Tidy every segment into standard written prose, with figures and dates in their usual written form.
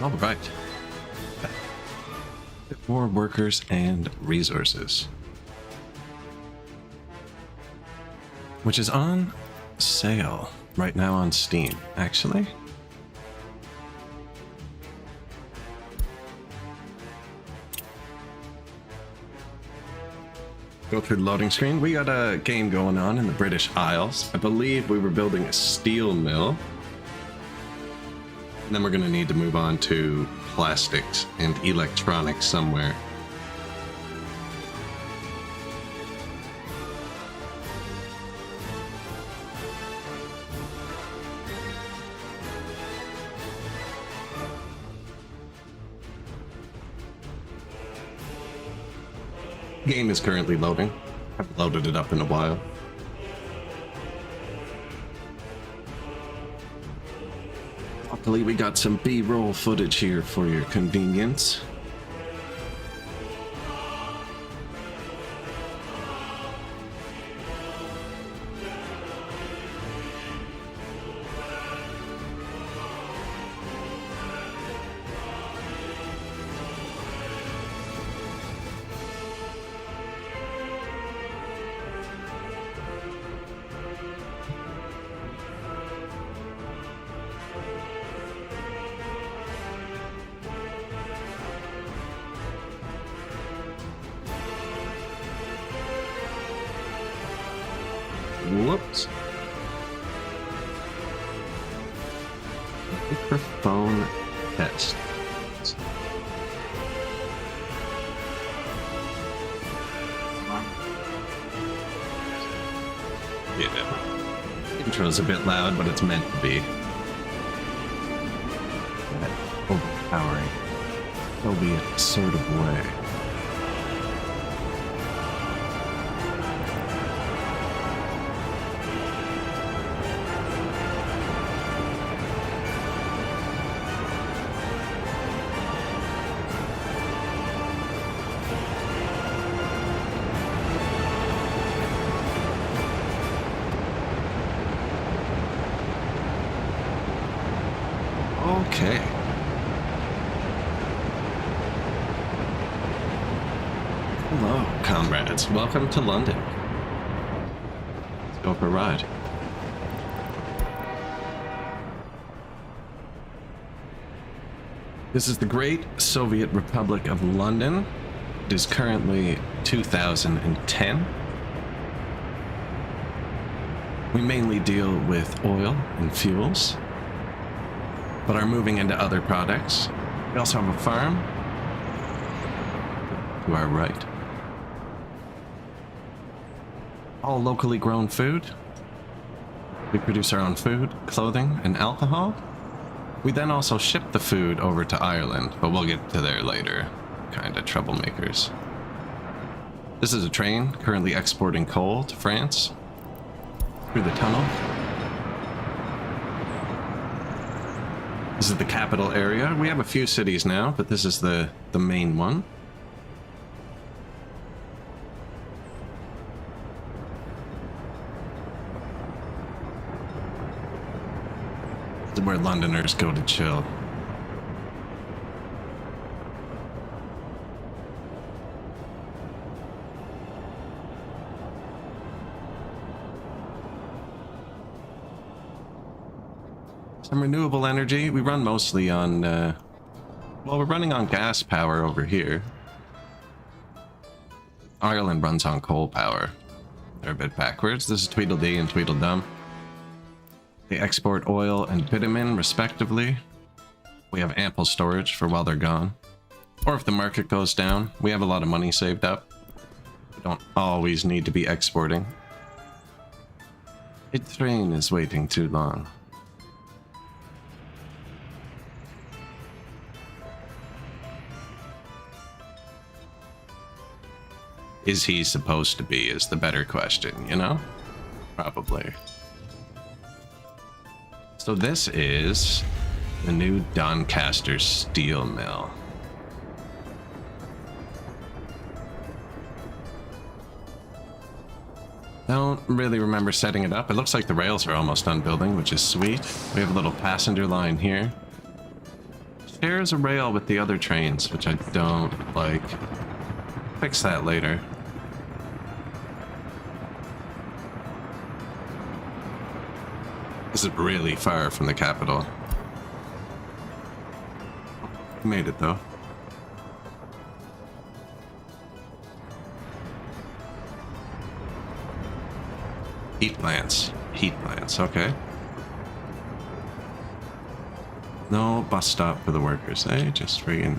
All right. More workers and resources. Which is on sale right now on Steam, actually. Go through the loading screen. We got a game going on in the British Isles. I believe we were building a steel mill. And then we're going to need to move on to plastics and electronics somewhere. Game is currently loading. I haven't loaded it up in a while. Luckily, we got some B-roll footage here for your convenience. Whoops. Microphone test. Yeah. Intro's a bit loud, but it's meant to be. Overpowering. Soviet sort of way. Okay. Hello, comrades. Welcome to London. Let's go for a ride. This is the Great Soviet Republic of London. It is currently 2010. We mainly deal with oil and fuels, but are moving into other products. We also have a farm to our right. All locally grown food. We produce our own food, clothing, and alcohol. We then also ship the food over to Ireland, but we'll get to there later. Kind of troublemakers. This is a train currently exporting coal to France through the tunnel. This is the capital area. We have a few cities now, but this is the main one. This is where Londoners go to chill. Some renewable energy. We run mostly on, well, we're running on gas power over here. Ireland runs on coal power. They're a bit backwards. This is Tweedledee and Tweedledum. They export oil and bitumen, respectively. We have ample storage for while they're gone. Or if the market goes down, we have a lot of money saved up. We don't always need to be exporting. A train is waiting too long. Is he supposed to be is the better question, you know? Probably. So this is the new Doncaster steel mill. Don't really remember setting it up. It looks like the rails are almost done building, which is sweet. We have a little passenger line here. shares a rail with the other trains, which I don't like. Fix that later. This is really far from the capital. We made it though. Heat plants. Heat plants, okay. No bus stop for the workers, eh? Just friggin'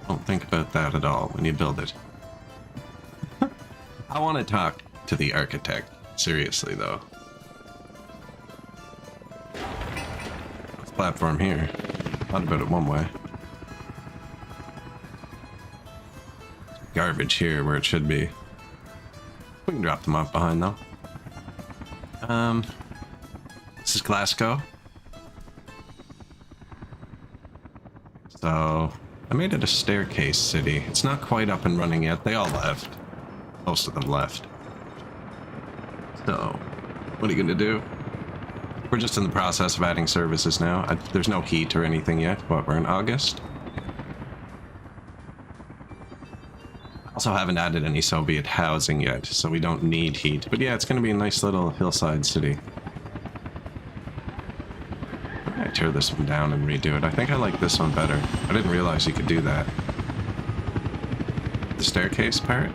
don't think about that at all when you build it. I want to talk to the architect. Seriously, though. This platform here. Thought about it one way. Garbage here where it should be. We can drop them off behind, though. This is Glasgow. So, I made it a staircase city. It's not quite up and running yet. They all left. Most of them left. So, what are you gonna do? We're just in the process of adding services now. There's no heat or anything yet. What, we're in August? Also haven't added any Soviet housing yet, so we don't need heat. But yeah, it's gonna be a nice little hillside city. I tear this one down and redo it. I think I like this one better. I didn't realize you could do that. The staircase part?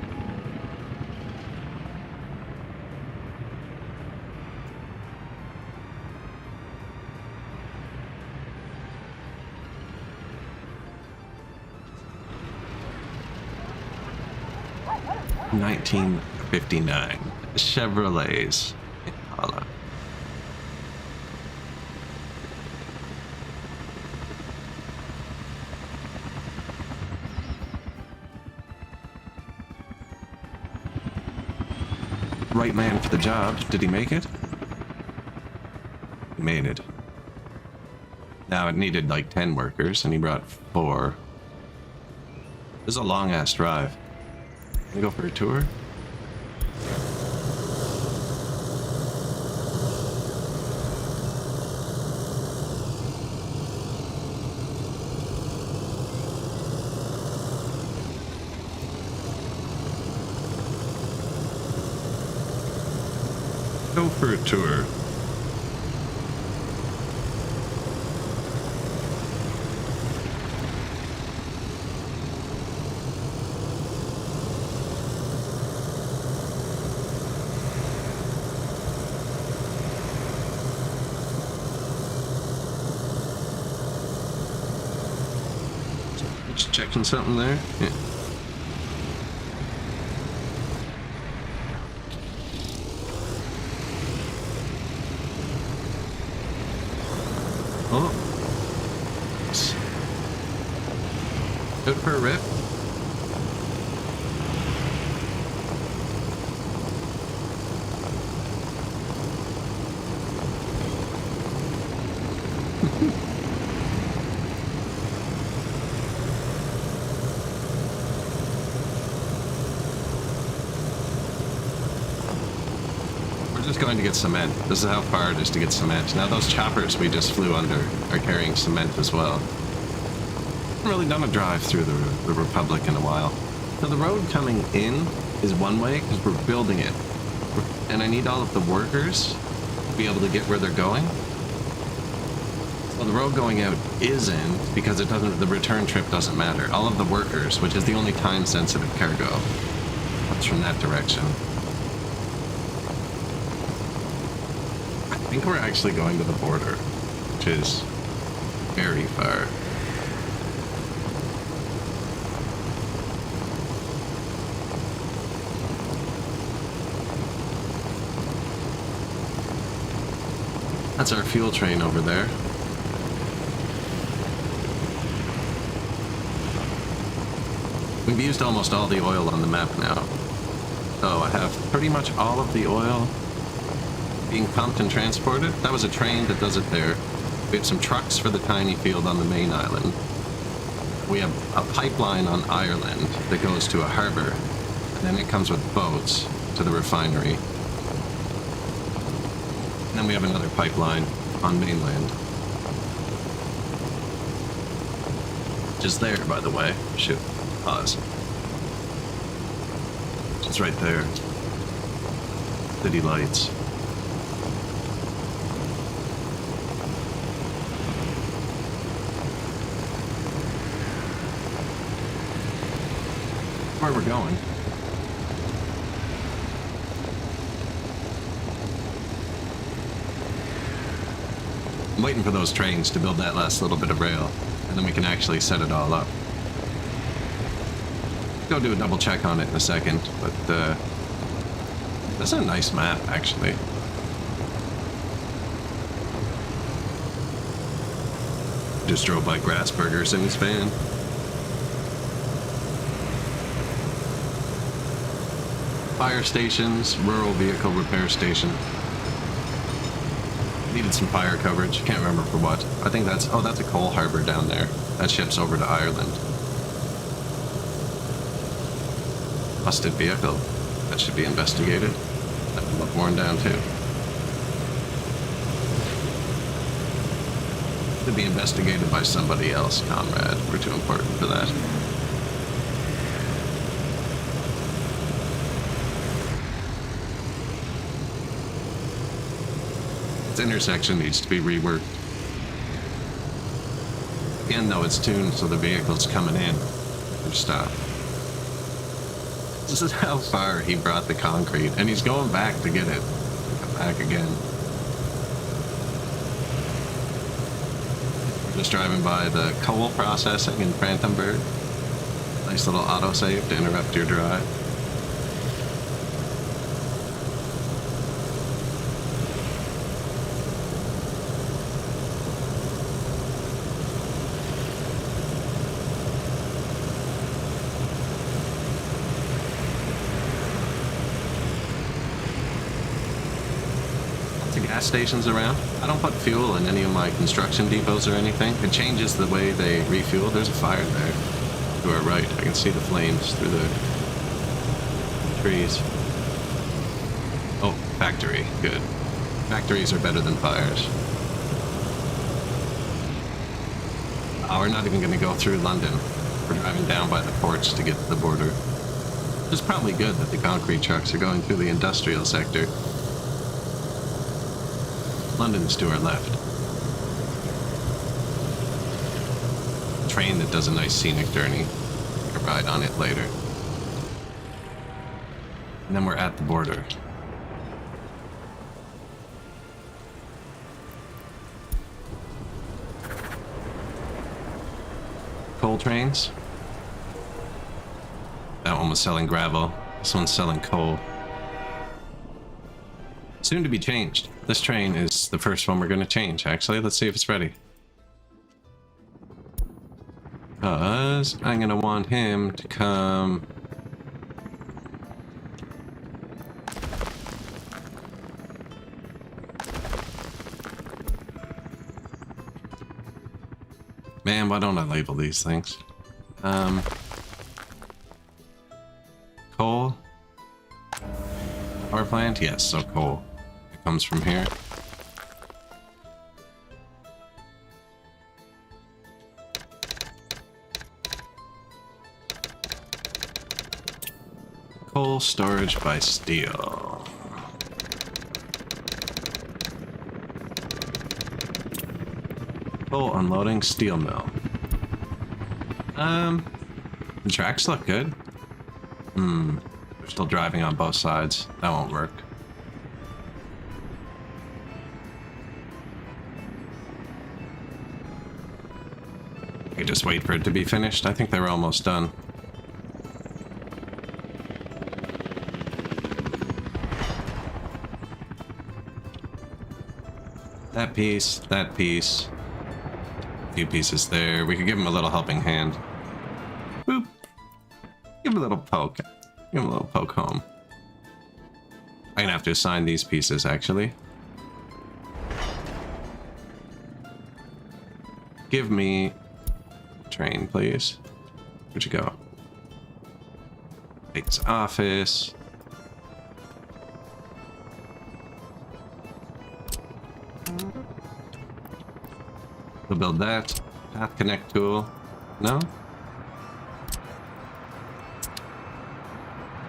$19.59. Chevrolets. Impala. Right man for the job. Did he make it? He made it. Now it needed like 10 workers and he brought 4. This is a long ass drive. Can we go for a tour? Go for a tour. Just checking something there. Yeah. Oh. Good for a rip. Just going to get cement. This is how far it is to get cement. Now those choppers we just flew under are carrying cement as well. Haven't really done a drive through the Republic in a while. So the road coming in is one way because we're building it. And I need all of the workers to be able to get where they're going. So the road going out isn't because it doesn't, the return trip doesn't matter. All of the workers, which is the only time sensitive cargo, comes from that direction. I think we're actually going to the border, which is very far. That's our fuel train over there. We've used almost all the oil on the map now. So I have pretty much all of the oil being pumped and transported. That was a train that does it there. We have some trucks for the tiny field on the main island. We have a pipeline on Ireland that goes to a harbor, and then it comes with boats to the refinery. And then we have another pipeline on mainland. Just there, by the way. Shoot. Pause. It's right there. City lights. Where we're going. I'm waiting for those trains to build that last little bit of rail, and then we can actually set it all up. Go do a double check on it in a second, but this is a nice map, actually. Just drove by Grassburgers in his van. Fire stations, rural vehicle repair station. Needed some fire coverage. Can't remember for what. I think that's... Oh, that's a coal harbor down there. That ships over to Ireland. Busted vehicle. That should be investigated. That would look worn down too. To be investigated by somebody else, comrade. We're too important for that. This intersection needs to be reworked. Again, though, it's tuned so the vehicles coming in are stopped. This is how far he brought the concrete, and he's going back to get it. Come back again. Just driving by the coal processing in Frankenberg. Nice little autosave to interrupt your drive. Gas stations around. I don't put fuel in any of my construction depots or anything. It changes the way they refuel. There's a fire there to our right. I can see the flames through the trees. Oh, factory. Good. Factories are better than fires. Oh, we're not even going to go through London. We're driving down by the ports to get to the border. It's probably good that the concrete trucks are going through the industrial sector. London's to our left. Train that does a nice scenic journey. Take a ride on it later. And then we're at the border. Coal trains. That one was selling gravel. This one's selling coal. Soon to be changed. This train is the first one we're going to change, actually. Let's see if it's ready. Because I'm going to want him to come... Man, why don't I label these things? Coal. Power plant? Yes, so coal. It comes from here. Coal storage by steel. Coal unloading steel mill. The tracks look good. They're still driving on both sides. That won't work. I could just wait for it to be finished. I think they were almost done. That piece, a few pieces there. We could give him a little helping hand. Boop. Give him a little poke. Give him a little poke home. I'm gonna have to assign these pieces, actually. Give me a train, please. Where'd you go? Take his office. We'll build that. Path connect tool. No?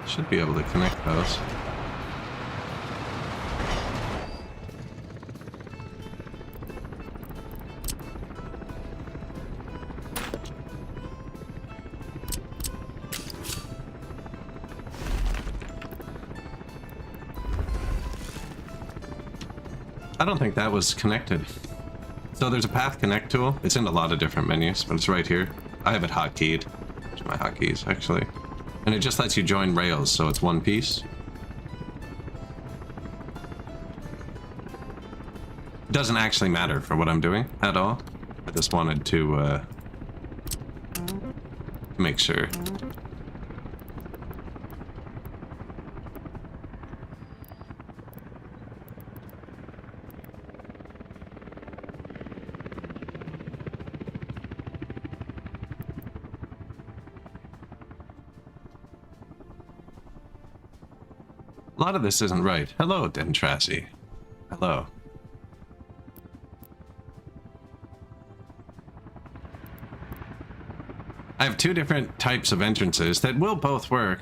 Should be able to connect those. I don't think that was connected. So there's a path connect tool. It's in a lot of different menus, but it's right here. I have it hotkeyed. There's my hotkeys, actually. And it just lets you join rails, so it's one piece. It doesn't actually matter for what I'm doing at all. I just wanted to make sure. A lot of this isn't right. Hello, Dentrassi. Hello. I have two different types of entrances that will both work,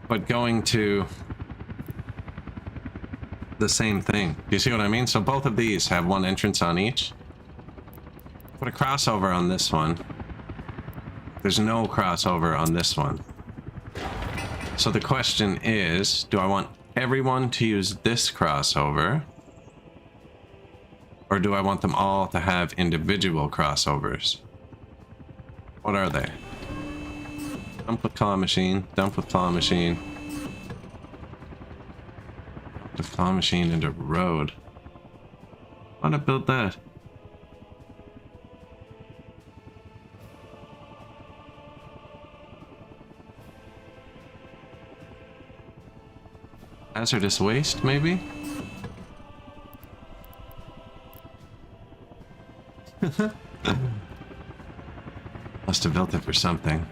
but going to the same thing. Do you see what I mean? So both of these have one entrance on each. Put a crossover on this one. There's no crossover on this one. So the question is, do I want everyone to use this crossover? Or do I want them all to have individual crossovers? What are they? Dump with claw machine, dump with claw machine. The claw machine into road. Why not build that? Hazardous waste, maybe? Must have built it for something.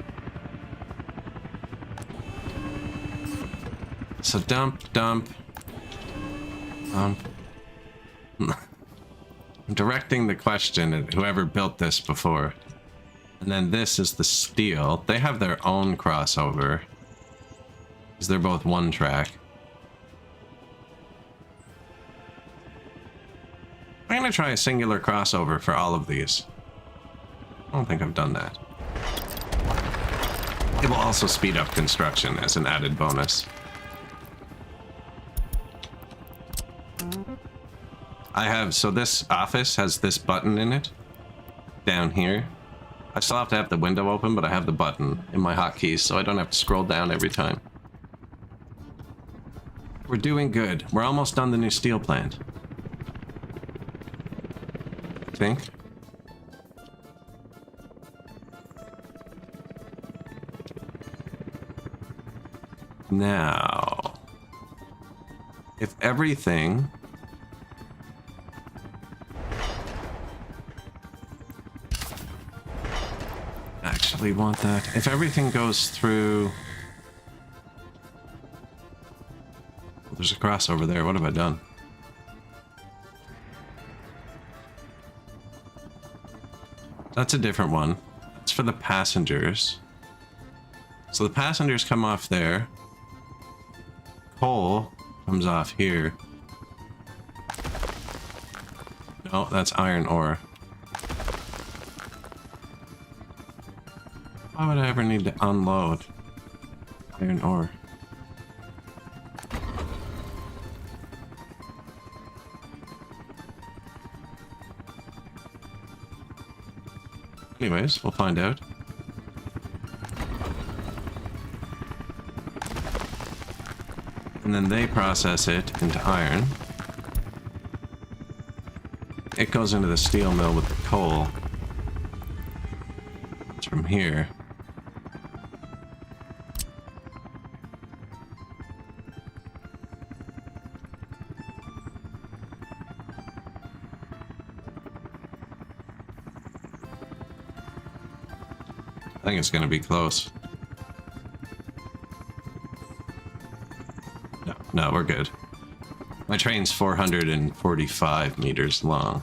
So dump, dump. I'm directing the question at whoever built this before. And then this is the steel. They have their own crossover. Because they're both one track. I'm gonna try a singular crossover for all of these. I don't think I've done that. It will also speed up construction as an added bonus. I have, so this office has this button in it, down here. I still have to have the window open, but I have the button in my hotkeys, so I don't have to scroll down every time. We're doing good. We're almost done the new steel plant. I think. Now, if everything actually want that, if everything goes through, well, there's a crossover there. What have I done? That's a different one. That's for the passengers. So the passengers come off there. Coal comes off here. No, that's iron ore. Why would I ever need to unload iron ore? Anyways, we'll find out. And then they process it into iron. It goes into the steel mill with the coal. It's from here. I think it's going to be close. No, we're good. My train's 445 meters long.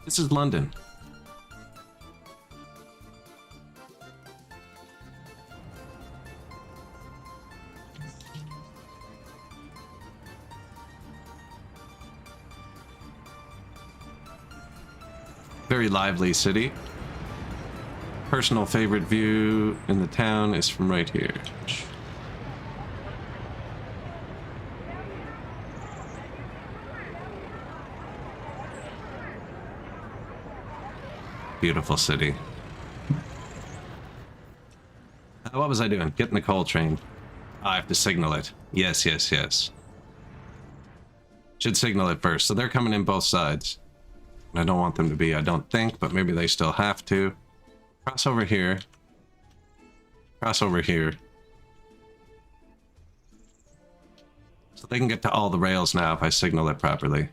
This is London. Very lively city. Personal favorite view in the town is from right here. Beautiful city. What was I doing? Getting the coal train. Oh, I have to signal it. Yes, yes, yes. Should signal it first. So they're coming in both sides. I don't want them to be, I don't think, but maybe they still have to. Cross over here. Cross over here. So they can get to all the rails now if I signal it properly.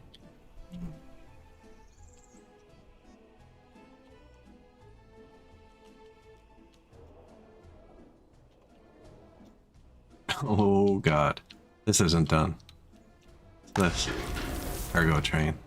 Oh god. This isn't done. This cargo train.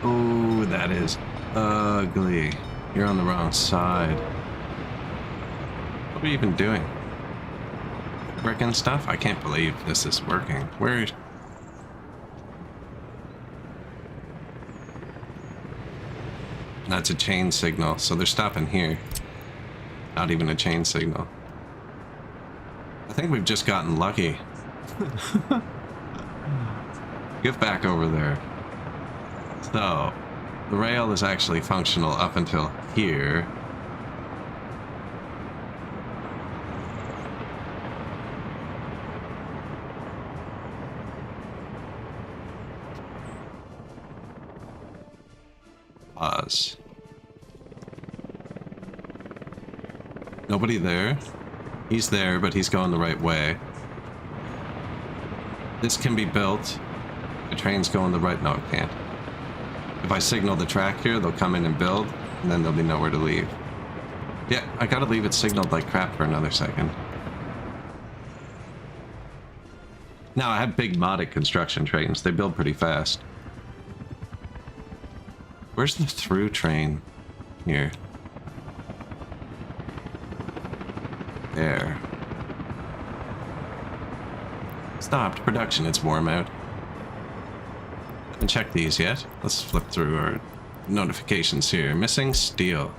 Oh, that is ugly. You're on the wrong side. What are you even doing? Brick and stuff? I can't believe this is working. Where? That's a chain signal, so they're stopping here. Not even a chain signal. I think we've just gotten lucky. Get back over there. So, the rail is actually functional up until here. Pause. Nobody there. He's there, but he's going the right way. This can be built. The train's going the right... No, it can't. If I signal the track here, they'll come in and build, and then there'll be nowhere to leave. Yeah, I gotta leave it signaled like crap for another second. Now, I have big modded construction trains. They build pretty fast. Where's the through train? Here. There. Stopped production. It's warm out. Haven't checked these yet. Let's flip through our notifications here. Missing steel.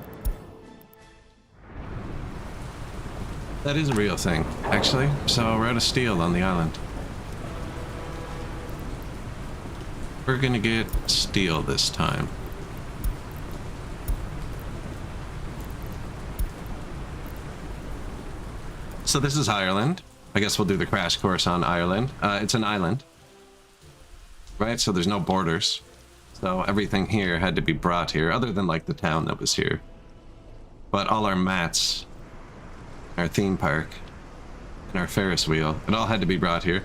That is a real thing, actually. So we're out of steel on the island. We're gonna get steel this time. So this is Ireland. I guess we'll do the crash course on Ireland. It's an island. Right, so there's no borders. So everything here had to be brought here, other than like the town that was here. But all our mats, our theme park, and our Ferris wheel, it all had to be brought here.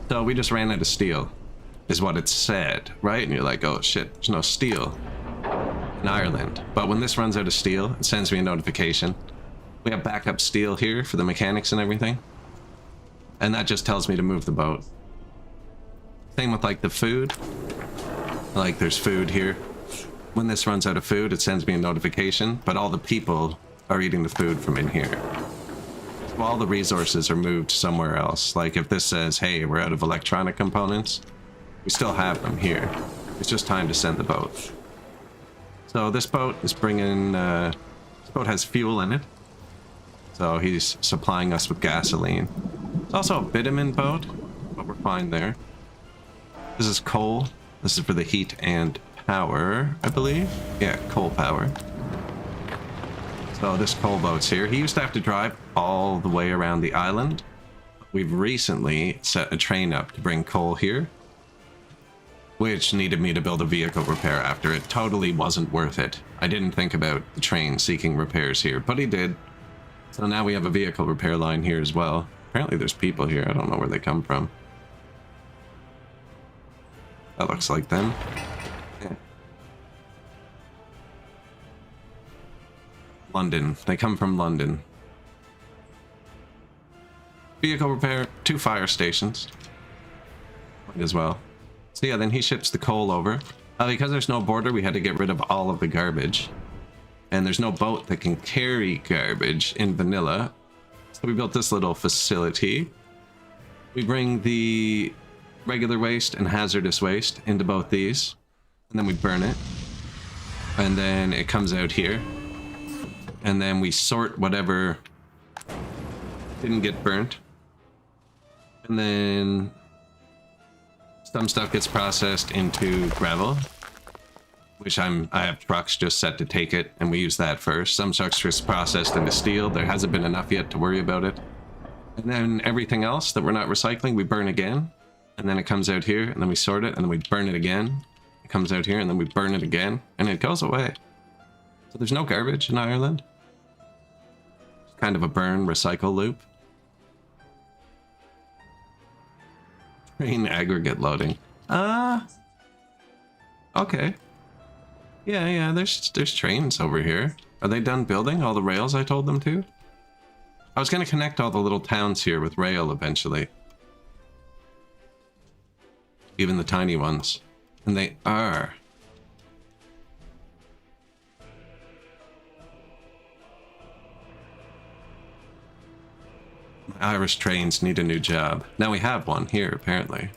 So we just ran out of steel, is what it said, right? And you're like, oh shit, there's no steel in Ireland. But when this runs out of steel, it sends me a notification. We have backup steel here for the mechanics and everything. And that just tells me to move the boat. Same with like the food. Like there's food here. When this runs out of food, it sends me a notification, but all the people are eating the food from in here. So all the resources are moved somewhere else. Like if this says, hey, we're out of electronic components, we still have them here. It's just time to send the boat. So this boat is bringing, this boat has fuel in it. So he's supplying us with gasoline. It's also a bitumen boat, but we're fine there. This is coal. This is for the heat and power, I believe. Yeah, coal power. So this coal boat's here. He used to have to drive all the way around the island. We've recently set a train up to bring coal here, which needed me to build a vehicle repair after. It totally wasn't worth it. I didn't think about the train seeking repairs here, but he did. So now we have a vehicle repair line here as well. Apparently there's people here. I don't know where they come from. That looks like them. Yeah. London. They come from London. Vehicle repair, 2 fire stations. Might as well. So yeah, then he ships the coal over. Because there's no border, we had to get rid of all of the garbage. and there's no boat that can carry garbage in vanilla. So we built this little facility. We bring the regular waste and hazardous waste into both these, and then we burn it. And then it comes out here. And then we sort whatever didn't get burnt. And then some stuff gets processed into gravel, which I have trucks just set to take it, and we use that first. Some stuff gets processed into steel. There hasn't been enough yet to worry about it. And then everything else that we're not recycling, we burn again. And then it comes out here, and then we sort it, and then we burn it again. It comes out here, and then we burn it again, and it goes away. So there's no garbage in Ireland. It's kind of a burn recycle loop. Train aggregate loading. Okay. Yeah, there's trains over here. Are they done building all the rails I told them to? I was gonna connect all the little towns here with rail eventually. Even the tiny ones. And they are. My Irish trains need a new job. Now we have one here, apparently.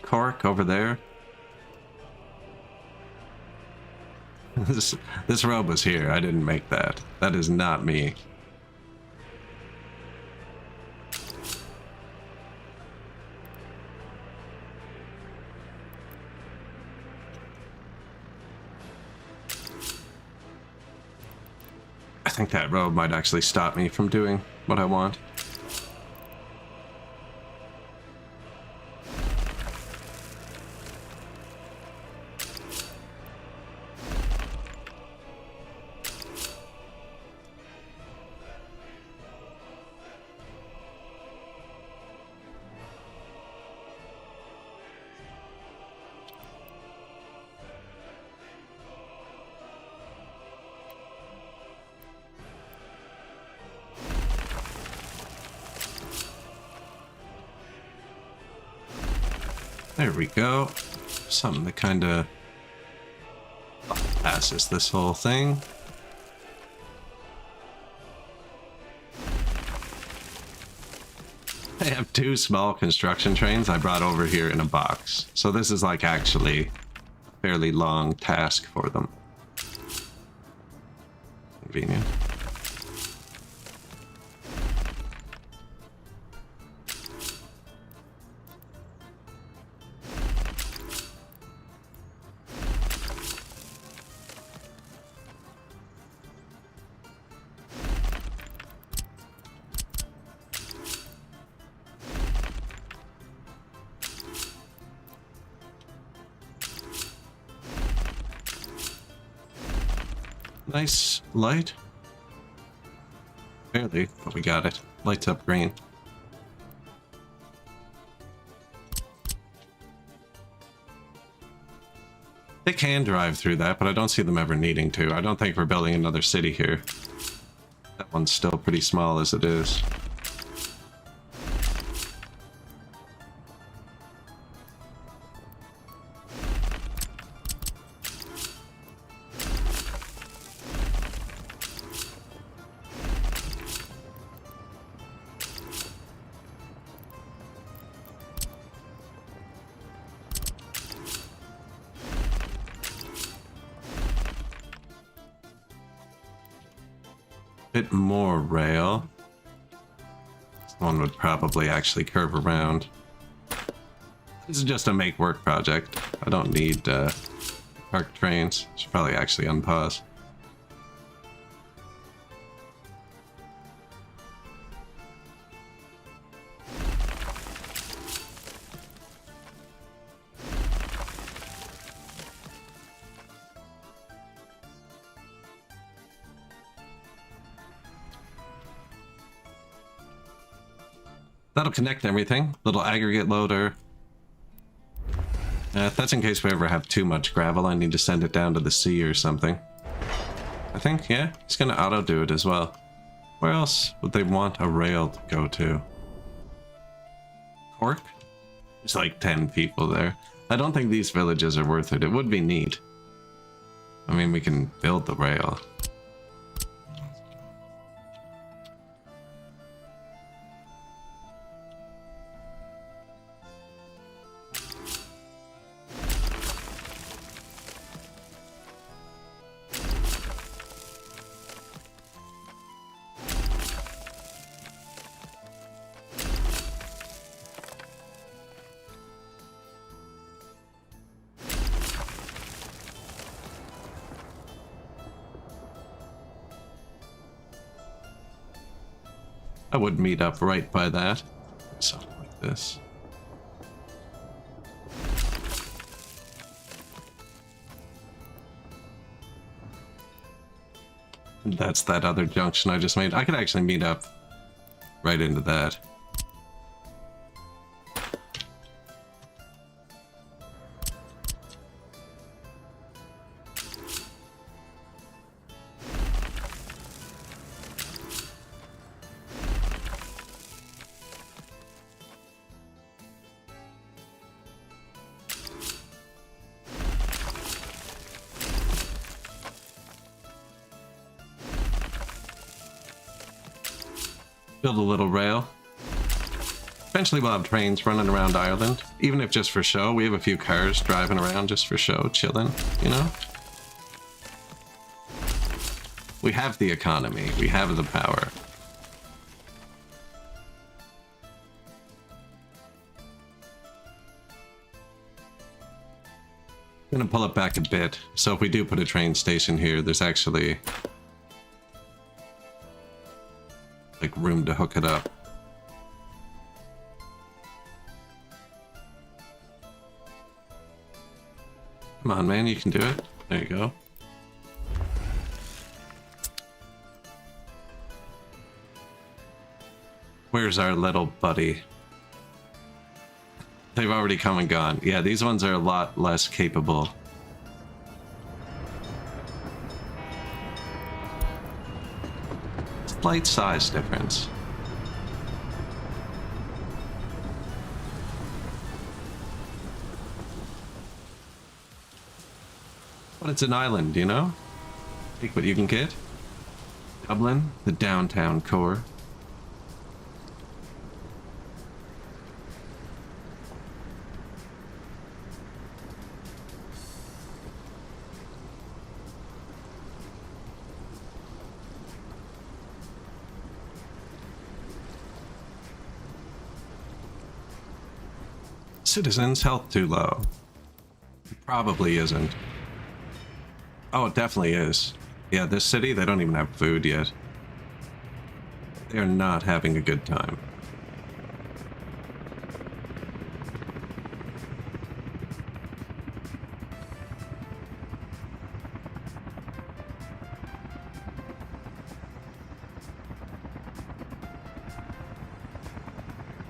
Cork over there. This road was here. I didn't make that. That is not me. I think that road might actually stop me from doing what I want. There we go. Something that kind of passes this whole thing. I have 2 small construction trains I brought over here in a box. So this is like actually a fairly long task for them. Convenient. Nice light. Barely, but we got it. Lights up green. They can drive through that, but I don't see them ever needing to. I don't think we're building another city here. That one's still pretty small as it is. Bit more rail. This one would probably actually curve around. This is just a make work project. I don't need parked trains. Should probably actually unpause. That'll connect everything. Little aggregate loader. That's in case we ever have too much gravel. I need to send it down to the sea or something. I think, yeah, it's gonna auto-do it as well. Where else would they want a rail to go to? Cork? There's like 10 people there. I don't think these villages are worth it. It would be neat. I mean, we can build the rail. I would meet up right by that. Something like this. And that's that other junction I just made. I could actually meet up right into that. Build a little rail. Eventually we'll have trains running around Ireland, even if just for show. We have a few cars driving around just for show, chilling, you know? We have the economy, we have the power. I'm gonna pull it back a bit, so if we do put a train station here, there's actually like room to hook it up. Come on, man, you can do it. There you go. Where's our little buddy? They've already come and gone. Yeah, these ones are a lot less capable. Slight size difference. But it's an island, you know? Take what you can get. Dublin, the downtown core. Citizens' health too low. It probably isn't. Oh, it definitely is. Yeah, this city, they don't even have food yet. They're not having a good time.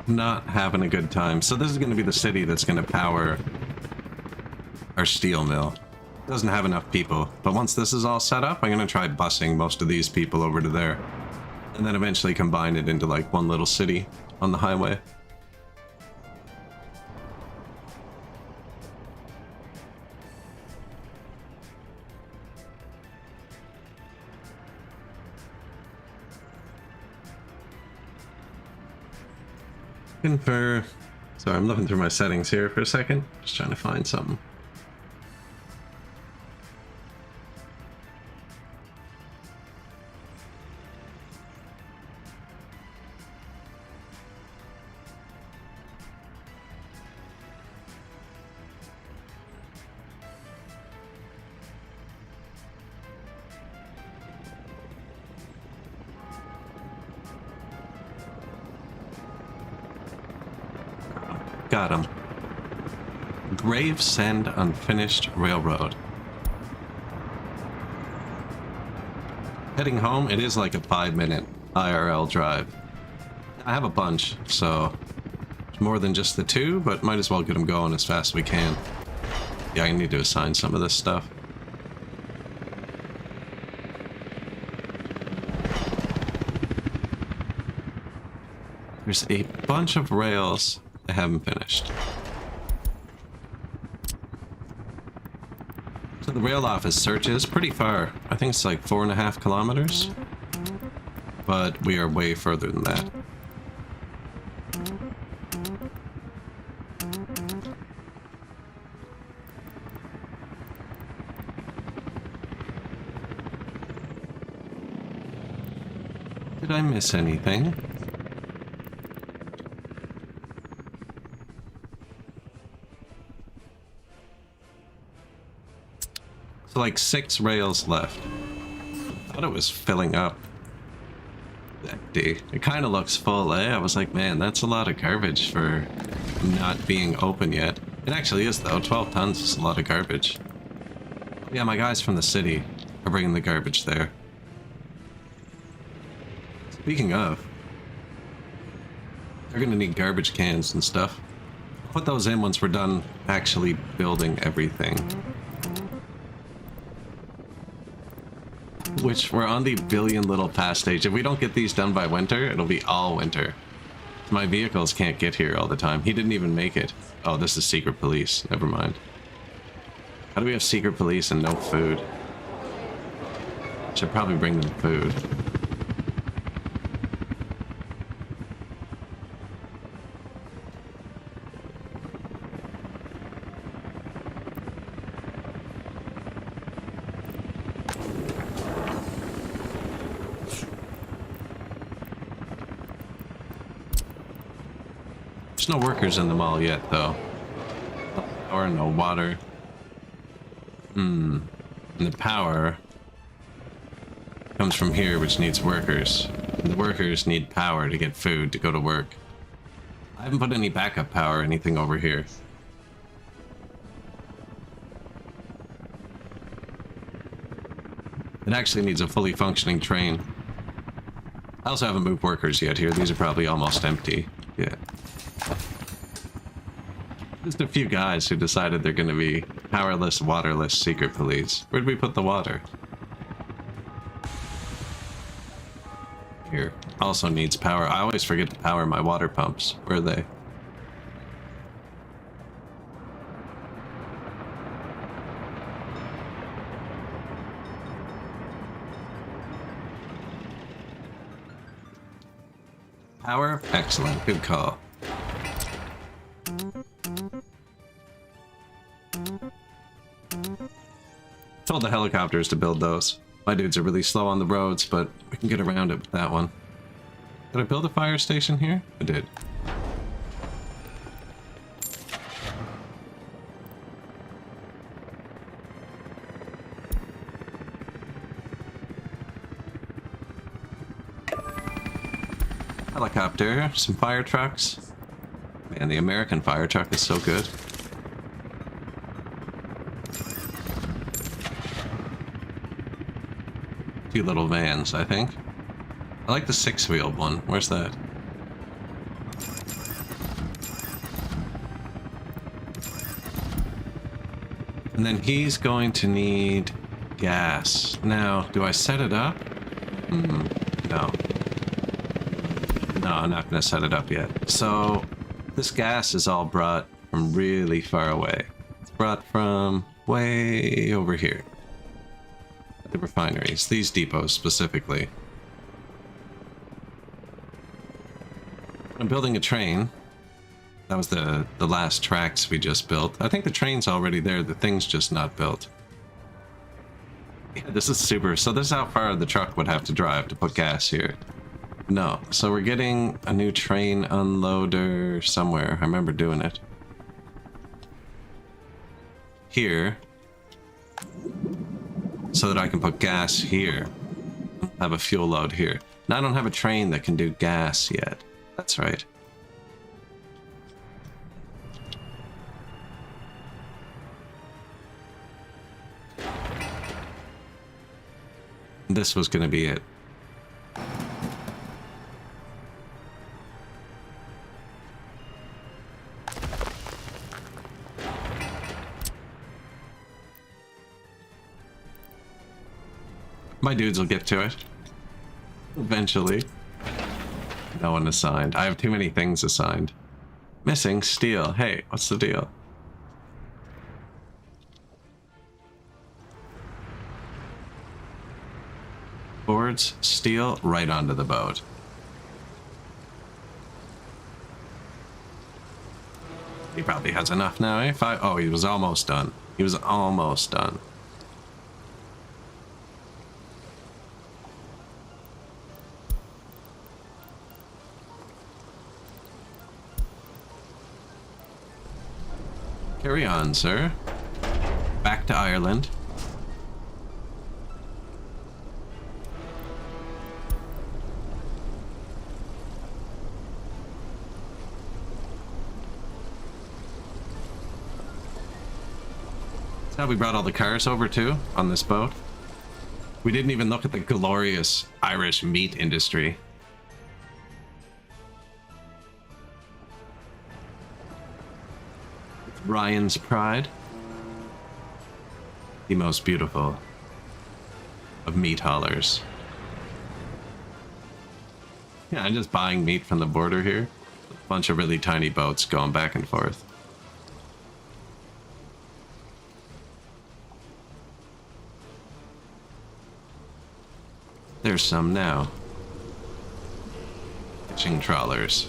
Not having a good time. So this is going to be the city that's going to power our steel mill. Doesn't have enough people, but once this is all set up, I'm going to try busing most of these people over to there, and then eventually combine it into like one little city on the highway. Sorry, I'm looking through my settings here for a second. Just trying to find something. Got him. Gravesend Unfinished Railroad. Heading home, it is like a 5-minute IRL drive. I have a bunch, so it's more than just the two, but might as well get them going as fast as we can. Yeah, I need to assign some of this stuff. There's a bunch of rails I haven't finished. So the rail office search is pretty far. I think it's like 4.5 kilometers. But we are way further than that. Did I miss anything? So like 6 rails left. Thought it was filling up. Empty. It kind of looks full, eh? I was like, man, that's a lot of garbage for not being open yet. It actually is though. 12 tons is a lot of garbage. Yeah, my guys from the city are bringing the garbage there. Speaking of, they're gonna need garbage cans and stuff. I'll put those in once we're done actually building everything. Which we're on the billion little pass stage. If we don't get these done by winter, it'll be all winter. My vehicles can't get here all the time. He didn't even make it. Oh, this is secret police. Never mind. How do we have secret police and no food? Should probably bring them food. There's no workers in the mall yet, though. Or no water. And the power comes from here, which needs workers. And the workers need power to get food to go to work. I haven't put any backup power or anything over here. It actually needs a fully functioning train. I also haven't moved workers yet here. These are probably almost empty. Yeah. Just a few guys who decided they're going to be powerless, waterless secret police. Where'd we put the water? Here. Also needs power. I always forget to power my water pumps. Where are they? Power? Excellent. Good call. Told the helicopters to build those. My dudes are really slow on the roads, but we can get around it with that one. Did I build a fire station here? I did. Helicopter, some fire trucks. Man, the American fire truck is so good. Few little vans, I think. I like the 6-wheeled one. Where's that? And then he's going to need gas. Now, do I set it up? No. No, I'm not going to set it up yet. So, this gas is all brought from really far away. It's brought from way over here. The refineries, these depots specifically. I'm building a train. That was the last tracks we just built. I think the train's already there, the thing's just not built. Yeah, this is super. So this is how far the truck would have to drive to put gas here. No, so we're getting a new train unloader somewhere. I remember doing it. Here. So that I can put gas here. Have a fuel load here. Now I don't have a train that can do gas yet. That's right. This was going to be it. My dudes will get to it. Eventually. No one assigned. I have too many things assigned. Missing steel. Hey, what's the deal? Boards, steel, right onto the boat. He probably has enough now, eh? Oh, he was almost done. He was almost done. Carry on, sir. Back to Ireland. That's how we brought all the cars over too, on this boat. We didn't even look at the glorious Irish meat industry. Ryan's Pride. The most beautiful of meat haulers. Yeah, I'm just buying meat from the border here. A bunch of really tiny boats going back and forth. There's some now. Fishing trawlers.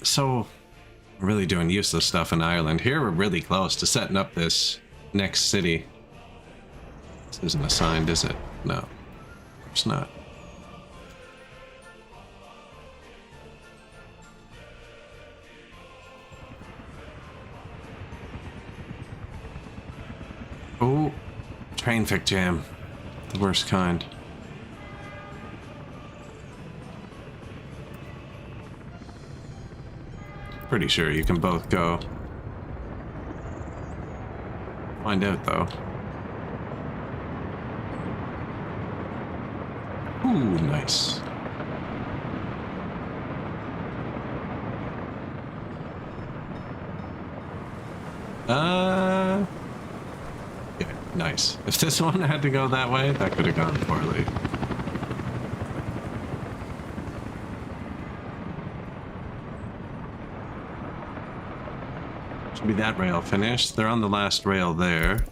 So we're really doing useless stuff in Ireland. Here we're really close to setting up this next city. This isn't assigned, is it? No, it's not. Oh, train jam. The worst kind. Pretty sure you can both go. Find out though. Ooh, nice. Yeah, nice. If this one had to go that way, that could have gone poorly. Should be that rail finished. They're on the last rail there.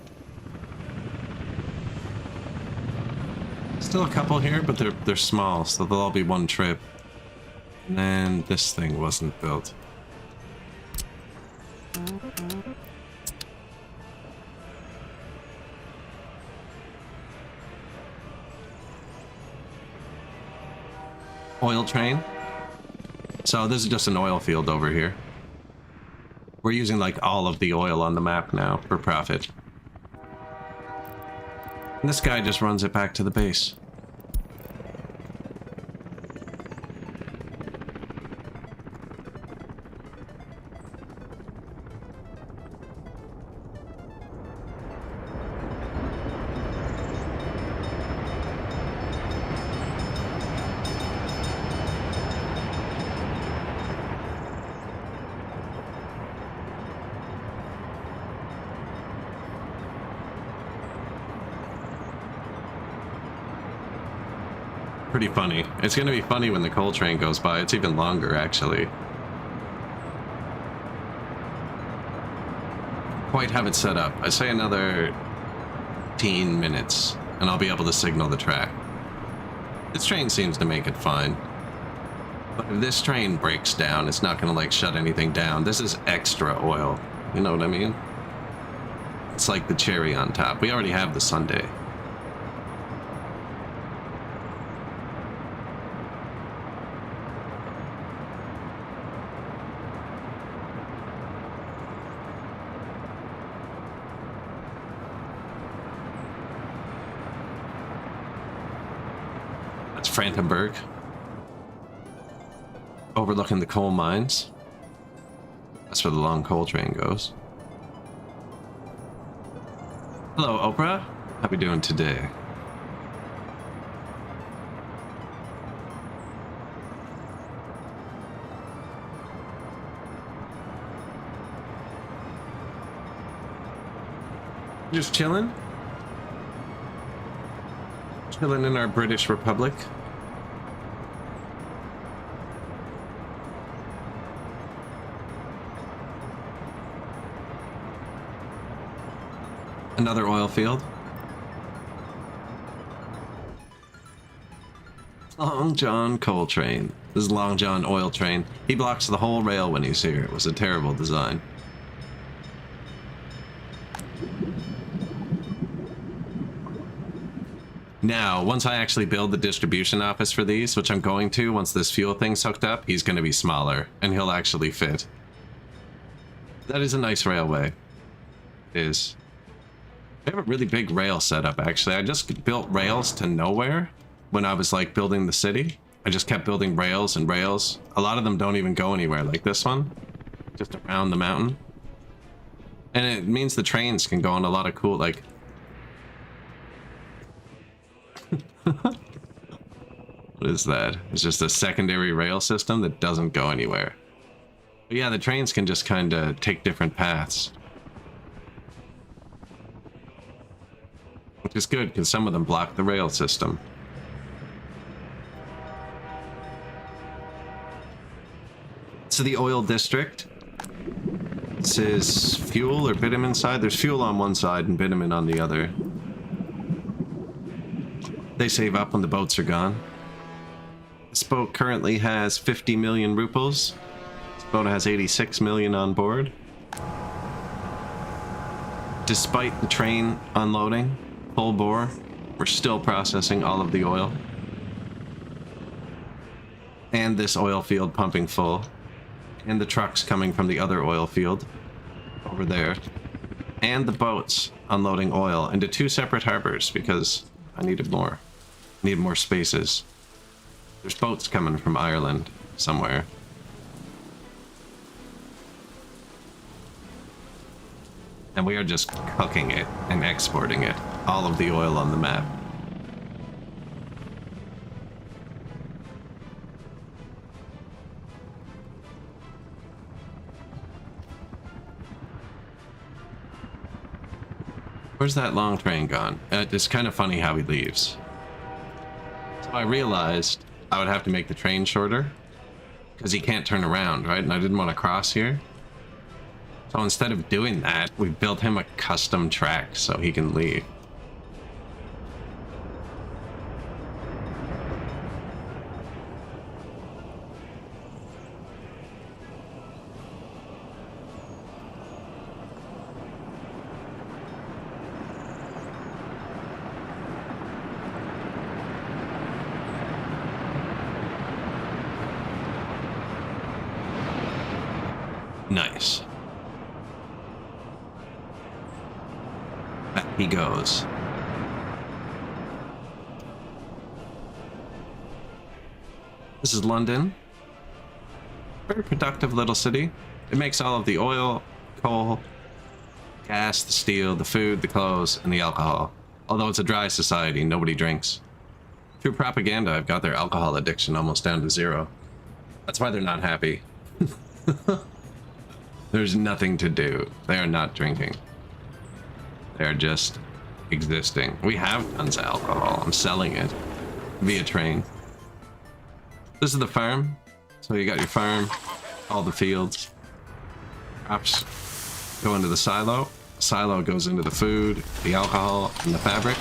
Still a couple here, but they're small, so they'll all be one trip. And then this thing wasn't built. Oil train. So this is just an oil field over here. We're using like all of the oil on the map now for profit. And this guy just runs it back to the base. Pretty funny. It's gonna be funny when the coal train goes by. It's even longer, actually. Quite have it set up. I say another 15 minutes, and I'll be able to signal the track. This train seems to make it fine. But if this train breaks down, it's not gonna like shut anything down. This is extra oil. You know what I mean? It's like the cherry on top. We already have the sundae. Frankenberg, overlooking the coal mines. That's where the long coal train goes. Hello, Oprah. How we doing today? Just chilling. Chilling in our British Republic. Another oil field. Long John coal train. This is Long John oil train. He blocks the whole rail when he's here. It was a terrible design. Now, once I actually build the distribution office for these, which I'm going to once this fuel thing's hooked up, he's going to be smaller, and he'll actually fit. That is a nice railway. It is. We have a really big rail setup, actually. I just built rails to nowhere when I was, like, building the city. I just kept building rails and rails. A lot of them don't even go anywhere, like this one. Just around the mountain. And it means the trains can go on a lot of cool, like... What is that? It's just a secondary rail system that doesn't go anywhere. But yeah, the trains can just kind of take different paths. Which is good, because some of them block the rail system. So the oil district. This is fuel or bitumen side. There's fuel on one side and bitumen on the other. They save up when the boats are gone. This boat currently has 50 million ruples. This boat has 86 million on board. Despite the train unloading, full bore, we're still processing all of the oil. And this oil field pumping full. And the trucks coming from the other oil field over there. And the boats unloading oil into two separate harbors because I needed more. Need more spaces. There's boats coming from Ireland somewhere. And we are just cooking it and exporting it. All of the oil on the map. Where's that long train gone? It's kind of funny how he leaves. So I realized I would have to make the train shorter because he can't turn around, right? And I didn't want to cross here. So instead of doing that, we built him a custom track so he can leave. Nice. Back he goes. This is London. Very productive little city. It makes all of the oil, coal, gas, the steel, the food, the clothes, and the alcohol. Although it's a dry society, nobody drinks. Through propaganda, I've got their alcohol addiction almost down to 0. That's why they're not happy. There's nothing to do. They are not drinking. They are just existing. We have tons of alcohol. I'm selling it via train. This is the farm. So you got your farm, all the fields. Crops go into the silo. Silo goes into the food, the alcohol, and the fabric.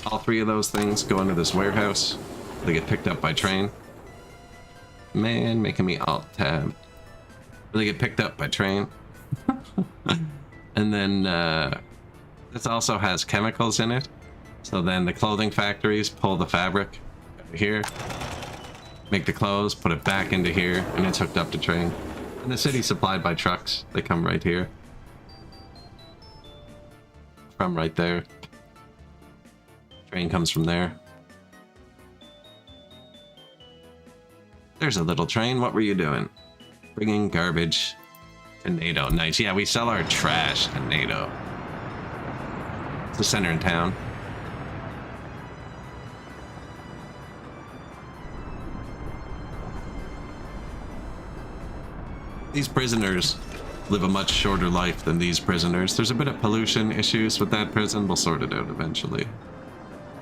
All 3 of those things go into this warehouse. They get picked up by train. Man, making me alt-tab. They get picked up by train. And then this also has chemicals in it. So then the clothing factories pull the fabric over here, make the clothes, put it back into here, and it's hooked up to train. And the city's supplied by trucks. They come right here. From right there. Train comes from there. There's a little train. What were you doing? Bringing garbage to NATO. Nice. Yeah, we sell our trash to NATO. It's the center in town. These prisoners live a much shorter life than these prisoners. There's a bit of pollution issues with that prison. We'll sort it out eventually.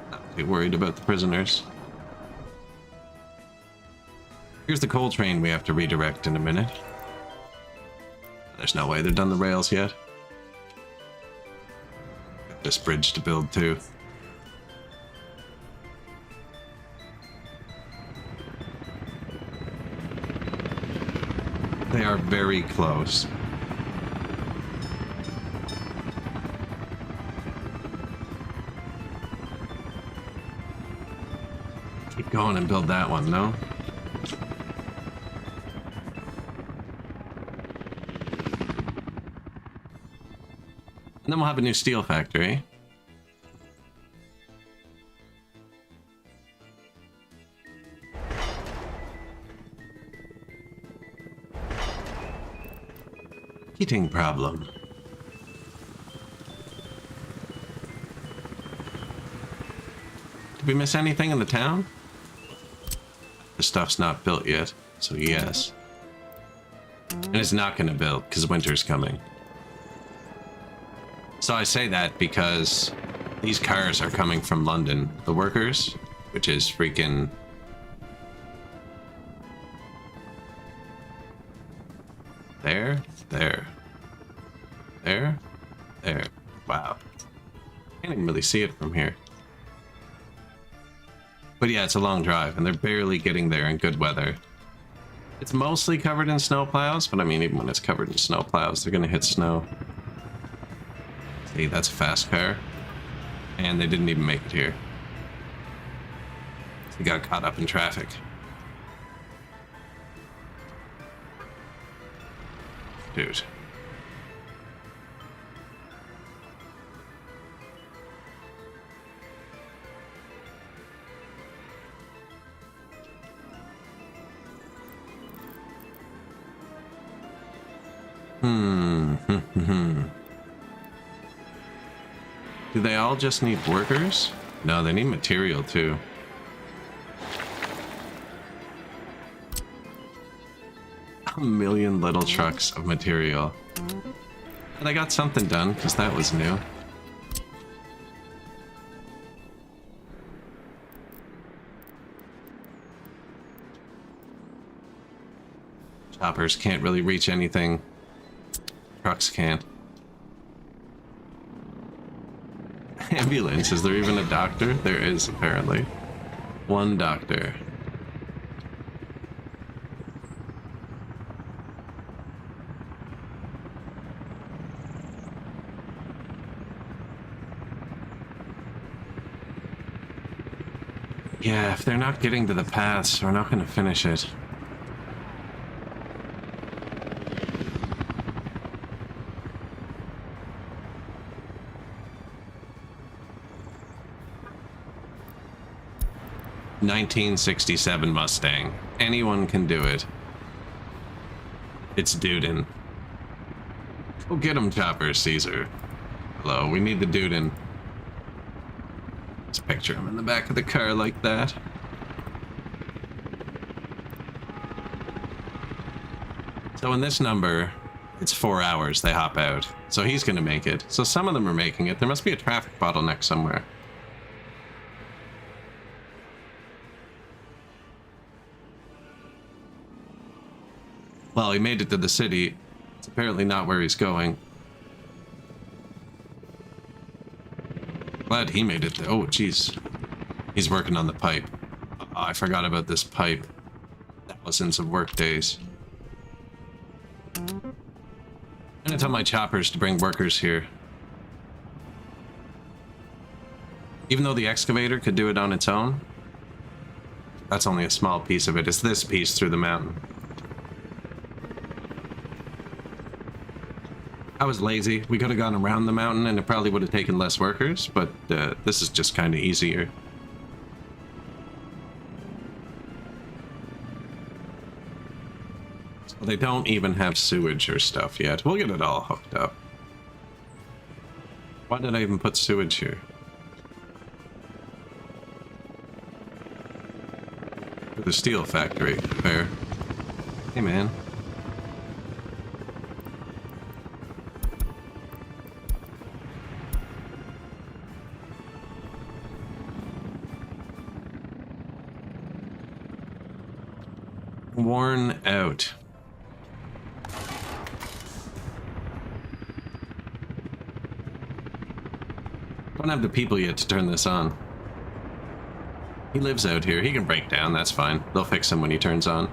Not too worried about the prisoners. Here's the coal train we have to redirect in a minute. There's no way they've done the rails yet. This bridge to build too. They are very close. Keep going and build that one, no? And then we'll have a new steel factory. Heating problem. Did we miss anything in the town? The stuff's not built yet, so yes. And it's not going to build because winter's coming. So I say that because these cars are coming from London. The workers, which is freaking... There. Wow. Can't even really see it from here. But yeah, it's a long drive, and they're barely getting there in good weather. It's mostly covered in snow plows, but I mean, even when it's covered in snow plows, they're gonna hit snow. See, that's a fast car. And they didn't even make it here. They got caught up in traffic. Dude. Do they all just need workers? No, they need material too. A million little trucks of material. But I got something done because that was new. Choppers can't really reach anything. Trucks can't. Ambulance, is there even a doctor? There is, apparently. One doctor. Yeah, if they're not getting to the paths, we're not going to finish it. '67 Mustang. Anyone can do it. It's Dudin. Go get him, Chopper, Caesar. Hello, we need the Dudin. Let's picture him in the back of the car like that. So in this number, it's 4 hours they hop out. So he's gonna make it. So some of them are making it. There must be a traffic bottleneck somewhere. Well, he made it to the city. It's apparently not where he's going. Glad he made it. Oh, jeez. He's working on the pipe. Oh, I forgot about this pipe. Thousands of work days. I'm gonna tell my choppers to bring workers here. Even though the excavator could do it on its own, that's only a small piece of it. It's this piece through the mountain. I was lazy. We could have gone around the mountain and it probably would have taken less workers, but this is just kind of easier. So they don't even have sewage or stuff yet. We'll get it all hooked up. Why did I even put sewage here? For the steel factory. Fair. Hey, man. Worn out. Don't have the people yet to turn this on. He lives out here. He can break down. That's fine. They'll fix him when he turns on.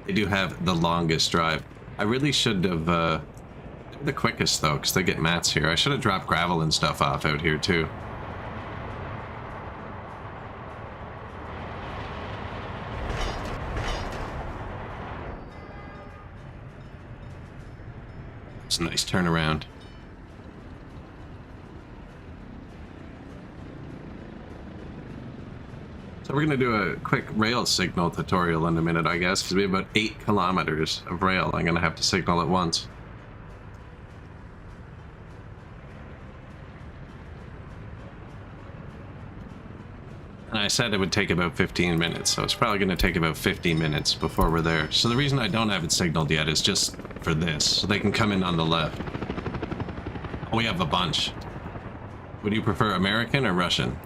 They do have the longest drive. I really should have, the quickest though, because they get mats here. I should have dropped gravel and stuff off out here too. It's a nice turnaround. So we're going to do a quick rail signal tutorial in a minute, I guess, because we have about 8 kilometers of rail I'm going to have to signal at once. And I said it would take about 15 minutes, so it's probably going to take about 50 minutes before we're there. So the reason I don't have it signaled yet is just for this, so they can come in on the left. Oh, we have a bunch. Would you prefer American or Russian?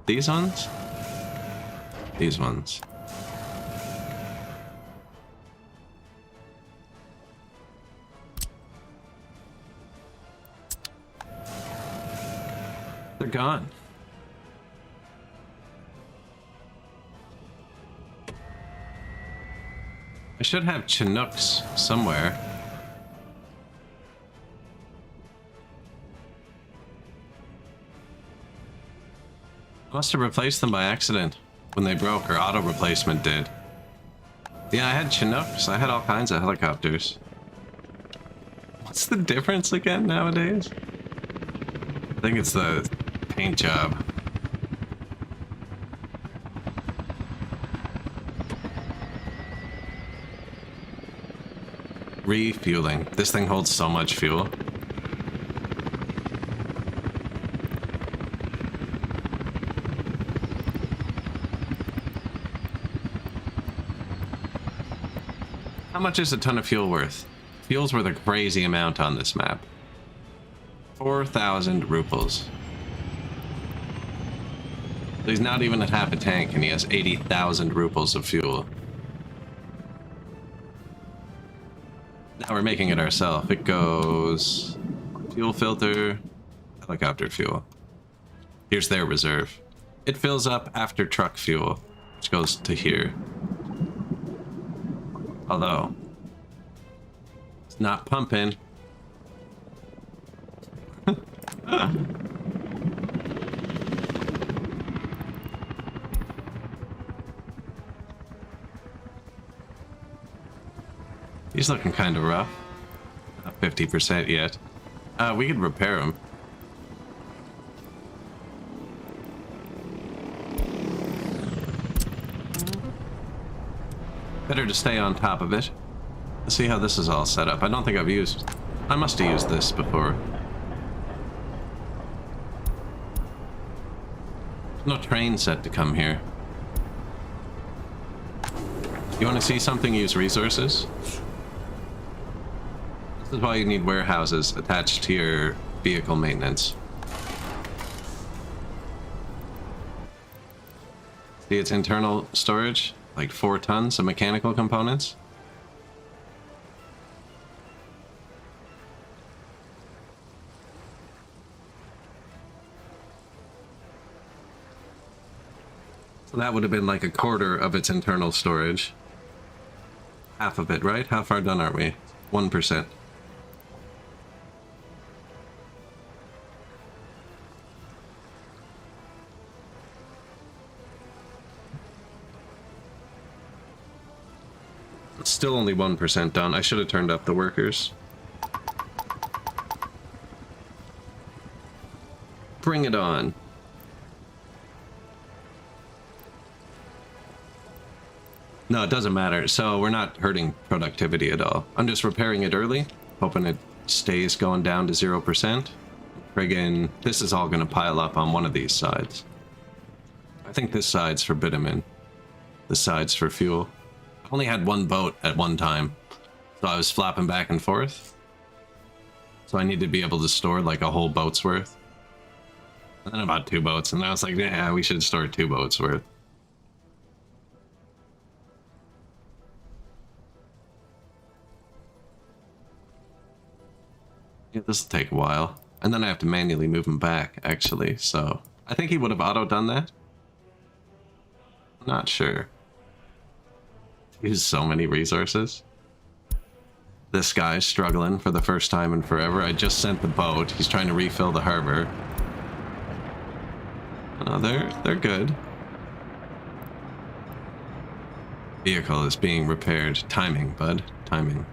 These ones? These ones. They're gone. I should have Chinooks somewhere. I must have replaced them by accident when they broke, or auto replacement did. Yeah, I had Chinooks. I had all kinds of helicopters. What's the difference again nowadays? I think it's the paint job. Refueling. This thing holds so much fuel. How much is a ton of fuel worth? Fuel's worth a crazy amount on this map. 4,000 rubles. He's not even at half a tank and he has 80,000 rubles of fuel. Now we're making it ourselves. It goes fuel filter, helicopter fuel. Here's their reserve. It fills up after truck fuel, which goes to here. Although, it's not pumping. He's looking kind of rough. Not 50% yet. We could repair him. Better to stay on top of it. Let's see how this is all set up. I don't think I've used... I must have used this before. There's no train set to come here. You want to see something use resources? This is why you need warehouses attached to your vehicle maintenance. See its internal storage? Like 4 tons of mechanical components. So that would have been like a quarter of its internal storage. Half of it, right? How far done are we? 1%. Still only 1% done. I should have turned up the workers. Bring it on. No, it doesn't matter. So we're not hurting productivity at all. I'm just repairing it early, hoping it stays going down to 0%. Friggin', this is all going to pile up on one of these sides. I think this side's for bitumen. This side's for fuel. I only had one boat at one time, so I was flapping back and forth. So I need to be able to store like a whole boat's worth. And then about 2 boats, and I was like, yeah, we should store 2 boats worth. Yeah, this will take a while. And then I have to manually move him back, actually, so... I think he would have auto-done that. Not sure. Use so many resources. This guy's struggling for the first time in forever. I just sent the boat. He's trying to refill the harbor. Oh, they're good. Vehicle is being repaired. Timing, bud. Timing.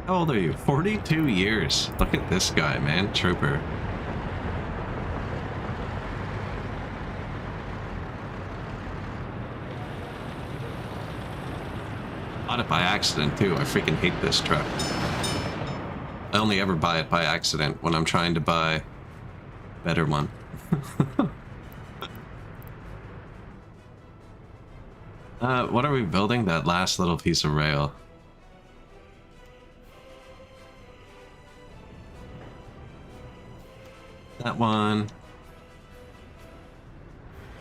How old are you? 42 years. Look at this guy, man. Trooper. Bought it by accident, too. I freaking hate this truck. I only ever buy it by accident when I'm trying to buy a better one. What are we building? That last little piece of rail. That one.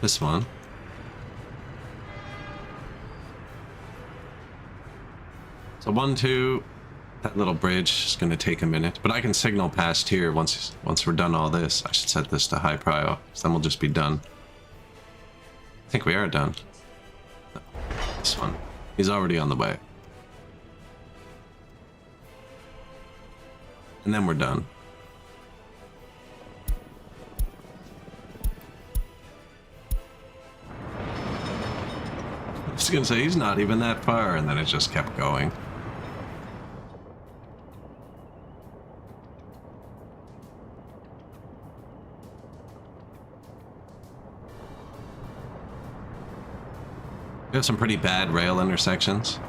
This one. So 1, 2. That little bridge is going to take a minute, but I can signal past here once we're done all this. I should set this to high prio, so then we'll just be done. I think we are done. No, this one. He's already on the way. And then we're done. I was going to say, he's not even that far, and then it just kept going. We have some pretty bad rail intersections.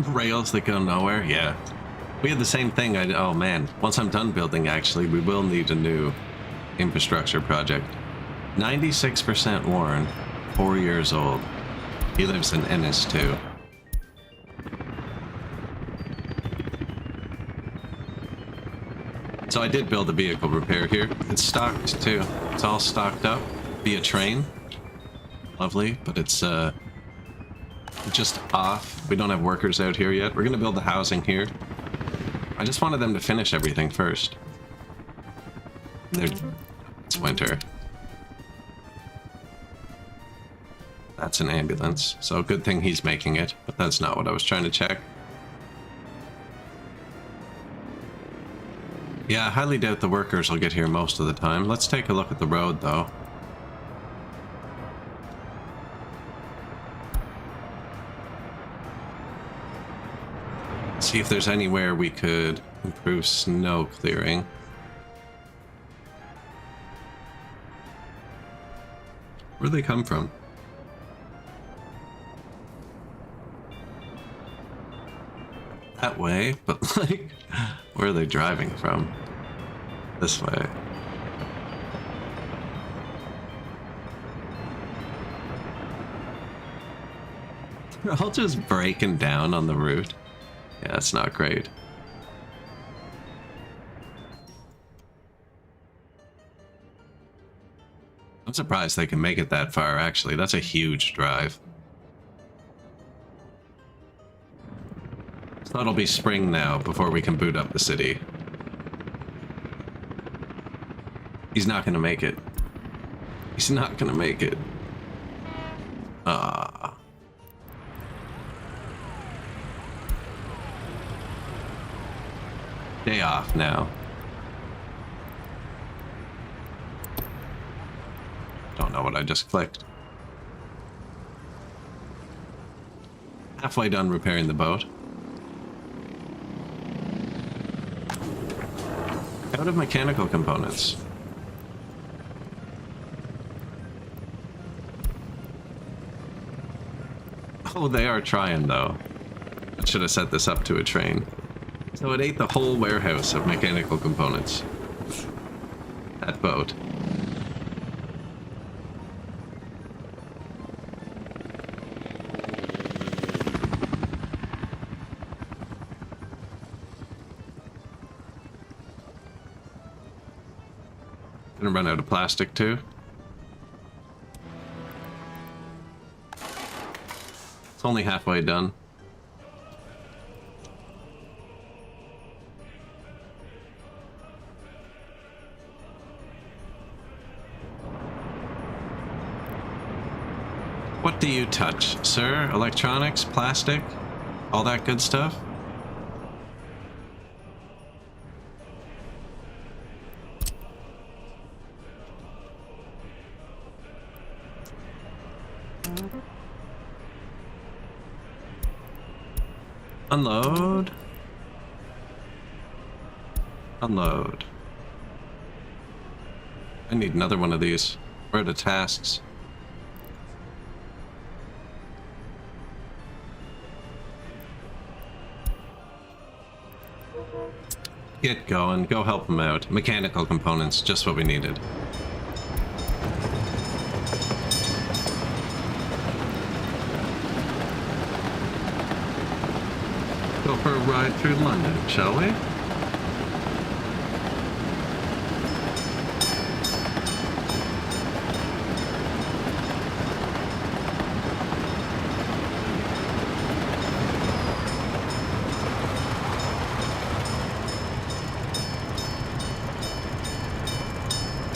Rails that go nowhere, yeah. We had the same thing. Oh man, once I'm done building, actually, we will need a new infrastructure project. 96% Warren, 4 years old. He lives in Ennis too. So I did build a vehicle repair here. It's stocked too. It's all stocked up via train. Lovely, but it's just off. We don't have workers out here yet. We're gonna build the housing here. I just wanted them to finish everything first. It's winter. That's an ambulance, so good thing he's making it, but that's not what I was trying to check. Yeah, I highly doubt the workers will get here most of the time. Let's take a look at the road, though. See if there's anywhere we could improve snow clearing. Where'd they come from? That way, but like, where are they driving from? This way. They're all just breaking down on the route. Yeah, that's not great. I'm surprised they can make it that far, actually. That's a huge drive. So it'll be spring now before we can boot up the city. He's not gonna make it. He's not gonna make it. Ah. Day off now. Don't know what I just clicked. Halfway done repairing the boat. Out of mechanical components. Oh, they are trying, though. I should have set this up to a train. So it ate the whole warehouse of mechanical components. That boat. Gonna run out of plastic, too. It's only halfway done. What do you touch, sir? Electronics, plastic, all that good stuff? Unload. Unload. I need another one of these. Where are the tasks? Get going. Go help them out. Mechanical components, just what we needed. Go for a ride through London, shall we?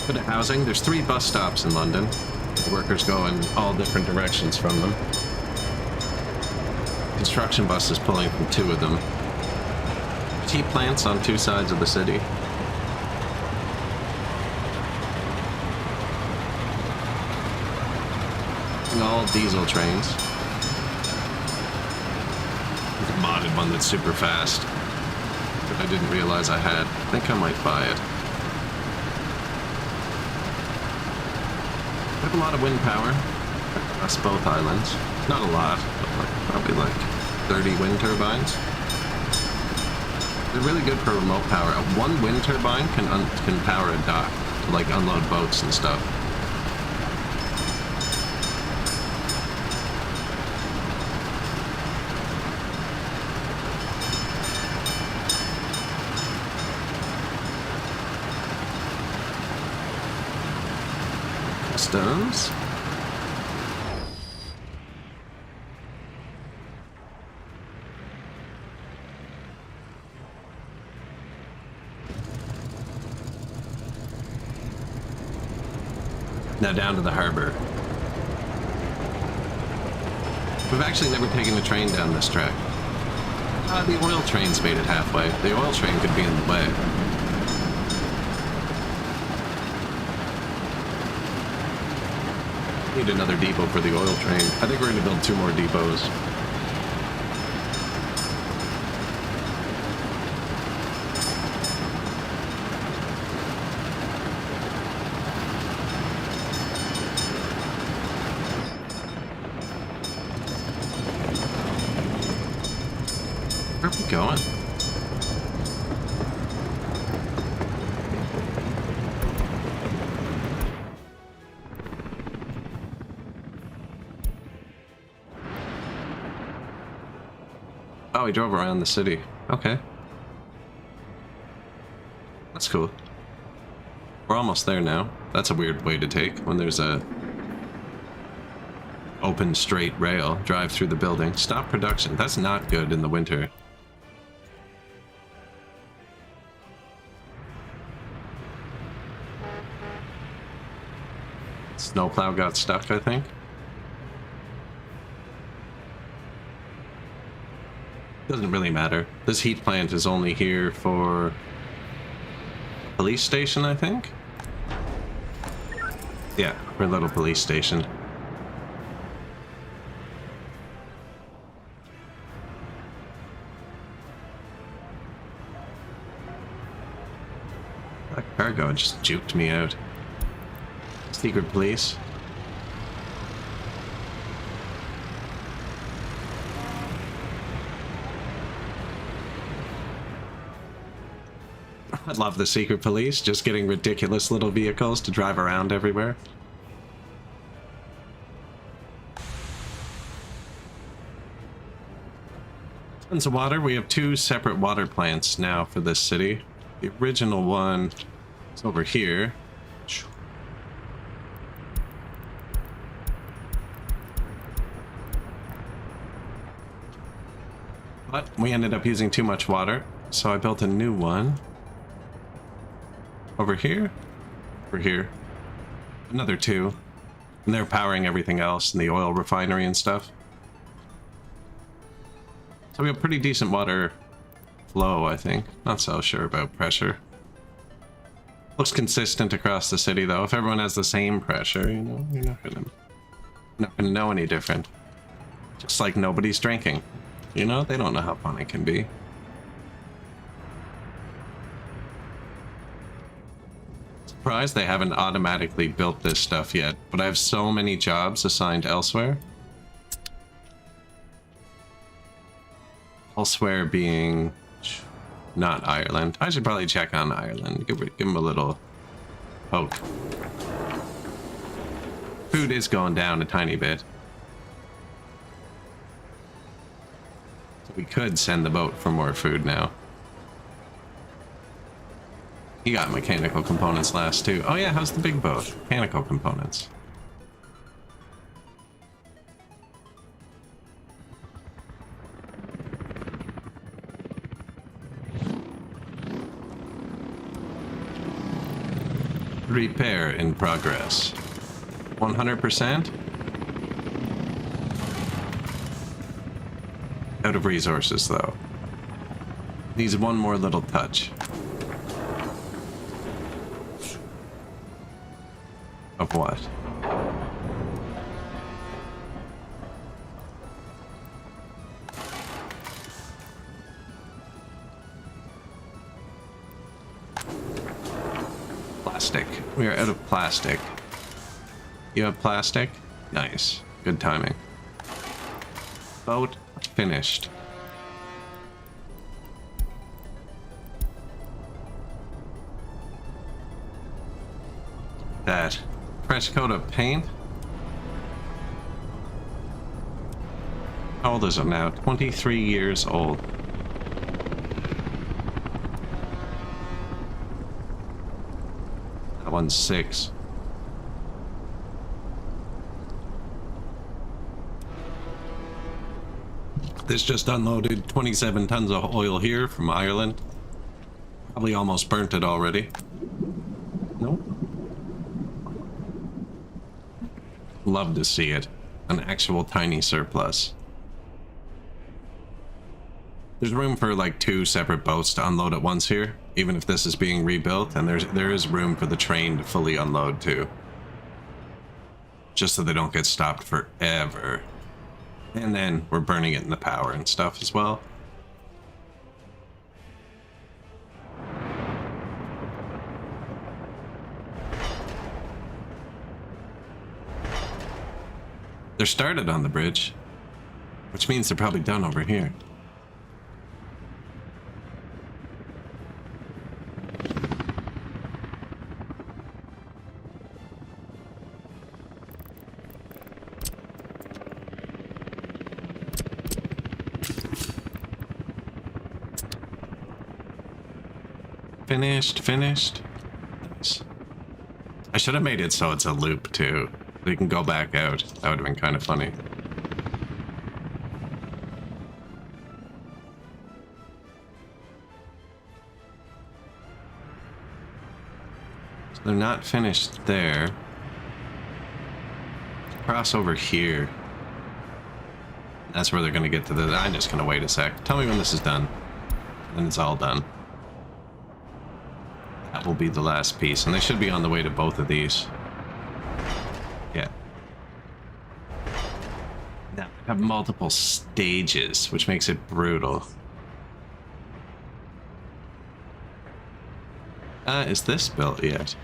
Bit of housing. There's 3 bus stops in London. The workers go in all different directions from them. Construction buses pulling from 2 of them. Tea plants on 2 sides of the city. And all diesel trains. There's a modded one that's super fast that I didn't realize I had. I think I might buy it. I have a lot of wind power across both islands. Not a lot, but probably like 30 wind turbines. They're really good for remote power. One wind turbine can power a dock to like unload boats and stuff. Customs. Now down to the harbor. We've actually never taken a train down this track. The oil train's made it halfway. The oil train could be in the way. Need another depot for the oil train. I think we're going to build 2 more depots. Where are we going? Oh, we drove around the city. Okay. That's cool. We're almost there now. That's a weird way to take when there's a open straight rail. Drive through the building. Stop production. That's not good in the winter. Snowplow got stuck, I think. Doesn't really matter. This heat plant is only here for police station, I think. Yeah, for a little police station. That cargo just juked me out. Secret police. I love the secret police, just getting ridiculous little vehicles to drive around everywhere. Tons of water. We have 2 separate water plants now for this city. The original one is over here. But we ended up using too much water, so I built a new one. Over here? Over here. Another 2. And they're powering everything else in the oil refinery and stuff. So we have pretty decent water flow, I think. Not so sure about pressure. Looks consistent across the city, though. If everyone has the same pressure, you know, you're not gonna know any different. Just like nobody's drinking. You know, they don't know how fun it can be. Surprised they haven't automatically built this stuff yet, but I have so many jobs assigned elsewhere. Elsewhere being not Ireland. I should probably check on Ireland. Give them a little poke. Food is going down a tiny bit. So we could send the boat for more food now. He got mechanical components last too. Oh yeah, how's the big boat? Mechanical components. Repair in progress. 100%? Out of resources though. Needs one more little touch. Of what? Plastic. We are out of plastic. You have plastic? Nice. Good timing. Boat finished. That. Fresh coat of paint. How old is it now? 23 years old. That one's 6. This just unloaded 27 tons of oil here from Ireland. Probably almost burnt it already. Nope. Love to see it. An actual tiny surplus. There's room for like 2 separate boats to unload at once here, even if this is being rebuilt, and there is room for the train to fully unload too. Just so they don't get stopped forever. And then we're burning it in the power and stuff as well. They're started on the bridge, which means they're probably done over here. Finished. Nice. I should have made it so it's a loop too. They can go back out. That would have been kind of funny. So they're not finished there. Cross over here. That's where they're going to get to the... I'm just going to wait a sec. Tell me when this is done. Then it's all done. That will be the last piece, and they should be on the way to both of these. Yeah. Now, we have multiple stages, which makes it brutal. Is this built yet?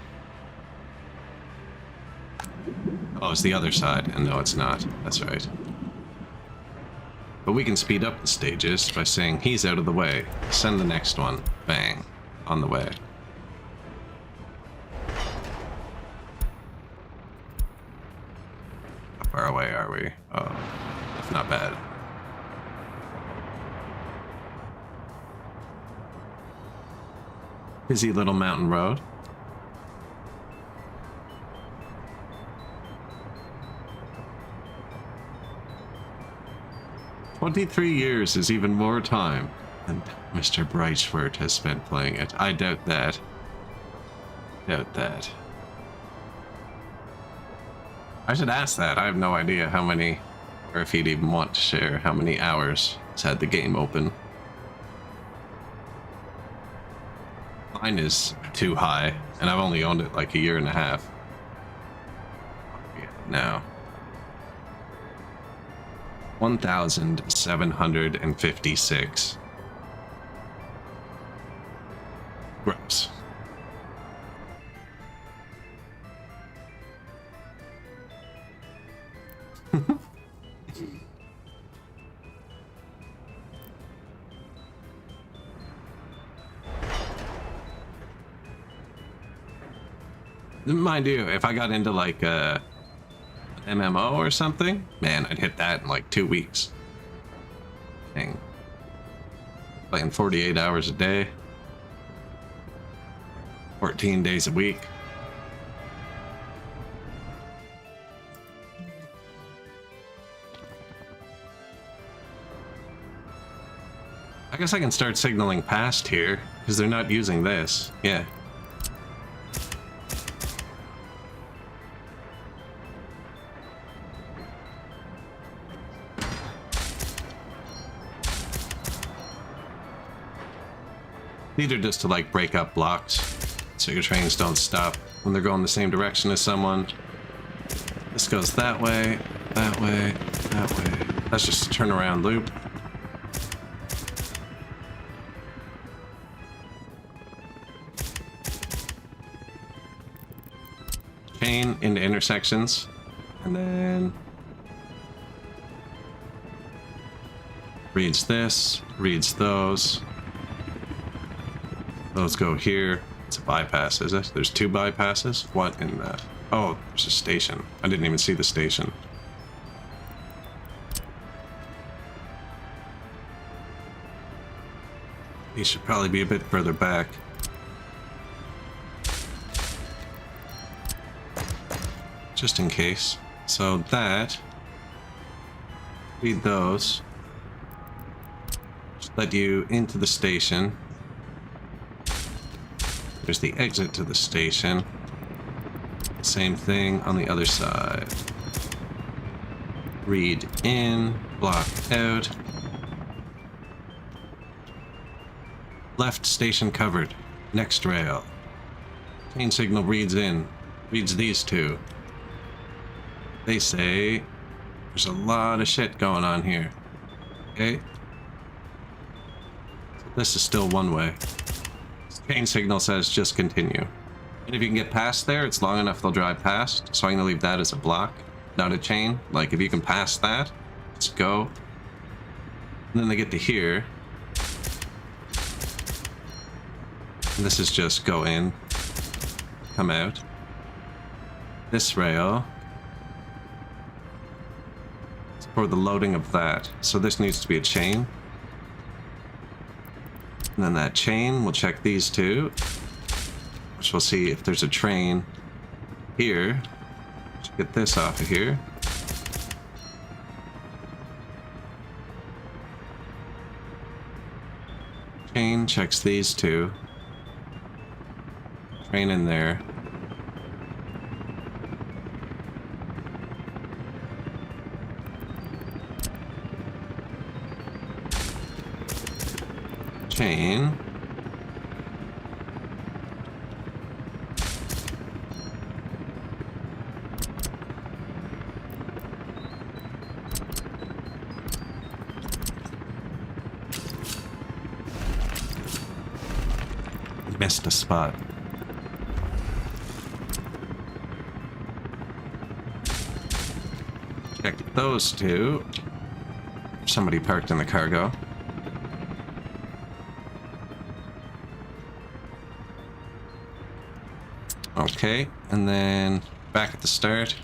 Oh, it's the other side, and no, it's not. That's right. But we can speed up the stages by saying, he's out of the way. Send the next one. Bang. On the way. How far away are we? Oh, that's not bad. Busy little mountain road. "23 years is even more time than Mr. Breitschwert has spent playing it. I doubt that. Doubt that." I should ask that. I have no idea how many, or if he'd even want to share how many hours he's had the game open. Mine is too high, and I've only owned it like a year and a half. Yeah, now. 1,756. Gross. Mind you, if I got into like a MMO or something, man, I'd hit that in like 2 weeks. Dang. Playing 48 hours a day, 14 days a week. I guess I can start signaling past here, because they're not using this. Yeah. These are just to like break up blocks so your trains don't stop when they're going the same direction as someone. This goes that way, that way, that way. That's just a turnaround loop. Chain into intersections, and then reads this, reads those. Those go here. It's a bypass, is it? There's 2 bypasses? What in that? Oh, there's a station. I didn't even see the station. He should probably be a bit further back. Just in case. So that. Read those. Just let you into the station. There's the exit to the station. Same thing on the other side. Read in, block out. Left station covered. Next rail. Chain signal reads in. Reads these 2. They say there's a lot of shit going on here. Okay? So this is still one way. Chain signal says just continue. And if you can get past there, it's long enough they'll drive past. So I'm gonna leave that as a block, not a chain. Like if you can pass that, let's go. And then they get to here. And this is just go in, come out. This rail is for the loading of that. So this needs to be a chain. And then that chain, we'll check these 2, which we'll see if there's a train here. Let's get this off of here. Chain checks these 2. Train in there. Chain. missed a spot. Check those two. Somebody parked in the cargo. Okay, and then back at the start.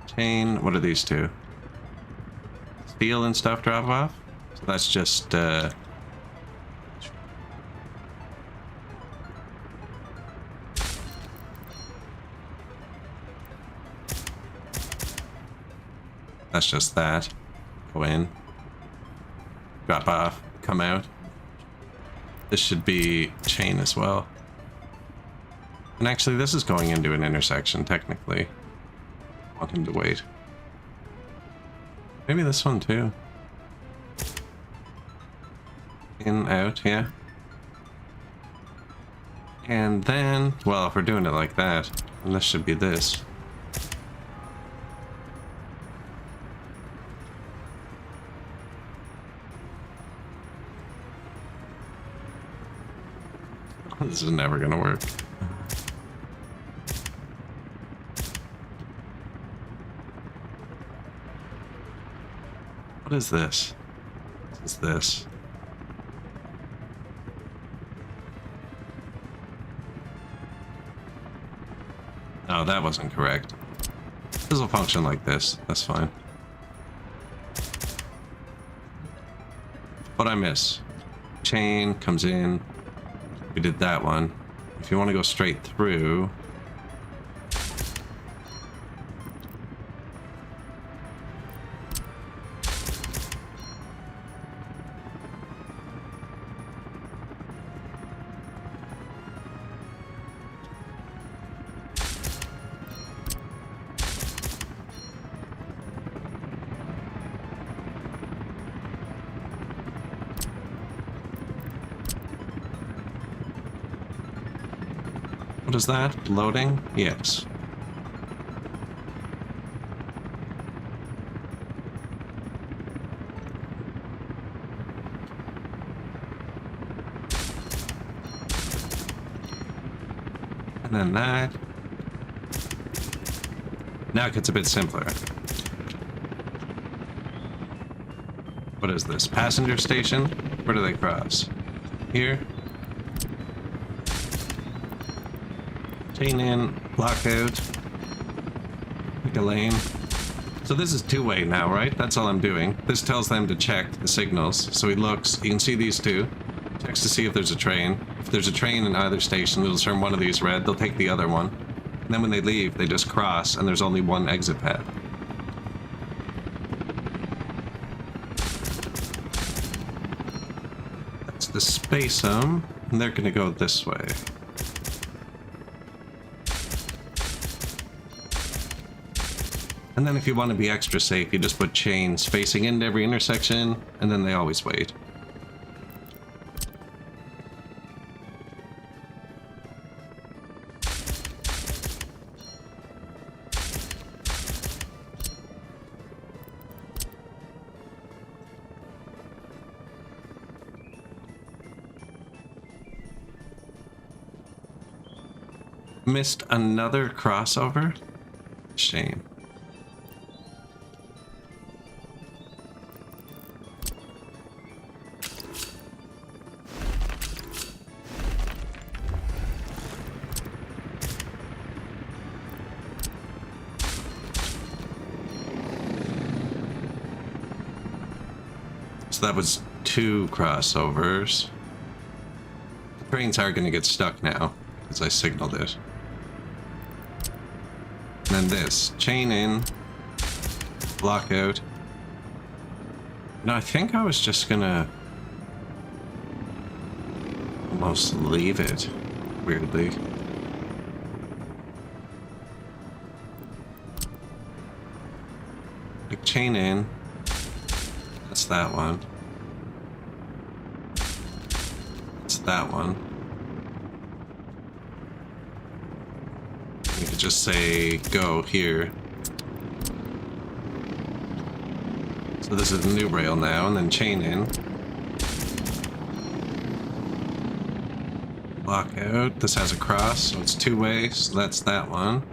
Chain, what are these two? Steel and stuff drop off? So that's just, that's just that. Go in. Drop off. Come out. This should be chain as well. And actually, this is going into an intersection, technically. I want him to wait. Maybe this one, too. In, out, yeah. And then, well, if we're doing it like that, then this should be this. This is never gonna work. What is this? What is this? Oh, that wasn't correct. This will function like this. That's fine. What I miss? Chain comes in. We did that one. If you want to go straight through... What is that? Loading? Yes. And then that. Now it gets a bit simpler. What is this? Passenger station? Where do they cross? Here? Chain in, block out, pick a lane. So this is two-way now, right? That's all I'm doing. This tells them to check the signals. So he looks, you can see these two. Checks to see if there's a train. If there's a train in either station, it'll turn one of these red. They'll take the other one. And then when they leave, they just cross, and there's only one exit pad. That's the space and they're gonna go this way. And then if you want to be extra safe, you just put chains facing into every intersection, and then they always wait. Missed another crossover? Shame. So that was 2 crossovers. The trains are going to get stuck now, because I signaled it. And then this. Chain in. Block out. No, I think I was just going to almost leave it, weirdly. Like, chain in. That's that one. It's that one. You could just say go here. So this is the new rail now, and then chain in. Block out. This has a cross, so it's two-way, so that's that one.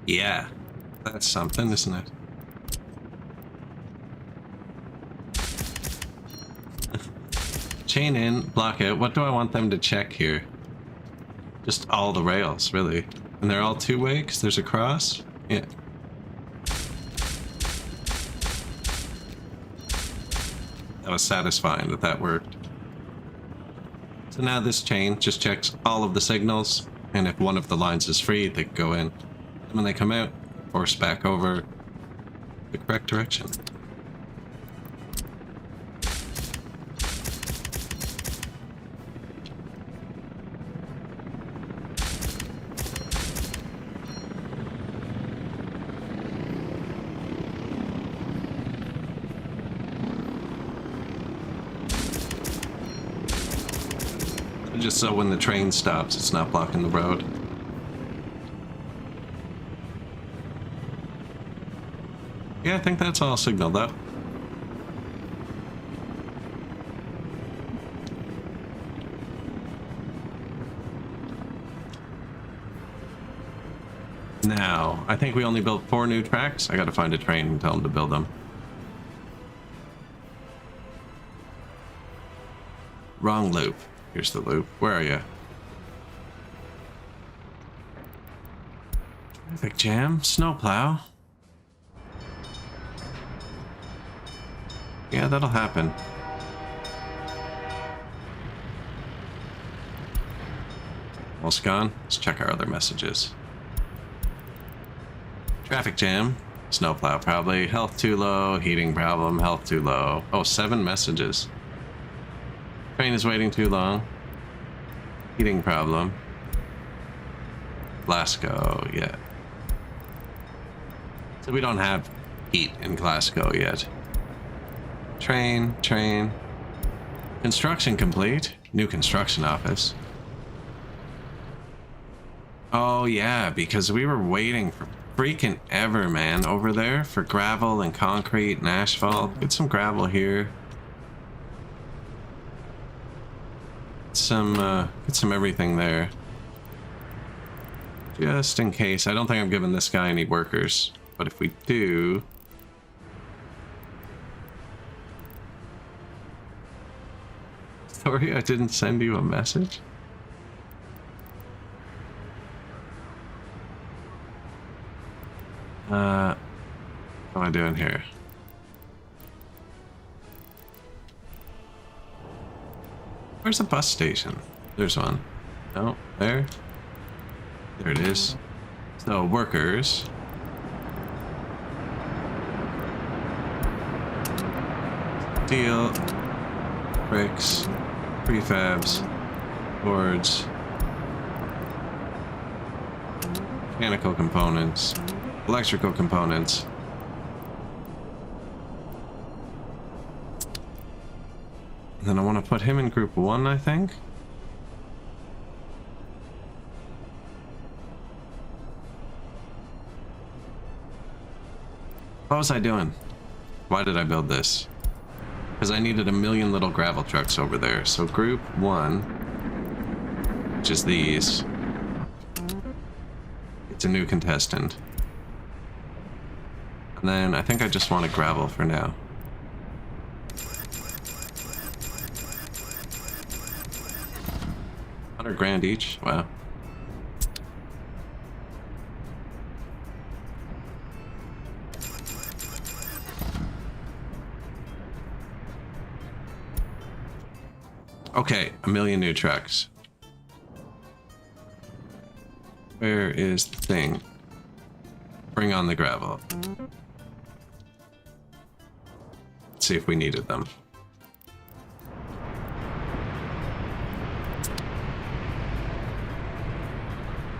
Yeah, that's something, isn't it? Chain in, block out. What do I want them to check here? Just all the rails, really. And they're all two-way because there's a cross? Yeah. That was satisfying that that worked. So now this chain just checks all of the signals, and if one of the lines is free, they can go in. And when they come out, force back over the correct direction. Just so when the train stops, it's not blocking the road. Yeah, I think that's all signaled up. Now, I think we only built 4 new tracks. I gotta find a train and tell them to build them. Wrong loop. Here's the loop. Where are you? Traffic jam. Snowplow. Yeah, that'll happen. Almost gone. Let's check our other messages. Traffic jam. Snowplow probably. Health too low. Heating problem. Health too low. Oh, 7 messages. Train is waiting too long. Heating problem. Glasgow, yeah. So we don't have heat in Glasgow yet. Train. Construction complete. New construction office. Oh yeah, because we were waiting for freaking ever, man, over there for gravel and concrete and asphalt. Get some gravel here. Get some everything there. Just in case. I don't think I'm giving this guy any workers, but if we do... Sorry, I didn't send you a message. What am I doing here? Where's the bus station? There's one. No, there. There it is. So, workers. Steel. Bricks. Prefabs. Boards. Mechanical components. Electrical components. And then I want to put him in group 1, I think. What was I doing? Why did I build this? Because I needed a million little gravel trucks over there. So group 1, which is these, it's a new contestant. And then I think I just want a gravel for now. $100,000 each. Wow. Okay, a million new trucks. Where is the thing? Bring on the gravel. Let's see if we needed them.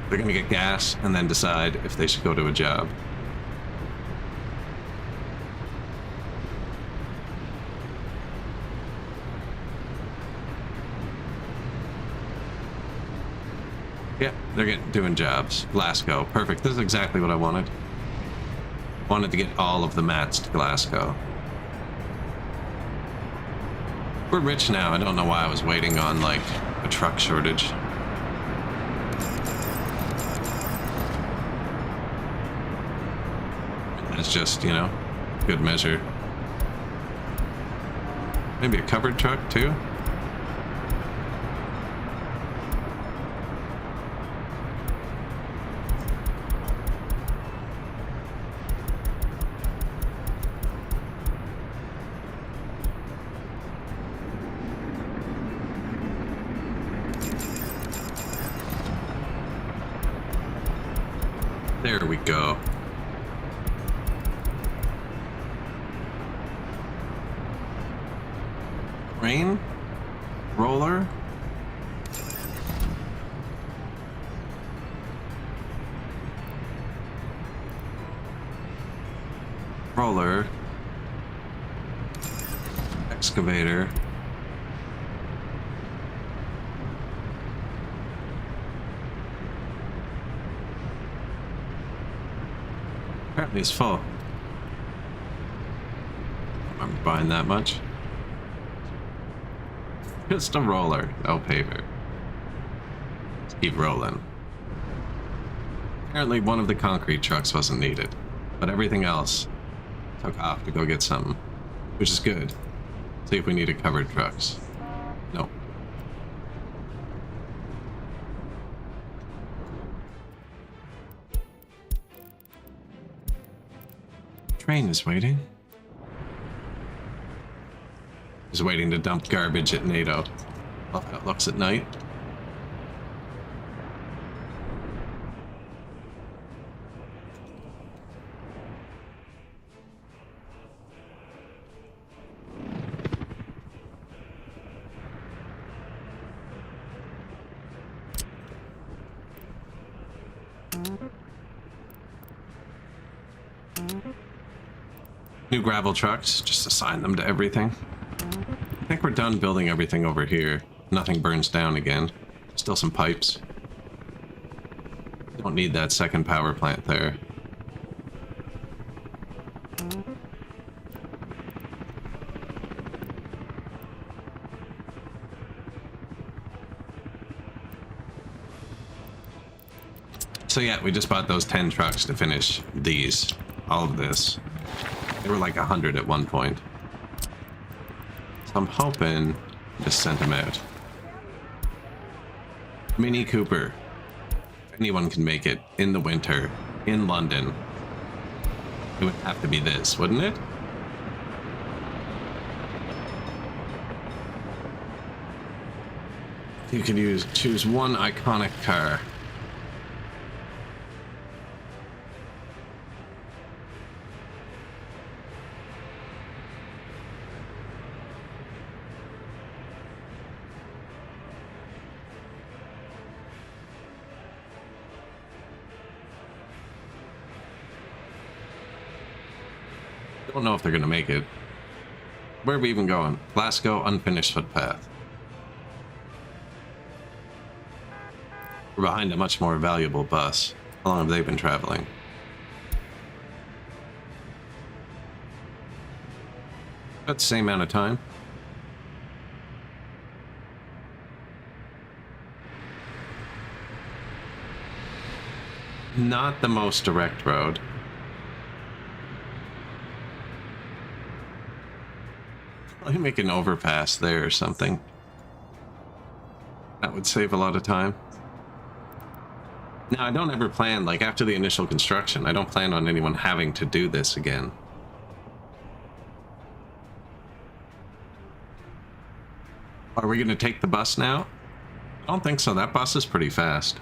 They're gonna get gas and then decide if they should go to a job. Yeah, they're doing jobs. Glasgow. Perfect. This is exactly what I wanted. Wanted to get all of the mats to Glasgow. We're rich now. I don't know why I was waiting on, like, a truck shortage. It's just, you know, good measure. Maybe a covered truck, too? There we go. Crane? Roller? Roller. Excavator. Apparently it's full. I'm buying that much. Just a roller, no paver. Let's keep rolling. Apparently one of the concrete trucks wasn't needed, but everything else took off to go get something, which is good. See if we need a covered trucks. No. Train is waiting. He's waiting to dump garbage at NATO. Love how it looks at night. New gravel trucks, just assign them to everything. I think we're done building everything over here. Nothing burns down again. Still some pipes. Don't need that second power plant there. So yeah, we just bought those 10 trucks to finish these. All of this. They were like 100 at one point. So I'm hoping just sent them out. Mini Cooper. Anyone can make it in the winter in London. It would have to be this, wouldn't it? You could choose one iconic car. I don't know if they're gonna make it. Where are we even going? Glasgow unfinished footpath. We're behind a much more valuable bus. How long have they been traveling? About the same amount of time. Not the most direct road. Let me make an overpass there or something. That would save a lot of time. Now, I don't ever plan, like, after the initial construction, I don't plan on anyone having to do this again. Are we going to take the bus now? I don't think so. That bus is pretty fast.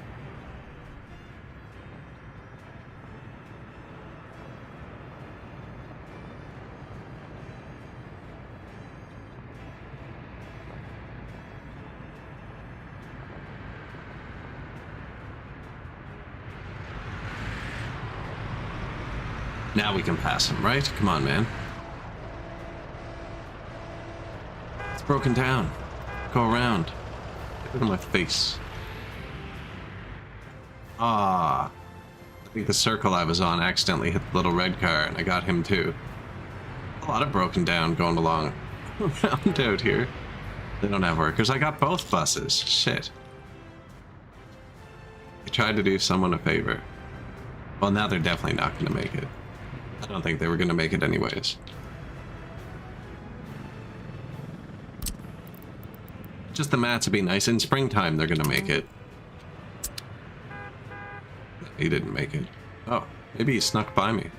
Now we can pass him, right? Come on, man. It's broken down. Go around. Get it in my face. Ah, I think the circle I was on accidentally hit the little red car, and I got him too. A lot of broken down going along around out here. They don't have workers. I got both buses. Shit. I tried to do someone a favor. Well, now they're definitely not going to make it. I don't think they were going to make it anyways. Just the mats would be nice. In springtime, they're going to make it. He didn't make it. Oh, maybe he snuck by me.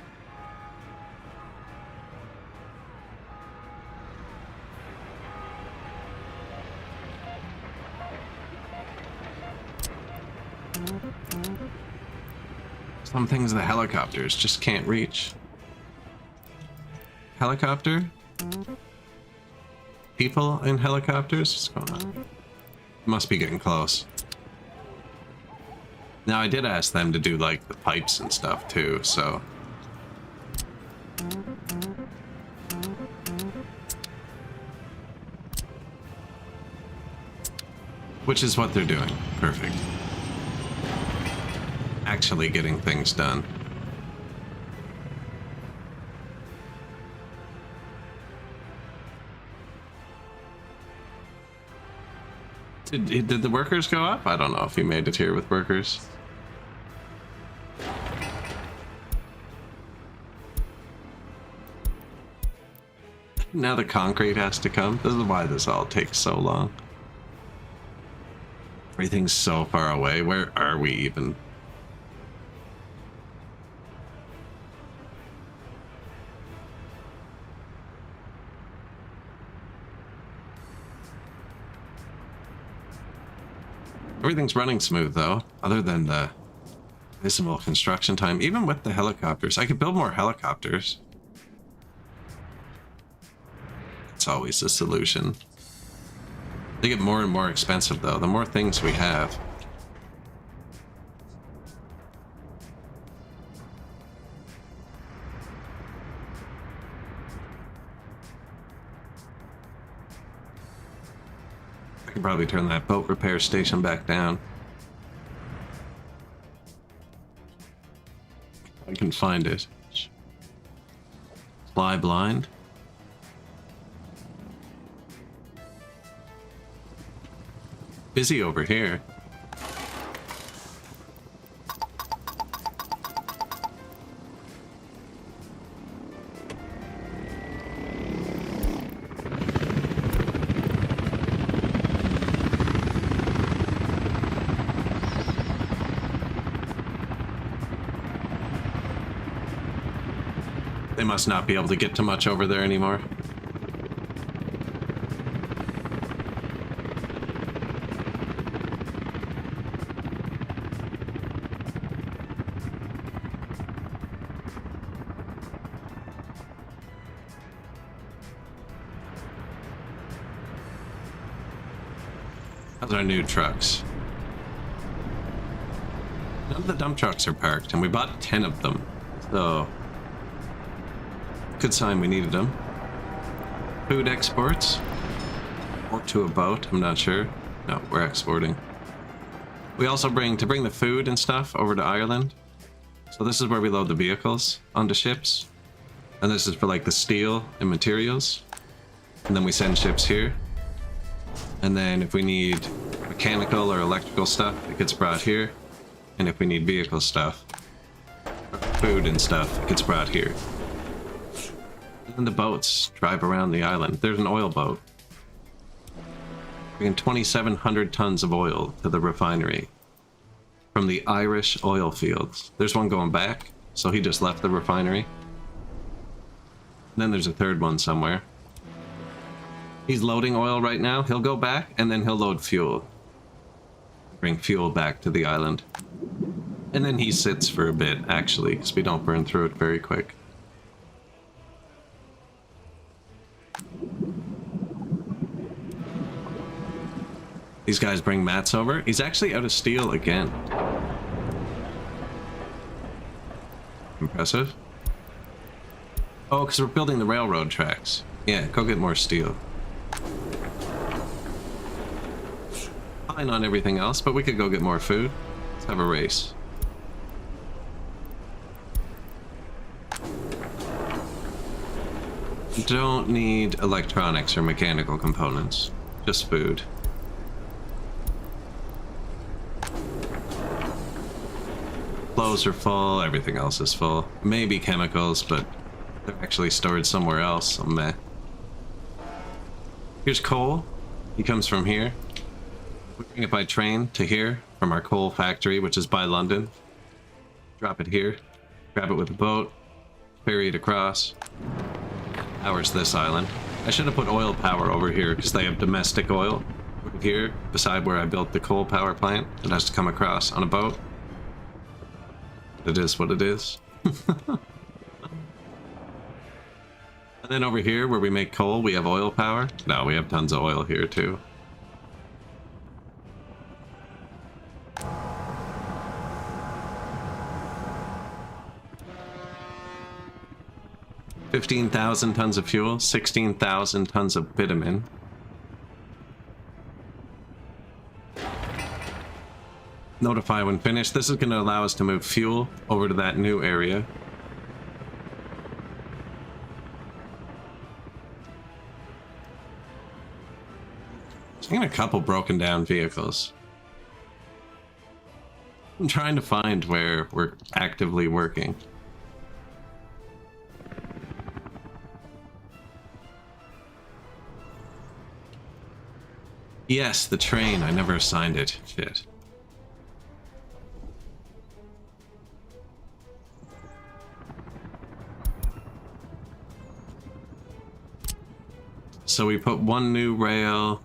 Some things the helicopters just can't reach. Helicopter? People in helicopters? What's going on? Must be getting close. Now, I did ask them to do, like, the pipes and stuff, too, so... Which is what they're doing. Perfect. Actually getting things done. Did the workers go up? I don't know if he made it here with workers. Now the concrete has to come. This is why this all takes so long. Everything's so far away. Where are we even? Everything's running smooth though, other than the visible construction time. Even with the helicopters, I could build more helicopters. It's always the solution. They get more and more expensive though, the more things we have. I could probably turn that boat repair station back down. I can find it. Fly blind. Busy over here. They must not be able to get to much over there anymore. How's our new trucks? None of the dump trucks are parked, and we bought 10 of them, so good sign we needed them. Food exports. Or to a boat, I'm not sure. No, we're exporting. We also bring the food and stuff over to Ireland. So this is where we load the vehicles onto ships. And this is for like the steel and materials. And then we send ships here. And then if we need mechanical or electrical stuff, it gets brought here. And if we need vehicle stuff, food and stuff, it gets brought here. And the boats drive around the island. There's an oil boat. Bringing 2,700 tons of oil to the refinery from the Irish oil fields. There's one going back, so he just left the refinery. And then there's a third one somewhere. He's loading oil right now. He'll go back, and then he'll load fuel. Bring fuel back to the island. And then he sits for a bit, actually, because we don't burn through it very quick. These guys bring mats over. He's actually out of steel again. Impressive. Oh, because we're building the railroad tracks. Yeah, go get more steel. Fine on everything else, but we could go get more food. Let's have a race. Don't need electronics or mechanical components. Just food. Clothes are full, everything else is full. Maybe chemicals, but they're actually stored somewhere else, so meh. Here's coal. He comes from here. We bring it by train to here, from our coal factory, which is by London. Drop it here. Grab it with a boat. Ferry it across. Powers this island. I should have put oil power over here, because they have domestic oil. Here, beside where I built the coal power plant, it has to come across on a boat. It is what it is. And then over here, where we make coal, we have oil power. No, we have tons of oil here, too. $15,000 tons of fuel, 16,000 tons of bitumen. Notify when finished. This is going to allow us to move fuel over to that new area. Seeing a couple broken down vehicles. I'm trying to find where we're actively working. Yes, the train. I never assigned it. Shit. So we put one new rail.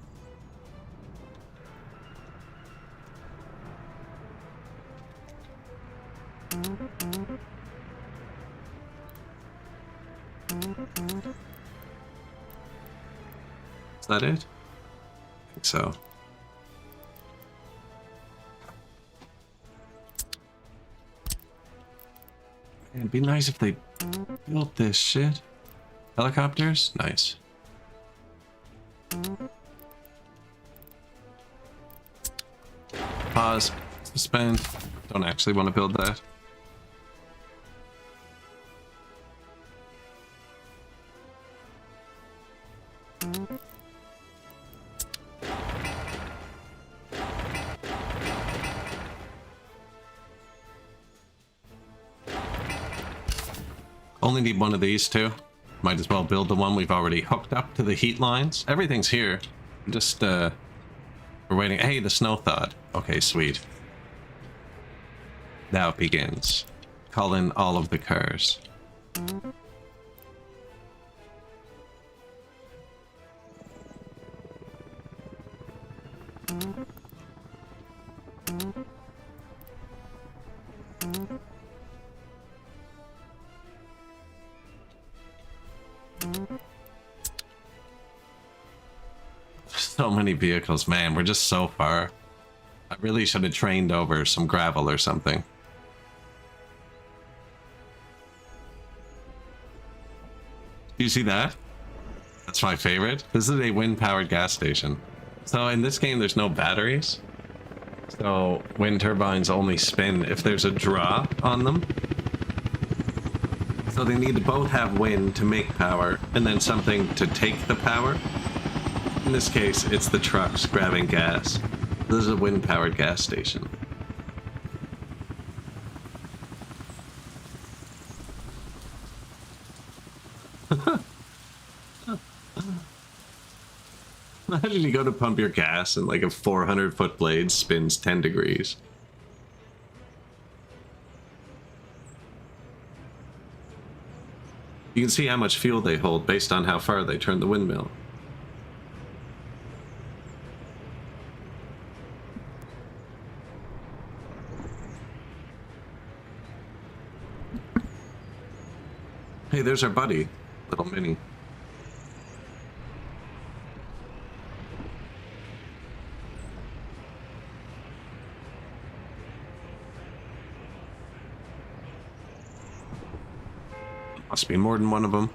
Is that it? I think so. Man, it'd be nice if they built this shit. Helicopters? Nice. Pause. Suspend. Don't actually want to build that. Only need one of these two. Might as well build the one we've already hooked up to the heat lines. Everything's here. Just, we're waiting. Hey, the snow thawed. Okay, sweet. Now it begins. Call in all of the cars. So many vehicles, man. We're just so far. I really should have trained over some gravel or something. Do you see that? That's my favorite. This is a wind-powered gas station. So in this game, there's no batteries. So wind turbines only spin if there's a draw on them. So they need to both have wind to make power and then something to take the power. In this case, it's the trucks grabbing gas. This is a wind-powered gas station. Imagine you go to pump your gas and like a 400-foot blade spins 10 degrees. You can see how much fuel they hold based on how far they turn the windmill. Hey, there's our buddy, little Minnie. Must be more than one of them.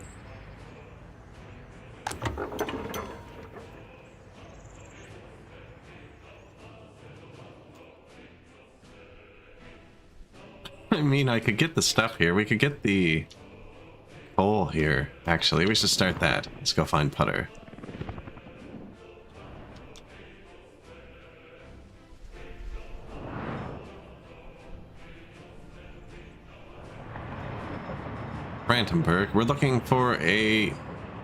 I mean, I could get the stuff here. We could get the coal here, actually. We should start that. Let's go find putter. Brandenburg. We're looking for a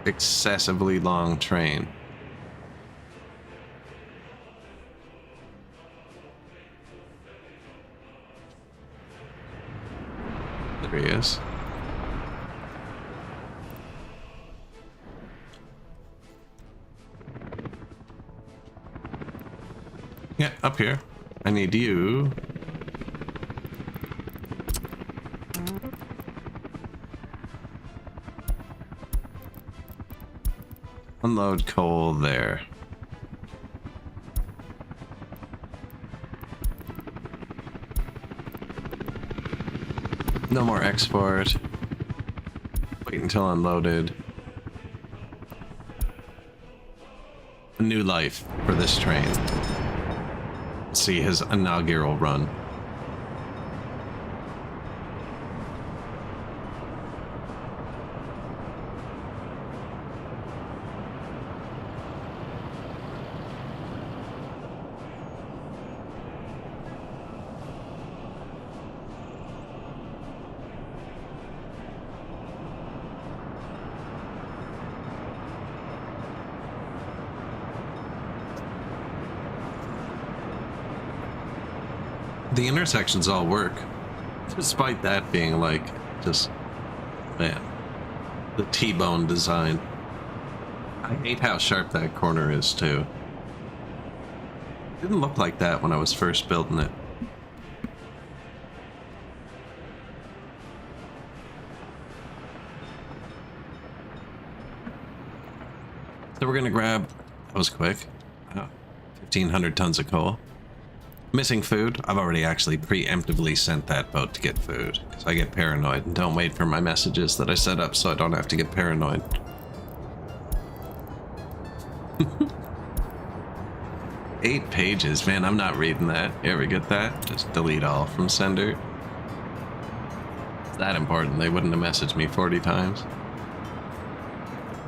excessively long train. There he is. Yeah, up here. I need you. Unload coal there. No more export. Wait until unloaded. A new life for this train. Let's see his inaugural run. The intersections all work, despite that being like, just, man, the T-bone design. I hate how sharp that corner is too. Didn't look like that when I was first building it. So we're gonna grab, that was quick, 1,500 tons of coal. Missing food. I've already actually preemptively sent that boat to get food because I get paranoid and don't wait for my messages that I set up so I don't have to get paranoid. 8 pages, man, I'm not reading that. You ever get that? Just delete all from sender. It's that important. They wouldn't have messaged me 40 times.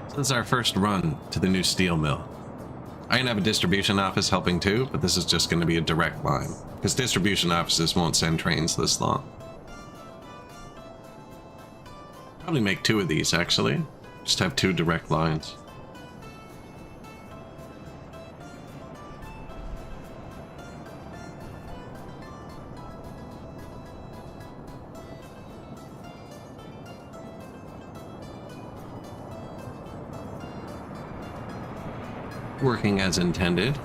So this is our first run to the new steel mill. I can have a distribution office helping too, but this is just going to be a direct line because distribution offices won't send trains this long. Probably make 2 of these actually. Just have 2 direct lines. Working as intended.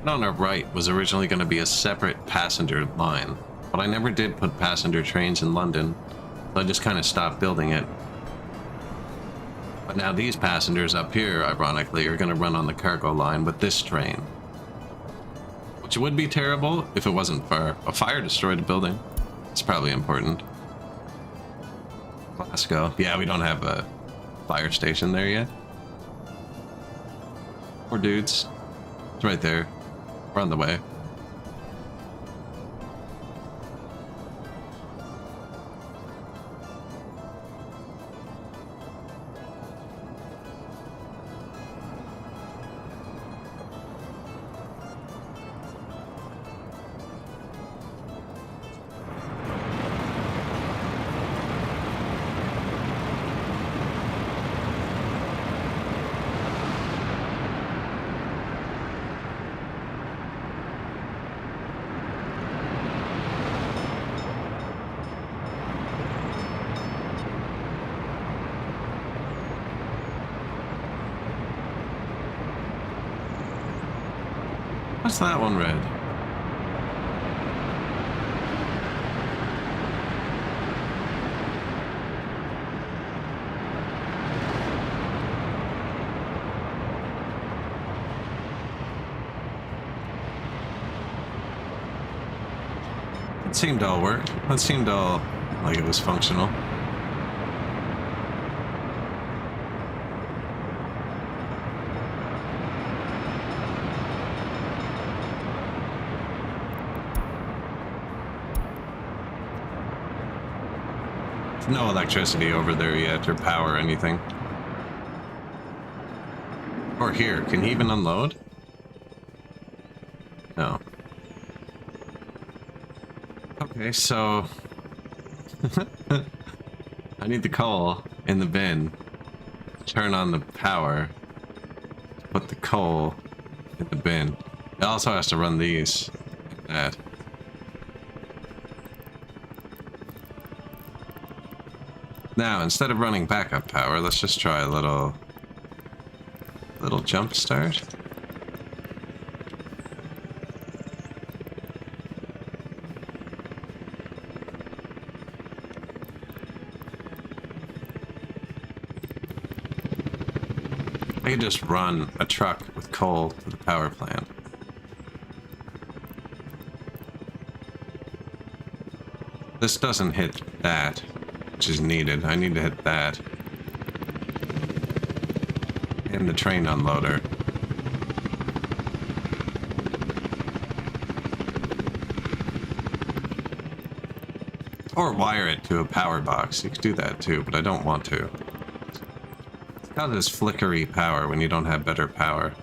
On our right was originally going to be a separate passenger line, but I never did put passenger trains in London, so I just kind of stopped building it. But now these passengers up here, ironically, are going to run on the cargo line with this train. Which would be terrible if it wasn't for a fire destroyed a building. It's probably important. Glasgow. Yeah, we don't have a fire station there yet. Poor dudes. It's right there. We're on the way. What's that one red? It seemed all work. It seemed all like it was functional. No electricity over there yet, or power or anything. Or here, can he even unload? No. Okay, so... I need the coal in the bin. Turn on the power. Put the coal in the bin. It also has to run these. Like that. Now, instead of running backup power, let's just try a little jump start. I could just run a truck with coal to the power plant. This doesn't hit that, which is needed. I need to hit that. And the train unloader. Or wire it to a power box. You could do that too, but I don't want to. It's got this flickery power when you don't have better power.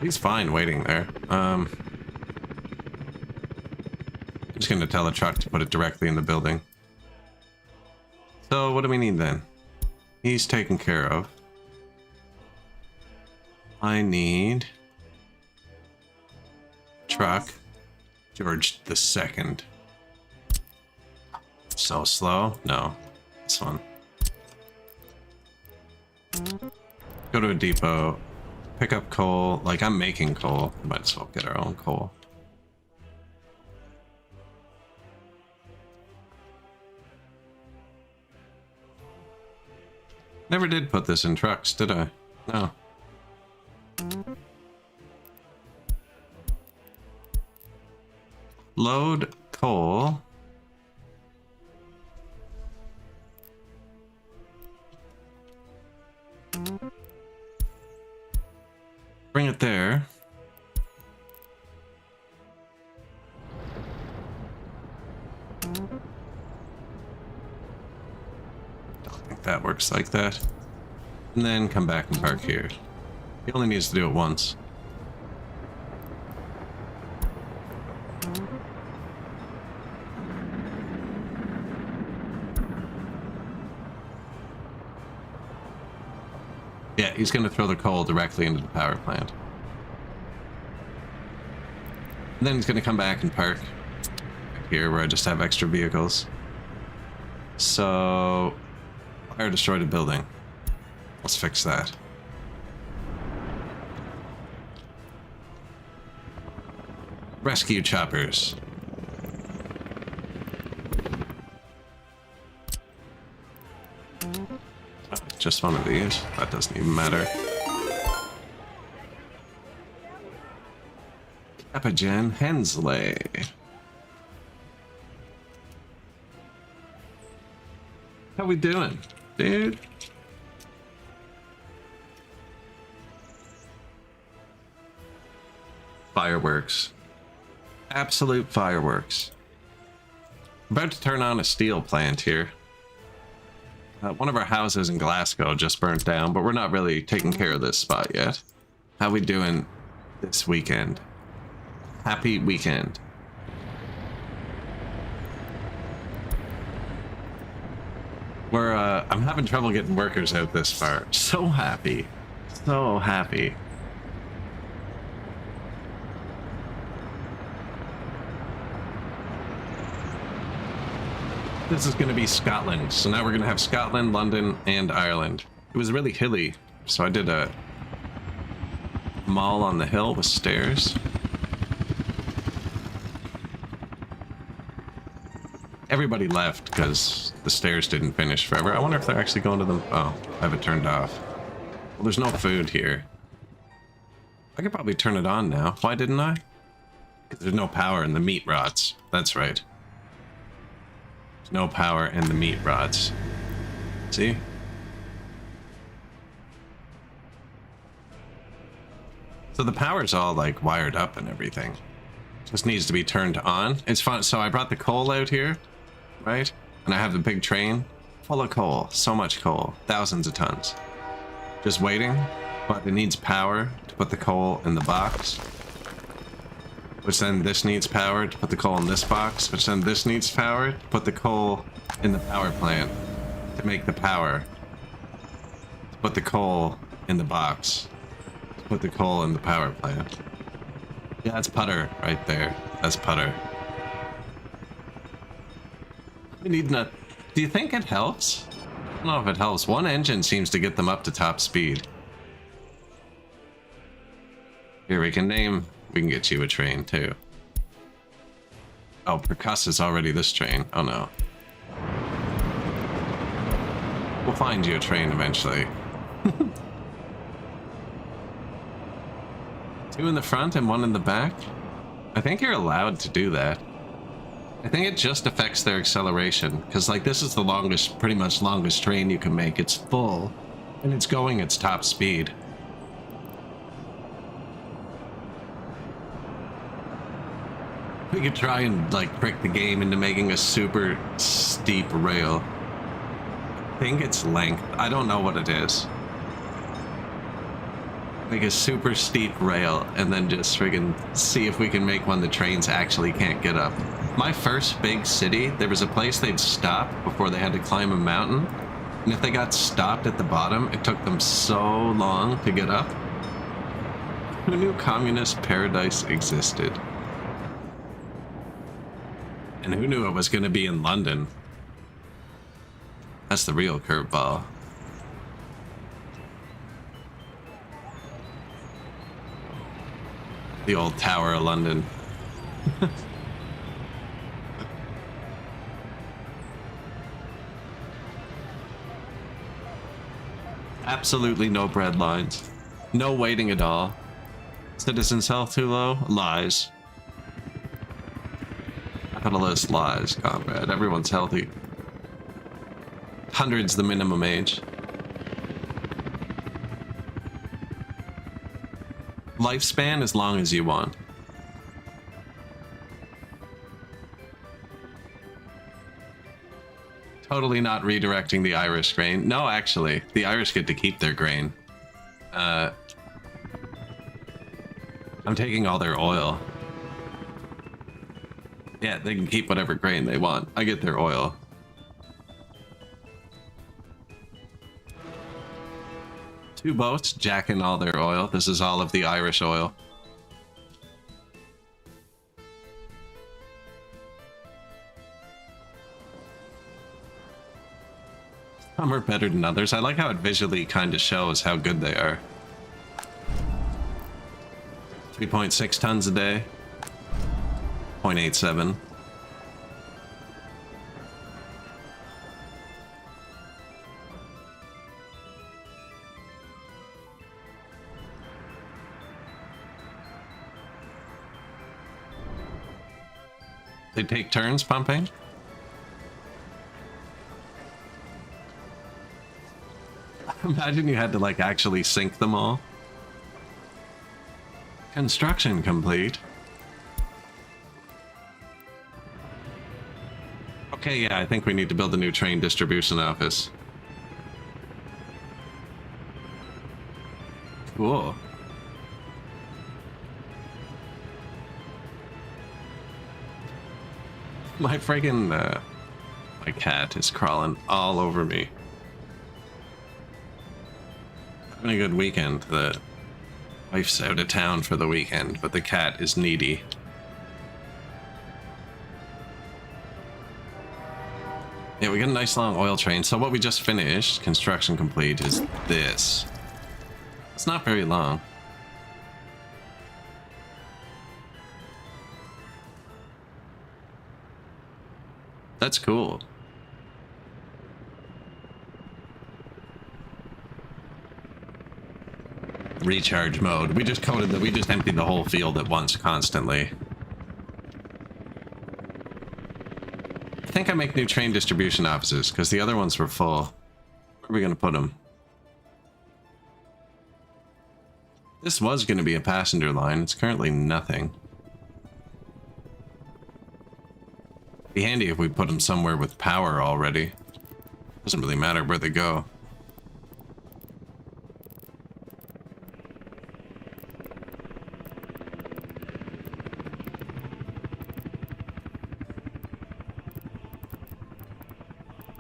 He's fine waiting there. I'm just gonna tell the truck to put it directly in the building. So what do we need then? He's taken care of. I need truck George the Second. So slow? No. This one. Go to a depot. Pick up coal. Like, I'm making coal. Might as well get our own coal. Never did put this in trucks, did I? No. Load coal. Bring it there. Don't think that works like that. And then come back and park here. He only needs to do it once. Yeah, he's going to throw the coal directly into the power plant. And then he's going to come back and park here where I just have extra vehicles. So, fire destroyed a building. Let's fix that. Rescue choppers. Just one of these. That doesn't even matter. Epigen Hensley. How we doing, dude? Fireworks. Absolute fireworks. About to turn on a steel plant here. One of our houses in Glasgow just burnt down, but we're not really taking care of this spot yet. How we doing this weekend? Happy weekend. I'm having trouble getting workers out this far. So happy. So happy. This is going to be Scotland. So now we're going to have Scotland, London, and Ireland. It was really hilly, so I did a mall on the hill with stairs. Everybody left because the stairs didn't finish forever. I wonder if they're actually going to them. Oh, I have it turned off. Well, there's no food here. I could probably turn it on now. Why didn't I? Because there's no power and the meat rots. That's right. There's no power and the meat rots. See? So the power's all like wired up and everything. Just needs to be turned on. It's fun. So I brought the coal out here, right? And I have the big train full of coal. So much coal. Thousands of tons. Just waiting, but it needs power to put the coal in the box. Which then this needs power to put the coal in this box. Which then this needs power to put the coal in the power plant. To make the power. To put the coal in the box. To put the coal in the power plant. Yeah, that's putter right there. That's putter. We need not. Do you think it helps? I don't know if it helps. One engine seems to get them up to top speed. Here, we can get you a train too. Oh, Percuss is already this train. Oh no. We'll find you a train eventually. Two in the front and one in the back? I think you're allowed to do that. I think it just affects their acceleration, because like this is the longest, pretty much longest train you can make. It's full, and it's going its top speed. We could try and like trick the game into making a super steep rail. I think it's length. I don't know what it is. Make a super steep rail and then just friggin' see if we can make one the trains actually can't get up. My first big city, there was a place they'd stop before they had to climb a mountain. And if they got stopped at the bottom, it took them so long to get up. Who knew communist paradise existed? And who knew it was going to be in London? That's the real curveball. The old Tower of London. Absolutely no bread lines. No waiting at all. Citizens' health too low? Lies. Capitalist lies, comrade. Everyone's healthy. 100's the minimum age. Lifespan as long as you want. Totally not redirecting the Irish grain. No, actually, the Irish get to keep their grain. I'm taking all their oil. Yeah, they can keep whatever grain they want. I get their oil. Two boats jacking all their oil. This is all of the Irish oil. Some are better than others. I like how it visually kind of shows how good they are. 3.6 tons a day. 0.87. They take turns pumping? Imagine you had to like actually sink them all. Construction complete. Okay, yeah, I think we need to build a new train distribution office. Cool. My friggin' my cat is crawling all over me. Having a good weekend. The wife's out of town for the weekend, but the cat is needy. Yeah, we got a nice long oil train. So what we just finished, construction complete, is this. It's not very long. That's cool. Recharge mode. We just coded that. We just emptied the whole field at once constantly. I think I make new train distribution offices because the other ones were full. Where are we going to put them? This was going to be a passenger line. It's currently nothing. Be handy if we put them somewhere with power already. Doesn't really matter where they go.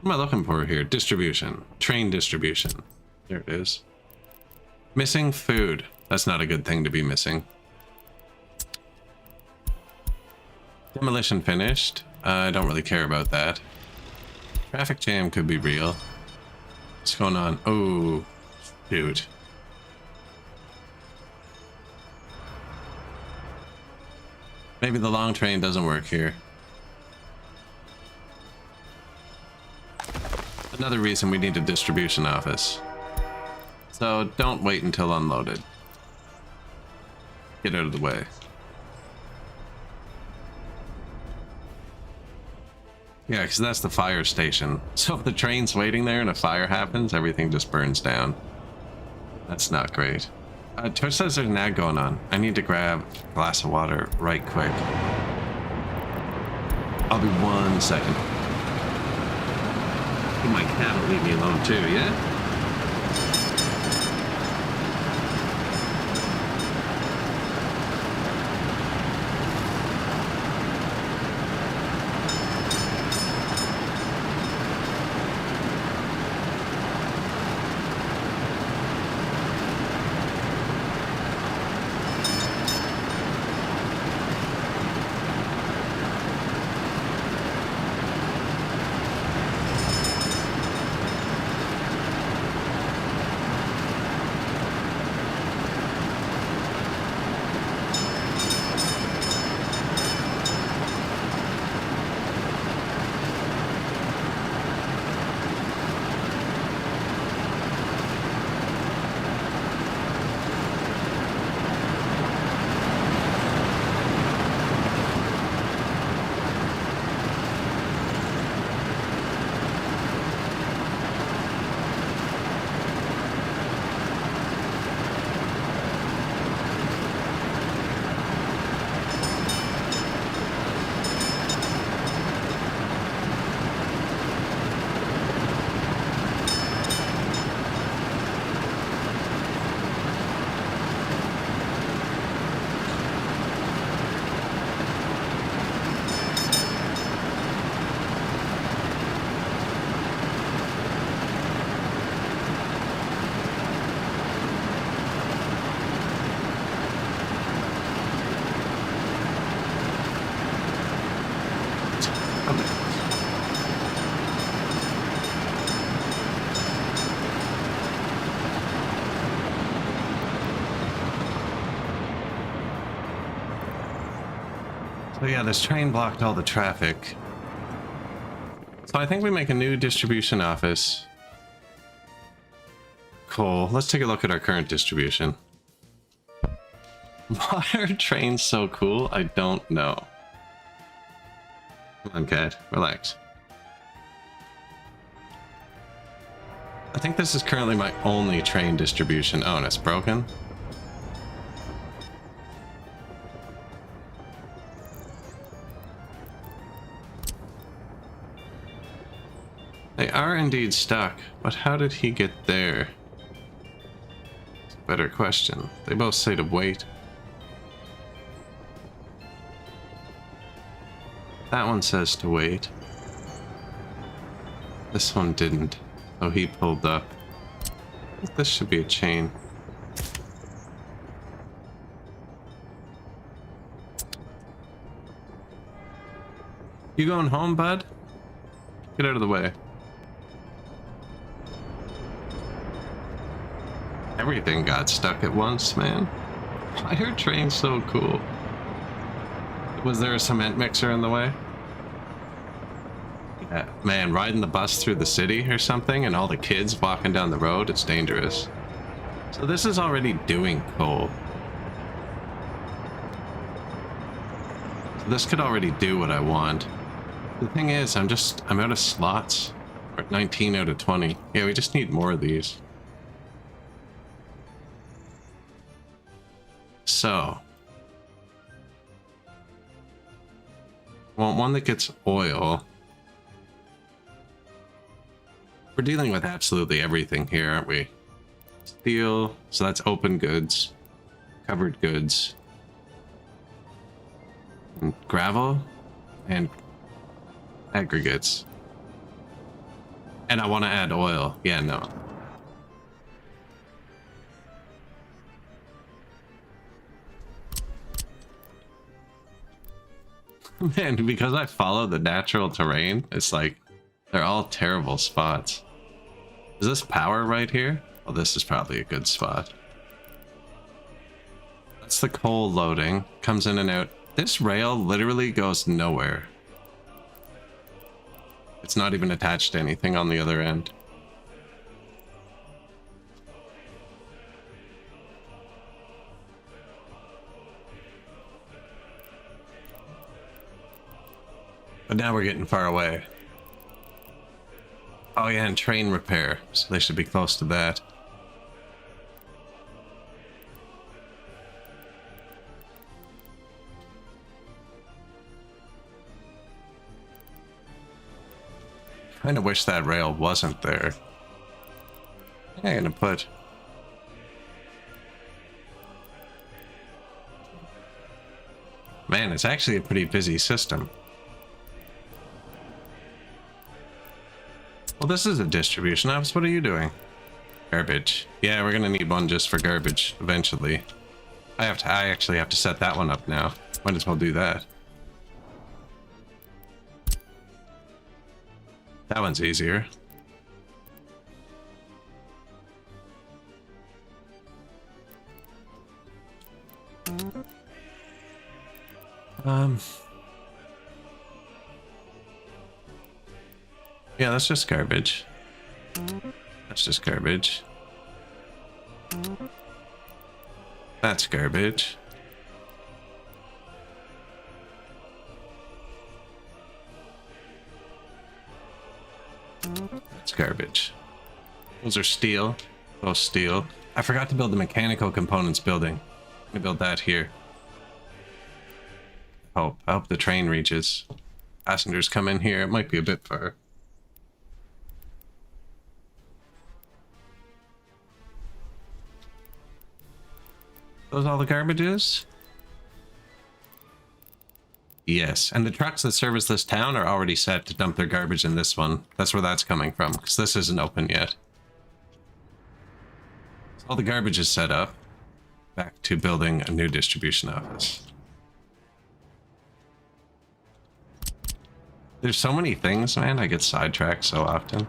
What am I looking for here? Distribution. Train distribution. There it is. Missing food. That's not a good thing to be missing. Demolition finished. I don't really care about that. Traffic jam could be real. What's going on? Oh, shoot. Maybe the long train doesn't work here. Another reason we need a distribution office. So don't wait until unloaded. Get out of the way. Yeah, because that's the fire station. So if the train's waiting there and a fire happens, everything just burns down. That's not great. Twitch says there's an ad going on. I need to grab a glass of water right quick. I'll be 1 second. My cat will leave me alone too, yeah? So yeah, this train blocked all the traffic. So I think we make a new distribution office. Cool. Let's take a look at our current distribution. Why are trains so cool? I don't know. Come on, cat. Relax. I think this is currently my only train distribution. Oh, and it's broken? They are indeed stuck, but how did he get there? It's a better question. They both say to wait. That one says to wait. This one didn't. Oh, he pulled up. This should be a chain. You going home, bud? Get out of the way. Everything got stuck at once, man. Why are trains so cool? Was there a cement mixer in the way? Yeah, man, riding the bus through the city or something and all the kids walking down the road, it's dangerous. So this is already doing coal. So this could already do what I want. The thing is, I'm out of slots. We're at 19 out of 20. Yeah, we just need more of these. So Want one that gets oil. We're dealing with absolutely everything here, aren't we? Steel, so that's open goods, covered goods, and gravel, and aggregates. And I want to add oil. Yeah, no. Man, because I follow the natural terrain, it's like they're all terrible spots. Is this power right here? Well, this is probably a good spot. That's the coal loading. Comes in and out. This rail literally goes nowhere. It's not even attached to anything on the other end. But now we're getting far away. Oh yeah, and train repair. So they should be close to that. Kinda wish that rail wasn't there. I'm gonna put... Man, it's actually a pretty busy system. Well, this is a distribution office. What are you doing? Garbage. Yeah, we're gonna need one just for garbage eventually. I actually have to set that one up now. Might as well do that. That one's easier. Yeah, that's just garbage. That's just garbage. That's garbage. That's garbage. Those are steel. Those steel. I forgot to build the mechanical components building. I'm gonna build that here. I hope the train reaches. Passengers come in here. It might be a bit far. Those all the garbage is? Yes, and the trucks that service this town are already set to dump their garbage in this one. That's where that's coming from, because this isn't open yet. So all the garbage is set up. Back to building a new distribution office. There's so many things, man. I get sidetracked so often.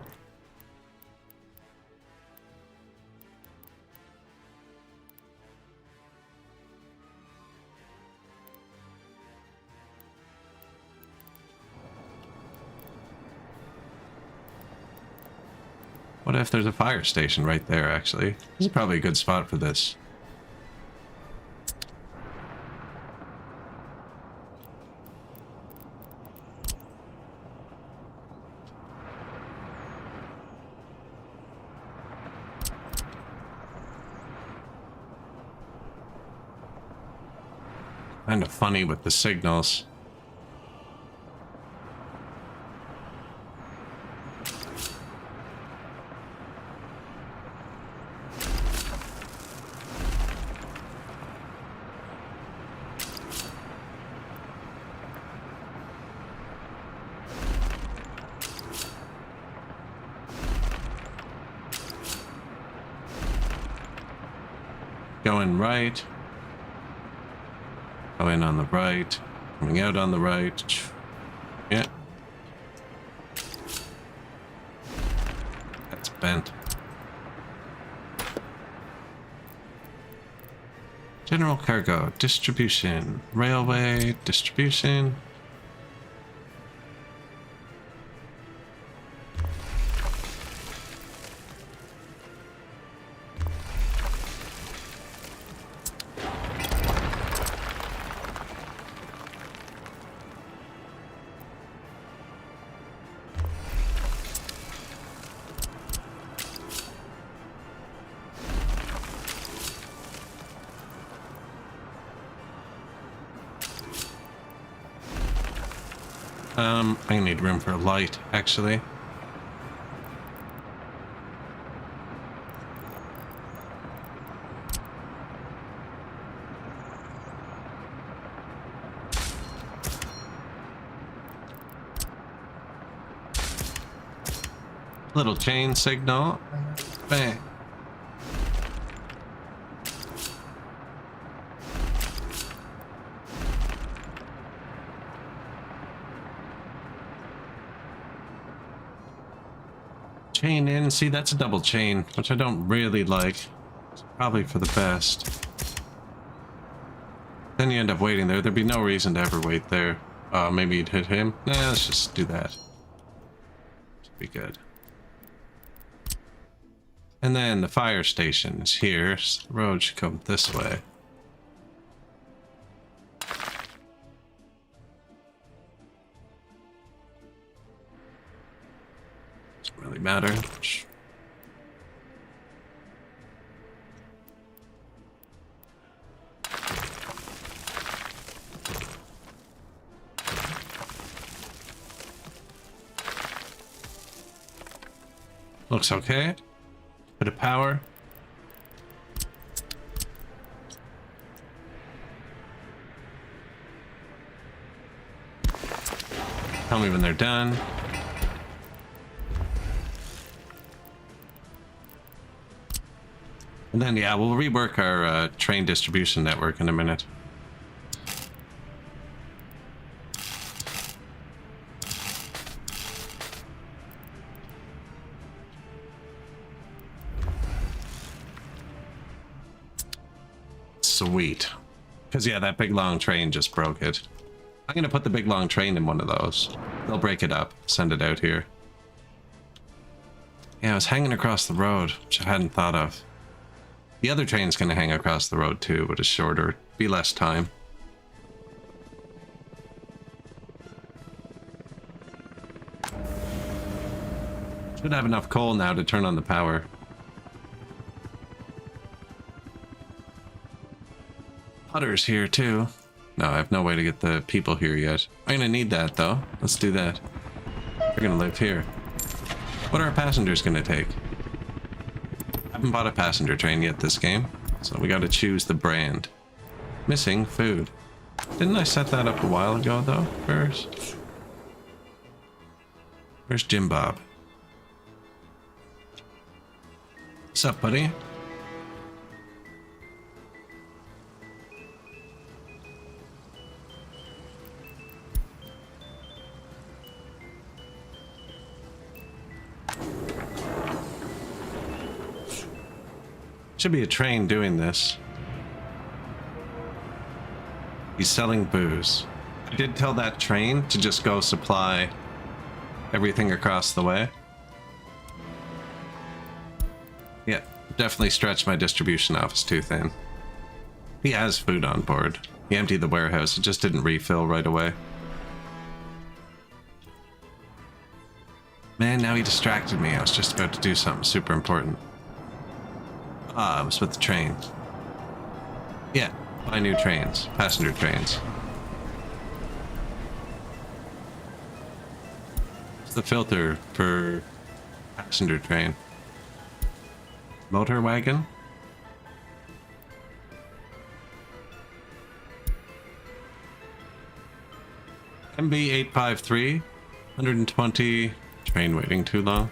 What if there's a fire station right there, actually? This is probably a good spot for this. Kind of funny with the signals. Going right. Go in on the right. Coming out on the right. Yeah. That's bent. General cargo, distribution, railway, distribution. I need room for a light, actually. Little chain signal. Bang. Chain in. See, that's a double chain, which I don't really like. It's probably for the best. Then you end up waiting there. There'd be no reason to ever wait there. Maybe you'd hit him. Nah, let's just do that. Should be good. And then the fire station is here, so the road should come this way. Doesn't really matter. Looks okay. Bit of power. Tell me when they're done. And then, yeah, we'll rework our train distribution network in a minute. Sweet. Because, yeah, that big long train just broke it. I'm going to put the big long train in one of those. They'll break it up, send it out here. Yeah, it was hanging across the road, which I hadn't thought of. The other train's going to hang across the road too, but it's shorter. Be less time. Should have enough coal now to turn on the power. Putter's here too. No, I have no way to get the people here yet. I'm gonna need that though. Let's do that. We're gonna live here. What are our passengers gonna take? I haven't bought a passenger train yet this game, so we gotta choose the brand. Missing food. Didn't I set that up a while ago though? Where's Jim Bob? What's up, buddy? Should be a train doing this. He's selling booze. I did tell that train to just go supply everything across the way. Yeah, definitely stretched my distribution office too thin. He has food on board. He emptied the warehouse, it just didn't refill right away. Man, now he distracted me. I was just about to do something super important. Ah, I was with the trains. Yeah, buy new trains. Passenger trains. What's the filter for passenger train? Motor wagon? MB853, 120. Train waiting too long.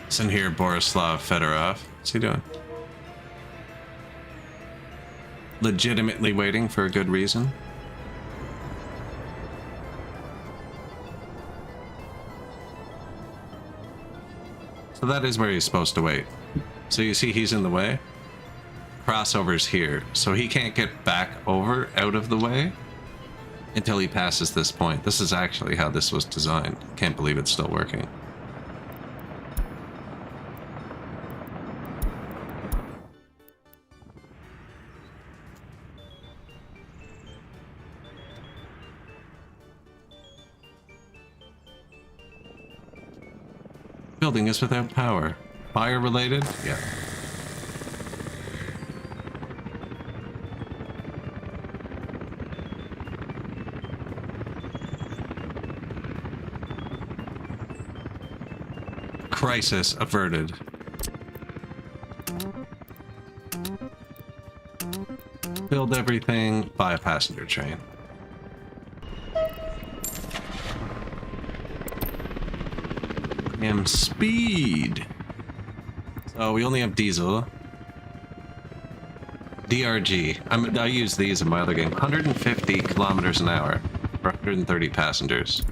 Listen here, Borislav Fedorov. What's he doing? Legitimately waiting for a good reason. So that is where he's supposed to wait. So you see he's in the way. Crossover's here. So he can't get back over out of the way until he passes this point. This is actually how this was designed. Can't believe it's still working. Building is without power. Fire related? Yeah. Crisis averted. Build everything, buy a passenger train. Speed. So we only have diesel. DRG. I use these in my other game. 150 kilometers an hour for 130 passengers.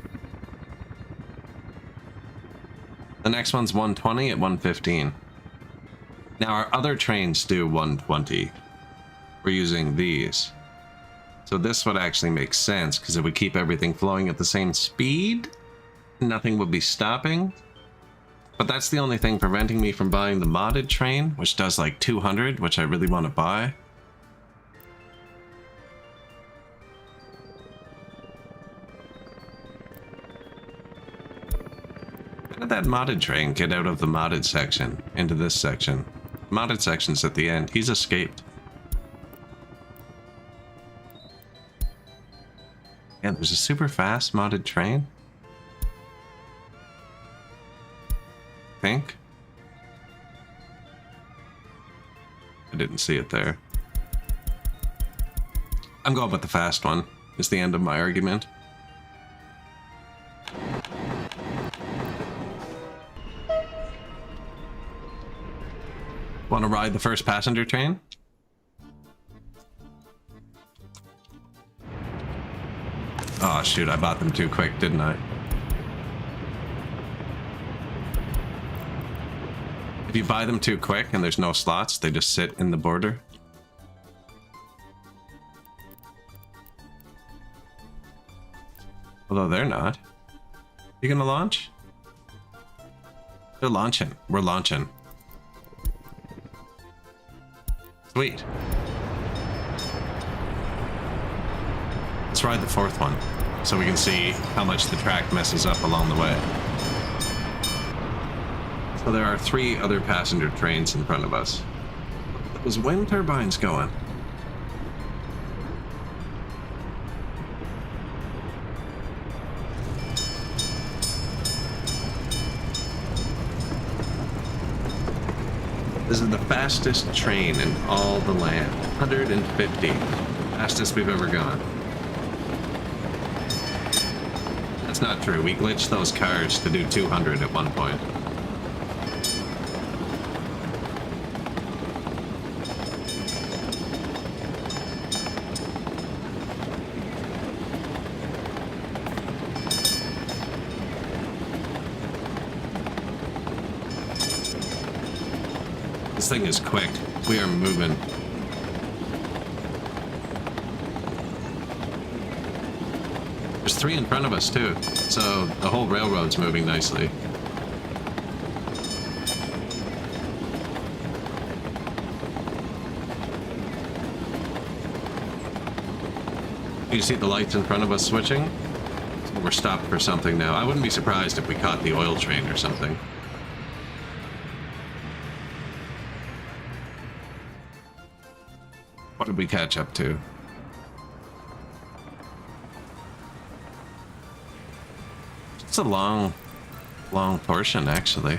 The next one's 120 at 115. Now our other trains do 120. We're using these. So this would actually make sense because it would keep everything flowing at the same speed. Nothing would be stopping. But that's the only thing preventing me from buying the modded train, which does like 200, which I really want to buy. How did that modded train get out of the modded section into this section? Modded section's at the end. He's escaped. Yeah, there's a super fast modded train. Think. I didn't see it there. I'm going with the fast one. Is the end of my argument. Want to ride the first passenger train? Oh shoot, I bought them too quick, didn't I? If you buy them too quick and there's no slots, they just sit in the border. Although they're not. You gonna launch? They're launching. We're launching. Sweet. Let's ride the fourth one so we can see how much the track messes up along the way. So there are 3 other passenger trains in front of us. Those wind turbines going. This is the fastest train in all the land. 150. Fastest we've ever gone. That's not true. We glitched those cars to do 200 at one point. This thing is quick. We are moving. There's 3 in front of us too, so the whole railroad's moving nicely. You see the lights in front of us switching? We're stopped for something now. I wouldn't be surprised if we caught the oil train or something. What did we catch up to? It's a long portion, actually.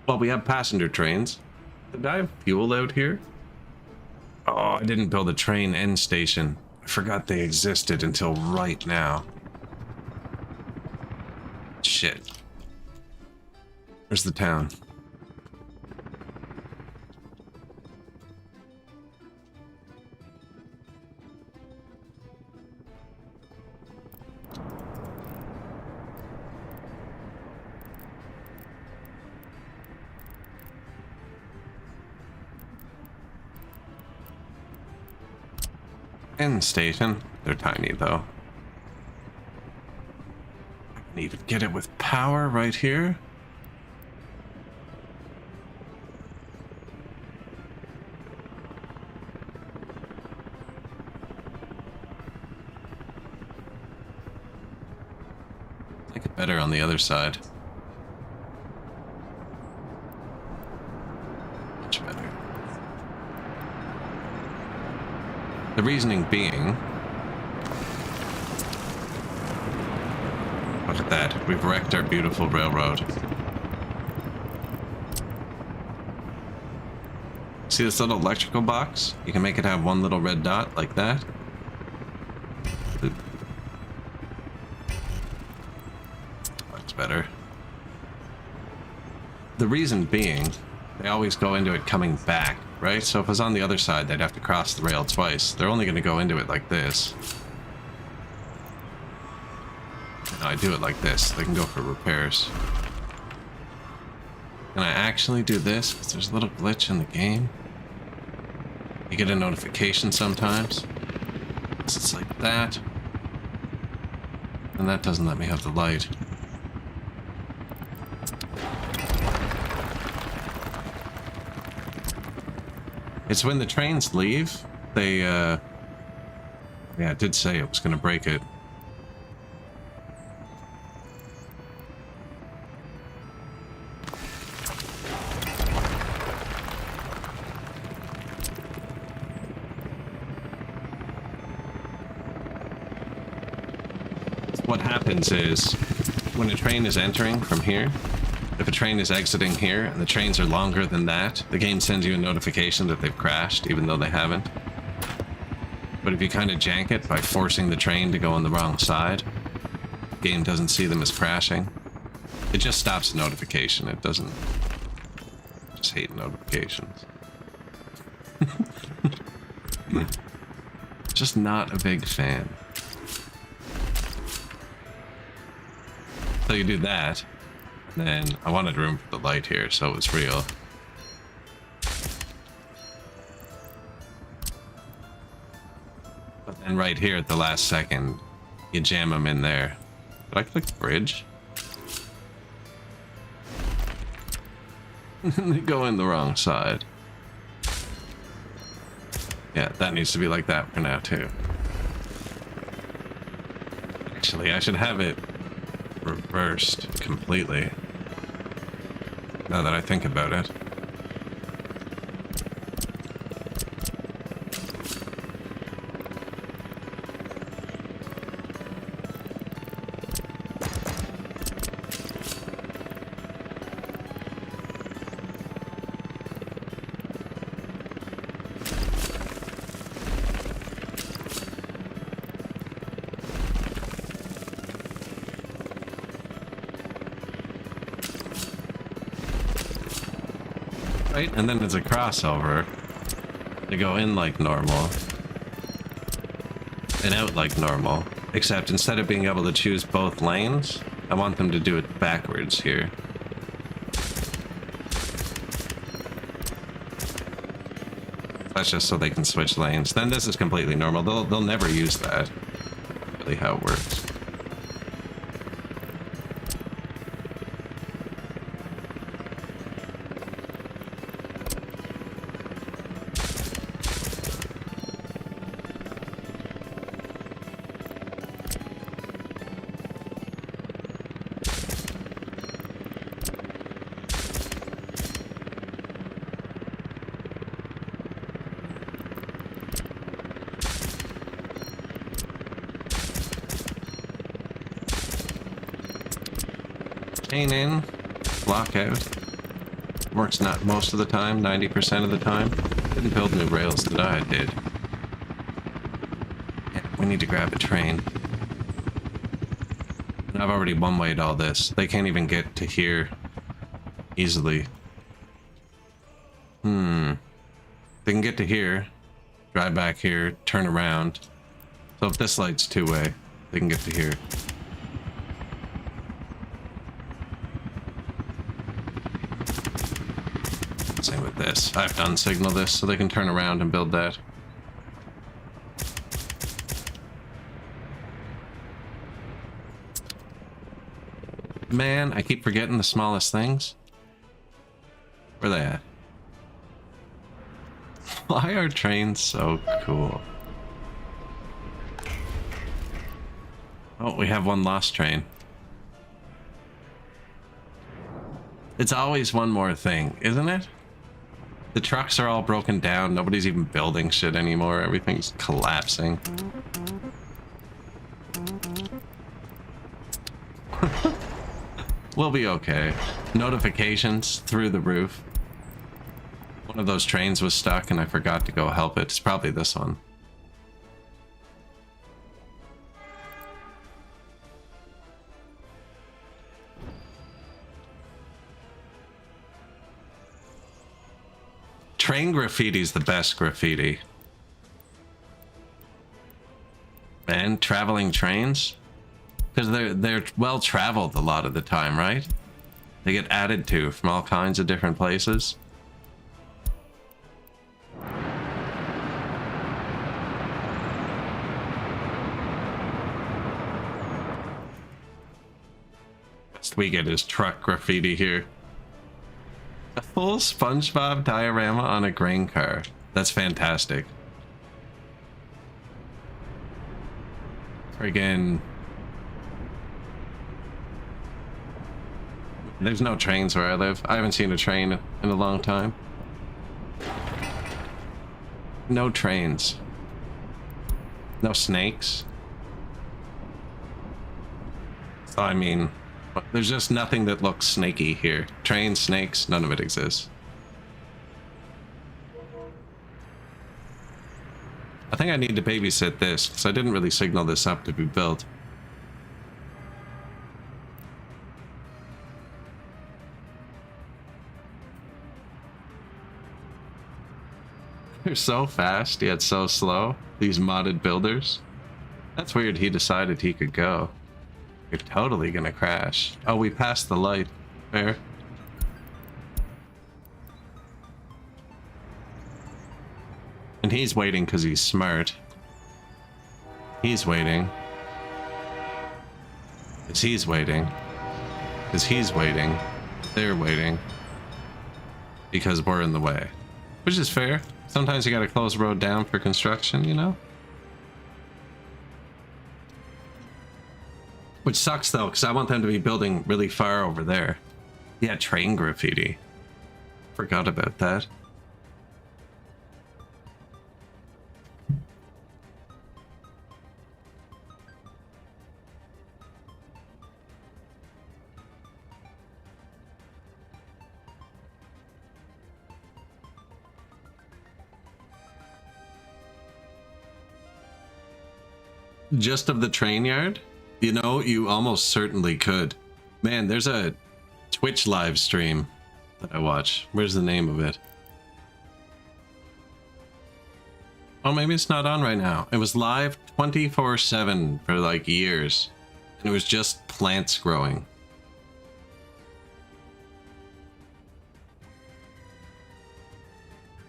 Well, we have passenger trains. Did I have fuel out here? Oh, I didn't build a train end station. I forgot they existed until right now. Shit. Where's the town? End station. They're tiny though. I can even get it with power right here. Make it better on the other side. Much better. The reasoning being... Look at that. We've wrecked our beautiful railroad. See this little electrical box? You can make it have one little red dot like that. Oop. That's better. The reason being, they always go into it coming back, right? So if it was on the other side, they'd have to cross the rail twice. They're only going to go into it like this. No, I do it like this. They can go for repairs. Can I actually do this? Because there's a little glitch in the game. You get a notification sometimes. So it's like that. And that doesn't let me have the light. It's when the trains leave, they, yeah, it did say it was going to break it. What happens is, when a train is entering from here, if a train is exiting here and the trains are longer than that, the game sends you a notification that they've crashed, even though they haven't. But if you kind of jank it by forcing the train to go on the wrong side, the game doesn't see them as crashing. It just stops the notification. It doesn't... I just hate notifications. Just not a big fan. So you do that, then I wanted room for the light here, so it was real. But then right here at the last second, you jam them in there. Did I click bridge? They go in the wrong side. Yeah, that needs to be like that for now too. Actually, I should have it reversed completely, now that I think about it. Right, and then there's a crossover. They go in like normal and out like normal, except instead of being able to choose both lanes, I want them to do it backwards here. That's just so they can switch lanes. Then this is completely normal. They'll never use that. Really how it works. Chain in, block out. Works not most of the time, 90% of the time. Didn't build new rails, did I? I did. Yeah, we need to grab a train. And I've already one-wayed all this. They can't even get to here easily. They can get to here, drive back here, turn around. So if this light's two-way, they can get to here. Same with this. I have to unsignal this so they can turn around and build that. Man, I keep forgetting the smallest things. Where are they at? Why are trains so cool? Oh, we have one lost train. It's always one more thing, isn't it? The trucks are all broken down. Nobody's even building shit anymore. Everything's collapsing. We'll be okay. Notifications through the roof. One of those trains was stuck and I forgot to go help it. It's probably this one. Train graffiti's the best graffiti. And traveling trains? Because they're well traveled a lot of the time, right? They get added to from all kinds of different places. Best we get is truck graffiti here. A full SpongeBob diorama on a grain car. That's fantastic. Friggin'. There's no trains where I live. I haven't seen a train in a long time. No trains. No snakes. So, I mean, there's just nothing that looks snaky here. Trains, snakes, none of it exists. I think I need to babysit this, because I didn't really signal this up to be built. They're so fast, yet so slow, these modded builders. That's weird he decided he could go. You're totally gonna crash. Oh, we passed the light. Fair. And he's waiting because he's smart. He's waiting. Because he's waiting. Because he's waiting. They're waiting. Because we're in the way. Which is fair. Sometimes you gotta close the road down for construction, you know? Which sucks though, because I want them to be building really far over there. Yeah, train graffiti. Forgot about that. Just of the train yard? You know, you almost certainly could. Man, there's a Twitch live stream that I watch. Where's the name of it? Oh, maybe it's not on right now. It was live 24/7 for like years. And it was just plants growing.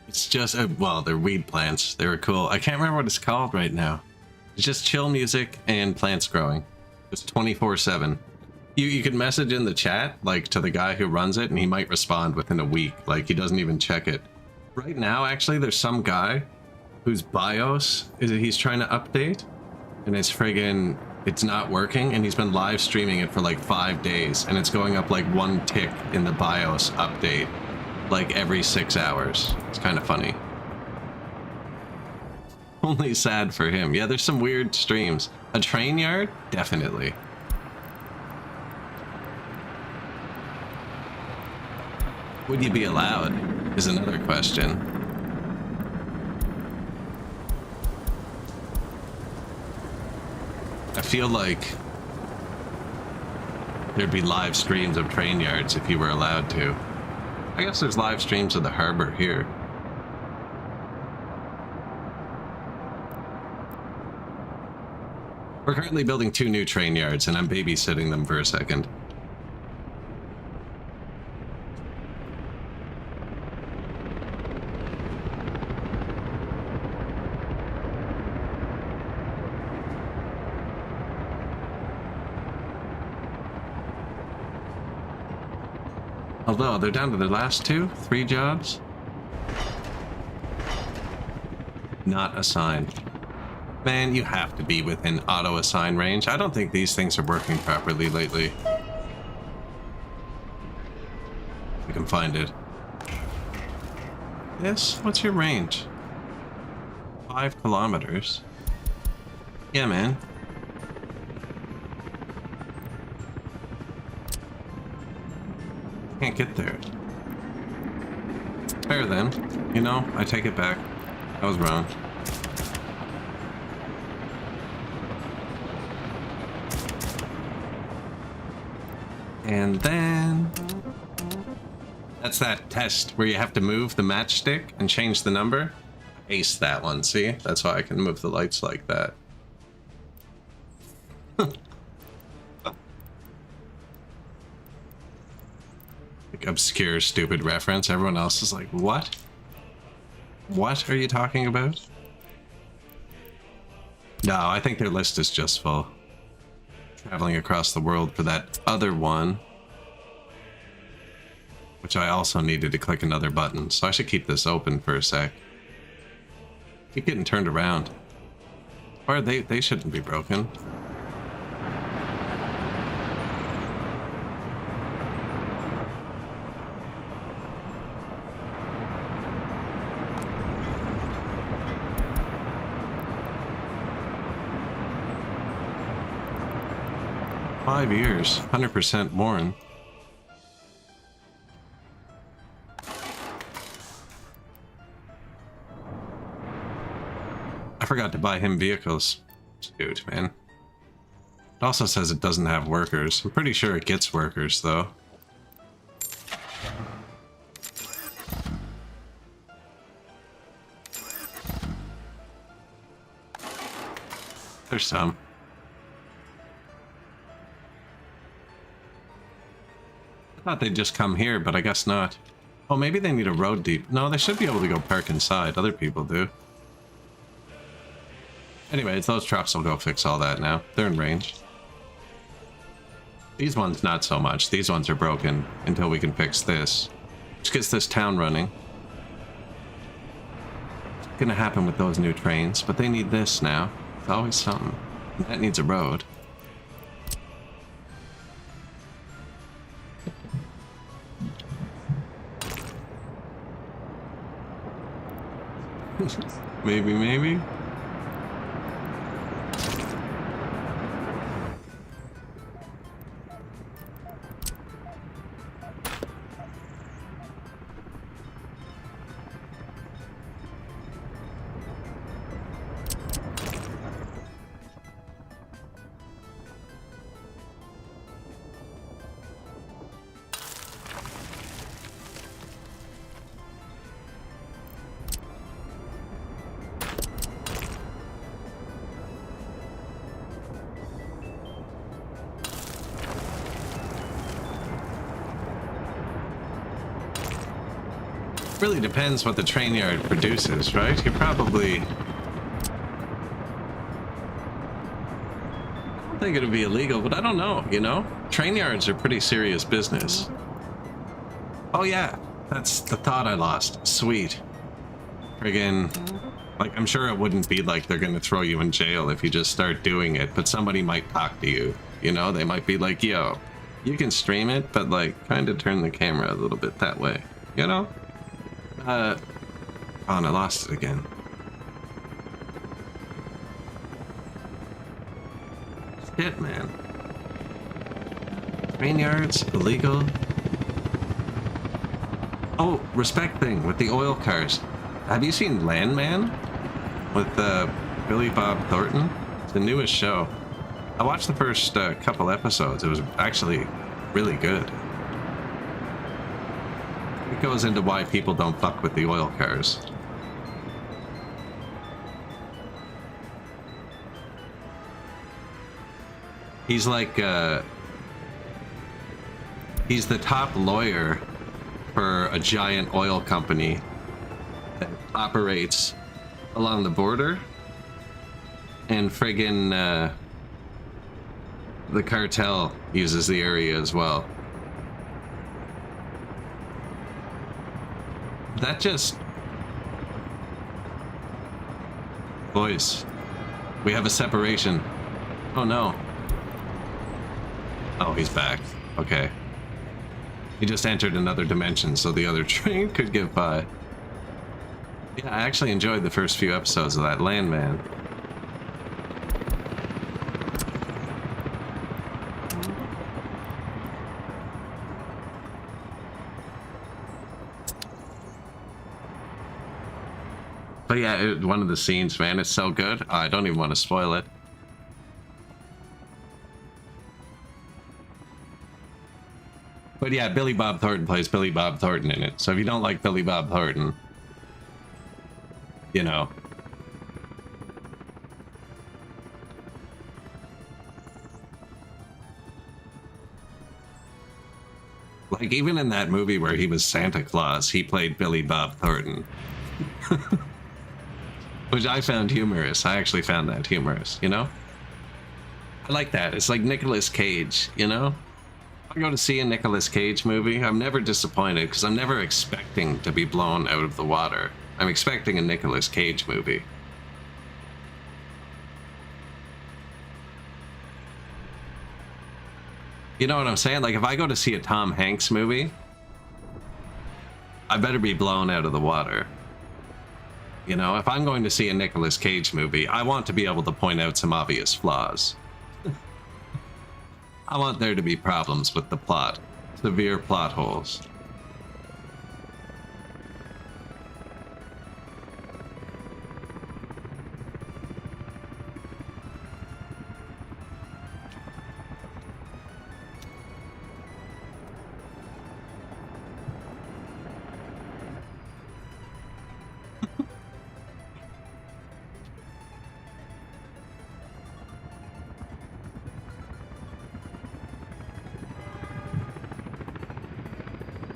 It's just, well, they're weed plants. They were cool. I can't remember what it's called right now. It's just chill music and plants growing. It's 24/7. You could message in the chat, like, to the guy who runs it, and he might respond within a week. Like, he doesn't even check it. Right now, actually, there's some guy whose BIOS he's trying to update, and it's friggin', it's not working, and he's been live streaming it for like 5 days, and it's going up like 1 tick in the BIOS update, like every 6 hours. It's kind of funny. Only sad for him. Yeah, there's some weird streams. A train yard? Definitely. Would you be allowed? Is another question. I feel like there'd be live streams of train yards if you were allowed to. I guess there's live streams of the harbor here. We're currently building 2 new train yards, and I'm babysitting them for a second. Although, they're down to their last 3 jobs. Not assigned. Man, you have to be within auto-assign range. I don't think these things are working properly lately. can find it. Yes? What's your range? 5 kilometers. Yeah, man. Can't get there. Fair then. You know, I take it back. I was wrong. And then... that's that test where you have to move the matchstick and change the number. Ace that one, see? That's why I can move the lights like that. Like obscure, stupid reference. Everyone else is like, what? What are you talking about? No, I think their list is just full. Traveling across the world for that other one. Which I also needed to click another button, so I should keep this open for a sec. Keep getting turned around. Or they shouldn't be broken. Five years, 100% Warren. I forgot to buy him vehicles. Dude, man. It also says it doesn't have workers. I'm pretty sure it gets workers, though. There's some. I thought they'd just come here, but I guess not. Oh, maybe they need a road deep. No, they should be able to go park inside. Other people do. Anyways, those trucks will go fix all that now. They're in range. These ones, not so much. These ones are broken until we can fix this. Which gets this town running. It's gonna happen with those new trains, but they need this now. It's always something. And that needs a road. Maybe. Really depends what the train yard produces, right? You probably... I don't think it'd be illegal, but I don't know, you know? Train yards are pretty serious business. Oh yeah, that's the thought I lost. Sweet. Friggin'... like, I'm sure it wouldn't be like they're gonna throw you in jail if you just start doing it, but somebody might talk to you. You know, they might be like, yo, you can stream it, but like, kind of turn the camera a little bit that way. You know? Oh, and I lost it again. Shit, man. Train yards, illegal. Oh, respect thing with the oil cars. Have you seen Landman? With Billy Bob Thornton? It's the newest show. I watched the first couple episodes. It was actually really good. It goes into why people don't fuck with the oil cars. He's like, he's the top lawyer for a giant oil company that operates along the border. And friggin', the cartel uses the area as well. That just... Boys, we have a separation. Oh no. Oh, he's back. Okay. He just entered another dimension so the other train could get by. Yeah, I actually enjoyed the first few episodes of that Landman. But yeah, one of the scenes, man, it's so good. I don't even want to spoil it. But yeah, Billy Bob Thornton plays Billy Bob Thornton in it. So if you don't like Billy Bob Thornton, you know. Like, even in that movie where he was Santa Claus, he played Billy Bob Thornton. Which I found humorous. I actually found that humorous, you know? I like that. It's like Nicolas Cage, you know? If I go to see a Nicolas Cage movie, I'm never disappointed because I'm never expecting to be blown out of the water. I'm expecting a Nicolas Cage movie. You know what I'm saying? Like, if I go to see a Tom Hanks movie, I better be blown out of the water. You know, if I'm going to see a Nicolas Cage movie, I want to be able to point out some obvious flaws. I want there to be problems with the plot. Severe plot holes.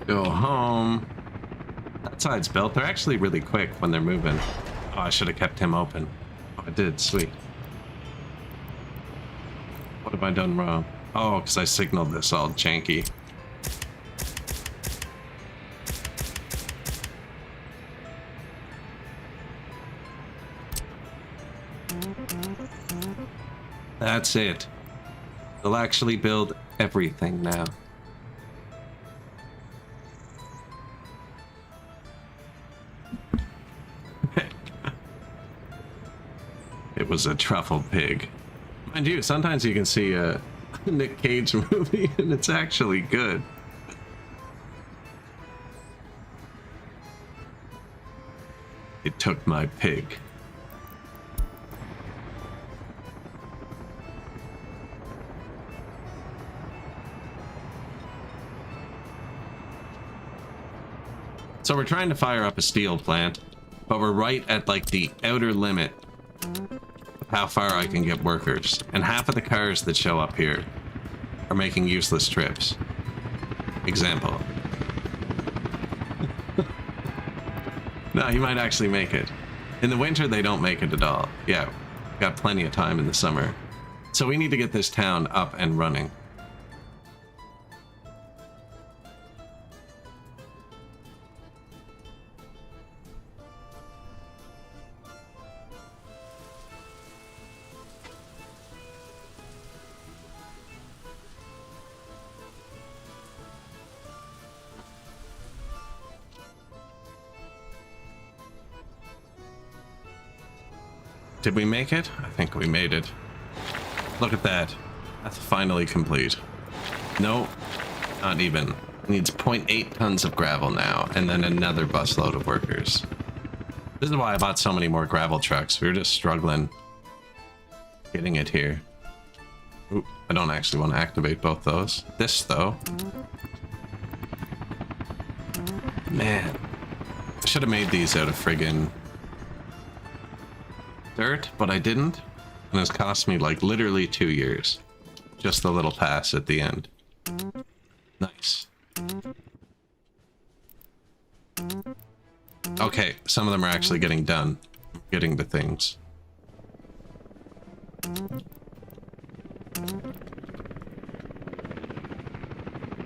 Go home. That side's built. They're actually really quick when they're moving. Oh, I should have kept him open. Oh, I did. Sweet. What have I done wrong? Oh, because I signaled this all janky. That's it. They'll actually build everything now. It was a truffle pig. Mind you, sometimes you can see a Nick Cage movie and it's actually good. It took my pig. So we're trying to fire up a steel plant, but we're right at like the outer limit of how far I can get workers. And half of the cars that show up here are making useless trips. Example. No, he might actually make it. In the winter, they don't make it at all. Yeah, got plenty of time in the summer. So we need to get this town up and running. Did we make it? I think we made it. Look at that. That's finally complete. No, not even. It needs 0.8 tons of gravel now, and then another busload of workers. This is why I bought so many more gravel trucks. We were just struggling getting it here. Ooh, I don't actually want to activate both those. This, though. Man. I should have made these out of friggin' dirt, but I didn't, and it's cost me like literally 2 years. Just the little pass at the end. Nice. Okay, some of them are actually getting done. Getting to things.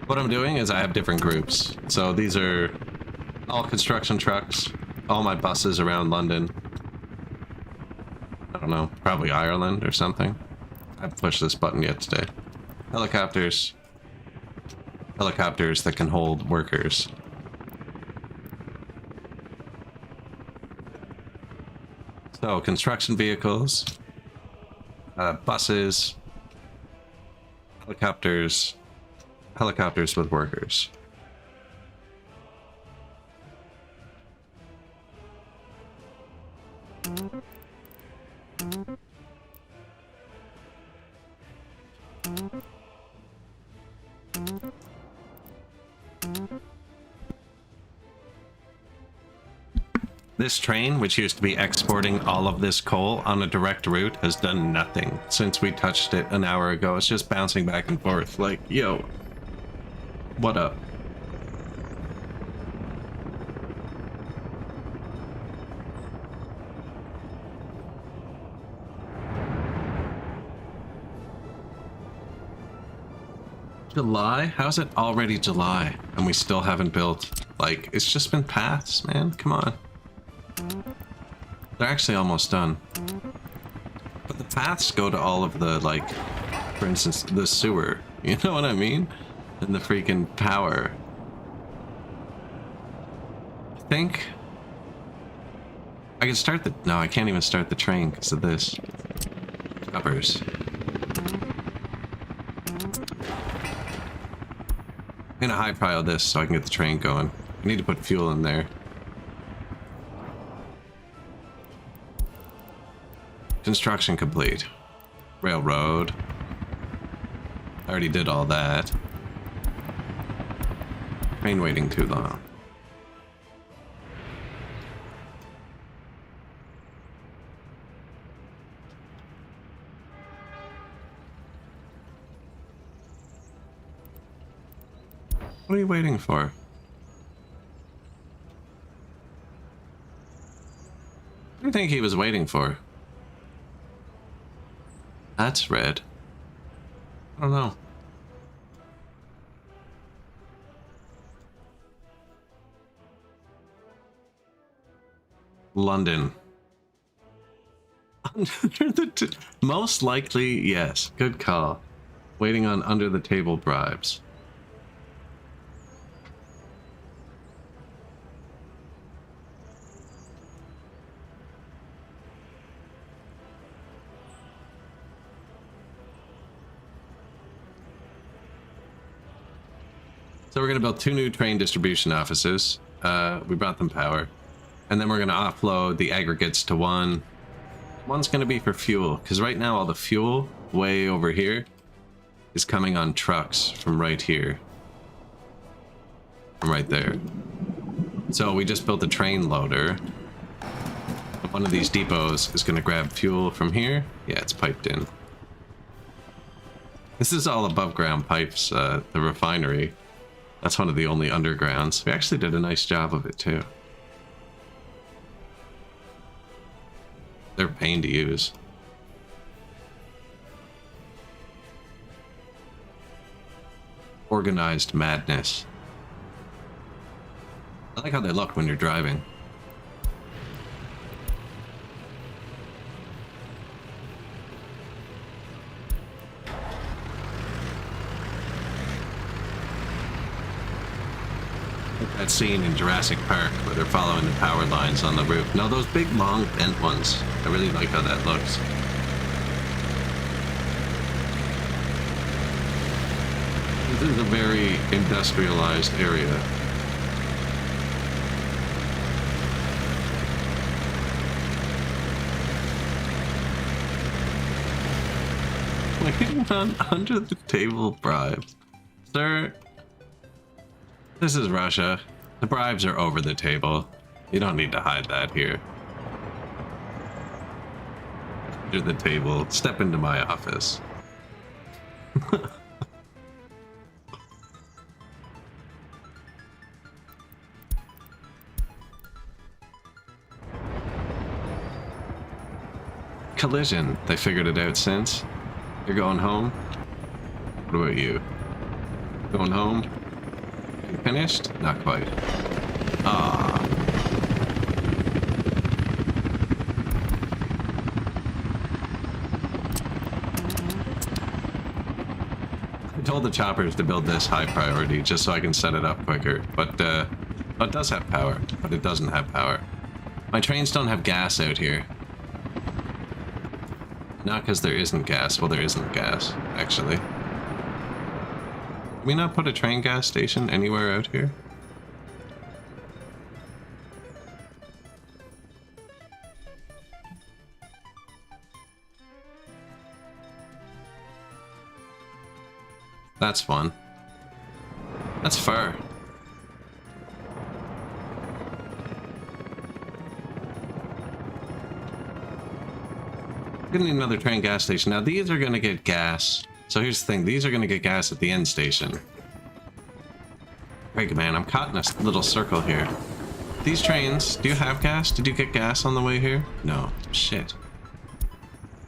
What I'm doing is I have different groups. So these are all construction trucks, all my buses around London. I don't know, probably Ireland or something. I haven't pushed this button yet today. Helicopters. helicopters that can hold workers. So, construction vehicles, buses, helicopters, helicopters with workers. This train, which used to be exporting all of this coal on a direct route, has done nothing since we touched it an hour ago. It's just bouncing back and forth like, yo, what up? July? How's it already July and we still haven't built? Like, it's just been paths, man. Come on. They're actually almost done. But the paths go to all of the, like, for instance, the sewer. You know what I mean? And the freaking power. I think I can start the... No, I can't even start the train because of this. Choppers. I'm gonna high pile this so I can get the train going. I need to put fuel in there. Construction complete. Railroad. I already did all that. Train waiting too long. What are you waiting for? What do you think he was waiting for? That's red. I don't know. London. Under the most likely, yes. Good call. Waiting on under the table bribes. So we're going to build 2 new train distribution offices. We brought them power. And then we're going to offload the aggregates to one. One's going to be for fuel, because right now all the fuel way over here is coming on trucks from right here. From right there. So we just built a train loader. One of these depots is going to grab fuel from here. Yeah, it's piped in. This is all above ground pipes, the refinery. That's one of the only undergrounds. We actually did a nice job of it too. They're a pain to use. Organized madness. I like how they look when you're driving. That scene in Jurassic Park where they're following the power lines on the roof. No, those big, long, bent ones. I really like how that looks. This is a very industrialized area. Waiting on under the table bribes. Sir, this is Russia. The bribes are over the table. You don't need to hide that here. Under the table. Step into my office. Collision. They figured it out since. You're going home? What about you? Going home? You finished? Not quite. Ah. I told the choppers to build this high priority just so I can set it up quicker. But, oh, it does have power, but it doesn't have power. My trains don't have gas out here. Not because there isn't gas. Well, there isn't gas, actually. Can we not put a train gas station anywhere out here? That's fun. That's fur. Gonna need another train gas station. Now these are gonna get gas. So here's the thing, these are gonna get gas at the end station. Right, man, I'm caught in a little circle here. These trains, do you have gas? Did you get gas on the way here? No. Shit.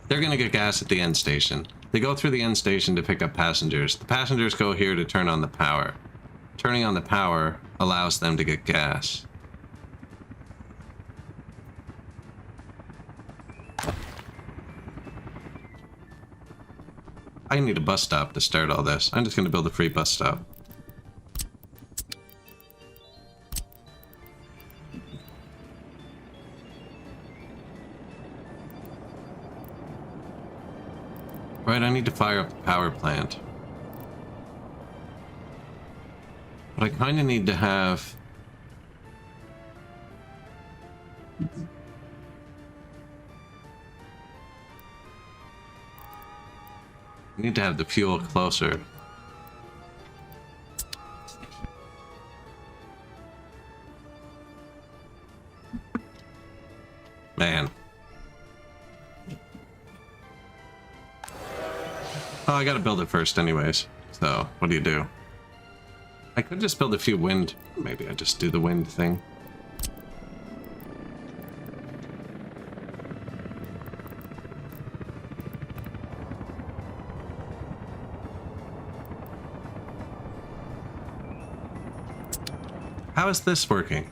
They're gonna get gas at the end station. They go through the end station to pick up passengers. The passengers go here to turn on the power. Turning on the power allows them to get gas. I need a bus stop to start all this. I'm just going to build a free bus stop. Right, I need to fire up the power plant. But I kind of need to have... I need to have the fuel closer. Man. Oh, I gotta build it first anyways. So, what do? I could just build a few wind. Maybe I just do the wind thing. How is this working?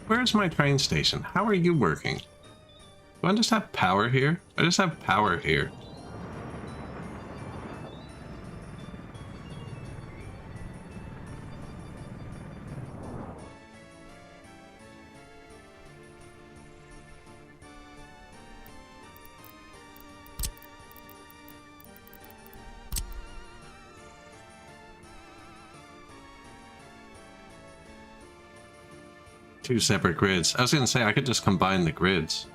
Where's my train station? How are you working? Do I just have power here? I just have power here. Two separate grids. I was gonna say I could just combine the grids.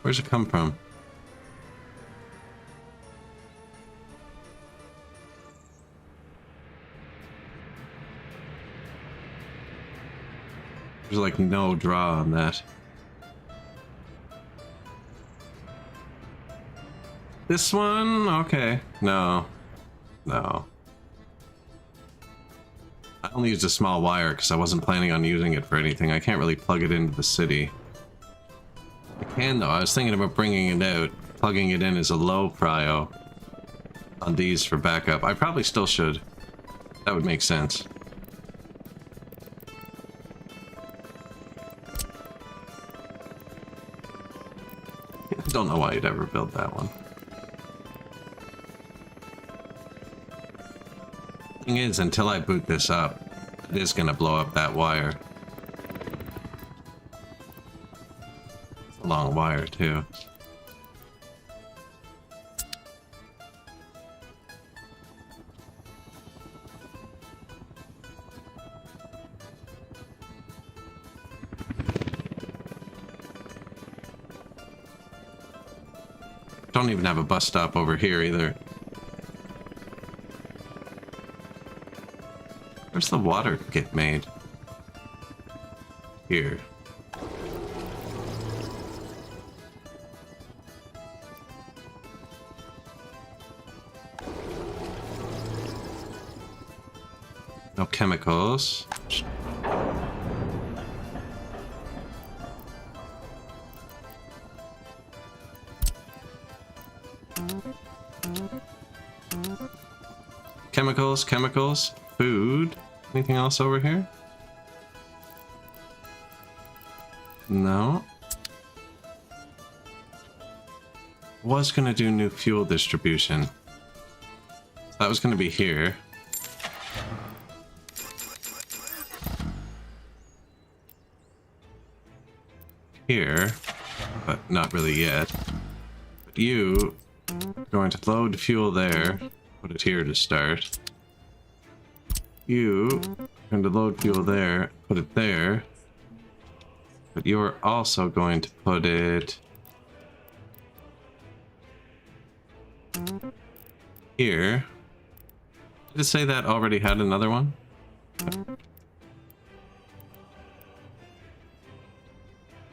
Where's it come from? There's like no draw on that. This one? Okay. No. No. I only used a small wire because I wasn't planning on using it for anything. I can't really plug it into the city. I can though. I was thinking about bringing it out. Plugging it in as a low prio on these for backup. I probably still should. That would make sense. I don't know why you'd ever build that one. Thing is, until I boot this up, it is gonna blow up that wire. It's a long wire too. Don't even have a bus stop over here either. Where's the water get made? Here. No chemicals. chemicals, chemicals, food. Anything else over here? No. Was gonna do new fuel distribution. That was gonna be here. Here, but not really yet. But you are going to load fuel there, put it here to start. You are going to load fuel there, put it there. But you're also going to put it here. Did it say that already had another one?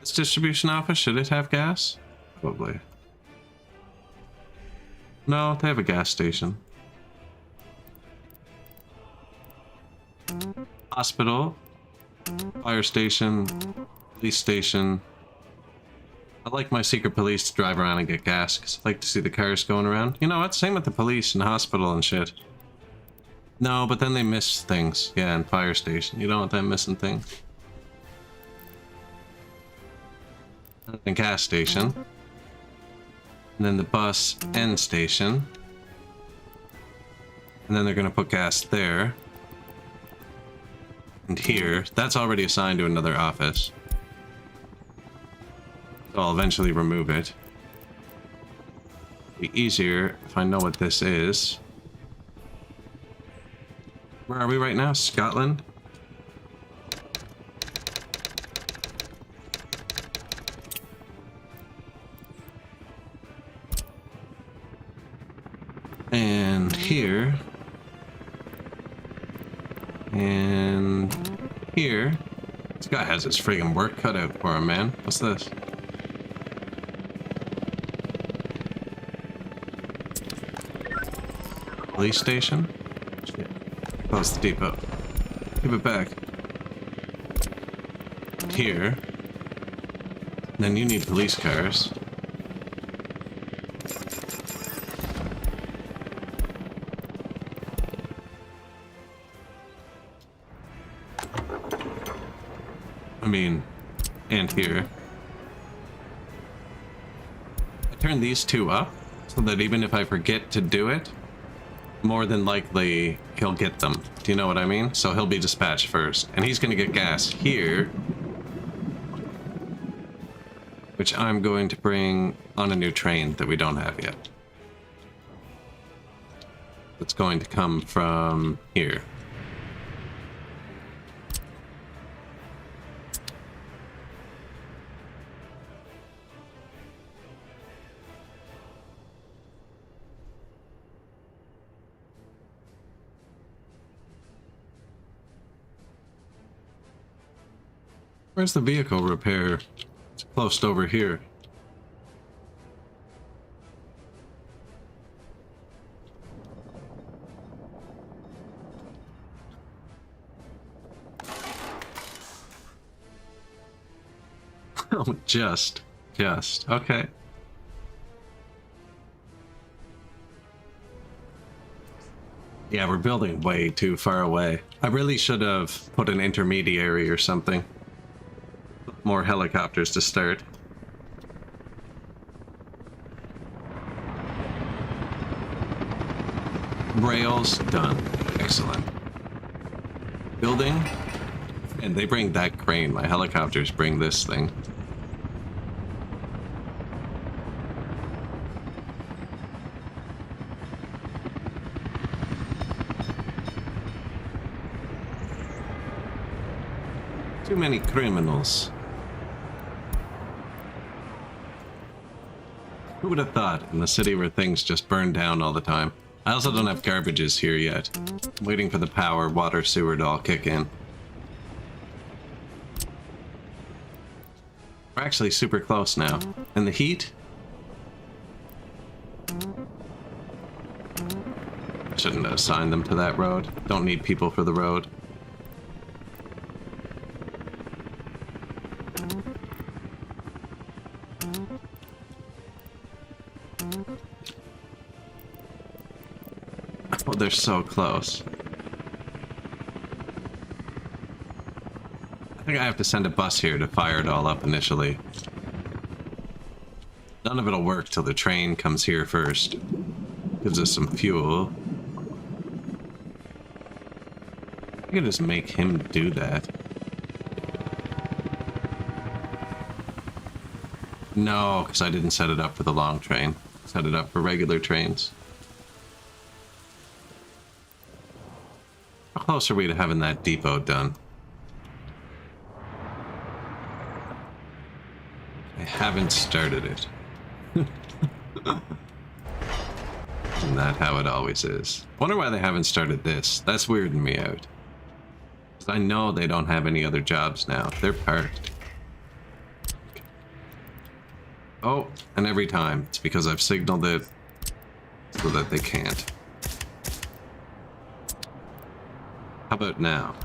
This distribution office, should it have gas? Probably. No, they have a gas station. Hospital, fire station, police station. I like my secret police to drive around and get gas, because I like to see the cars going around. You know what? Same with the police and hospital and shit. No, but then they miss things. Yeah, and fire station. You don't want them missing things. And gas station. And then the bus end station. And then they're going to put gas there. And here. That's already assigned to another office. So I'll eventually remove it. Be easier if I know what this is. Where are we right now? Scotland? And here. And here. This guy has his friggin' work cut out for him, man. What's this? Police station? Shit. Close the depot. Give it back. Here. Then you need police cars. I mean, and here. I turn these two up so that even if I forget to do it, more than likely he'll get them. Do you know what I mean? So he'll be dispatched first. And he's going to get gas here, which I'm going to bring on a new train that we don't have yet. It's going to come from here. Where's the vehicle repair? It's close to over here. Oh, just. Okay. Yeah, we're building way too far away. I really should have put an intermediary or something. More helicopters to start. Rails done. Excellent. Building. And they bring that crane. My helicopters bring this thing. Too many criminals. Who would have thought in a city where things just burn down all the time? I also don't have garbages here yet. I'm waiting for the power, water, sewer to all kick in. We're actually super close now. And the heat? I shouldn't have assigned them to that road. Don't need people for the road. Oh, they're so close. I think I have to send a bus here to fire it all up initially. None of it'll work till the train comes here first. Gives us some fuel. I can just make him do that. No, because I didn't set it up for the long train. Set it up for regular trains. How close are we to having that depot done? I haven't started it. Isn't that how it always is? Wonder why they haven't started this. That's weirding me out. Because I know they don't have any other jobs now. They're parked. Oh, and every time it's because I've signaled it so that they can't. How about now?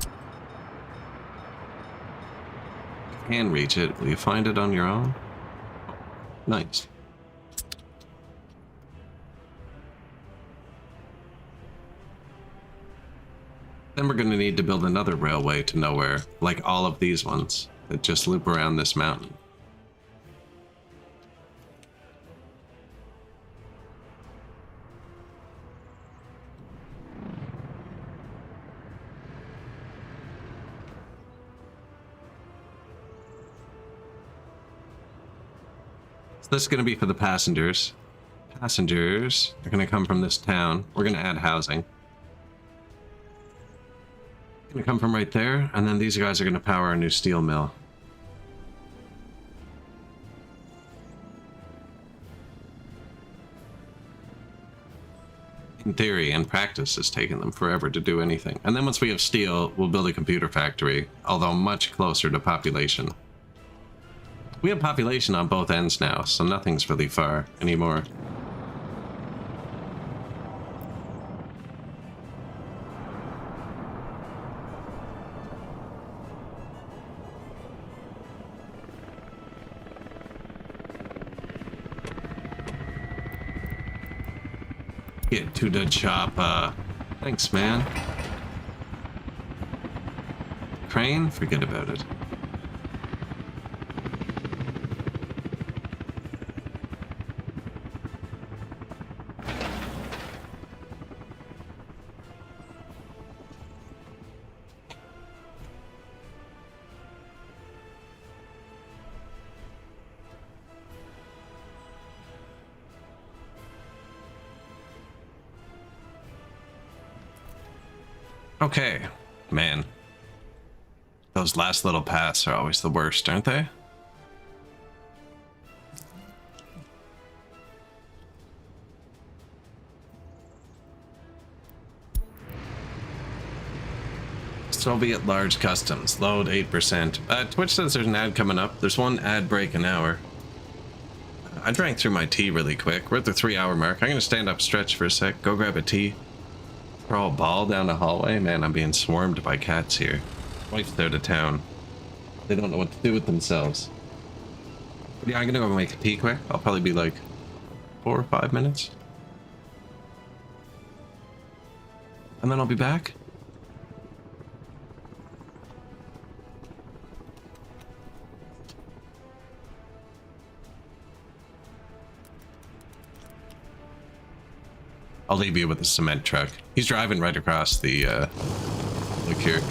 You can reach it. Will you find it on your own? Nice. Then we're going to need to build another railway to nowhere, like all of these ones that just loop around this mountain. So this is going to be for the passengers. Passengers are going to come from this town. We're going to add housing. Gonna come from right there, and then these guys are gonna power our new steel mill. In theory, in practice, it's taken them forever to do anything. And then once we have steel, we'll build a computer factory, although much closer to population. We have population on both ends now, so nothing's really far anymore. Get to the chopper. Thanks, man. Crane? Forget about it. Okay, man. Those last little paths are always the worst, aren't they? Soviet large customs, load 8%. Twitch says there's an ad coming up. There's one ad break an hour. I drank through my tea really quick. We're at the 3-hour mark. I'm gonna stand up, stretch for a sec, go grab a tea. Throw a ball down the hallway. Man, I'm being swarmed by cats here. Wife's out of town. They don't know what to do with themselves. But yeah, I'm gonna go make a tea quick. I'll probably be like 4 or 5 minutes. And then I'll be back. I'll leave you with the cement truck. He's driving right across the, look here.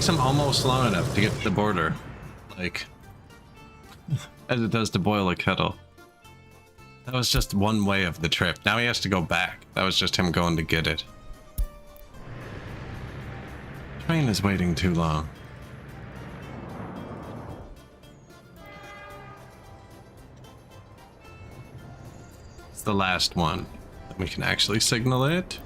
takes them almost long enough to get to the border. Like, as it does to boil a kettle. That was just one way of the trip. Now he has to go back. That was just him going to get it. Train is waiting too long. It's the last one. We can actually signal it.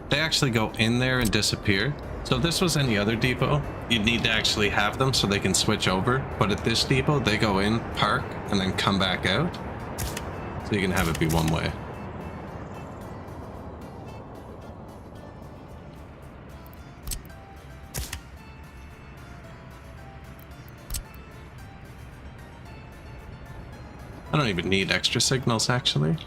They actually go in there and disappear. So if this was any other depot, you'd need to actually have them so they can switch over. But at this depot, they go in, park, and then come back out. So you can have it be one way. I don't even need extra signals, actually.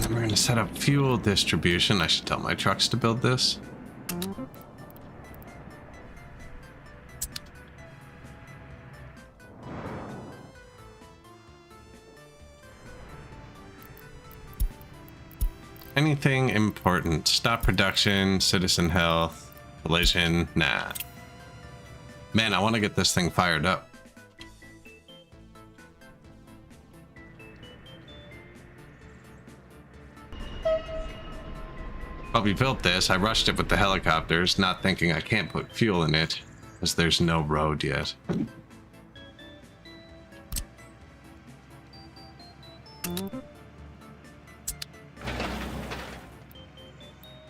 We're going to set up fuel distribution. I should tell my trucks to build this. Anything important? Stop production, citizen health, collision, nah. Man, I want to get this thing fired up. Well, we built this. I rushed it with the helicopters, not thinking I can't put fuel in it, because there's no road yet.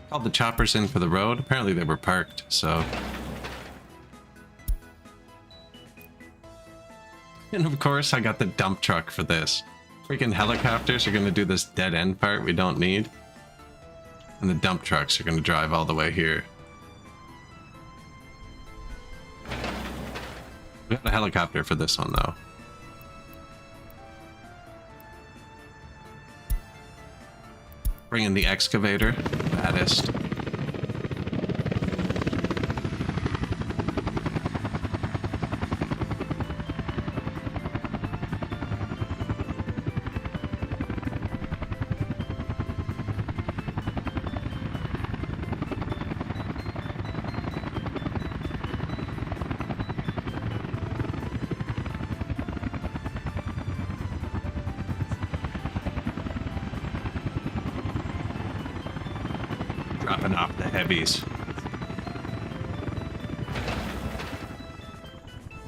Called the choppers in for the road. Apparently they were parked, so... And of course, I got the dump truck for this. Freaking helicopters are going to do this dead end part we don't need. And the dump trucks are going to drive all the way here. We got a helicopter for this one, though. Bring in the excavator. Baddest. Dropping off the heavies.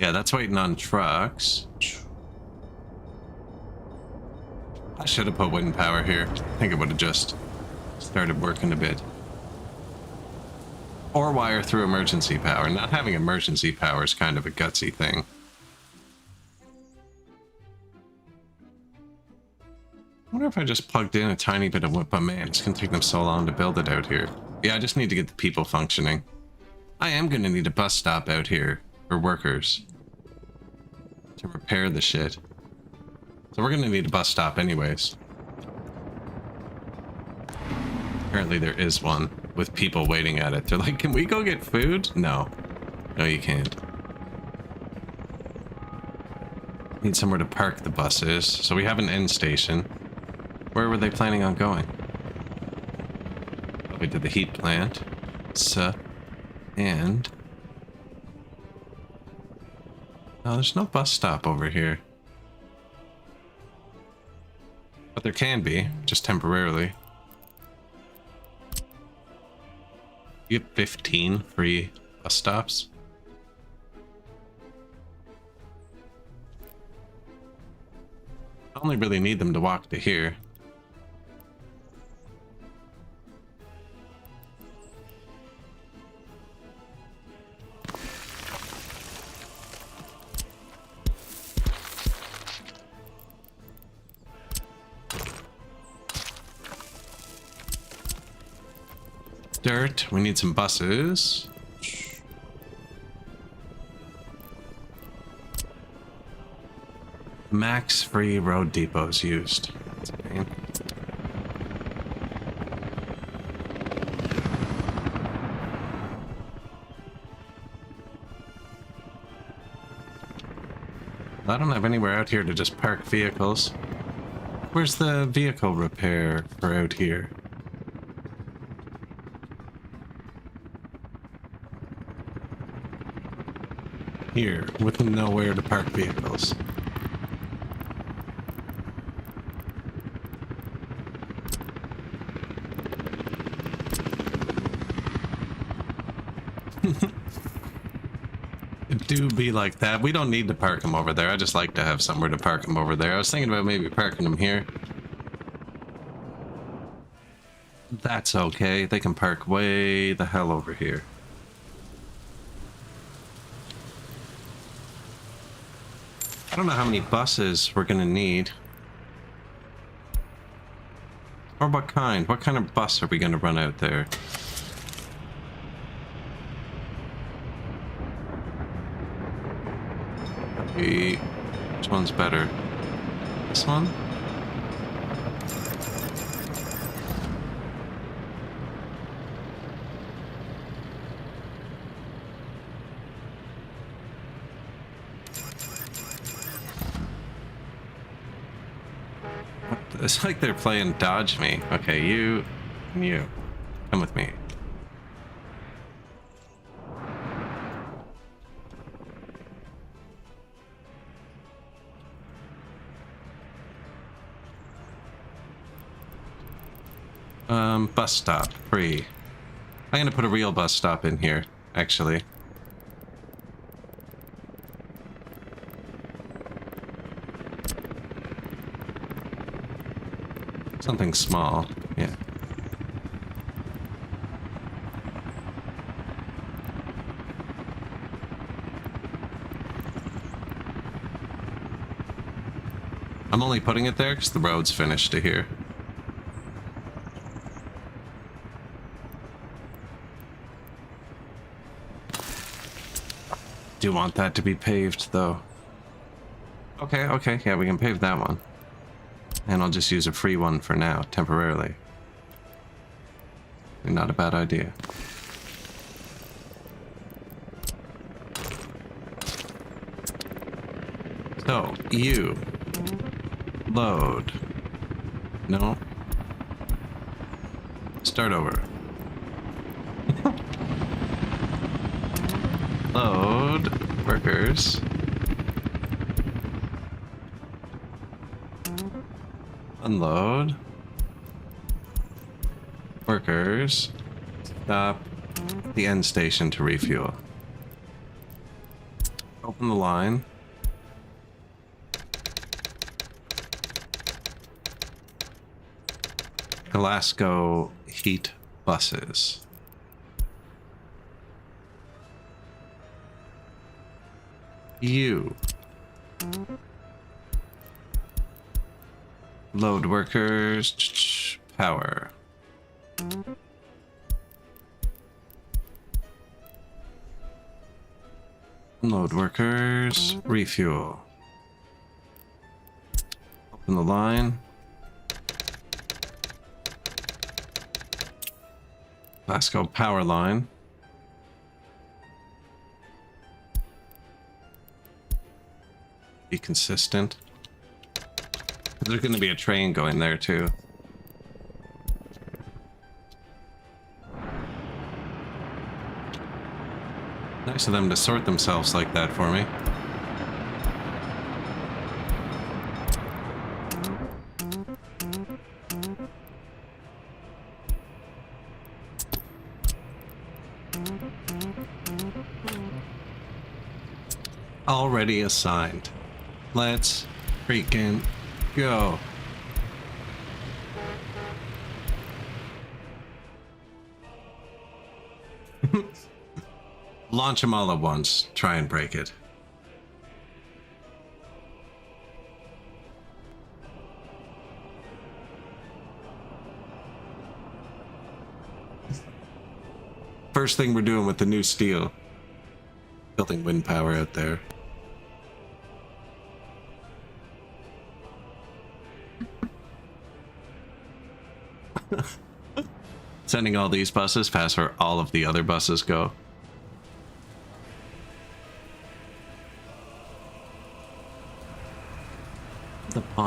Yeah, that's waiting on trucks. I should have put wind power here. I think it would have just started working a bit. Or wire through emergency power. Not having emergency power is kind of a gutsy thing. I wonder if I just plugged in a tiny bit of wood, but man, it's gonna take them so long to build it out here. Yeah, I just need to get the people functioning. I am gonna need a bus stop out here for workers to repair the shit. So we're gonna need a bus stop anyways. Apparently there is one with people waiting at it. They're like, can we go get food? No. No, you can't. Need somewhere to park the buses. So we have an end station. Where were they planning on going? Probably to the heat plant. And... no, there's no bus stop over here. But there can be, just temporarily. You get 15 free bus stops. I only really need them to walk to here. Dirt, we need some buses. Max free road depots used. That's a pain. I don't have anywhere out here to just park vehicles. Where's the vehicle repair for out here? Here, with nowhere to park vehicles. It do be like that. We don't need to park them over there. I just like to have somewhere to park them over there. I was thinking about maybe parking them here. That's okay. They can park way the hell over here. I don't know how many buses we're gonna need. Or what kind? What kind of bus are we gonna run out there? Which one's better? This one? It's like they're playing dodge me. Okay, you. Come with me. Bus stop, free. I'm gonna put a real bus stop in here, actually. Something small, yeah. I'm only putting it there because the road's finished to here. Do want that to be paved, though. Okay, yeah, we can pave that one. And I'll just use a free one for now, temporarily. Not a bad idea. So, you. Load. No. Start over. Load. Workers. Unload. Workers. Stop the end station to refuel. Open the line. Glasgow heat buses. You. Load workers. Power. Load workers. Refuel. Open the line. Glasgow power line. Be consistent. There's going to be a train going there too. Nice of them to sort themselves like that for me. Already assigned. Let's freaking go. Launch them all at once. Try and break it. First thing we're doing with the new steel. Building wind power out there. Sending all these buses past where all of the other buses go.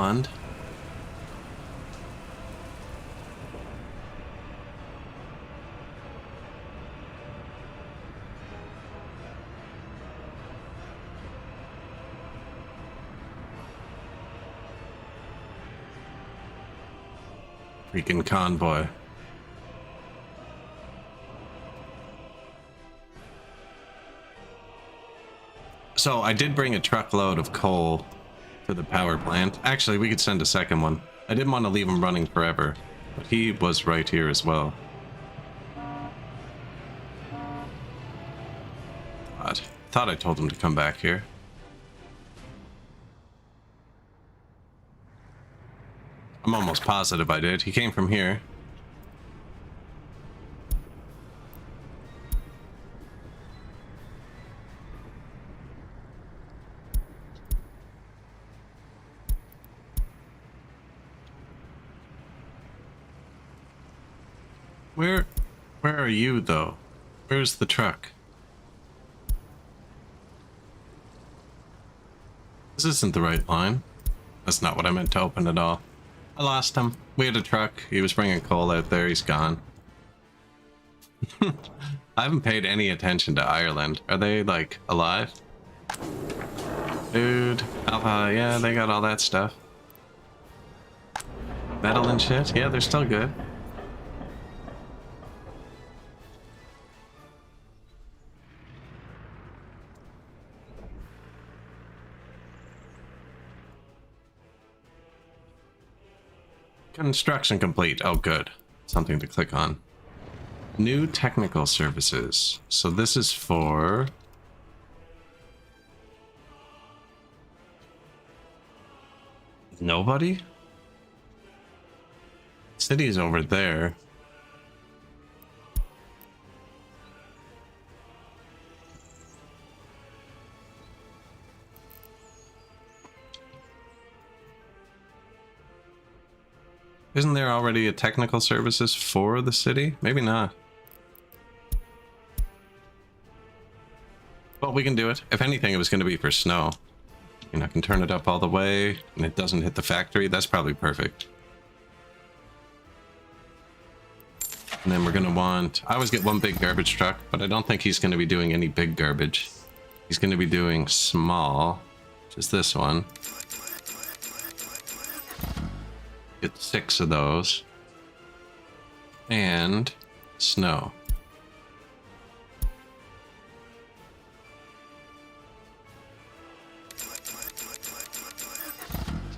pond. Freaking convoy. So I did bring a truckload of coal to the power plant. Actually, we could send a second one. I didn't want to leave him running forever, but he was right here as well. God, thought I told him to come back here. I'm almost positive I did. He came from here. Where are you, though? Where's the truck? This isn't the right line. That's not what I meant to open at all. I lost him. We had a truck. He was bringing coal out there. He's gone. I haven't paid any attention to Ireland. Are they, like, alive? Dude. Alpha, yeah, they got all that stuff. Metal and shit? Yeah, they're still good. Construction complete. Oh, good. Something to click on. New technical services. So this is for... nobody? City's over there. Isn't there already a technical services for the city? Maybe not. Well, we can do it. If anything, it was going to be for snow. You know, I can turn it up all the way, and it doesn't hit the factory. That's probably perfect. And then we're going to want... I always get one big garbage truck, but I don't think he's going to be doing any big garbage. He's going to be doing small, which is this one. Get 6 of those. And snow.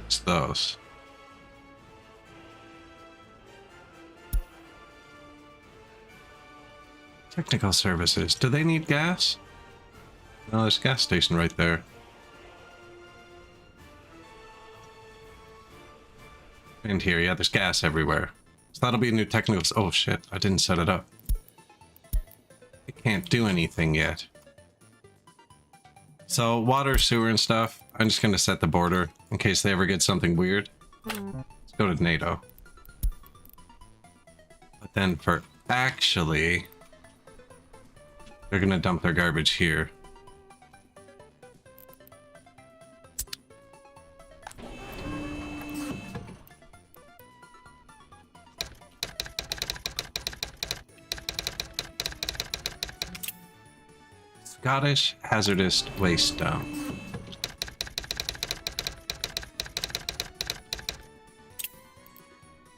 It's those. Technical services. Do they need gas? No, there's a gas station right there. And here, yeah, there's gas everywhere. So that'll be a new technical... Oh shit, I didn't set it up. It can't do anything yet. So water, sewer and stuff, I'm just gonna set the border in case they ever get something weird. Let's go to NATO. But then for actually... they're gonna dump their garbage here. Scottish hazardous waste dump.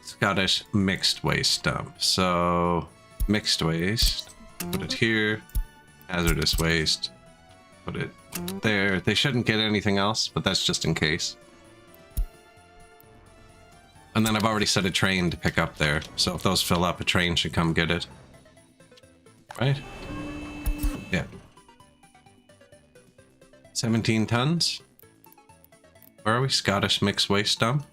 Scottish mixed waste dump. So mixed waste, put it here. Hazardous waste, put it there. They shouldn't get anything else, but that's just in case. And then I've already set a train to pick up there, so if those fill up, a train should come get it. Right? Yeah. 17 tons? Where are we? Scottish mixed waste dump?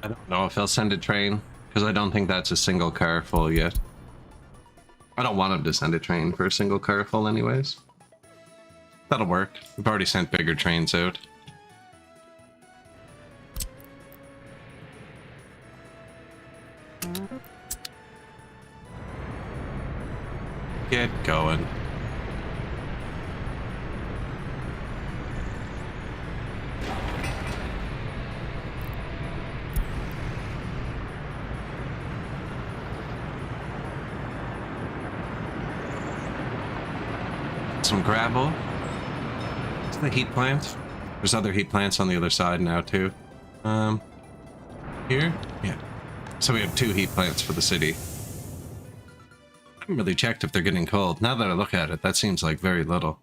I don't know if he'll send a train, because I don't think that's a single car full yet. I don't want him to send a train for a single car full anyways. That'll work. We've already sent bigger trains out. going. Some gravel. It's the heat plant. There's other heat plants on the other side now too. Here? Yeah. So we have 2 heat plants for the city. I haven't really checked if they're getting cold. Now that I look at it, that seems like very little.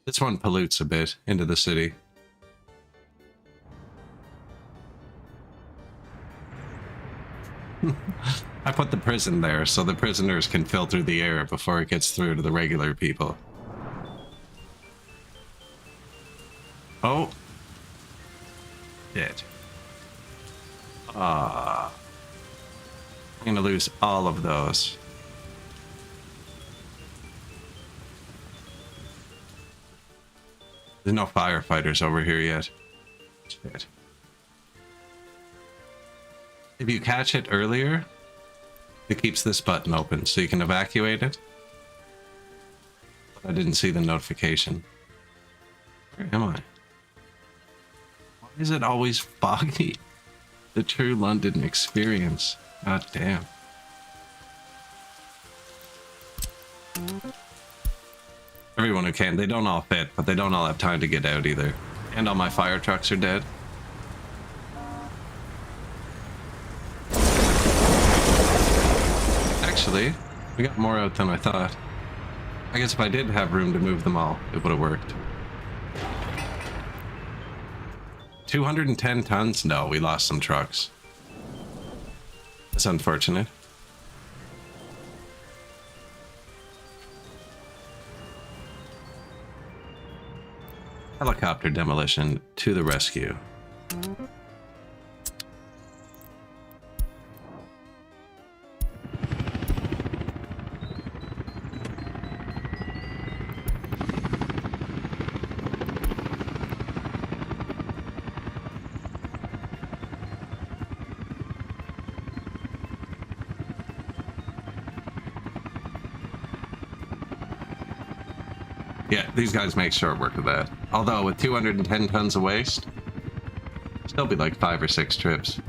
This one pollutes a bit into the city. I put the prison there so the prisoners can filter the air before it gets through to the regular people. Oh. Dead. I'm gonna lose all of those. There's no firefighters over here yet. Shit. If you catch it earlier, it keeps this button open so you can evacuate it. I didn't see the notification. Where am I? Why is it always foggy? The true London experience. God damn. Everyone who can. They don't all fit, but they don't all have time to get out either. And all my fire trucks are dead. Actually, we got more out than I thought. I guess if I did have room to move them all, it would have worked. 210 tons? No, we lost some trucks. That's unfortunate. Helicopter demolition to the rescue. Yeah, these guys make short work of that. Although with 210 tons of waste, still be like 5 or 6 trips.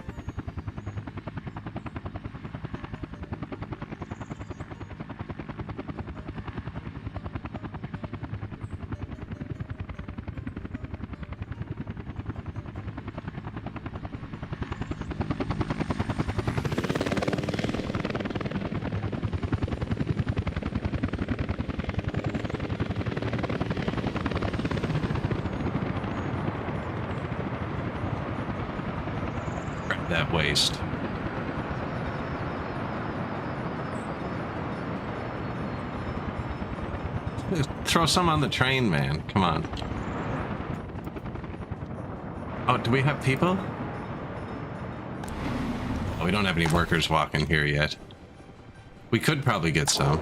That waste. Throw some on the train, man. Come on. Oh, do we have people? Oh, we don't have any workers walking here yet. We could probably get some.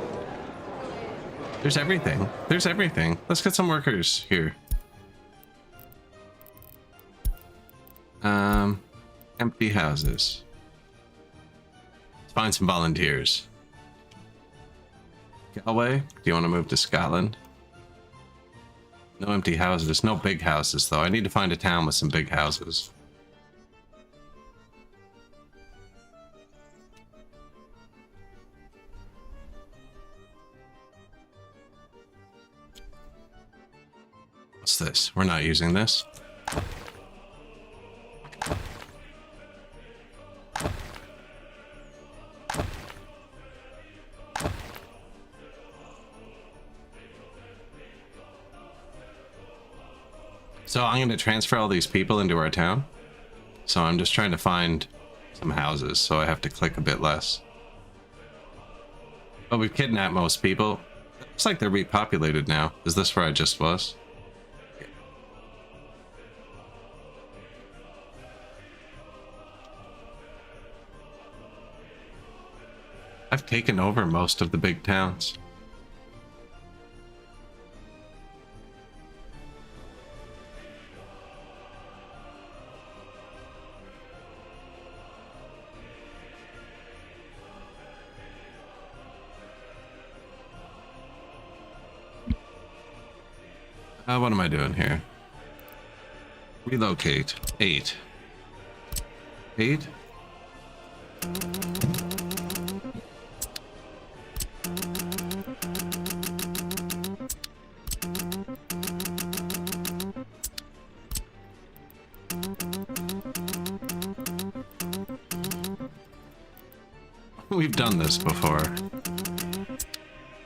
There's everything. There's everything. Let's get some workers here. Empty houses. Let's find some volunteers. Galway, do you want to move to Scotland? No empty houses. No big houses, though. I need to find a town with some big houses. What's this? We're not using this. So I'm going to transfer all these people into our town. So I'm just trying to find some houses, so I have to click a bit less. But we've kidnapped most people. It looks like they're repopulated now. Is this where I just was? I've taken over most of the big towns. What am I doing here? Relocate. 8. 8? We've done this before.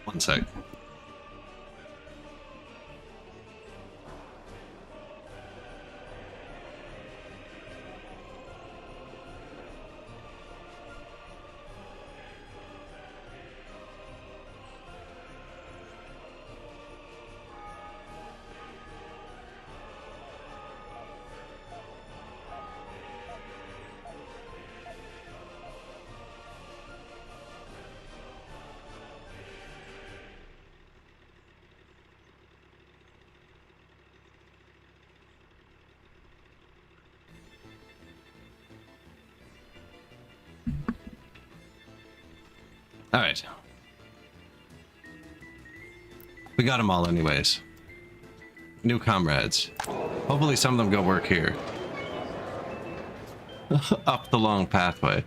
One sec. All right. We got them all anyways. New comrades. Hopefully some of them go work here. Up the long pathway.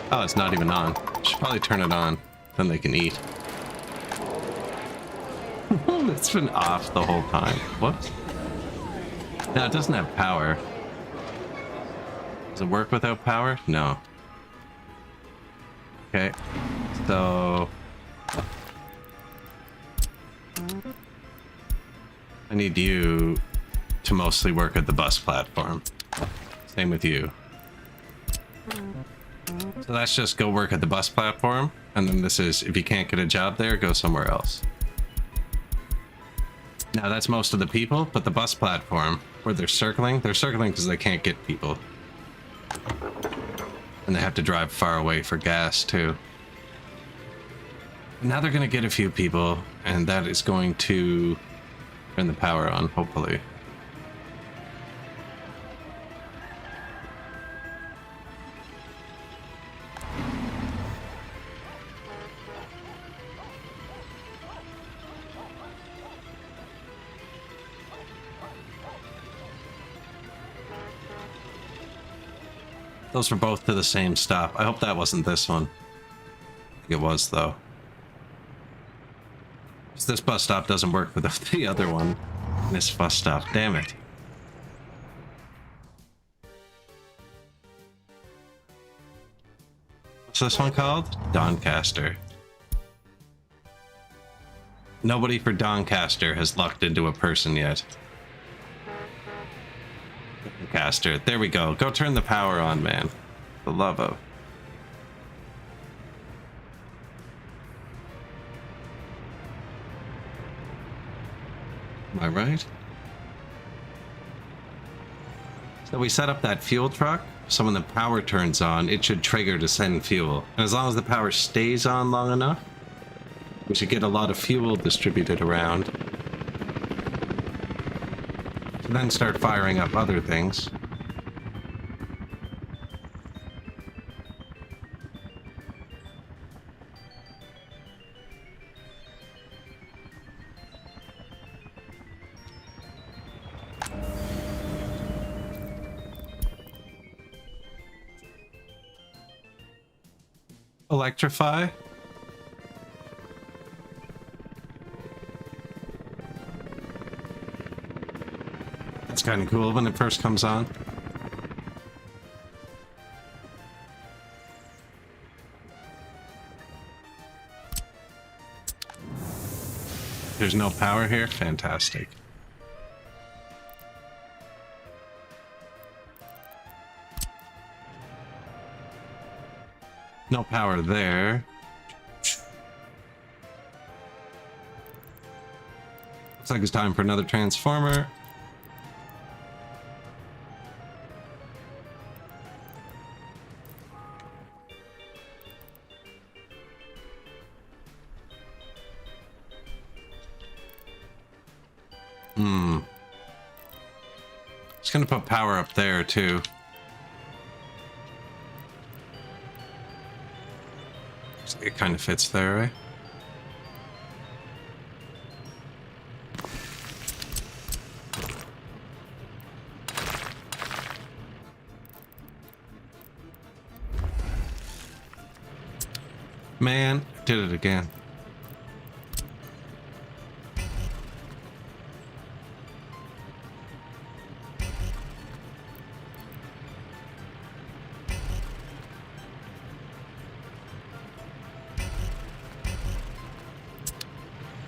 Oh, it's not even on. Should probably turn it on. Then they can eat. It's been off the whole time. Whoops. No, it doesn't have power. Does it work without power? No. Okay. So... I need you to mostly work at the bus platform. Same with you. So that's just go work at the bus platform. And then this is, if you can't get a job there, go somewhere else. Now that's most of the people, but the bus platform, where they're circling because they can't get people. And they have to drive far away for gas, too. Now they're going to get a few people, and that is going to turn the power on, hopefully. Those were both to the same stop. I hope that wasn't this one. I think it was, though. This bus stop doesn't work with the other one. This bus stop, damn it. What's this one called? Doncaster. Nobody for Doncaster has lucked into a person yet. Doncaster, there we go. Go turn the power on, man. The love of. Am I right? So we set up that fuel truck, so when the power turns on, it should trigger to send fuel. And as long as the power stays on long enough, we should get a lot of fuel distributed around. To then start firing up other things. Electrify. That's kind of cool when it first comes on. There's no power here? Fantastic. No power there. Looks like it's time for another transformer. Just gonna put power up there too. It kind of fits there, right? Man, did it again.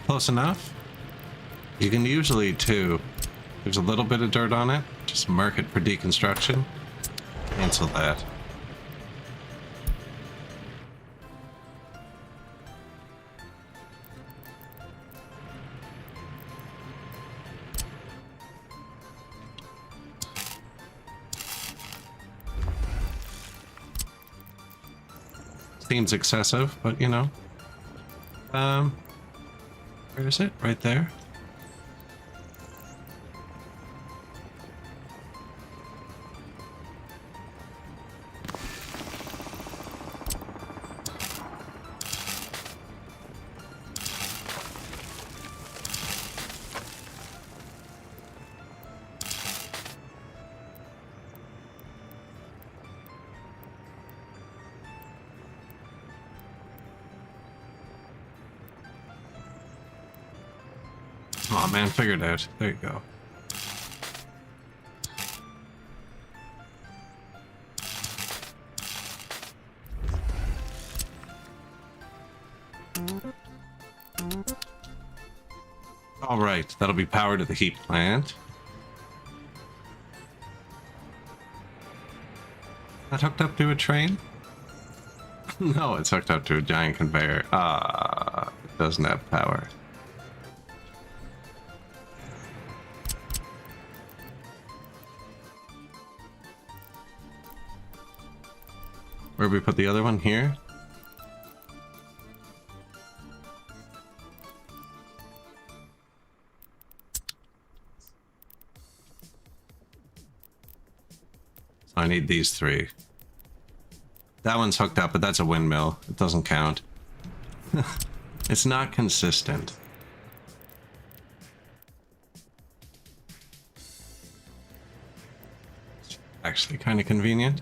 Close enough. You can usually too. There's a little bit of dirt on it. Just mark it for deconstruction. Cancel that. Seems excessive, but you know. Where is it? Right there. Oh man, figured it out. There you go. All right, that'll be power to the heat plant. That hooked up to a train? No, it's hooked up to a giant conveyor. It doesn't have power. Where we put the other one? Here? So I need these three. That one's hooked up, but that's a windmill. It doesn't count. It's not consistent. It's actually kind of convenient.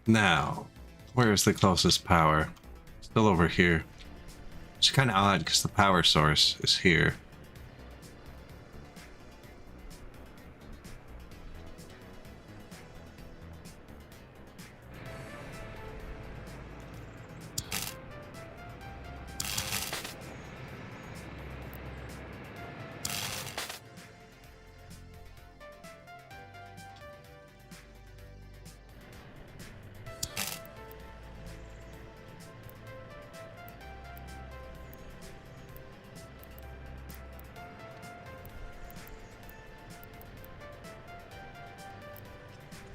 Now, where's the closest power? Still over here. It's kind of odd because the power source is here.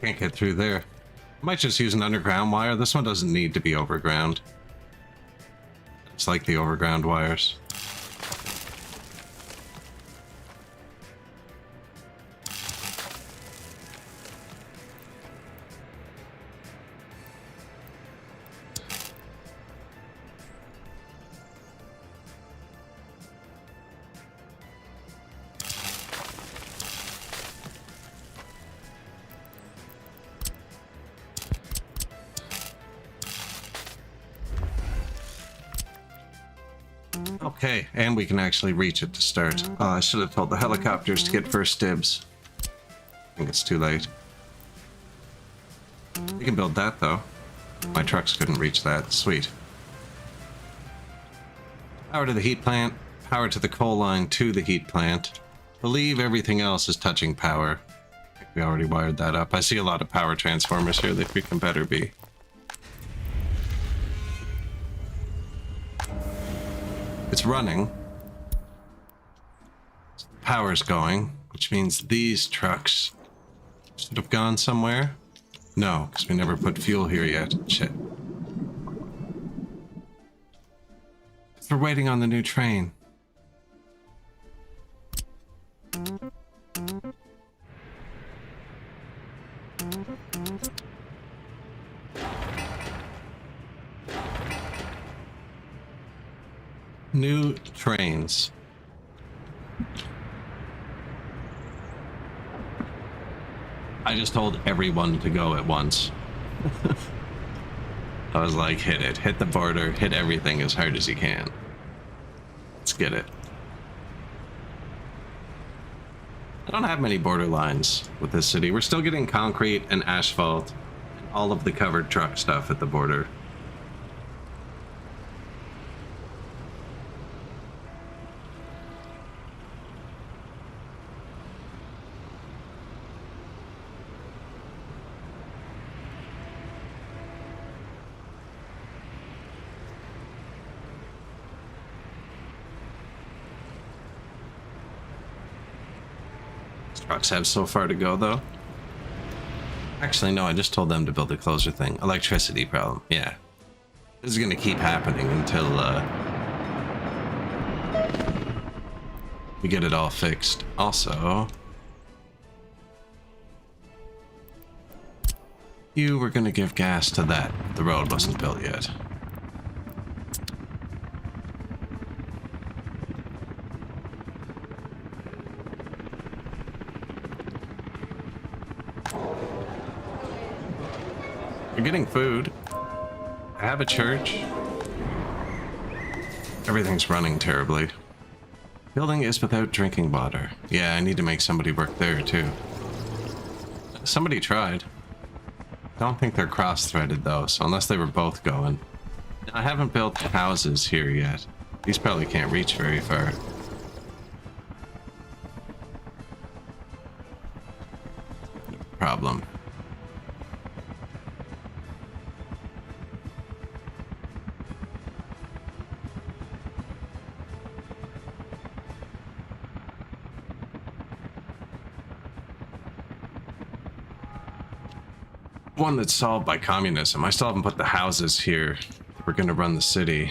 Can't get through there. I might just use an underground wire. This one doesn't need to be overground. It's like the overground wires. Okay, and we can actually reach it to start. I should have told the helicopters to get first dibs. I think it's too late. We can build that, though. My trucks couldn't reach that. Sweet. Power to the heat plant. Power to the coal line to the heat plant. Believe everything else is touching power. I think we already wired that up. I see a lot of power transformers here. They freaking better be. It's running. Power's going, which means these trucks should have gone somewhere. No, because we never put fuel here yet. Shit. We're waiting on the new train. New trains. I just told everyone to go at once. I was like, hit it. Hit the border. Hit everything as hard as you can. Let's get it. I don't have many border lines with this city. We're still getting concrete and asphalt and all of the covered truck stuff at the border. Trucks have so far to go, though. Actually, no, I just told them to build a closer thing. Electricity problem. Yeah. This is going to keep happening until we get it all fixed. Also, you were going to give gas to that. The road wasn't built yet. You're getting food. I have a church. Everything's running terribly. Building is without drinking water. Yeah, I need to make somebody work there too. Somebody tried. Don't think they're cross-threaded though, so unless they were both going. I haven't built houses here yet. These probably can't reach very far. Problem. One that's solved by communism. I still haven't put the houses here. We're gonna run the city.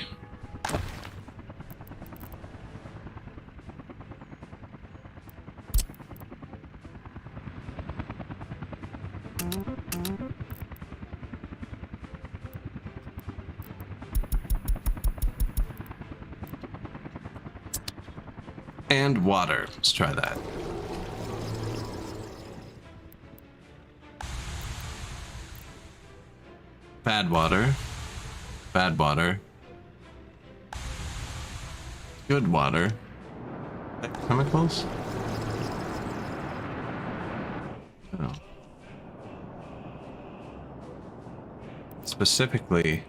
And water. Let's try that. Bad water. Bad water. Good water. Chemicals? Oh. Specifically.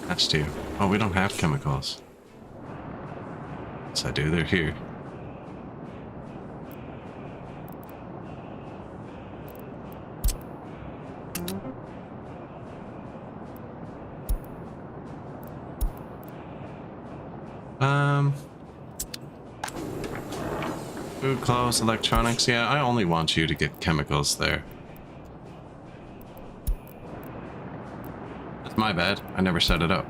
Has to. Oh, we don't have chemicals. Yes, I do. They're here. Food, clothes, electronics. Yeah, I only want you to get chemicals there. That's my bad. I never set it up.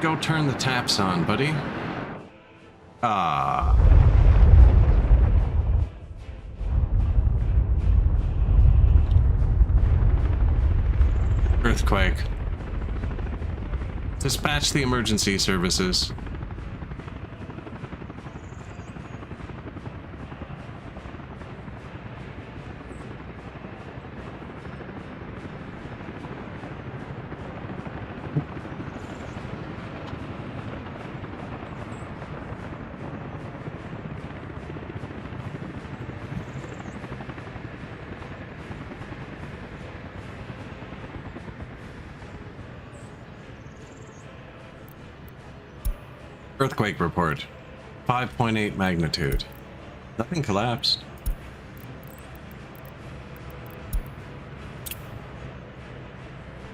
Go turn the taps on, buddy. Ah. Earthquake. Dispatch the emergency services. Earthquake report. 5.8 magnitude. Nothing collapsed.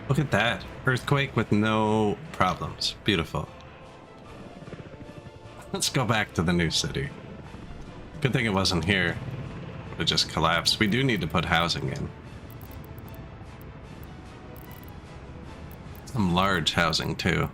Look at that. Earthquake with no problems. Beautiful. Let's go back to the new city. Good thing it wasn't here. it just collapsed. We do need to put housing in. Some large housing too.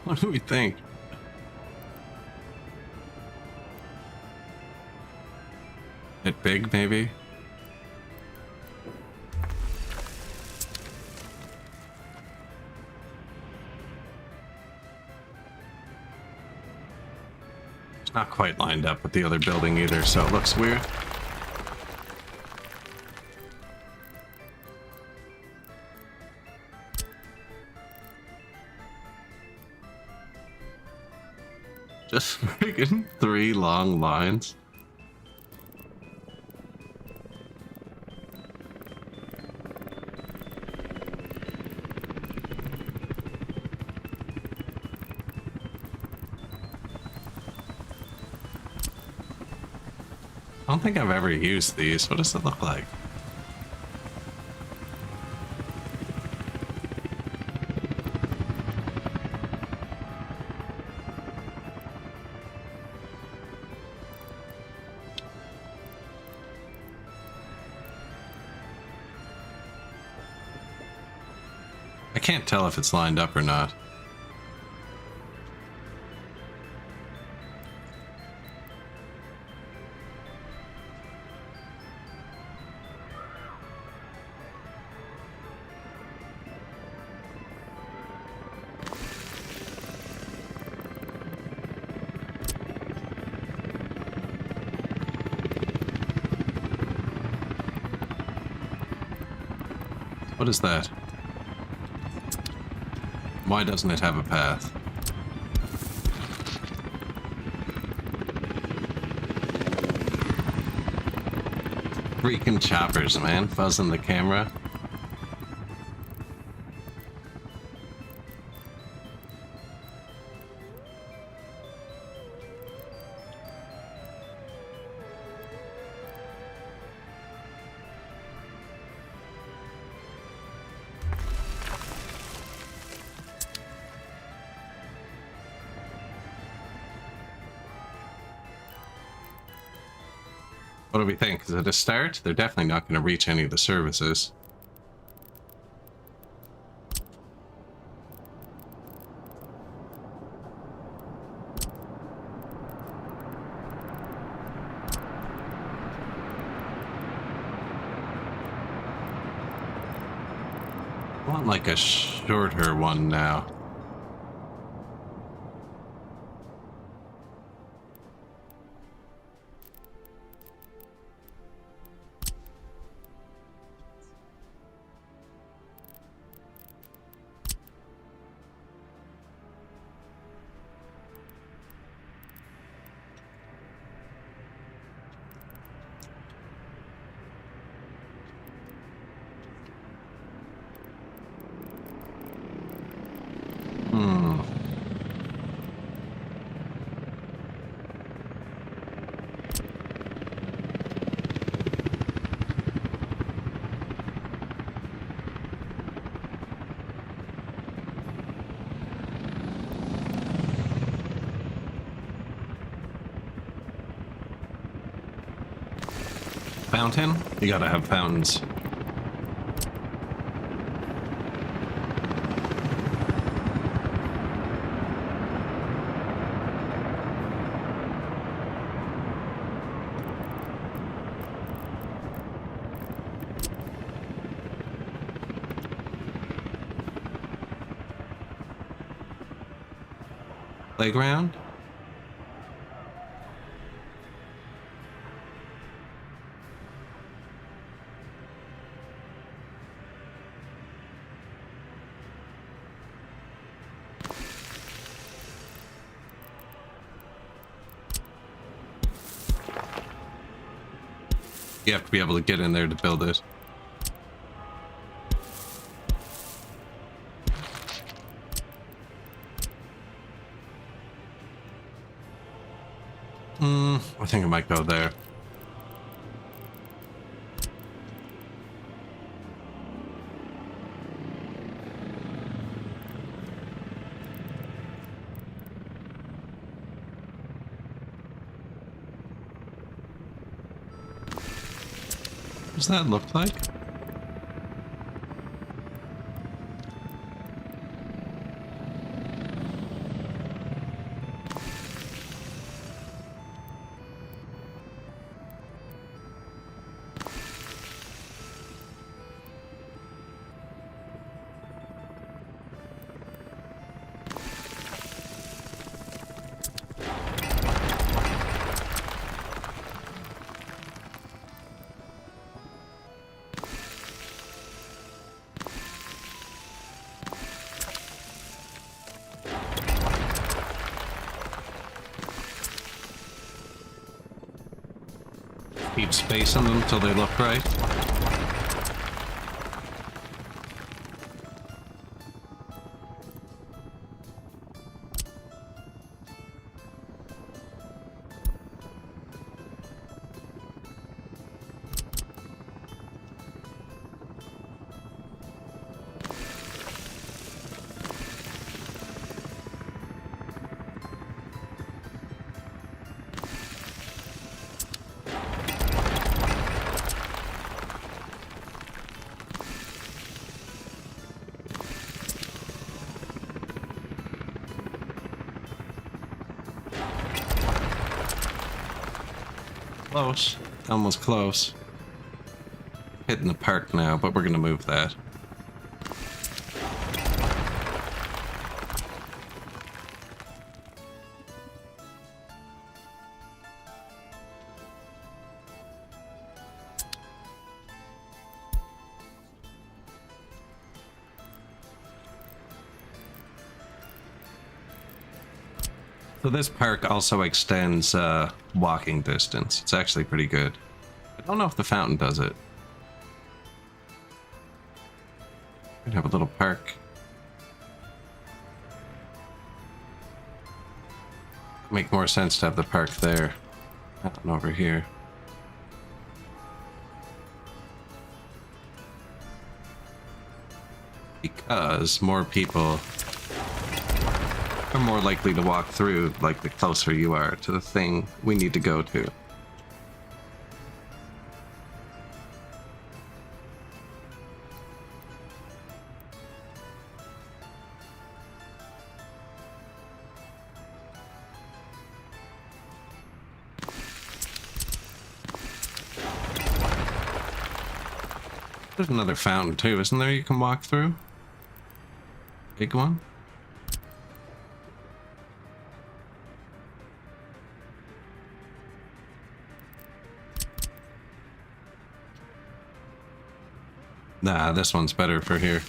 What do we think? It big, maybe? It's not quite lined up with the other building either, so it looks weird. Just freaking 3 long lines. I don't think I've ever used these. What does it look like? I can't tell if it's lined up or not. What is that? Why doesn't it have a path? Freaking choppers, man. Fuzzing the camera. What do we think? Is it a start? They're definitely not going to reach any of the services. I want like a shorter one now. Fountain? You gotta have fountains. Playground? You have to be able to get in there to build it. I think I might go there. What does that look like? Keep spacing them till they look right. Close. Almost close. Hitting the park now, but we're gonna move that. So this park also extends walking distance. It's actually pretty good. I don't know if the fountain does it. We'd have a little park. Make more sense to have the park there, not over here. Because more people are more likely to walk through, like, the closer you are to the thing we need to go to. There's another fountain too, isn't there, you can walk through? Big one? Nah, this one's better for here.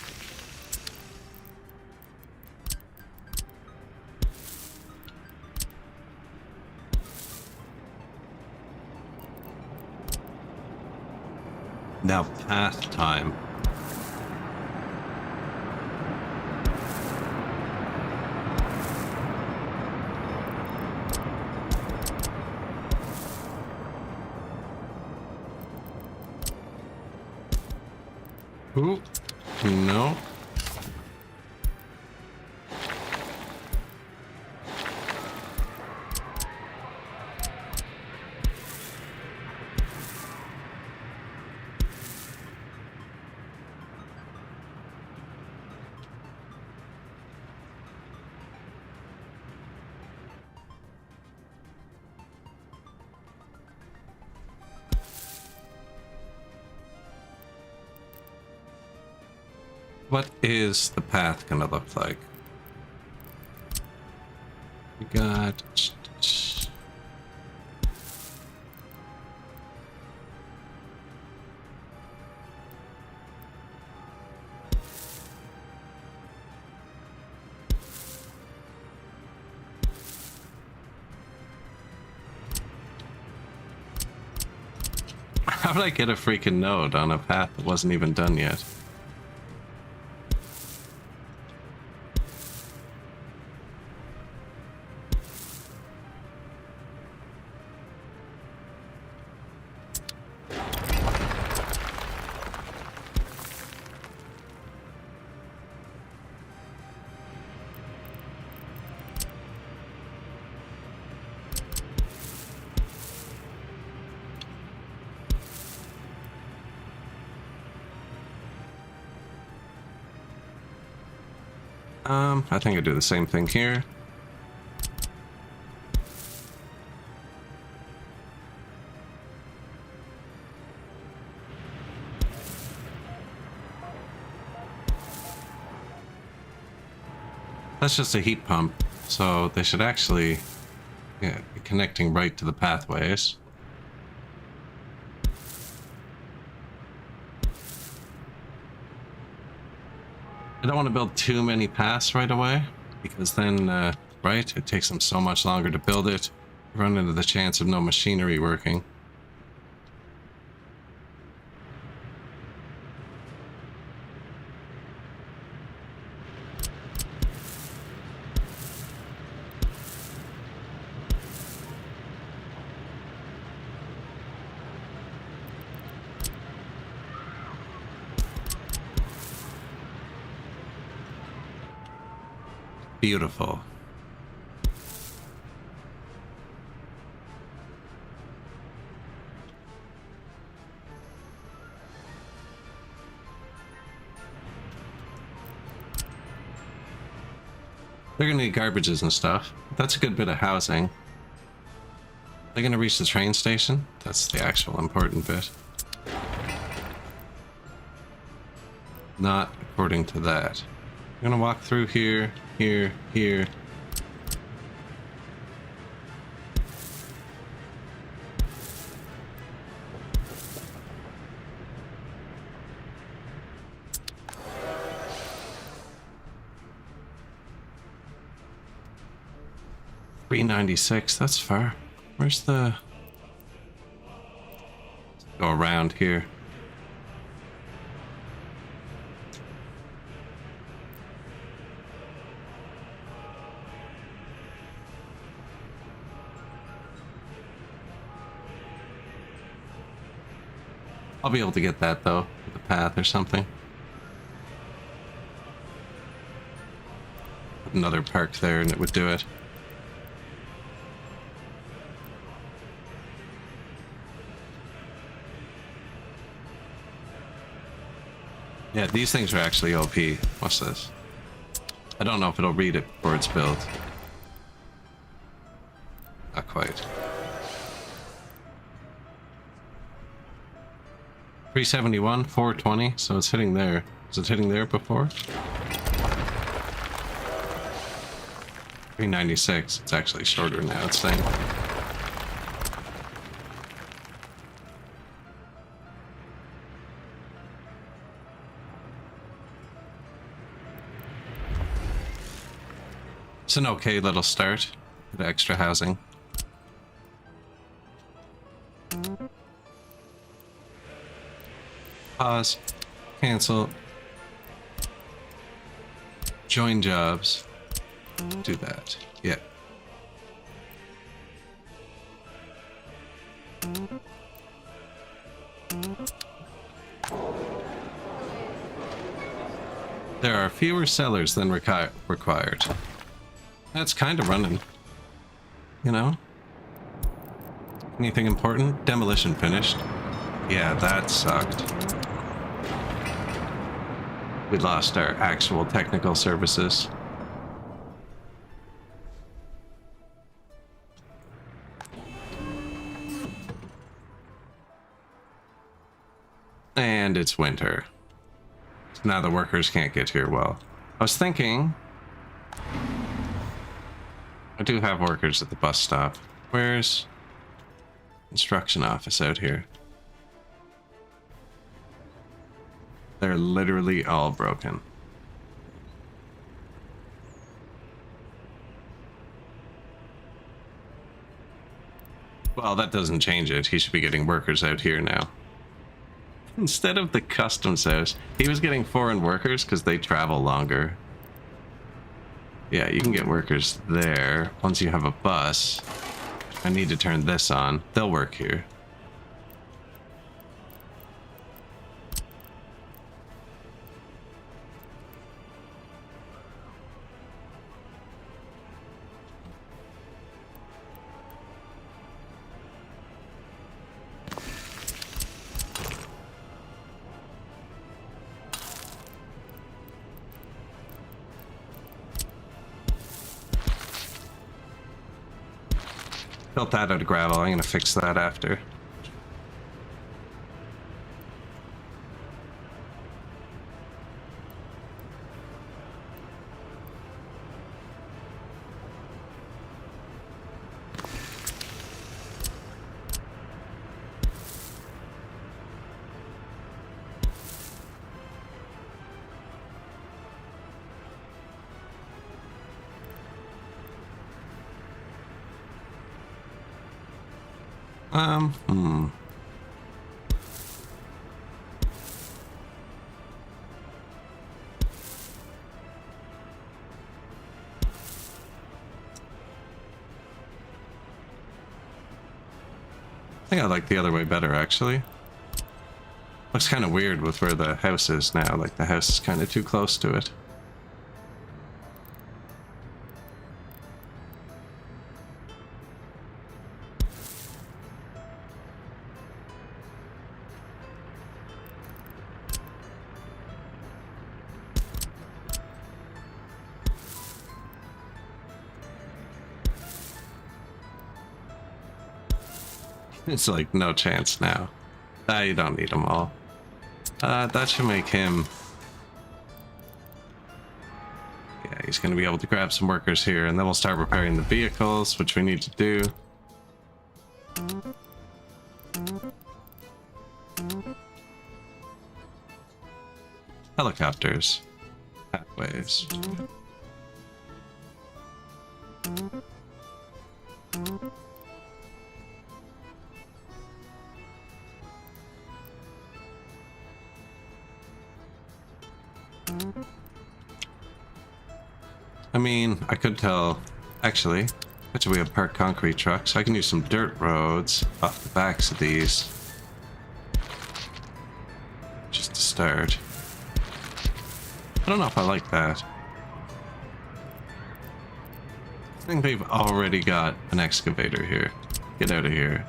Now, path time. Ooh, no. What is the path gonna look like? We got... How would I get a freaking node on a path that wasn't even done yet? I think I do the same thing here. That's just a heat pump, so they should actually be connecting right to the pathways. I don't want to build too many paths right away, because then, right, it takes them so much longer to build it. You run into the chance of no machinery working. Beautiful. They're gonna need garbages and stuff. That's a good bit of housing. They're gonna reach the train station? That's the actual important bit. Not according to that. I'm gonna walk through here, here, here. $396, that's far. Where's the... Go around here. I'll be able to get that though, with a path or something. Put another park there and it would do it. Yeah, these things are actually OP. What's this? I don't know if it'll read it before it's built. Not quite. 371, 420, so it's hitting there. Was it hitting there before? 396, it's actually shorter now, it's saying. It's an okay little start with extra housing. Pause, cancel, join jobs, do that, yeah. There are fewer sellers than required. That's kind of running, you know? Anything important? Demolition finished. Yeah, that sucked. We lost our actual technical services. And it's winter. So now the workers can't get here well. I was thinking... I do have workers at the bus stop. Where's... Construction office out here? They're literally all broken. Well, that doesn't change it. He should be getting workers out here now. Instead of the customs house, he was getting foreign workers because they travel longer. Yeah, you can get workers there once you have a bus. I need to turn this on. They'll work here. Built that out of gravel. I'm gonna fix that after. Hmm. I think I like the other way better, actually. Looks kind of weird with where the house is now. Like, the house is kind of too close to it. It's like no chance now. You don't need them all. That should make him... Yeah, he's going to be able to grab some workers here, and then we'll start repairing the vehicles, which we need to do. Helicopters. Pathways. I mean, I could tell... Actually, actually we have parked concrete trucks. I can use some dirt roads off the backs of these. Just to start. I don't know if I like that. I think they've already got an excavator here. Get out of here.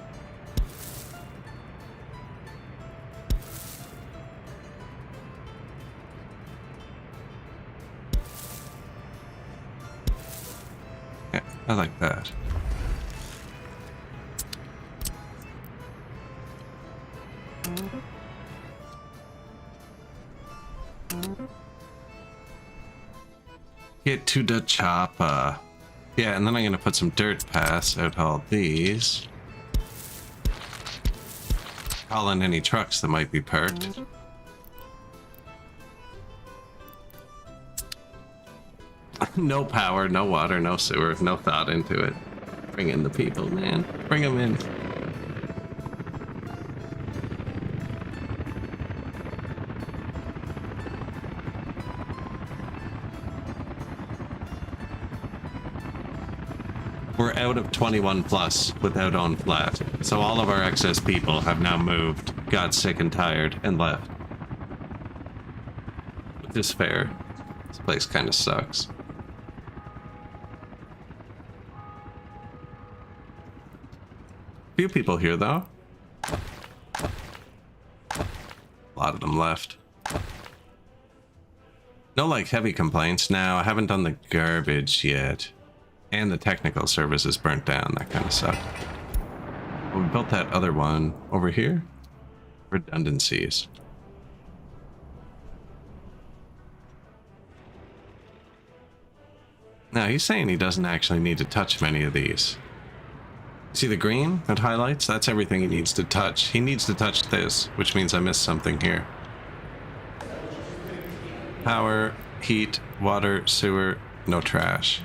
Yeah, I like that. Get to the chopper. Yeah, and then I'm gonna put some dirt paths out all these. Call in any trucks that might be parked. No power, no water, no sewer, no thought into it. Bring in the people, man. Bring them in. We're out of 21 plus without on flat, so all of our excess people have now moved, got sick and tired, and left. Which is fair. This place kind of sucks. Few people here though. A lot of them left. No like heavy complaints. Now I haven't done the garbage yet. And the technical services burnt down. That kind of sucked. Well, we built that other one over here. Redundancies. Now, he's saying he doesn't actually need to touch many of these. See the green that highlights? That's everything he needs to touch. He needs to touch this, which means I missed something here. Power, heat, water, sewer, no trash.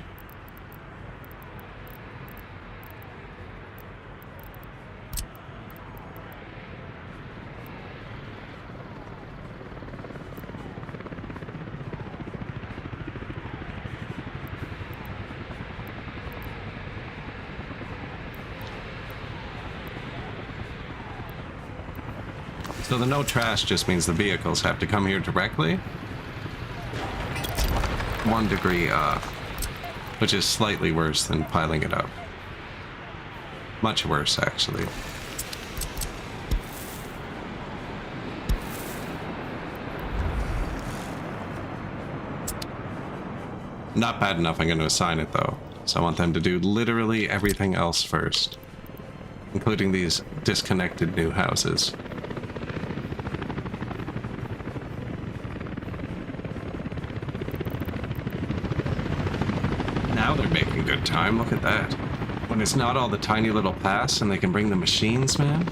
So the no trash just means the vehicles have to come here directly. 1 degree off, which is slightly worse than piling it up. Much worse, actually. Not bad enough, I'm going to assign it though. So I want them to do literally everything else first, including these disconnected new houses. Now they're making good time, look at that. When it's not all the tiny little paths and they can bring the machines, man.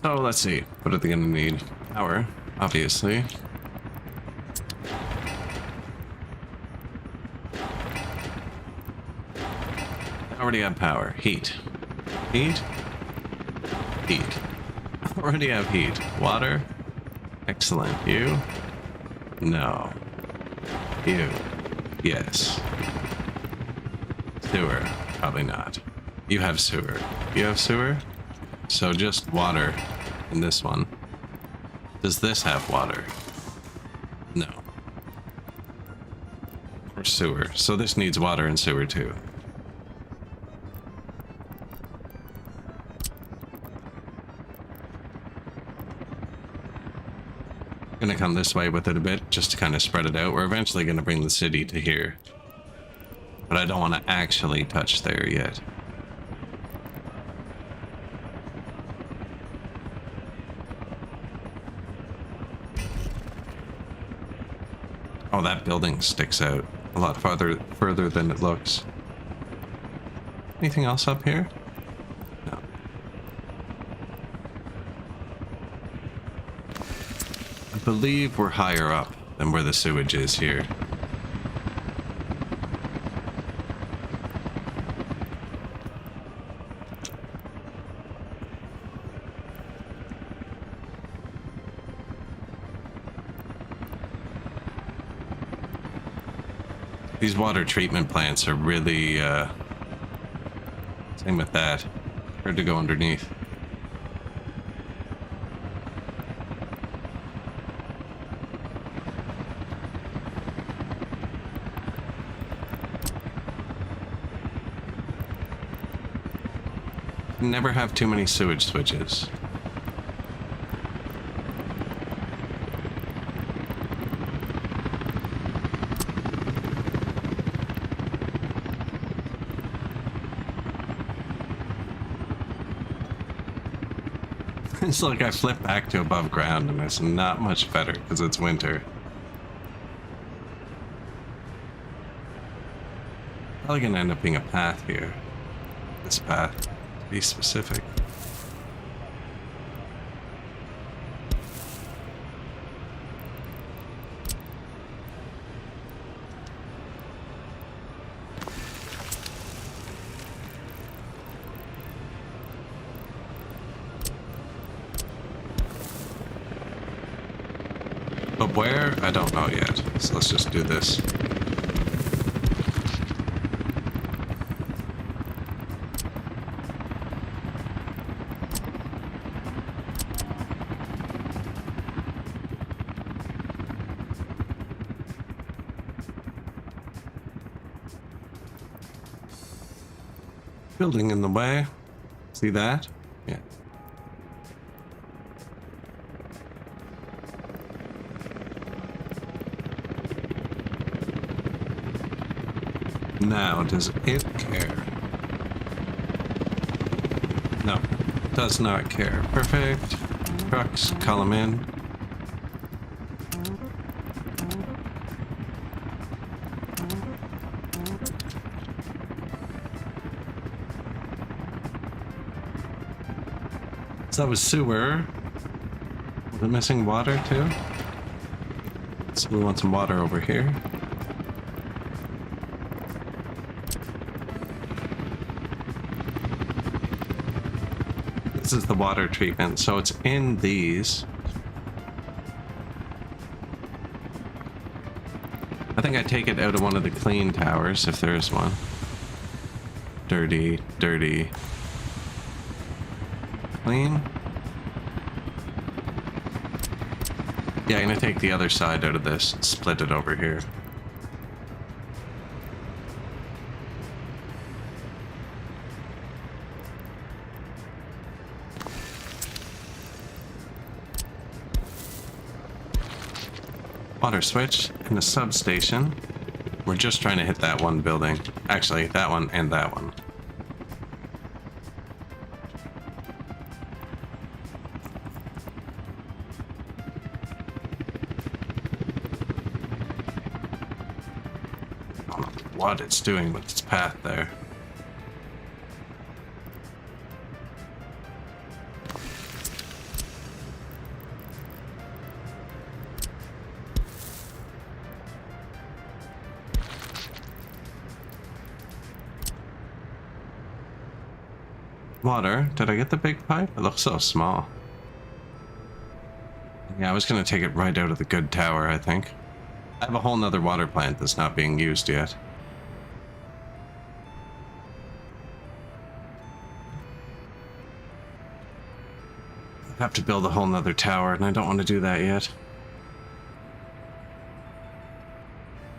So let's see, what are they gonna need? Power, obviously. Already have power. Heat. Heat? Heat. Already have heat. Water? Excellent. You? No. You? Yes. Sewer? Probably not. You have sewer. You have sewer? So just water in this one. Does this have water? No. Or sewer. So this needs water and sewer too. Gonna come this way with it a bit just to kind of spread it out. We're eventually gonna bring the city to here, but I don't want to actually touch there yet. Oh, that building sticks out a lot further than it looks. Anything else up here? No. I believe we're higher up than where the sewage is here. These water treatment plants are really, same with that. Hard to go underneath. Never have too many sewage switches. It's like I flip back to above ground and it's not much better because it's winter. Probably gonna end up being a path here. This path, to be specific. But where? I don't know yet. So let's just do this. Building in the way. See that? Yeah. Now, does it care? No, does not care. Perfect. Trucks, call them in. So that was sewer. Was it missing water too? So we want some water over here. This is the water treatment, so it's in these. I think I take it out of one of the clean towers, if there is one. Dirty, dirty. Clean. Yeah, I'm gonna take the other side out of this and split it over here. Water switch in the substation. We're just trying to hit that one building. Actually, that one and that one. I don't know what it's doing with its path there. Water. Did I get the big pipe? It looks so small. Yeah, I was gonna take it right out of the good tower, I think. I have a whole nother water plant that's not being used yet. I have to build a whole nother tower, and I don't want to do that yet.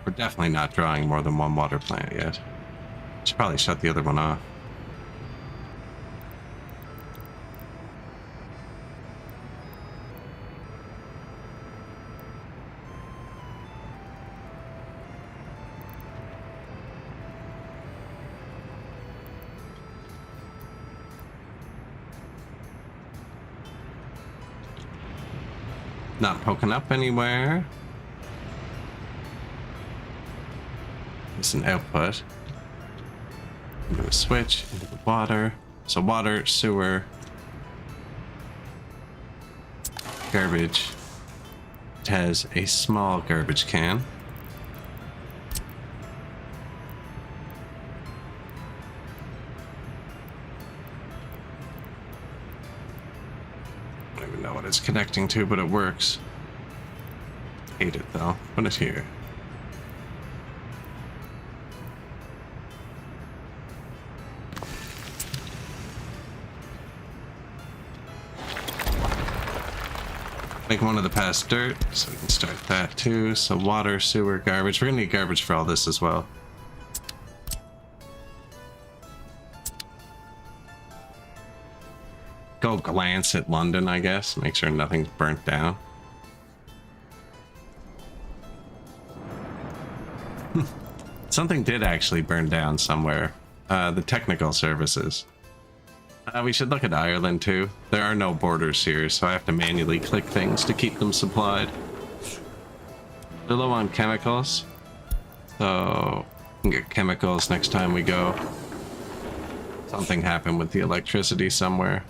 We're definitely not drawing more than one water plant yet. Should probably shut the other one off. Not poking up anywhere. It's an output. Do a switch into the water. So water, sewer, garbage. It has a small garbage can. I don't even know what it's connecting to, but it works. Hate it though. Put it here. Make one of the past dirt, so we can start that too. So water, sewer, garbage. We're gonna need garbage for all this as well. Go glance at London, I guess. Make sure nothing's burnt down. Something did actually burn down somewhere. The technical services. We should look at Ireland too. There are no borders here, so I have to manually click things to keep them supplied. They're low on chemicals, so we can get chemicals next time we go. Something happened with the electricity somewhere.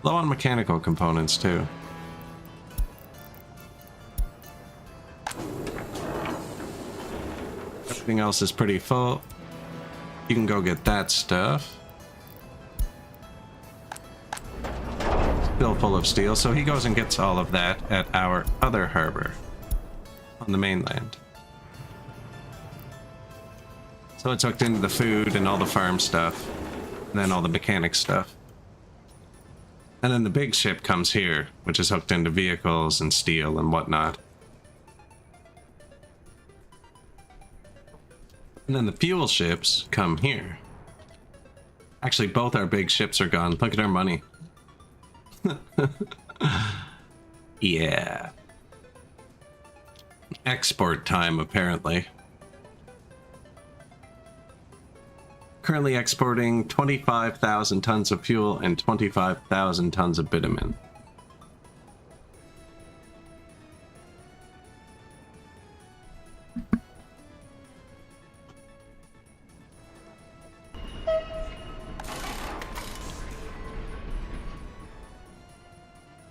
Low on mechanical components too. Everything else is pretty full. You can go get that stuff. Still full of steel, so he goes and gets all of that at our other harbor on the mainland. So it's hooked into the food and all the farm stuff, and then all the mechanic stuff. And then the big ship comes here, which is hooked into vehicles and steel and whatnot. And then the fuel ships come here. Actually, both our big ships are gone. Look at our money. Yeah. Export time, apparently. Currently exporting 25,000 tons of fuel and 25,000 tons of bitumen.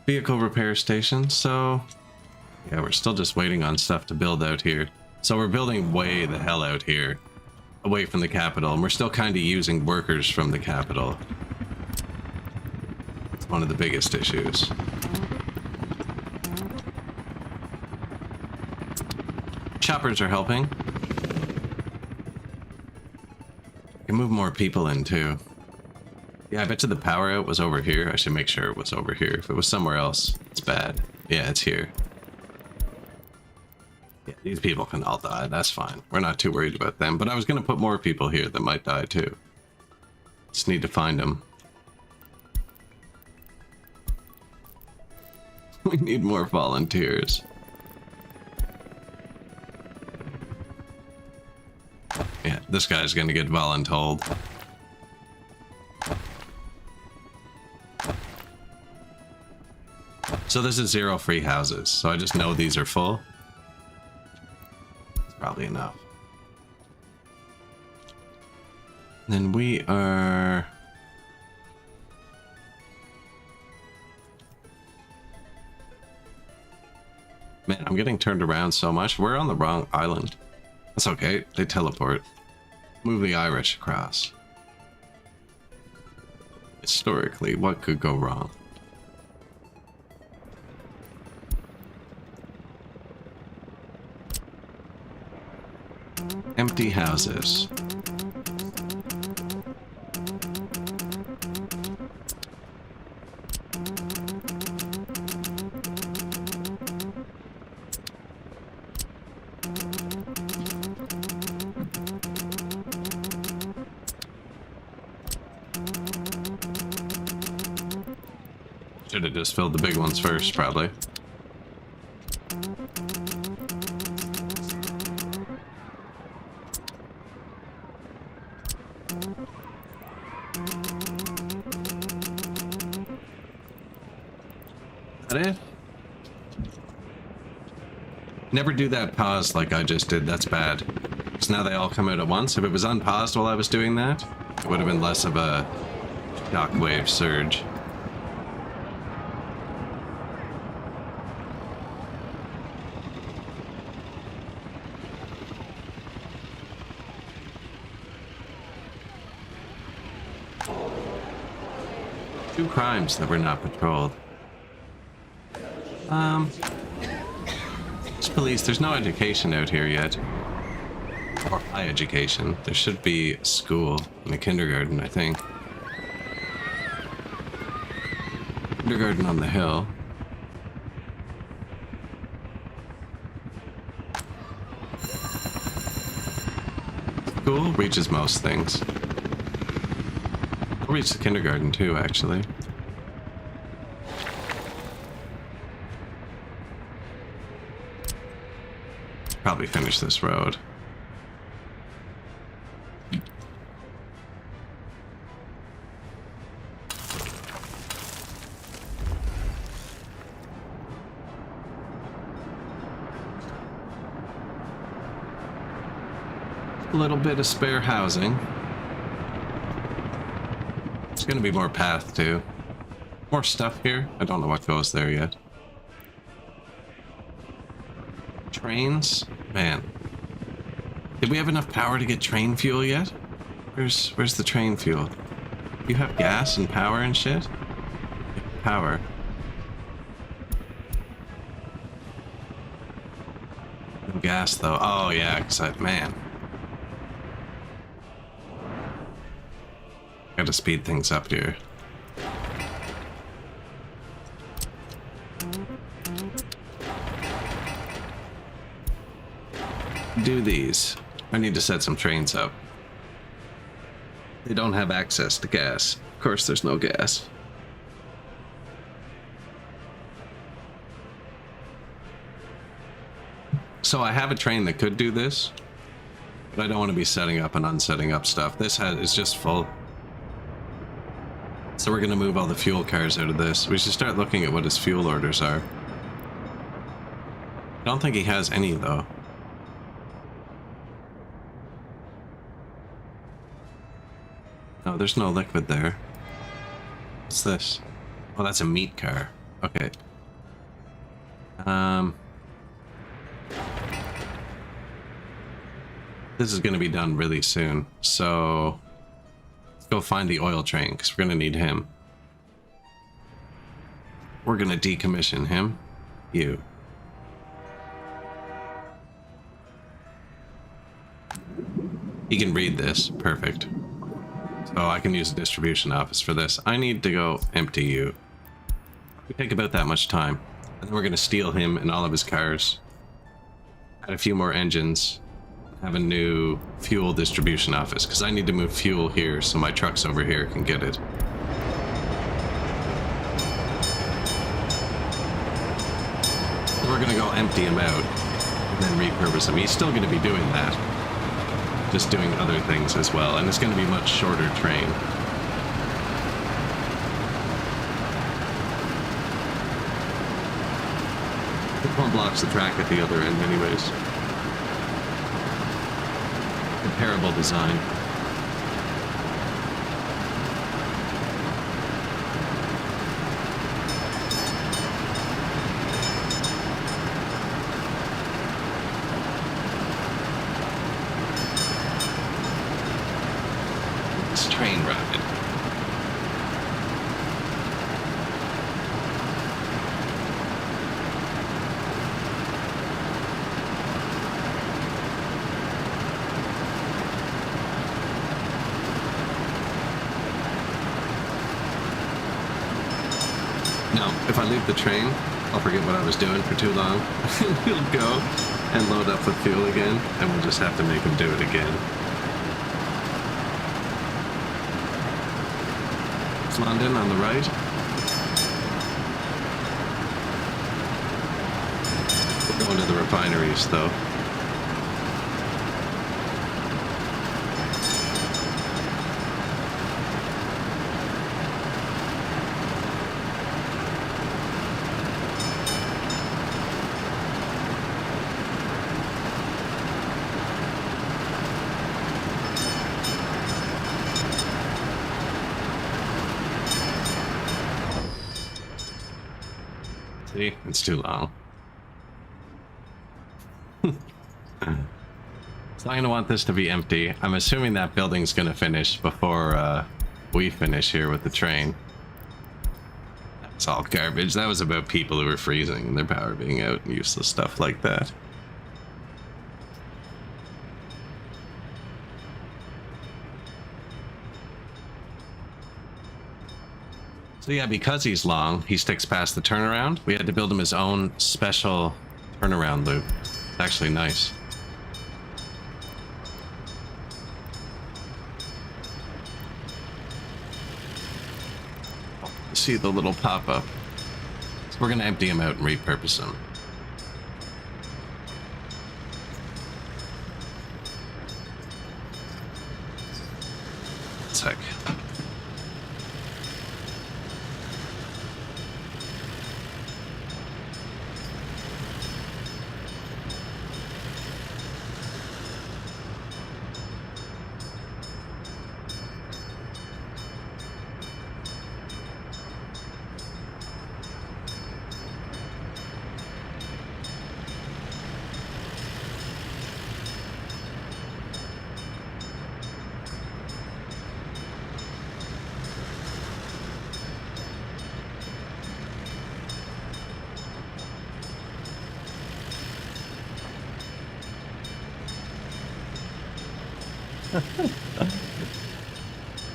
Vehicle repair station, so Yeah, we're still just waiting on stuff to build out here. So we're building way the hell out here, away from the capital, and we're still kind of using workers from the capital. It's one of the biggest issues. Choppers are helping. Can move more people in too. Yeah, I bet you the power out was over here. I should make sure it was over here. If it was somewhere else, it's bad. Yeah, it's here. Yeah, these people can all die. That's fine. We're not too worried about them. But I was going to put more people here that might die too. Just need to find them. We need more volunteers. Yeah, this guy's going to get voluntold. So this is 0 free houses. So I just know these are full. It's probably enough. Then we are... Man, I'm getting turned around so much. We're on the wrong island. That's okay. They teleport. Move the Irish across. Historically, what could go wrong? Empty houses. Should have just filled the big ones first, probably. Is that it? Never do that pause like I just did. That's bad. Because now they all come out at once. If it was unpaused while I was doing that, it would have been less of a shockwave surge. Two crimes that were not patrolled. This police, there's no education out here yet. Or high education. There should be a school and a kindergarten, I think. Kindergarten on the hill. School reaches most things. I'll reach the kindergarten too, actually. Probably finish this road. A little bit of spare housing. There's gonna be more path too. More stuff here. I don't know what goes there yet. Trains? Man. Did we have enough power to get train fuel yet? Where's the train fuel? You have gas and power and shit? Power. No gas though. Oh yeah, man. Gotta speed things up here. Do these. I need to set some trains up. They don't have access to gas. Of course, there's no gas. So I have a train that could do this, but I don't want to be setting up and unsetting up stuff. This is just full. So we're going to move all the fuel cars out of this. We should start looking at what his fuel orders are. I don't think he has any, though. No, there's no liquid there. What's this? Oh, that's a meat car. Okay. this is going to be done really soon. So let's go find the oil train because we're going to need him. We're going to decommission him. You. He can read this. Perfect. So I can use a distribution office for this. I need to go empty you. We take about that much time. And then we're going to steal him and all of his cars. Add a few more engines. Have a new fuel distribution office. Because I need to move fuel here so my trucks over here can get it. So we're going to go empty him out. And then repurpose him. He's still going to be doing that. Just doing other things as well. And it's going to be a much shorter train. This one blocks the track at the other end anyways. Comparable design. This train ride. Now, if I leave the train, I'll forget what I was doing for too long. We'll go and load up with fuel again, and we'll just have to make him do it again. It's London on the right. We're going to the refineries, though. See, it's too long. So I'm gonna want this to be empty. I'm assuming that building's gonna finish before we finish here with the train. That's all garbage. That was about people who were freezing and their power being out and useless stuff like that. So yeah, because he's long, he sticks past the turnaround. We had to build him his own special turnaround loop. It's actually nice. See the little pop-up. So we're gonna empty him out and repurpose him. Sec.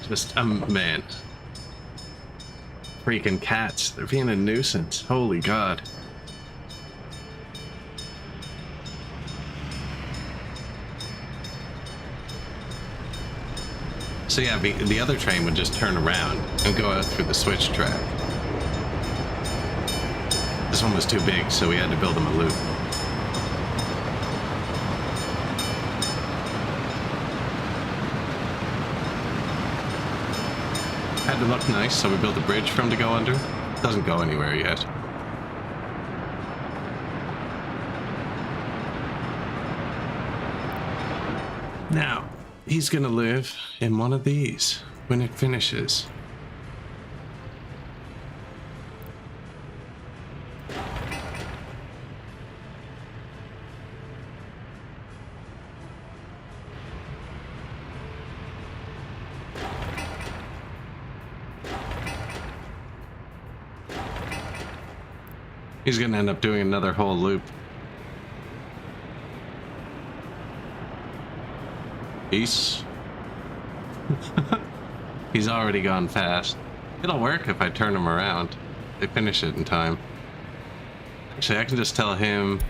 Just, man. Freaking cats. They're being a nuisance. Holy God. So yeah, the other train would just turn around and go out through the switch track. This one was too big, so we had to build him a loop. Had to look nice, so we built a bridge for him to go under. Doesn't go anywhere yet. Now, he's gonna live in one of these when it finishes. He's gonna end up doing another whole loop. Peace. He's already gone fast. It'll work if I turn him around. They finish it in time. Actually, I can just tell him,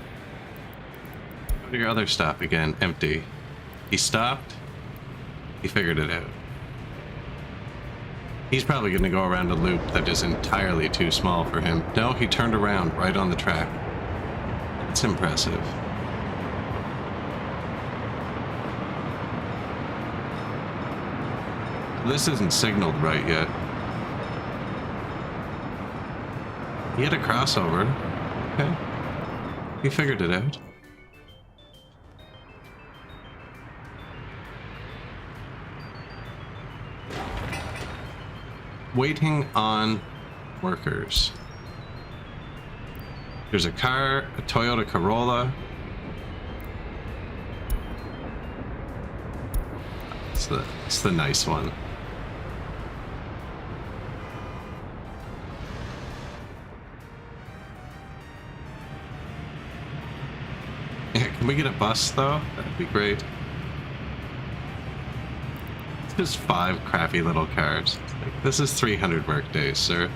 go to your other stop again. Empty. He stopped. He figured it out. He's probably going to go around a loop that is entirely too small for him. No, he turned around right on the track. It's impressive. This isn't signaled right yet. He had a crossover. Okay. He figured it out. Waiting on workers. There's a car, a Toyota Corolla. It's the nice one. Yeah, can we get a bus though? That'd be great. It's just 5 crappy little cars. Like, this is 300 work days, sir.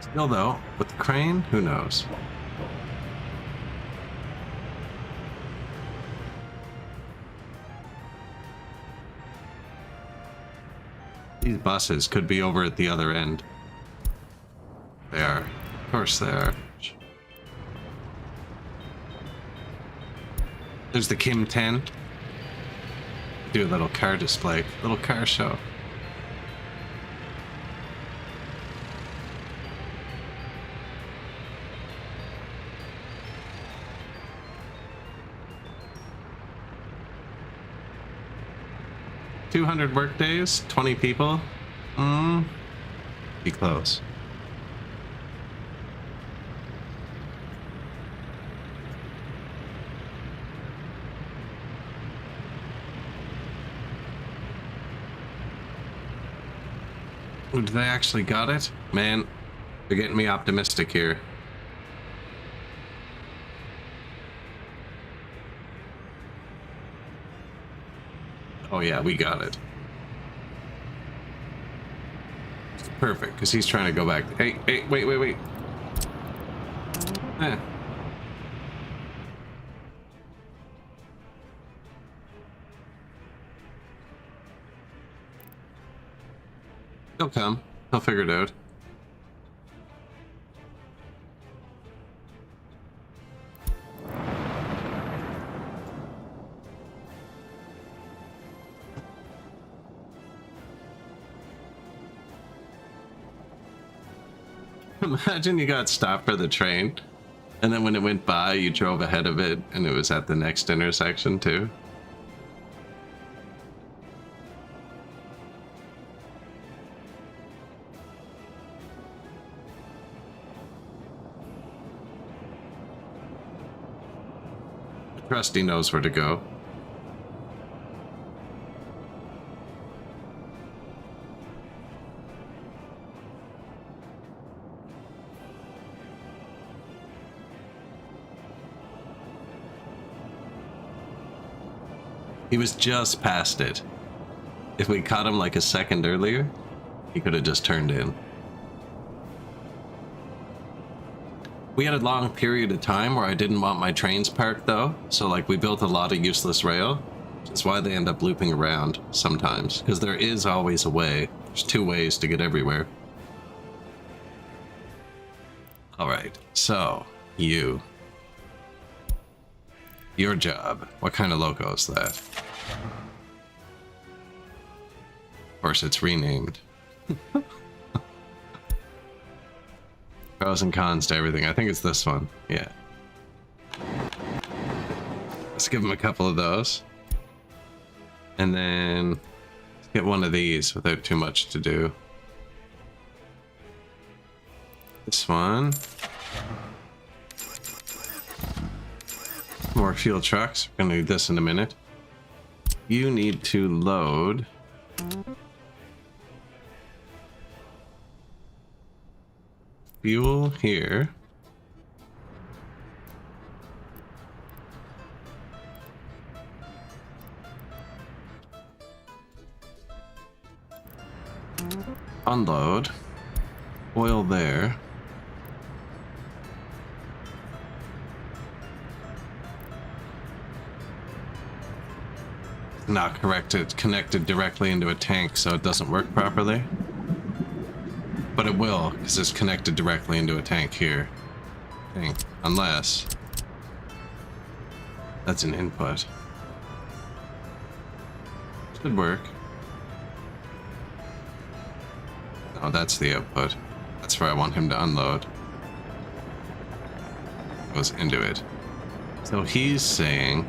Still though, with the crane, who knows? These buses could be over at the other end. They are. Of course they are. There's the Kim 10. Do a little car display, little car show. $200 work days, 20 people. Be close. Oh, they actually got it? Man, they're getting me optimistic here. Oh yeah, we got it. Perfect, because he's trying to go back. Hey, wait. Eh. He'll come. He'll figure it out. Imagine you got stopped for the train, and then when it went by, you drove ahead of it, and it was at the next intersection, too. Trusty knows where to go. He was just past it. If we caught him like a second earlier, he could have just turned in. We had a long period of time where I didn't want my trains parked though, so like we built a lot of useless rail, which is why they end up looping around sometimes, because there is always a way. There's 2 ways to get everywhere. Alright, so, your job. What kind of loco is that? Of course, it's renamed. Pros and cons to everything. I think it's this one. Yeah. Let's give him a couple of those. And then let's get one of these without too much to do. This one. More fuel trucks. We're gonna do this in a minute. You need to load Fuel here. Unload. Oil there. Not corrected, connected directly into a tank, so it doesn't work properly. But it will, because it's connected directly into a tank here. Tank. Unless that's an input. Should work. Oh, that's the output. That's where I want him to unload. Goes into it. So he's saying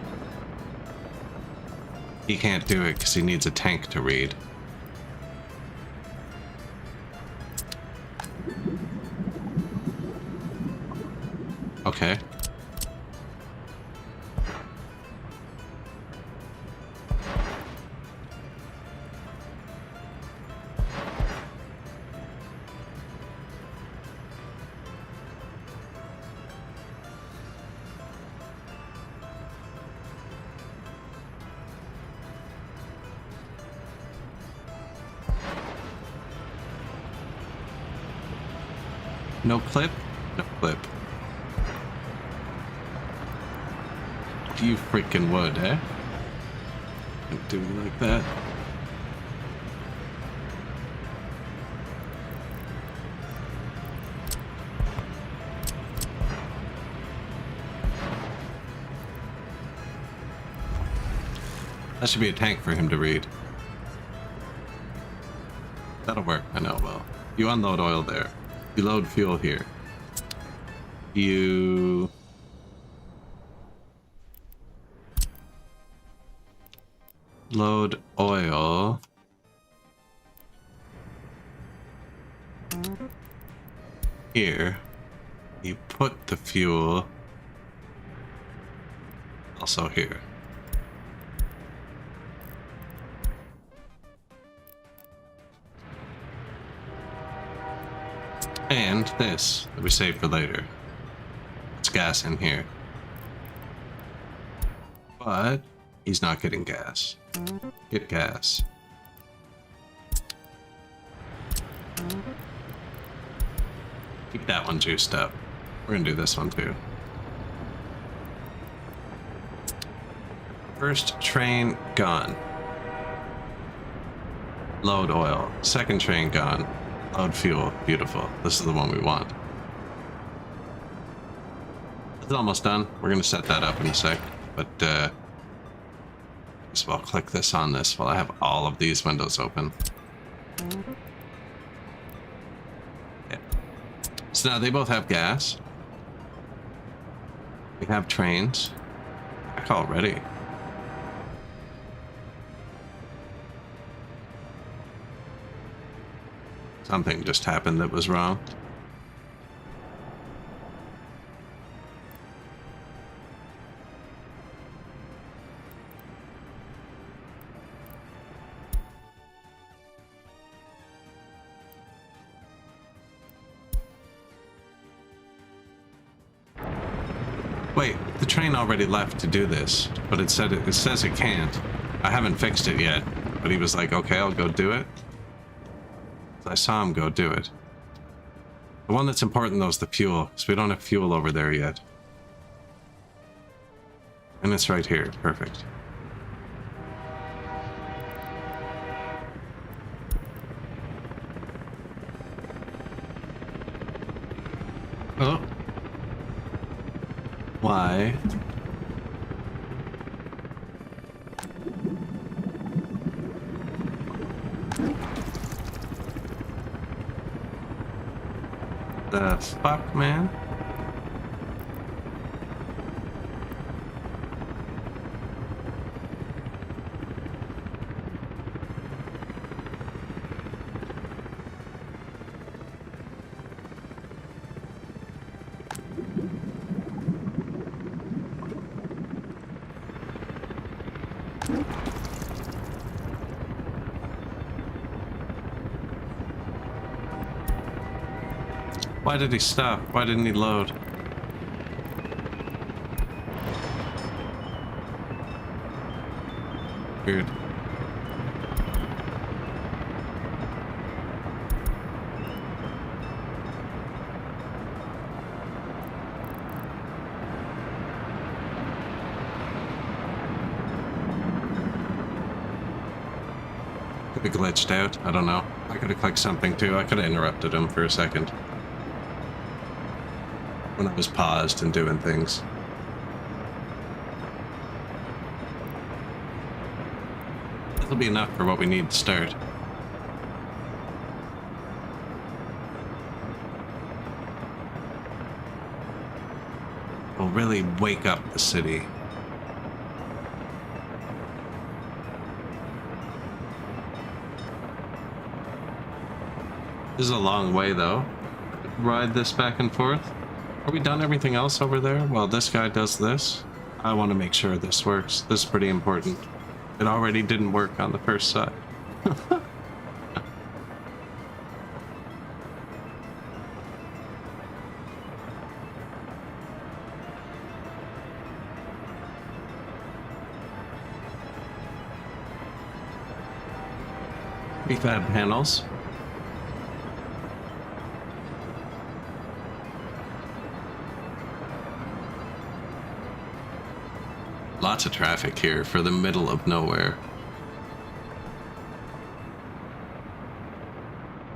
he can't do it because he needs a tank to read. Okay. No clip? No clip. You freaking would, eh? Can't do me like that. That should be a tank for him to read. That'll work, I know it will. You unload oil there. You load fuel here. You load oil here. You put the fuel also here. And this that we save for later. It's gas in here. But he's not getting gas. Get gas. Keep that one juiced up. We're gonna do this one too. First train gone. Load oil. Second train gone. Load fuel. Beautiful. This is the one we want. It's almost done. We're going to set that up in a sec. But, just I'll click this on this while I have all of these windows open. Yeah. So now they both have gas. They have trains. Back already. Something just happened that was wrong. Wait, the train already left to do this, but it says it can't. I haven't fixed it yet, but he was like, okay, I'll go do it. I saw him go do it. The one that's important though is the fuel, because we don't have fuel over there yet. And it's right here. Perfect. Oh. Why? The fuck, man? Why did he stop? Why didn't he load? Weird. Could have glitched out. I don't know. I could have clicked something too. I could have interrupted him for a second when I was paused and doing things. That'll be enough for what we need to start. We'll really wake up the city. This is a long way though. Ride this back and forth. Are we done everything else over there? Well, this guy does this. I want to make sure this works. This is pretty important. It already didn't work on the first side. Prefab panels. Lots of traffic here for the middle of nowhere.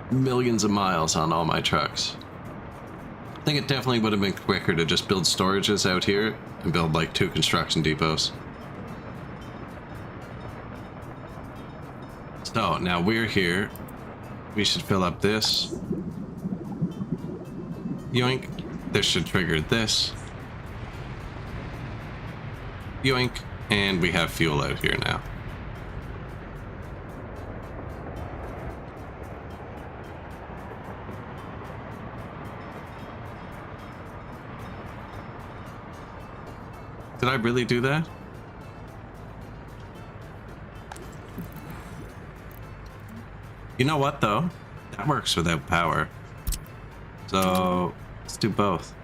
Millions of miles on all my trucks. I think it definitely would have been quicker to just build storages out here and build like 2 construction depots. So now we're here. We should fill up this. Yoink. This should trigger this. Yoink, and we have fuel out here now. Did I really do that? You know what though? That works without power. So let's do both.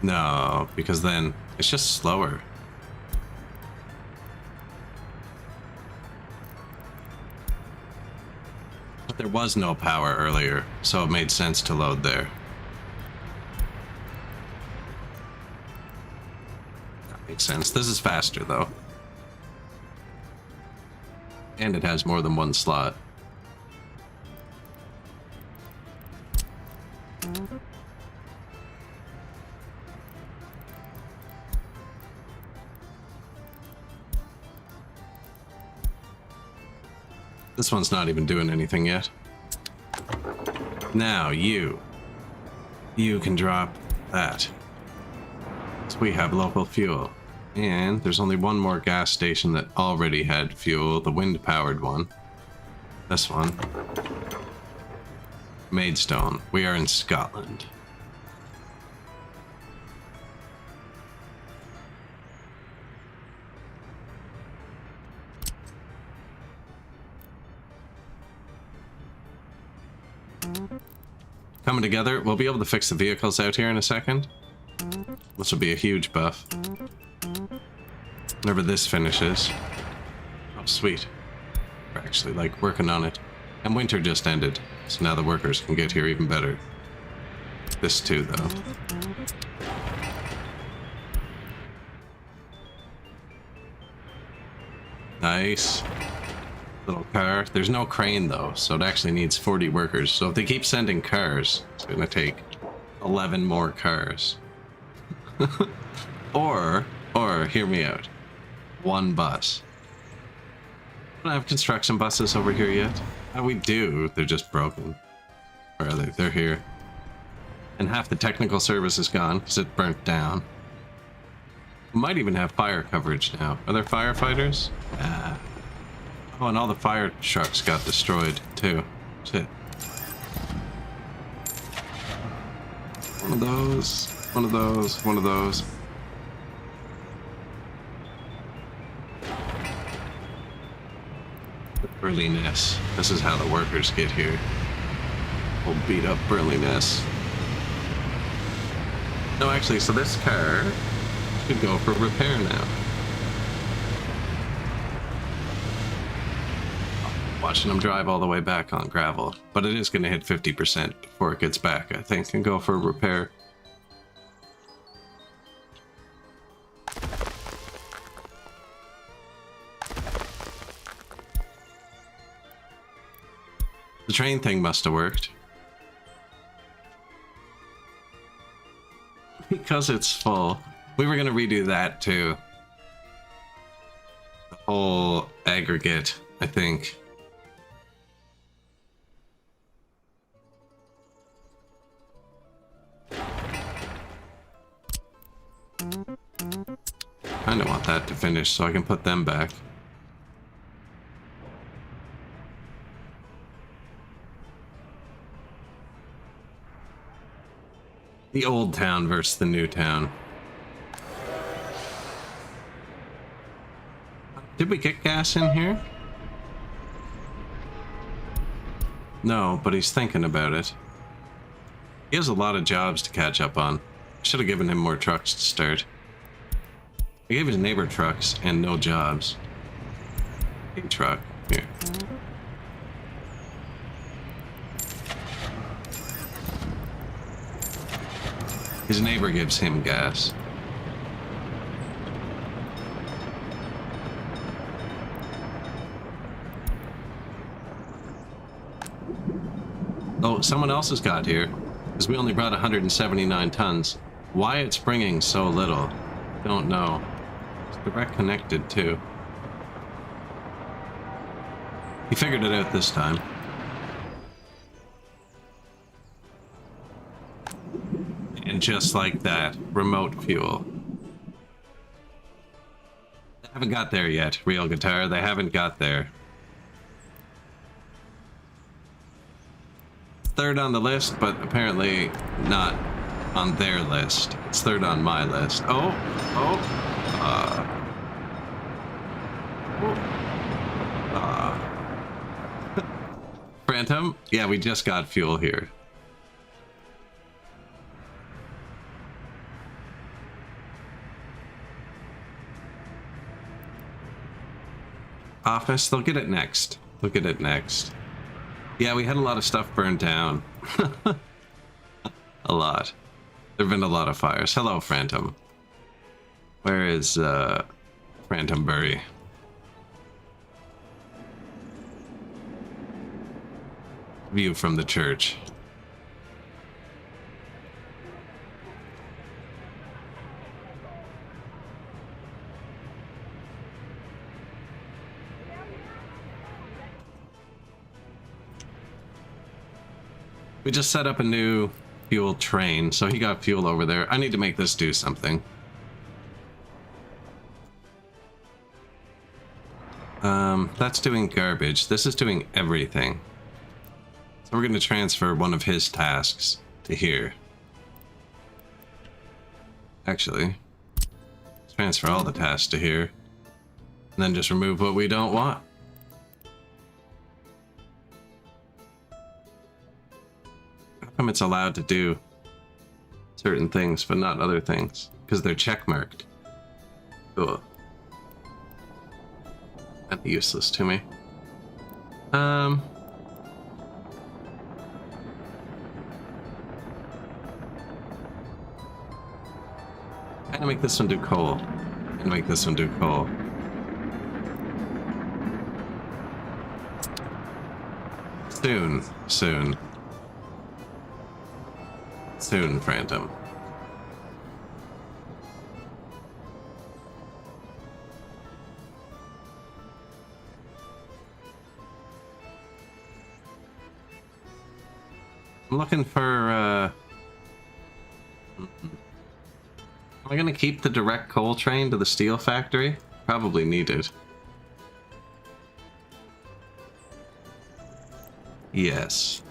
No, because then it's just slower. But there was no power earlier, so it made sense to load there. That makes sense. This is faster though. And it has more than one slot. This one's not even doing anything yet. Now you can drop that. So we have local fuel. And there's only one more gas station that already had fuel, the wind-powered one. This one. Maidstone. We are in Scotland. Coming together. We'll be able to fix the vehicles out here in a second. This will be a huge buff. Whenever this finishes. Oh, sweet. We're actually, like, working on it. And winter just ended, so now the workers can get here even better. This too, though. Nice. Little car. There's no crane, though, so it actually needs 40 workers. So if they keep sending cars, it's going to take 11 more cars. Or, hear me out. One bus. I don't have construction buses over here yet. We do. They're just broken. Where are they? They're here. And half the technical service is gone because it burnt down. We might even have fire coverage now. Are there firefighters? Oh, and all the fire trucks got destroyed too. Shit. One of those. One of those. One of those. Burliness. This is how the workers get here. We'll beat up burliness. No, actually, so this car should go for repair now. Watching them drive all the way back on gravel, but it is going to hit 50% before it gets back, I think, and go for repair. The train thing must have worked. Because it's full. We were going to redo that too. The whole aggregate, I think. I don't want that to finish so I can put them back. The old town versus the new town. Did we get gas in here? No, but he's thinking about it. He has a lot of jobs to catch up on. Should have given him more trucks to start. I gave his neighbor trucks and no jobs. Big truck. Here. His neighbor gives him gas. Oh, someone else has got here. Because we only brought 179 tons. Why it's bringing so little, don't know. It's direct connected too. He figured it out this time. And just like that, remote fuel. They haven't got there yet, Real Guitar. They haven't got there. Third on the list, but apparently not on their list. It's third on my list. Phantom? Yeah, we just got fuel here. Office, they'll get it next. They'll get it next. Yeah, we had a lot of stuff burned down. A lot. There have been a lot of fires. Hello, Phantom. Where is, Phantom Bury? View from the church. We just set up a new fuel train, so he got fuel over there. I need to make this do something. That's doing garbage. This is doing everything. So we're going to transfer one of his tasks to here. Actually, transfer all the tasks to here. And then just remove what we don't want. How come it's allowed to do certain things but not other things? Because they're checkmarked. Cool. That's useless to me. I'm gonna make this one do coal. I'm gonna make this one do coal. Soon, soon. Soon, Phantom. I'm looking for, am I gonna keep the direct coal train to the steel factory? Probably needed. Yes.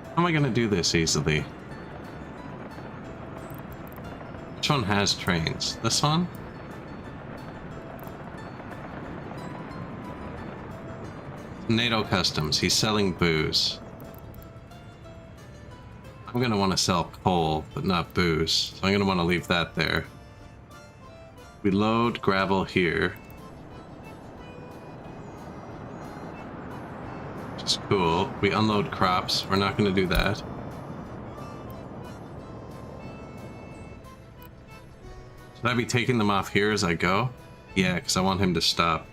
How am I gonna do this easily? Which one has trains? This one? NATO Customs. He's selling booze. I'm going to want to sell coal, but not booze. So I'm going to want to leave that there. We load gravel here. Which is cool. We unload crops. We're not going to do that. Should I be taking them off here as I go? Yeah, because I want him to stop.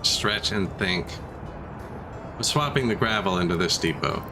Stretch and think. I'm swapping the gravel into this depot.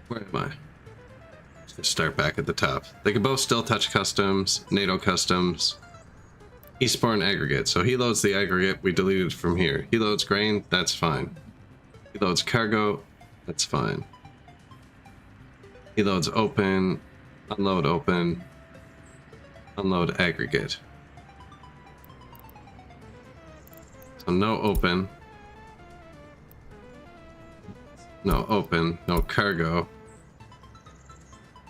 Where am I? Let's start back at the top. They can both still touch customs, NATO customs, Eastbourne aggregate. So he loads the aggregate, we delete it from here. He loads grain, that's fine. He loads cargo, that's fine. He loads open, unload aggregate. So no open, no cargo.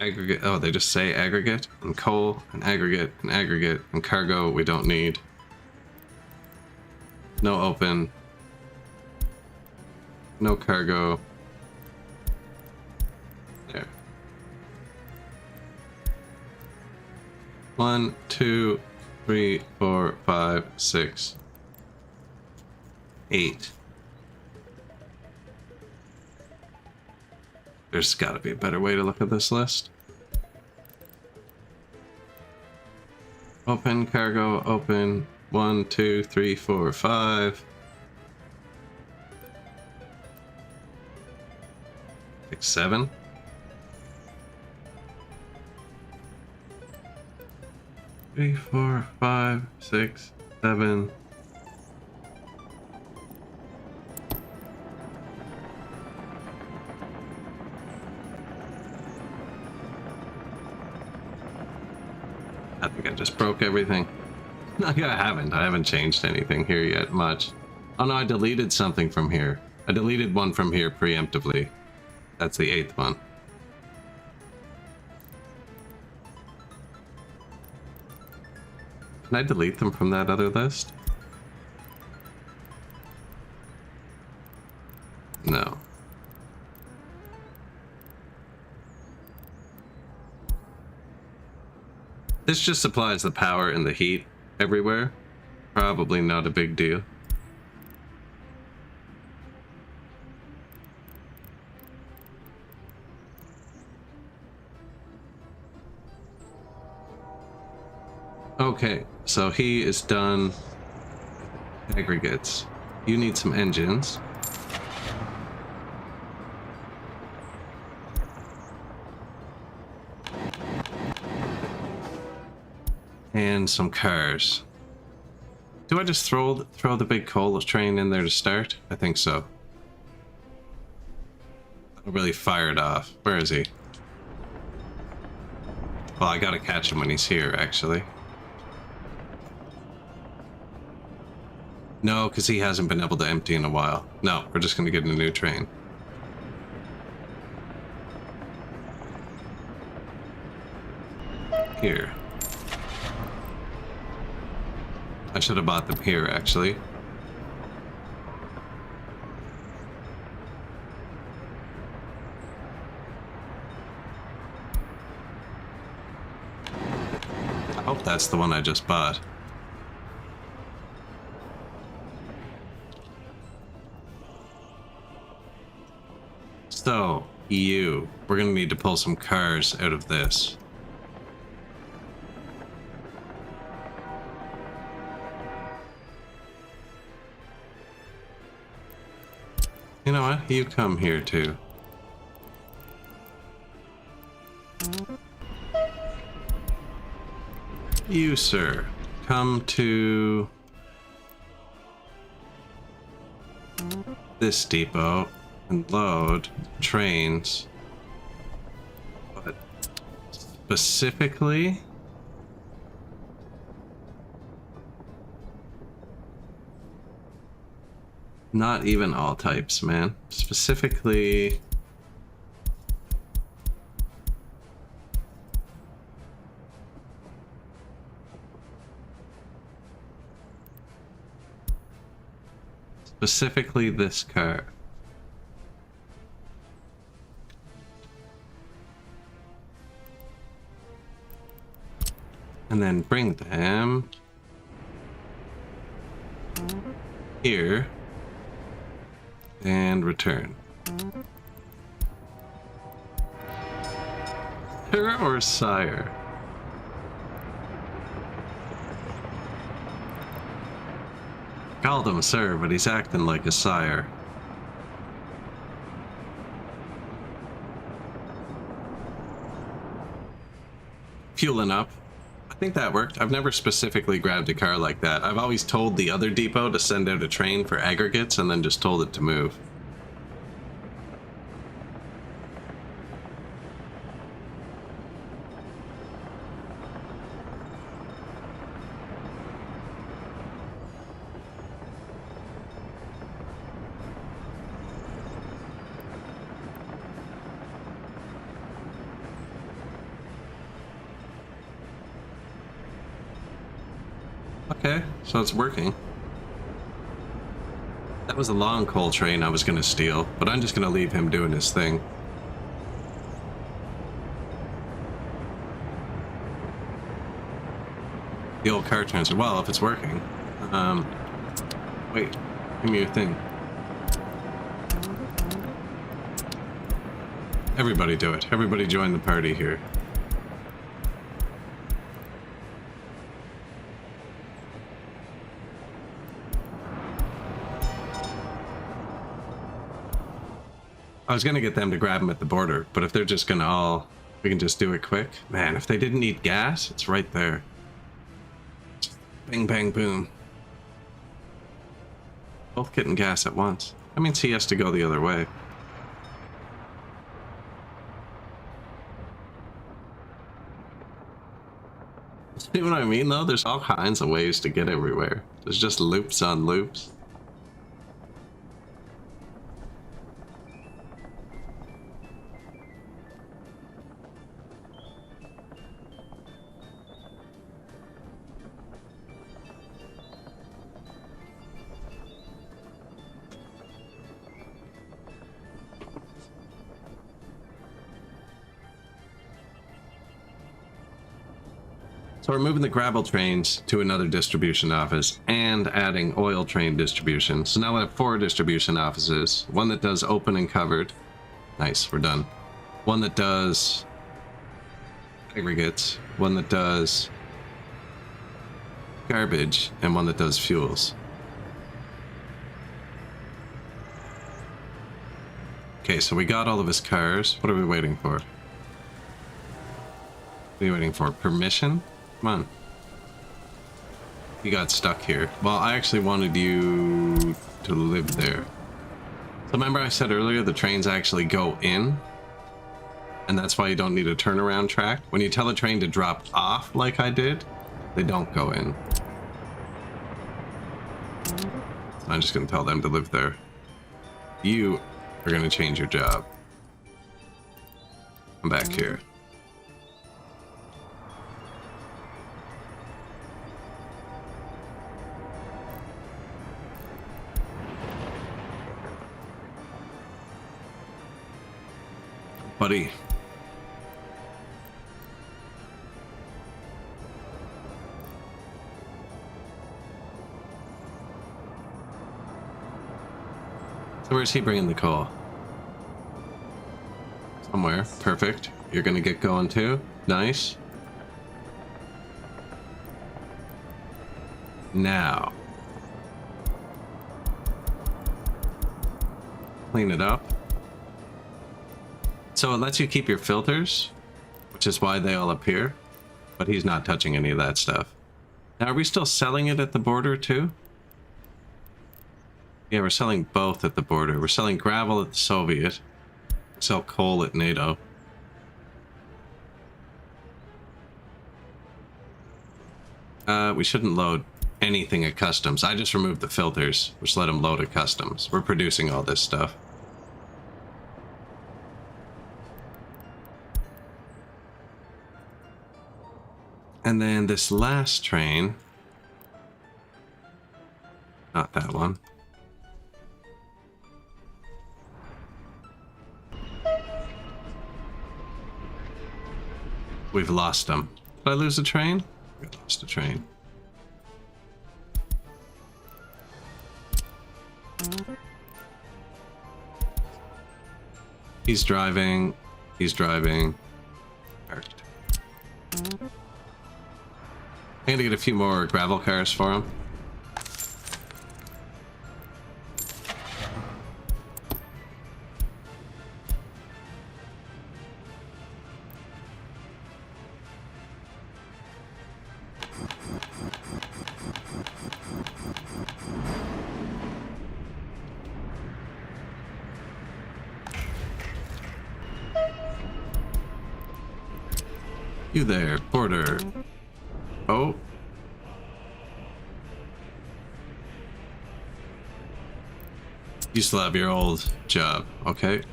Aggregate, oh, they just say aggregate, and coal, and aggregate, and cargo we don't need. No open. No cargo. There. 1, 2, 3, 4, 5, 6, 8. There's got to be a better way to look at this list. Open, cargo, open. 1, 2, 3, 4, 5. 6, 7. 3, 4, 5, 6, 7. I think I just broke everything. No, I haven't. I haven't changed anything here yet much. Oh no, I deleted something from here. I deleted one from here preemptively. That's the 8th one. Can I delete them from that other list? No. This just supplies the power and the heat everywhere. Probably not a big deal. Okay, so he is done aggregates. You need some engines. And some cars. Do I just throw the big coal train in there to start? I think so. I'll really fire it off. Where is he? Well, I gotta catch him when he's here, actually. No, because he hasn't been able to empty in a while. No, we're just gonna get a new train. Here. I should have bought them here, actually. I hope that's the one I just bought. So, EU, we're gonna need to pull some cars out of this. You know what? You come here too. You, sir, come to this depot and load trains, but specifically not even all types, man. Specifically this car. And then bring them here and return. Sir or sire? Called him sir, but he's acting like a sire. Fueling up. I think that worked. I've never specifically grabbed a car like that. I've always told the other depot to send out a train for aggregates and then just told it to move. Okay, so it's working. That was a long coal train I was gonna steal, but I'm just gonna leave him doing his thing. The old car turns. Well, if it's working. Wait, give me your thing. Everybody do it. Everybody join the party here. I was gonna get them to grab him at the border, but if they're just gonna all... we can just do it quick. Man, if they didn't need gas, it's right there. Just bang, bang, boom. Both getting gas at once. That means he has to go the other way. See what I mean, though? There's all kinds of ways to get everywhere. There's just loops on loops. So we're moving the gravel trains to another distribution office and adding oil train distribution. So now we have 4 distribution offices. One that does open and covered. Nice, we're done. One that does aggregates. One that does garbage. And one that does fuels. Okay, so we got all of his cars. What are we waiting for? What are you waiting for? Permission? Come on. You got stuck here. Well, I actually wanted you to live there. So remember I said earlier the trains actually go in? And that's why you don't need a turnaround track? When you tell a train to drop off like I did, they don't go in. I'm just going to tell them to live there. You are going to change your job. Come back here. Buddy. So where's he bringing the coal? Somewhere. Perfect. You're gonna get going too. Nice. Now. Clean it up. So it lets you keep your filters, which is why they all appear. but he's not touching any of that stuff. Now, are we still selling it at the border too? Yeah, we're selling both at the border. We're selling gravel at the Soviet. We sell coal at NATO. We shouldn't load anything at customs. I just removed the filters, which let them load at customs. We're producing all this stuff. And then this last train... Not that one. We've lost them. Did I lose a train? We lost a train. He's driving. He's driving. Parked. I'm gonna get a few more gravel cars for him. You there, porter. Oh. You still have your old job, okay?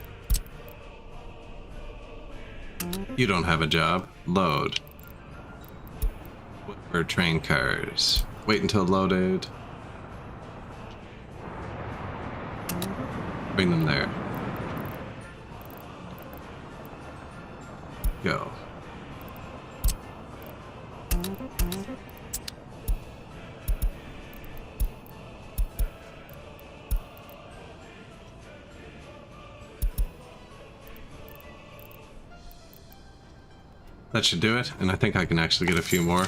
You don't have a job. Load. Or train cars. Wait until loaded. Bring them there. Go. That should do it, and I think I can actually get a few more.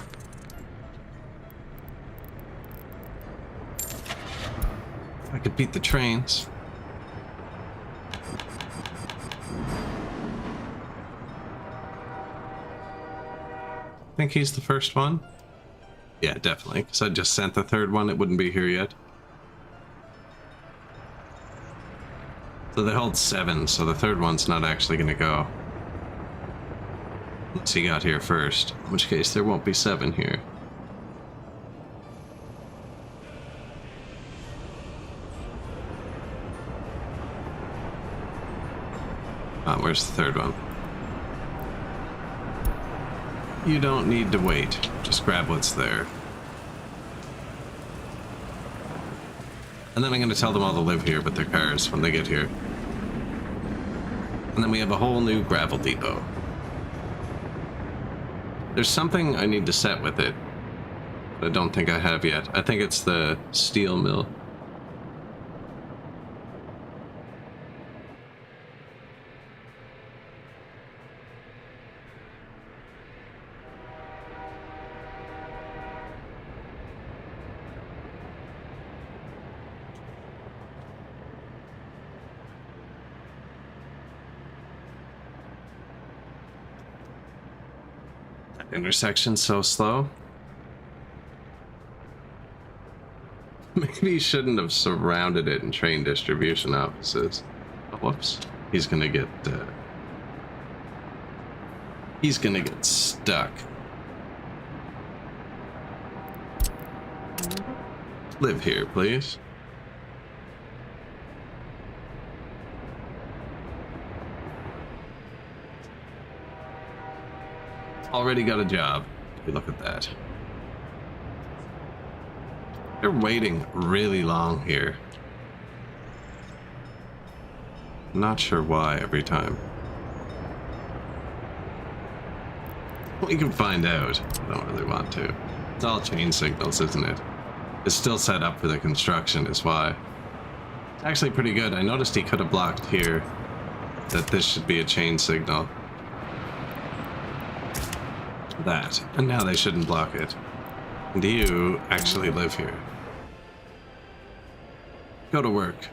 I could beat the trains. I think he's the first one. Yeah, definitely, because I just sent the third one. It wouldn't be here yet. So they hold 7, so the third one's not actually going to go. Unless he got here first, in which case there won't be 7 here. Where's the third one? You don't need to wait. Just grab what's there. And then I'm going to tell them all to live here with their cars when they get here. And then we have a whole new gravel depot. There's something I need to set with it, but I don't think I have yet. I think it's the steel mill. Intersection so slow. Maybe he shouldn't have surrounded it in train distribution offices. Oh, whoops. He's gonna get stuck. Live here, please. Already got a job. Look at that. They're waiting really long here. Not sure why every time. We can find out. I don't really want to. It's all chain signals, isn't it? It's still set up for the construction is why. It's actually pretty good. I noticed he could have blocked here. That this should be a chain signal. That. And now they shouldn't block it. Do you actually live here? Go to work.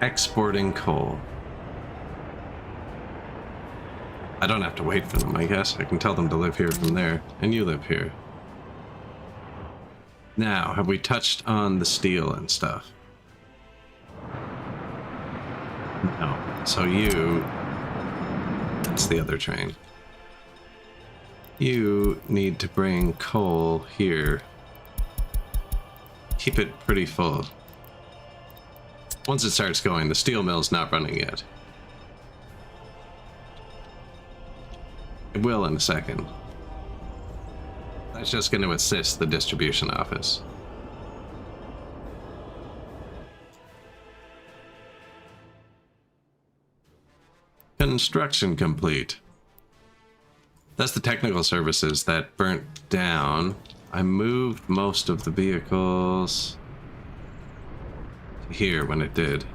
Exporting coal. I don't have to wait for them, I guess. I can tell them to live here from there. And you live here. Now, have we touched on the steel and stuff? No. So you... That's the other train. You need to bring coal here. Keep it pretty full. Once it starts going, the steel mill's not running yet. It will in a second. That's just going to assist the distribution office. Construction complete. That's the technical services that burnt down. I moved most of the vehicles to here when it did.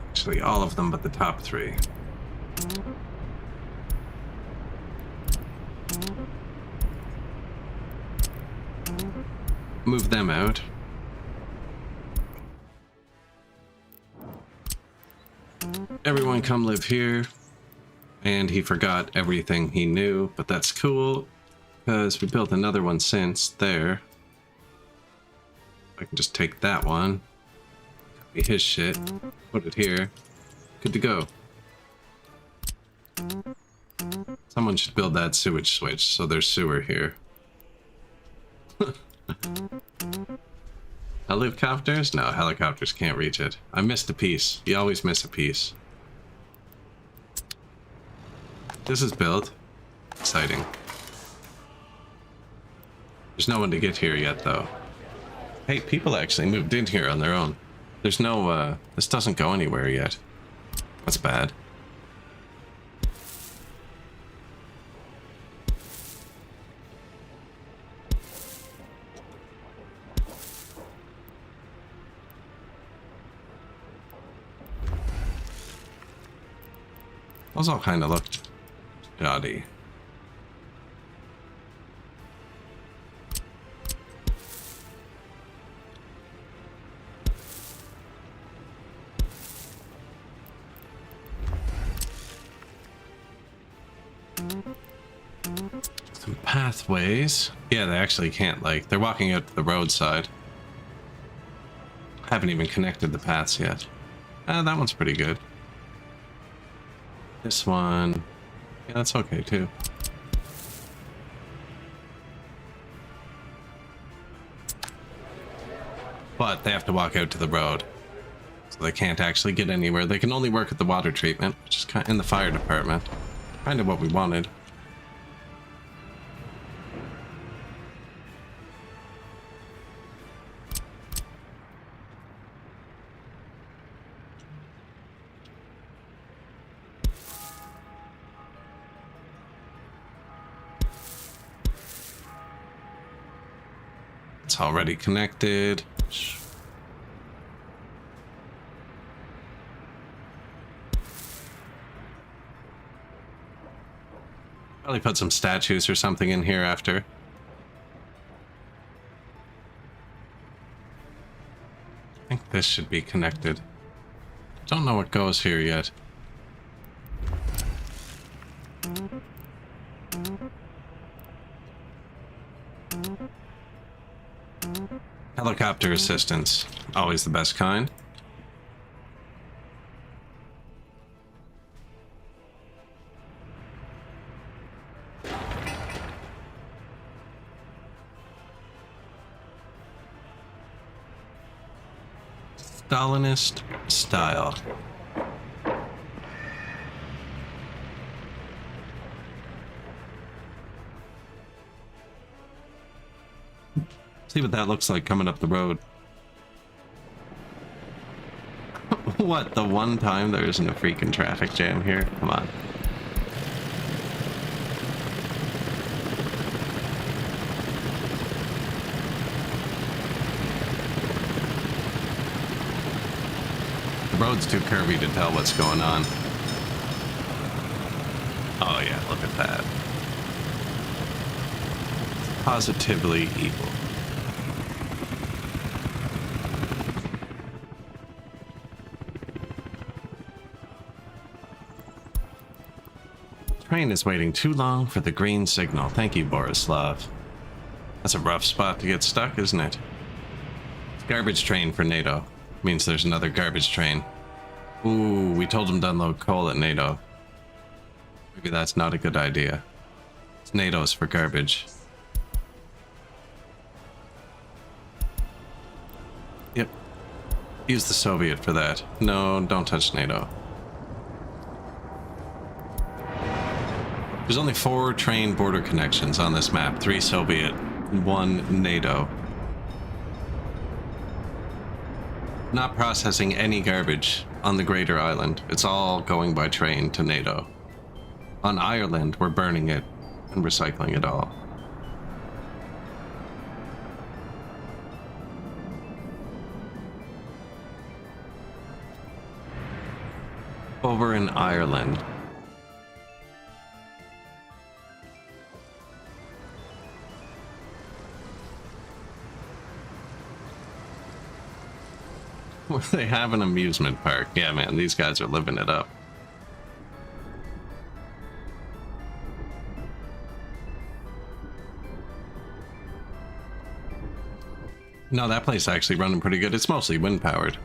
Actually, all of them but the top 3. Move them out. Everyone come live here. And he forgot everything he knew, but that's cool, because we built another one since there. I can just take that one, copy his shit, put it here. Good to go. Someone should build that sewage switch, so there's sewer here. Helicopters? No, helicopters can't reach it. I missed a piece. You always miss a piece. This is built. Exciting. There's no one to get here yet, though. Hey, people actually moved in here on their own. There's no, this doesn't go anywhere yet. That's bad. Those all kind of look shoddy. Some pathways. Yeah, they actually can't, like, they're walking out to the roadside. Haven't even connected the paths yet. That one's pretty good. This one, yeah, that's okay too. But they have to walk out to the road, so they can't actually get anywhere. They can only work at the water treatment, which is kind of in the fire department. Kind of what we wanted. It's already connected. Probably put some statues or something in here after. I think this should be connected. Don't know what goes here yet. Helicopter assistance, always the best kind. Stalinist style. See what that looks like coming up the road. What, the one time there isn't a freaking traffic jam here? Come on. The road's too curvy to tell what's going on. Oh yeah, look at that. Positively evil. Train is waiting too long for the green signal. Thank you, Borislav. That's a rough spot to get stuck, isn't it? Garbage train for NATO. Means there's another garbage train. Ooh, we told him to unload coal at NATO. Maybe that's not a good idea. It's NATO's for garbage. Yep. Use the Soviet for that. No, don't touch NATO. There's only 4 train border connections on this map. 3 Soviet, 1 NATO. Not processing any garbage on the greater island. It's all going by train to NATO. On Ireland, we're burning it and recycling it all. Over in Ireland. Where they have an amusement park. Yeah, man, these guys are living it up. No, that place is actually running pretty good. It's mostly wind powered.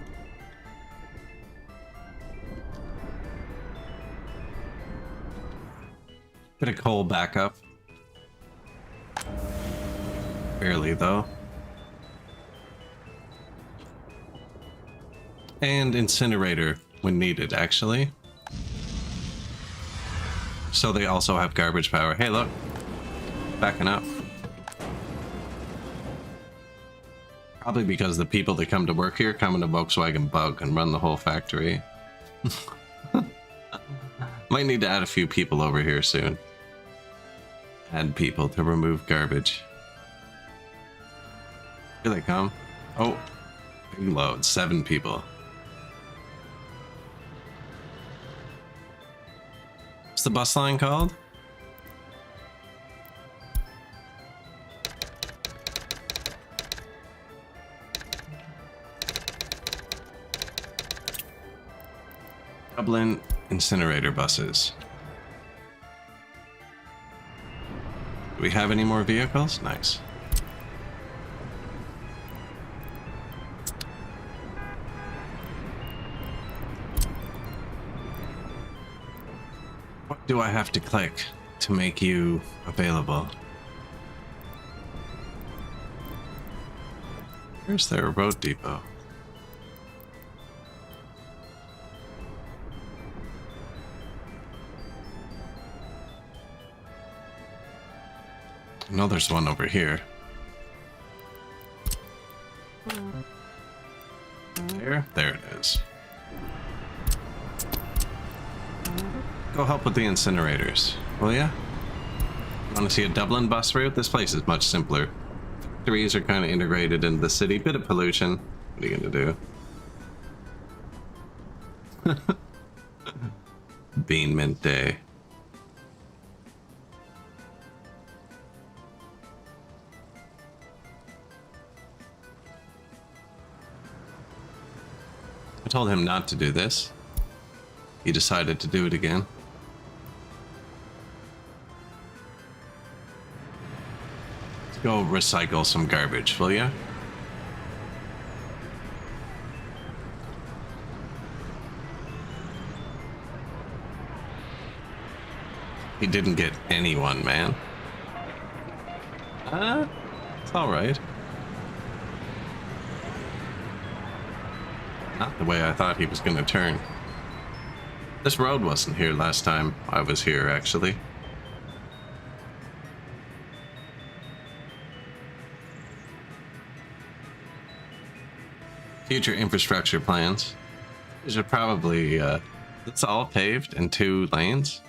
Bit of coal backup. Barely, though. And incinerator when needed, actually. So they also have garbage power. Hey, look. Backing up. Probably because the people that come to work here come in a Volkswagen Bug and run the whole factory. Might need to add a few people over here soon. Add people to remove garbage. Here they come. Oh, big load. 7 people. What's the bus line called? Dublin incinerator buses. Do we have any more vehicles? Nice. What do I have to click to make you available? Where's their road depot? I know there's one over here. There it is. Go help with the incinerators, will ya? Want to see a Dublin bus route? This place is much simpler. Factories are kind of integrated into the city. Bit of pollution. What are you gonna do? Bean Mint Day. I told him not to do this. He decided to do it again. Let's go recycle some garbage, will ya? He didn't get anyone, man. It's alright. Not the way I thought he was going to turn. This road wasn't here last time I was here, actually. Future infrastructure plans. We should probably, it's all paved in 2 lanes.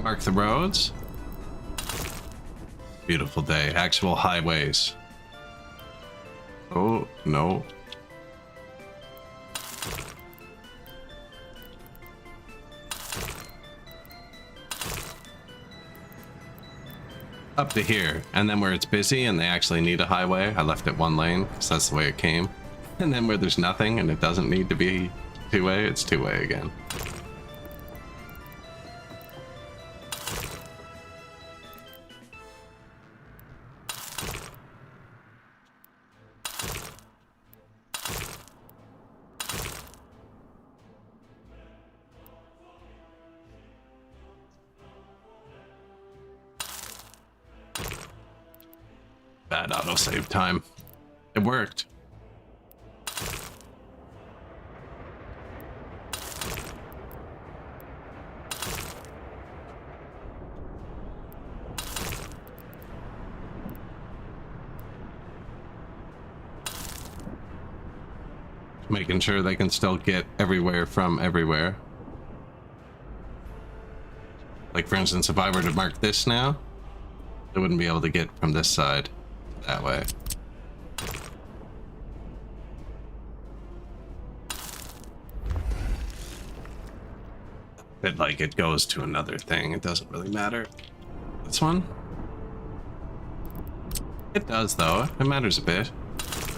Mark the roads. Beautiful day. Actual highways. Oh, no. up to here, and then where it's busy and they actually need a highway, I left it one lane because that's the way it came. And then where there's nothing and it doesn't need to be two-way, it's two-way again. Bad autosave time. It worked. Making sure they can still get everywhere from everywhere. Like, for instance, if I were to mark this now, they wouldn't be able to get from this side that way. But like, it goes to another thing, it doesn't really matter. This one? It does though, it matters a bit.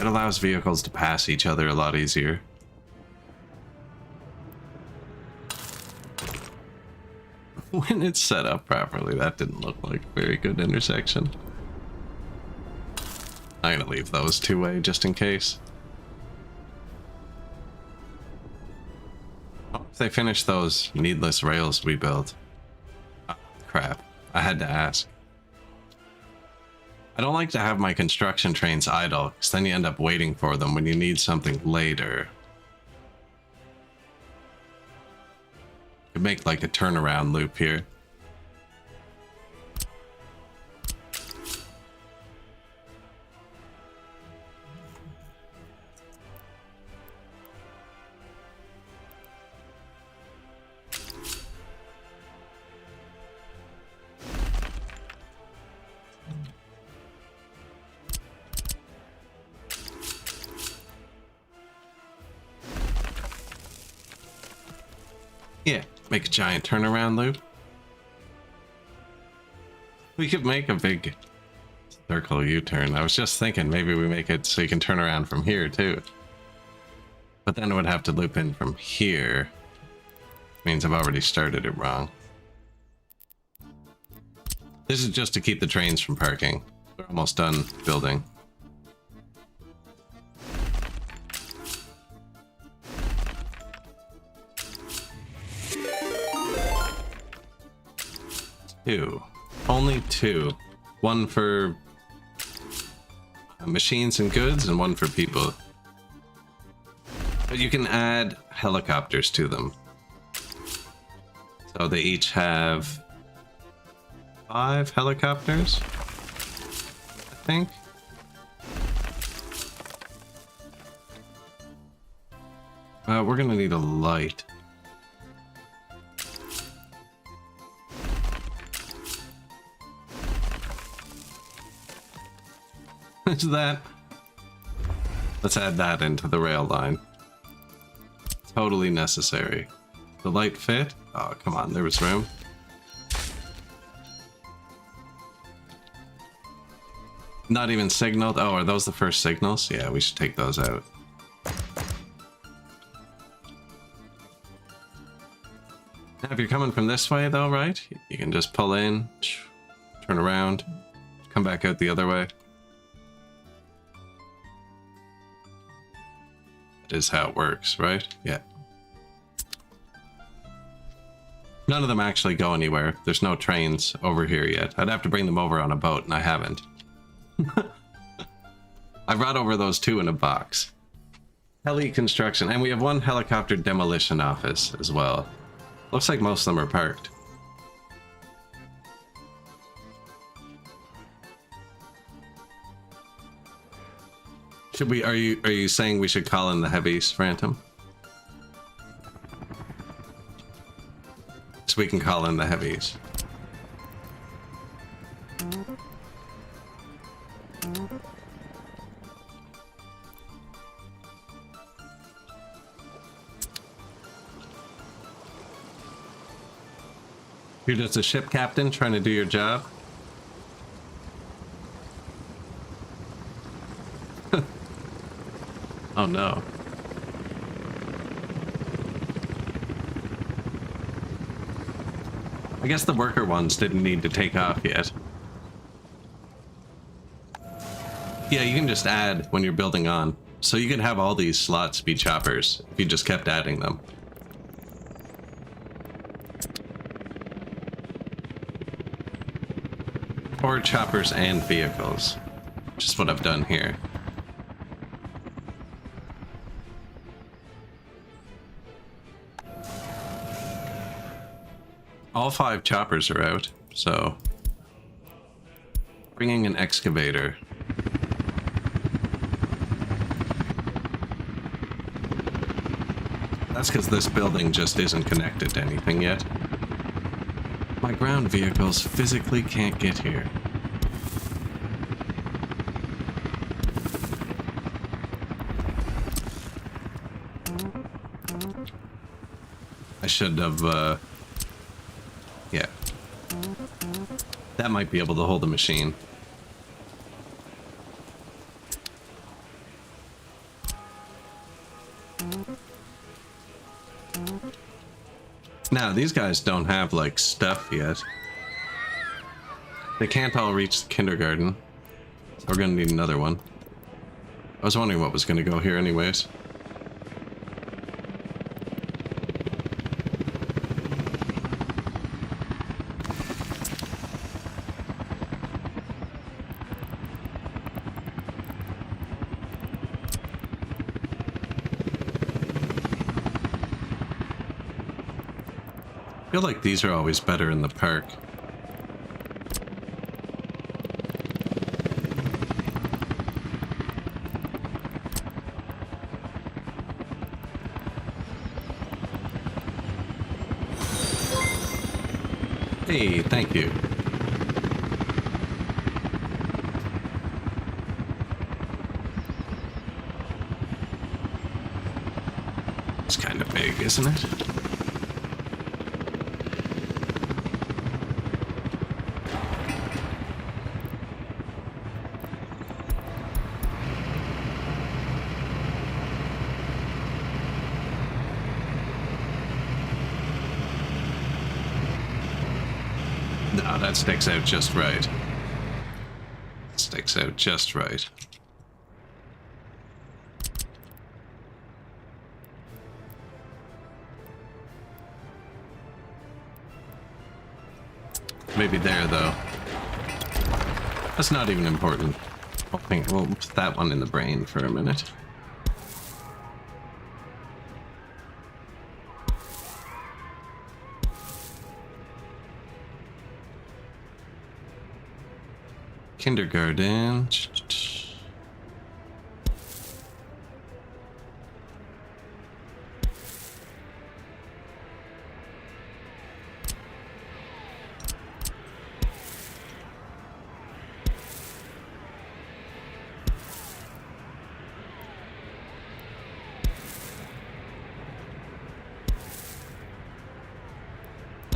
It allows vehicles to pass each other a lot easier. When it's set up properly, that didn't look like a very good intersection. I'm gonna leave those two-way just in case. Oh, if they finish those needless rails we built. Oh, crap. I had to ask. I don't like to have my construction trains idle, because then you end up waiting for them when you need something later. Could make like a turnaround loop here. Yeah, make a giant turnaround loop. We could make a big circle U-turn. I was just thinking maybe we make it so you can turn around from here too. But then it would have to loop in from here. Means I've already started it wrong. This is just to keep the trains from parking. We're almost done building. Two. Only two. One for machines and goods and one for people. But you can add helicopters to them. So they each have 5 helicopters, I think. We're gonna need a light. Is that? Let's add that into the rail line. Totally necessary. The light fit? Oh, come on, there was room. Not even signaled. Oh, are those the first signals? Yeah, we should take those out. Now, if you're coming from this way, though, right? You can just pull in, turn around, come back out the other way. That is how it works, right? Yeah. None of them actually go anywhere. There's no trains over here yet. I'd have to bring them over on a boat, and I haven't. I brought over those 2 in a box. Heli construction, and we have 1 helicopter demolition office as well. Looks like most of them are parked. Should we? Are you saying we should call in the heavies, Phantom? So we can call in the heavies. You're just a ship captain trying to do your job? Oh no. I guess the worker ones didn't need to take off yet. Yeah, you can just add when you're building on. So you could have all these slots be choppers if you just kept adding them. Or choppers and vehicles. Which is what I've done here. All 5 choppers are out, so bringing an excavator. That's because this building just isn't connected to anything yet. My ground vehicles physically can't get here. I should have, yeah. That might be able to hold a machine. Now, these guys don't have, like, stuff yet. They can't all reach the kindergarten. So we're gonna need another one. I was wondering what was gonna go here anyways. I feel like these are always better in the park. Hey, thank you. It's kind of big, isn't it? No, that sticks out just right. Sticks out just right. Maybe there, though. That's not even important. I think we'll put that one in the brain for a minute. Kindergarten.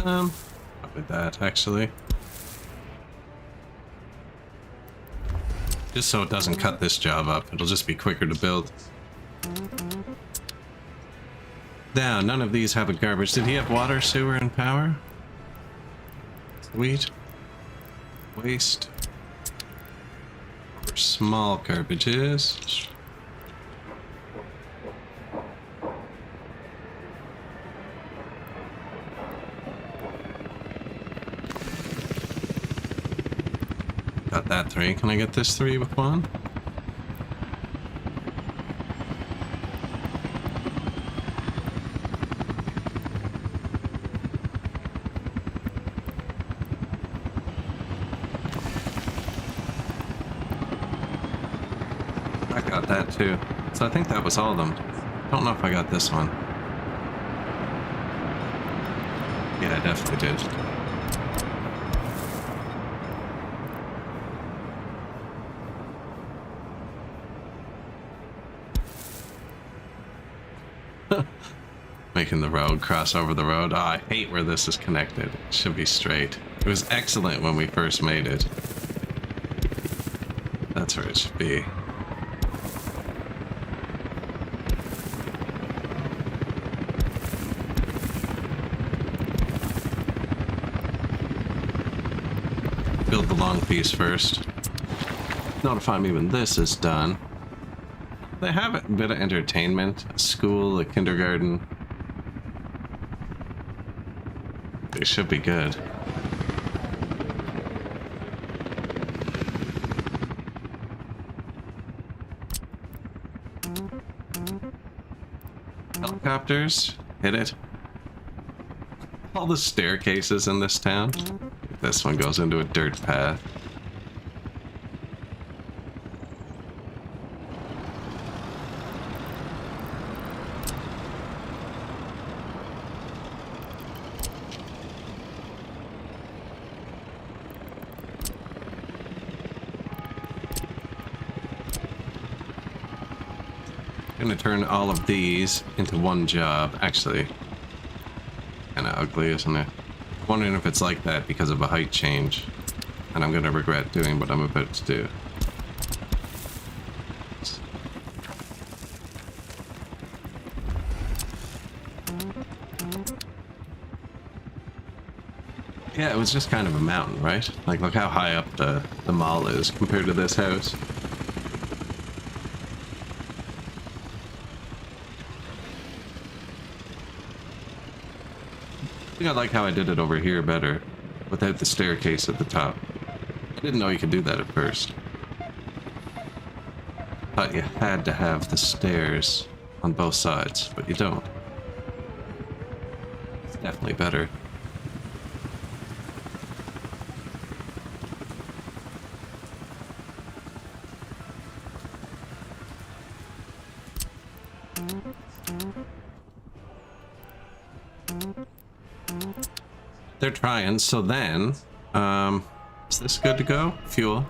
Probably that, actually. Just so it doesn't cut this job up. It'll just be quicker to build. Now, none of these have a garbage. Did he have water, sewer, and power? Sweet. Waste. For small garbages. Got that 3. Can I get this 3 with 1? I got that too. So I think that was all of them. Don't know if I got this one. Yeah, I definitely did. Making the road cross over the road. Oh, I hate where this is connected. It should be straight. It was excellent when we first made it. That's where it should be. Build the long piece first. Notify me when this is done. They have a bit of entertainment, a school, a kindergarten. They should be good. Helicopters, hit it. All the staircases in this town. This one goes into a dirt path. I'm gonna turn all of these into one job. Actually, kind of ugly, isn't it? Wondering if it's like that because of a height change, and I'm gonna regret doing what I'm about to do. Yeah, it was just kind of a mountain, right? Like, look how high up the mall is compared to this house. I think I like how I did it over here better, without the staircase at the top. I didn't know you could do that at first. Thought you had to have the stairs on both sides, but you don't. It's definitely better. They're trying, so then, is this good to go? Fuel.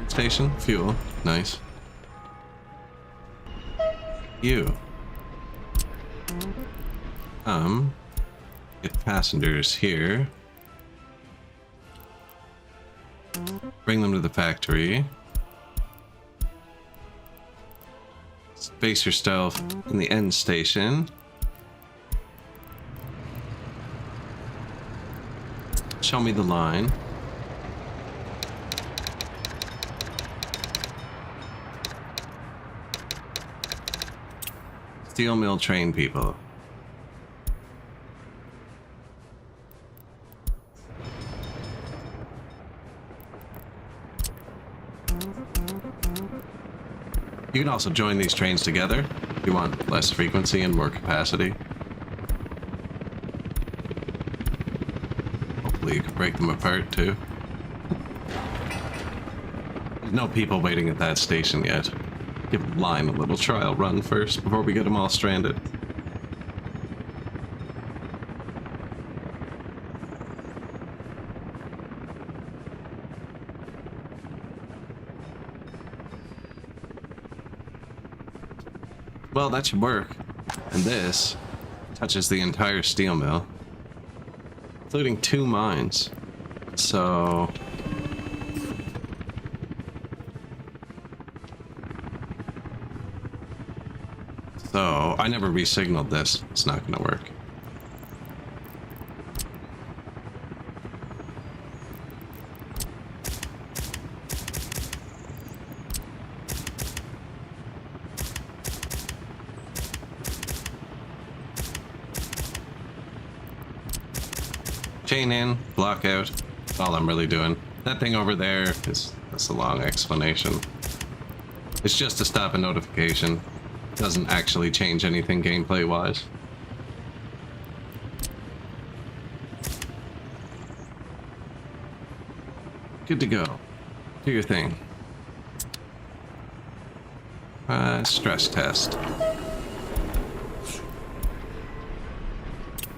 Station, fuel, nice. You. Get passengers here. Bring them to the factory. Base yourself in the end station. Show me the line. Steel mill train people. You can also join these trains together if you want less frequency and more capacity. You can break them apart too. There's no people waiting at that station yet. Give the line a little trial run first before we get them all stranded. Well, that should work. And this touches the entire steel mill, including 2 mines. So I never re-signaled this. It's not gonna work. Chain in, block out. That's all I'm really doing. That thing over there that's a long explanation. It's just to stop a notification. It doesn't actually change anything gameplay wise. Good to go. Do your thing. Stress test.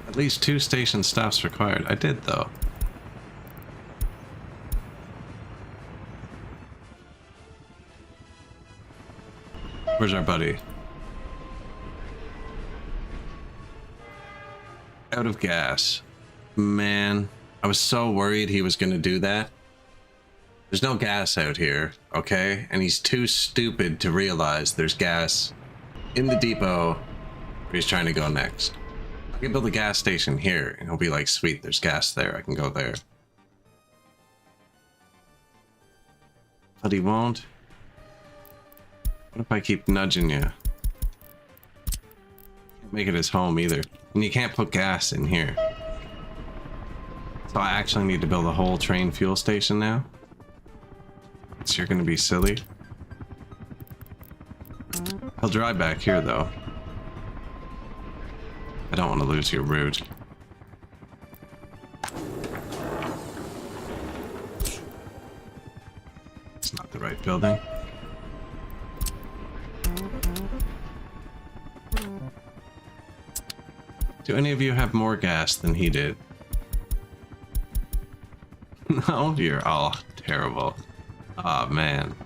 At least 2 station stops required. I did, though. Where's our buddy? Out of gas. Man, I was so worried he was going to do that. There's no gas out here, okay? And he's too stupid to realize there's gas in the depot where he's trying to go next. I can build a gas station here, and he'll be like, sweet, there's gas there, I can go there. But he won't. What if I keep nudging you? Can't make it his home either. And you can't put gas in here. So I actually need to build a whole train fuel station now. So you're gonna be silly. I'll drive back here though. I don't want to lose your route. It's not the right building. Do any of you have more gas than he did? No, you're all terrible. Oh man.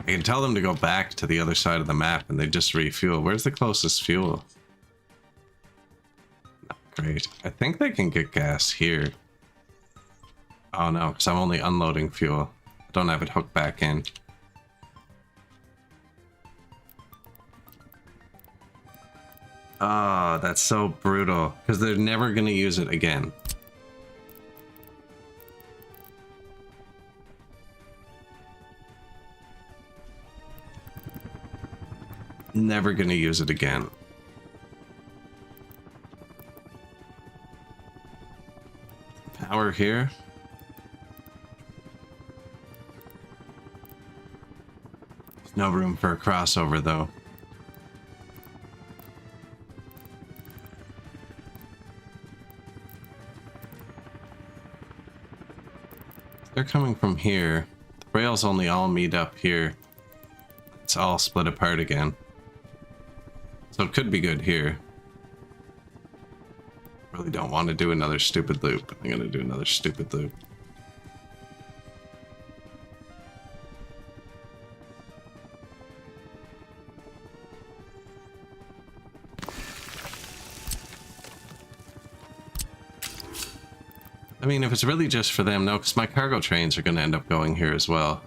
I can tell them to go back to the other side of the map and they just refuel. Where's the closest fuel? Not great. I think they can get gas here. Oh no, because I'm only unloading fuel. I don't have it hooked back in. Oh, that's so brutal. Because they're never going to use it again. Never gonna use it again. Power here. There's no room for a crossover though. They're coming from here. The rails only all meet up here. It's all split apart again. So it could be good here. Really don't want to do another stupid loop. I'm gonna do another stupid loop. I mean, if it's really just for them, no, because my cargo trains are gonna end up going here as well.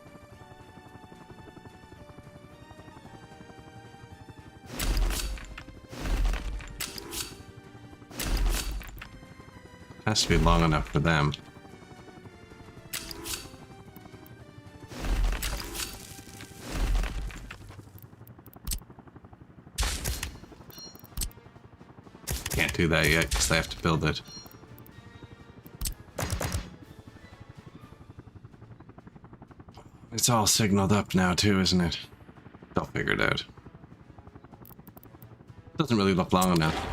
Has to be long enough for them. Can't do that yet because they have to build it. It's all signaled up now too, isn't it? They'll figure it out. Doesn't really look long enough.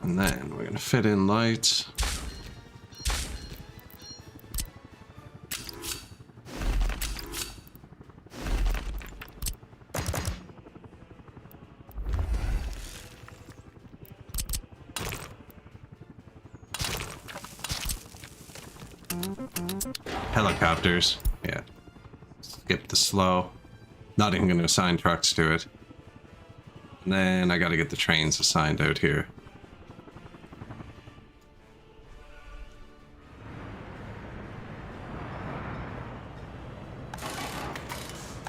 And then we're going to fit in lights. Helicopters. Yeah. Skip the slow. Not even going to assign trucks to it. And then I got to get the trains assigned out here.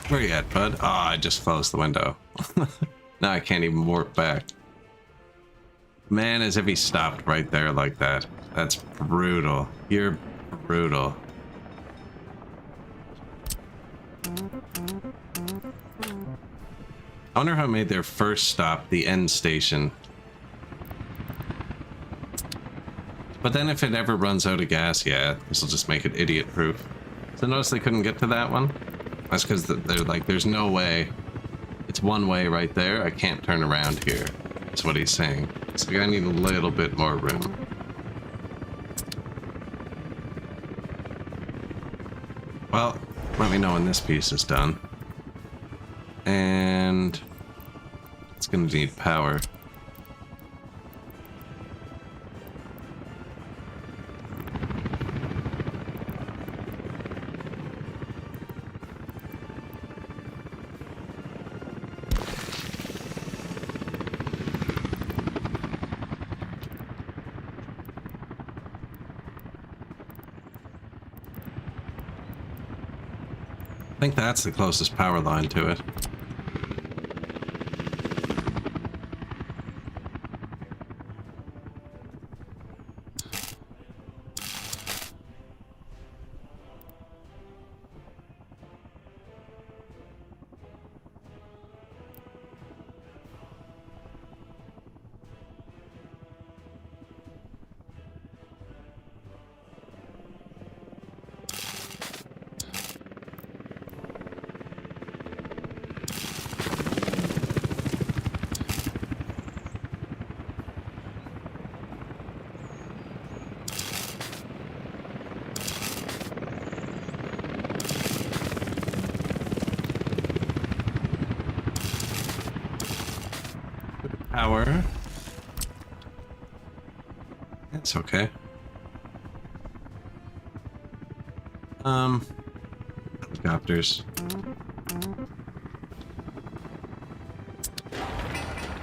Where you at, bud? Oh, I just closed the window. Now I can't even warp back. Man, as if he stopped right there like that. That's brutal. You're brutal. I wonder how it made their first stop the end station. But then if it ever runs out of gas, yeah, this will just make it idiot-proof. So notice they couldn't get to that one? That's because they're like, there's no way. It's one way right there. I can't turn around here. That's what he's saying. So I need a little bit more room. Well, let me know when this piece is done. And it's going to need power. think that's the closest power line to it. Power. It's okay. Helicopters.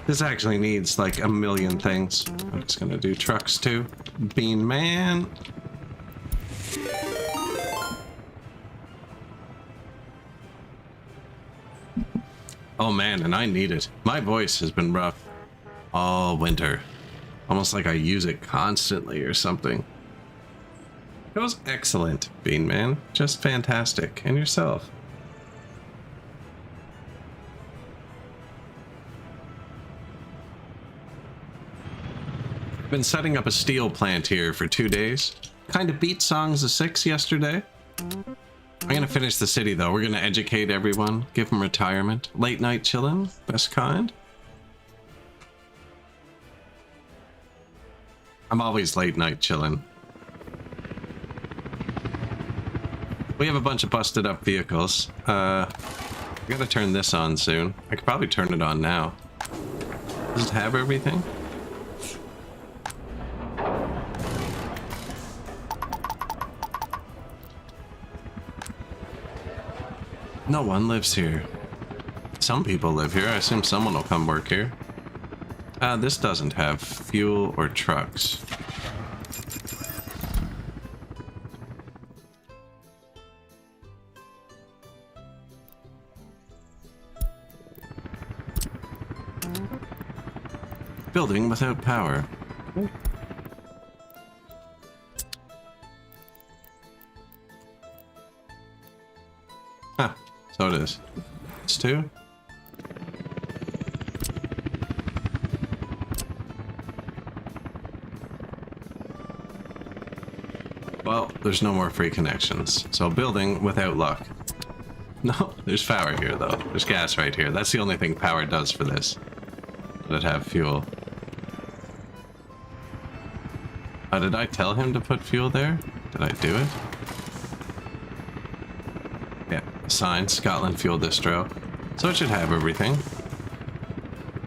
This actually needs like a million things. I'm just gonna do trucks too. Bean Man. Oh man, and I need it. My voice has been rough all winter. Almost like I use it constantly or something. It was excellent, Bean Man. Just fantastic. And yourself? Been setting up a steel plant here for 2 days. Kind of beat Songs of Six yesterday. I'm gonna finish the city though. We're gonna educate everyone, give them retirement. Late night chillin', best kind. I'm always late night chillin'. We have a bunch of busted up vehicles. I gotta turn this on soon. I could probably turn it on now. Does it have everything? No one lives here. Some people live here. I assume someone will come work here. This doesn't have fuel or trucks. Building without power. Huh, so it is. It's two. Well, there's no more free connections. So building without luck. No, there's power here though. There's gas right here. That's the only thing power does for this. Let it have fuel. Did I tell him to put fuel there? Did I do it? Yeah, sign Scotland Fuel Distro. So it should have everything.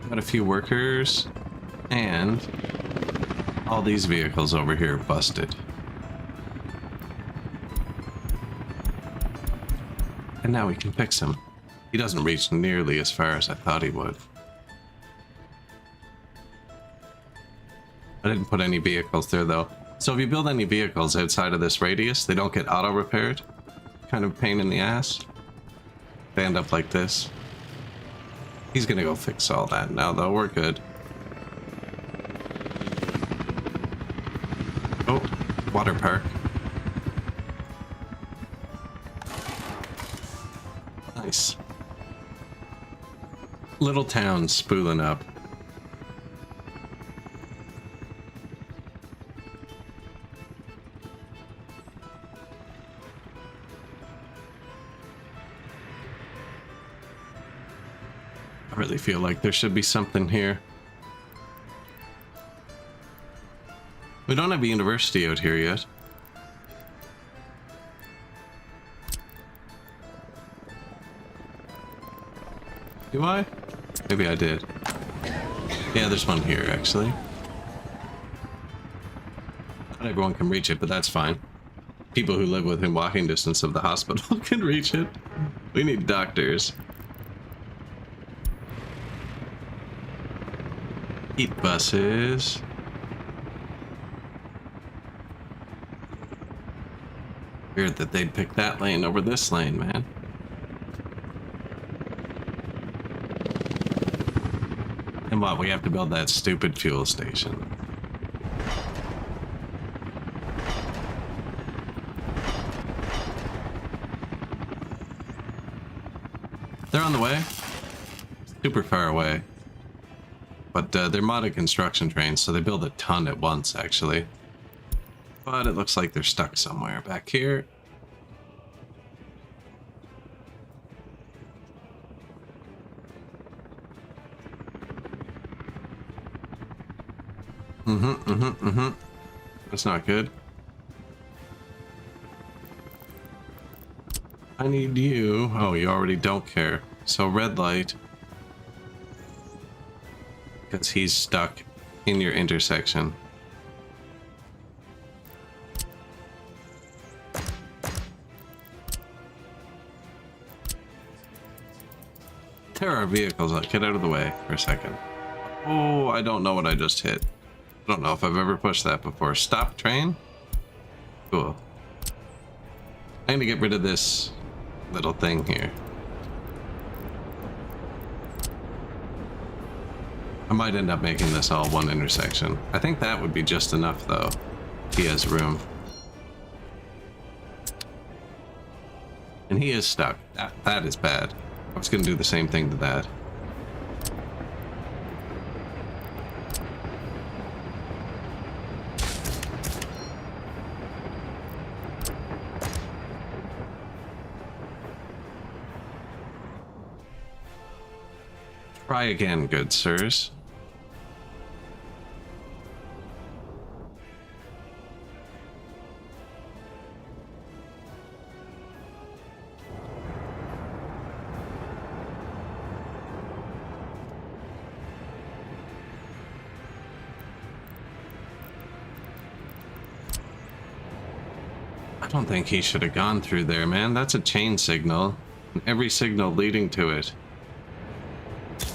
Got a few workers. And all these vehicles over here busted. And now we can fix him. He doesn't reach nearly as far as I thought he would. I didn't put any vehicles there though. So if you build any vehicles outside of this radius, they don't get auto repaired. Kind of a pain in the ass. They end up like this. He's gonna go fix all that now though, we're good. Oh, water park. Nice. Little town spooling up. I really feel like there should be something here. We don't have a university out here yet. Do I? Maybe I did. Yeah, there's one here, actually. Not everyone can reach it, but that's fine. People who live within walking distance of the hospital can reach it. We need doctors. Heat buses. Weird that they'd pick that lane over this lane, man. And what, we have to build that stupid fuel station. They're on the way. Super far away. But they're modded construction trains, so they build a ton at once, actually. But it looks like they're stuck somewhere back here. That's not good. I need you. Oh, you already don't care. So red light. Because he's stuck in your intersection. There are vehicles. Get out of the way for a second. Oh, I don't know what I just hit. I don't know if I've ever pushed that before. Stop train? Cool. I need to get rid of this little thing here. I might end up making this all one intersection. I think that would be just enough, though. He has room. And he is stuck. That is bad. I was going to do the same thing to that. Try again, good sirs. I don't think he should have gone through there, man. That's a chain signal. And every signal leading to it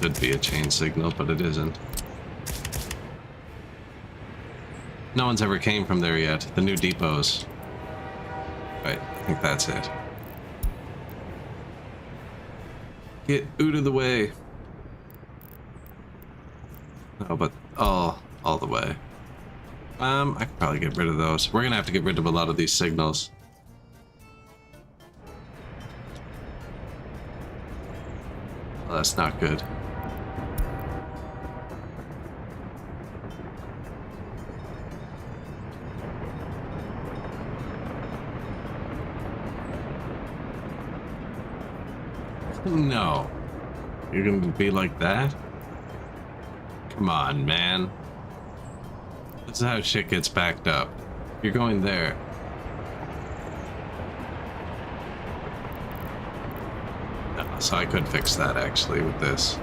should be a chain signal, but it isn't. No one's ever came from there yet. The new depots. Right, I think that's it. Get out of the way. No, but all the way. I could probably get rid of those. We're gonna have to get rid of a lot of these signals. Well, that's not good. No. You're gonna be like that? Come on, man. This is how shit gets backed up. You're going there. So I could fix that actually with this.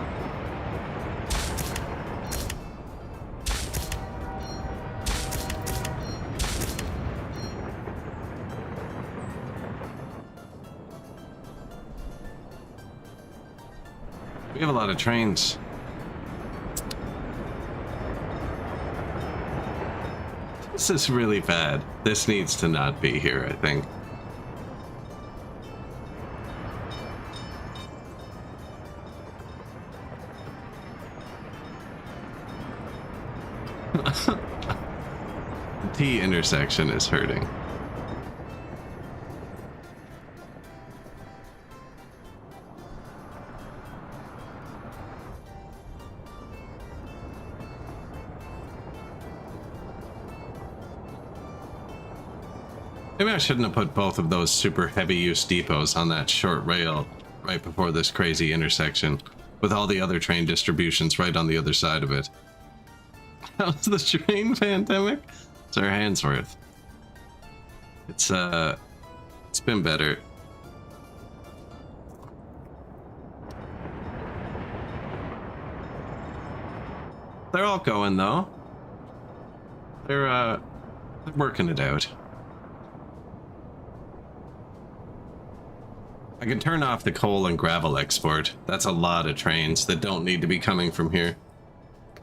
We have a lot of trains. This is really bad. This needs to not be here, I think. The T intersection is hurting. Maybe I shouldn't have put both of those super heavy use depots on that short rail right before this crazy intersection, with all the other train distributions right on the other side of it. How's the train pandemic? It's our Handsworth. It's been better. They're all going though. They're working it out. I can turn off the coal and gravel export. That's a lot of trains that don't need to be coming from here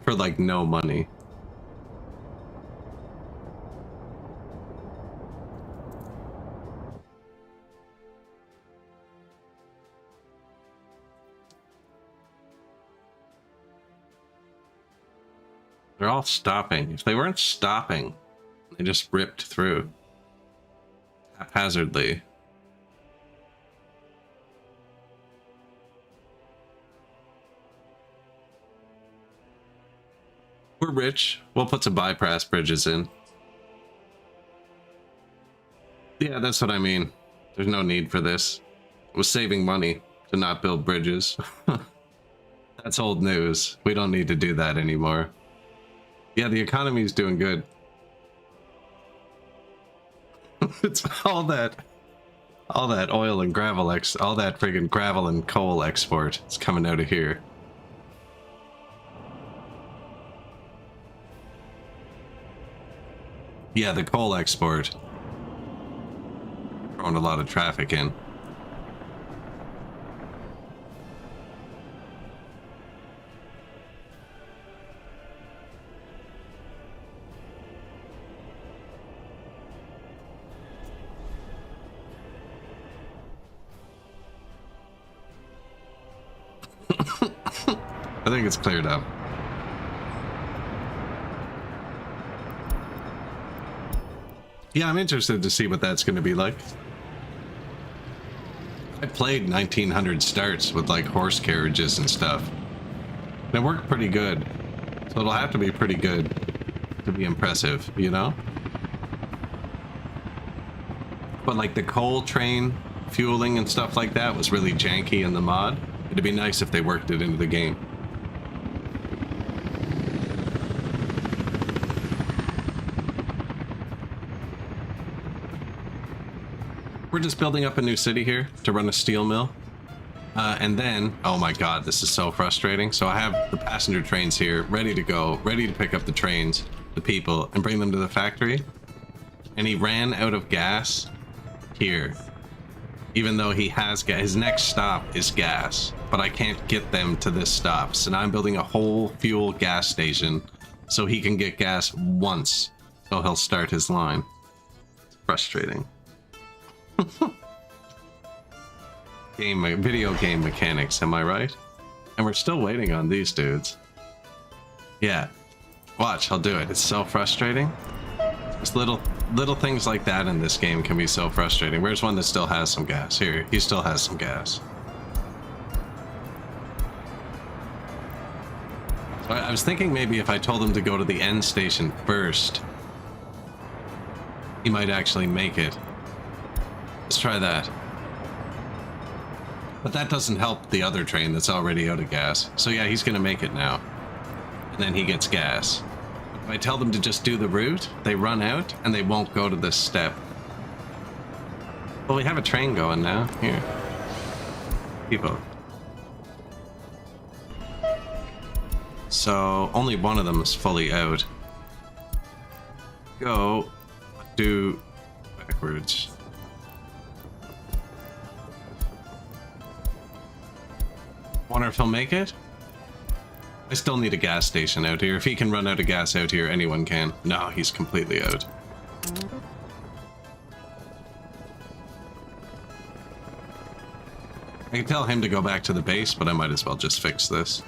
for like no money. They're all stopping. If they weren't stopping, they just ripped through haphazardly. We're rich. We'll put some bypass bridges in. Yeah, that's what I mean. There's no need for this. It was saving money to not build bridges. That's old news. We don't need to do that anymore. Yeah, the economy's doing good. It's all that oil and gravel all that friggin' gravel and coal export is coming out of here. Yeah, the coal export. Throwing a lot of traffic in. I think it's cleared up. Yeah, I'm interested to see what that's going to be like. I played 1900 starts with like horse carriages and stuff. And it worked pretty good. So it'll have to be pretty good to be impressive, you know? But like the coal train fueling and stuff like that was really janky in the mod. It'd be nice if they worked it into the game. We're just building up a new city here to run a steel mill. And then, oh my god, this is so frustrating. So I have the passenger trains here ready to go, ready to pick up the trains, the people, and bring them to the factory. And he ran out of gas here. Even though he has gas, his next stop is gas, but I can't get them to this stop. So now I'm building a whole fuel gas station so he can get gas once. So he'll start his line. It's frustrating. Video game mechanics, am I right? And we're still waiting on these dudes. Yeah. Watch, I'll do it. It's so frustrating. Just little things like that in this game can be so frustrating. Where's one that still has some gas? Here, he still has some gas. So I was thinking maybe if I told him to go to the end station first, he might actually make it. Let's try that. But that doesn't help the other train that's already out of gas. So yeah, he's gonna make it now. And then he gets gas. If I tell them to just do the route, they run out and they won't go to this step. Well, we have a train going now. Here. People. So only one of them is fully out. Go. Do backwards. Wonder if he'll make it? I still need a gas station out here. If he can run out of gas out here, anyone can. No, he's completely out. I can tell him to go back to the base, but I might as well just fix this.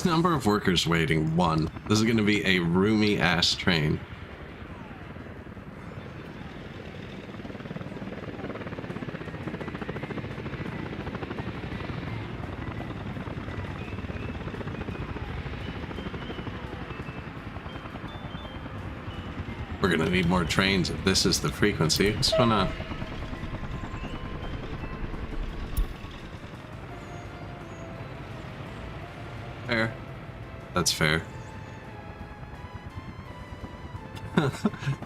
Number of workers waiting, 1. This is going to be a roomy ass train. We're gonna need more trains if this is the frequency. What's going on? Fair. That's fair.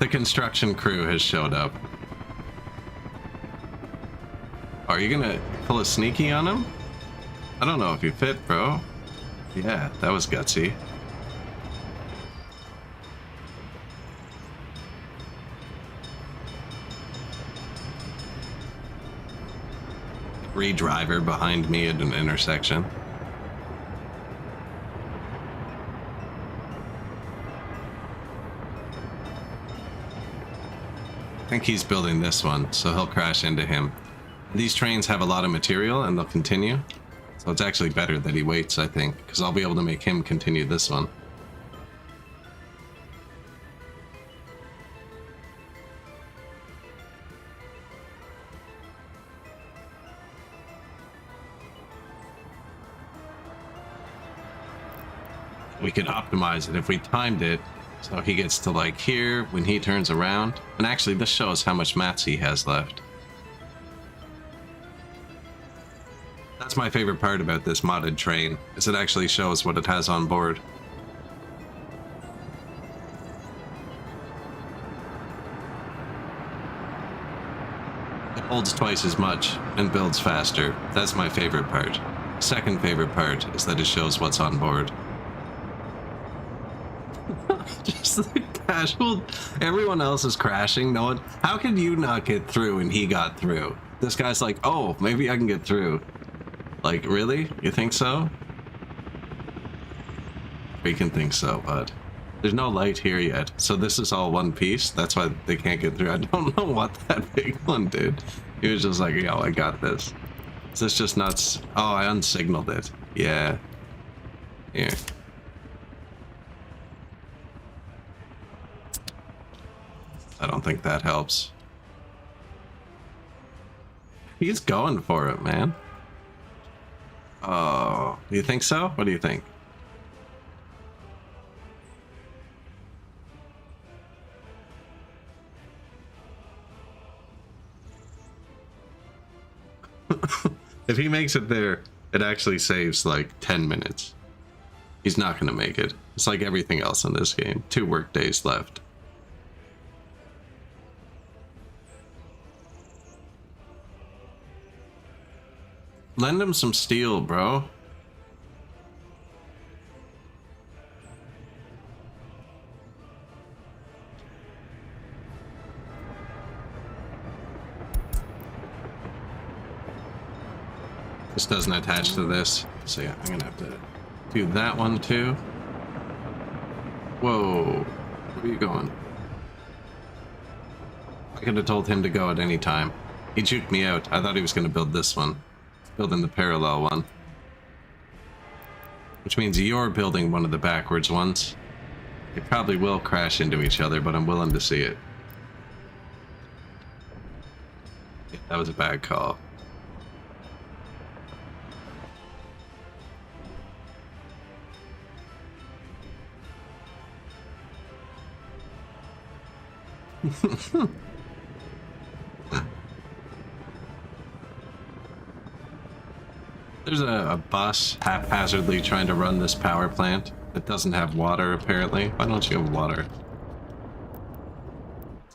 The construction crew has showed up. Are you gonna pull a sneaky on him? I don't know if you fit, bro. Yeah, that was gutsy. Driver behind me at an intersection. I think he's building this one, so he'll crash into him. These trains have a lot of material and they'll continue. So it's actually better that he waits, I think, because I'll be able to make him continue this one. We could optimize it if we timed it so he gets to like here when he turns around. And actually this shows how much mats he has left. That's my favorite part about this modded train, is it actually shows what it has on board. It holds twice as much and builds faster. That's my favorite part. Second favorite part is that it shows what's on board. Just the casual. Everyone else is crashing. No one. How can you not get through and he got through? This guy's like, oh, maybe I can get through. Like, really? You think so? We can think so, but there's no light here yet. So this is all one piece. That's why they can't get through. I don't know what that big one did. He was just like, yo, I got this. Is this just nuts? Oh, I unsignaled it. Yeah. Here. I don't think that helps. He's going for it, man. Oh, do you think so? What do you think? If he makes it there, it actually saves like 10 minutes. He's not going to make it. It's like everything else in this game. 2 work days left. Lend him some steel, bro. This doesn't attach to this, so yeah, I'm gonna have to do that one too. Whoa, where are you going? I could have told him to go at any time. He juked me out. I thought he was gonna build this one. Building the parallel one. Which means you're building one of the backwards ones. They probably will crash into each other, but I'm willing to see it. Yeah, that was a bad call. There's a bus haphazardly trying to run this power plant that doesn't have water, apparently. Why don't you have water?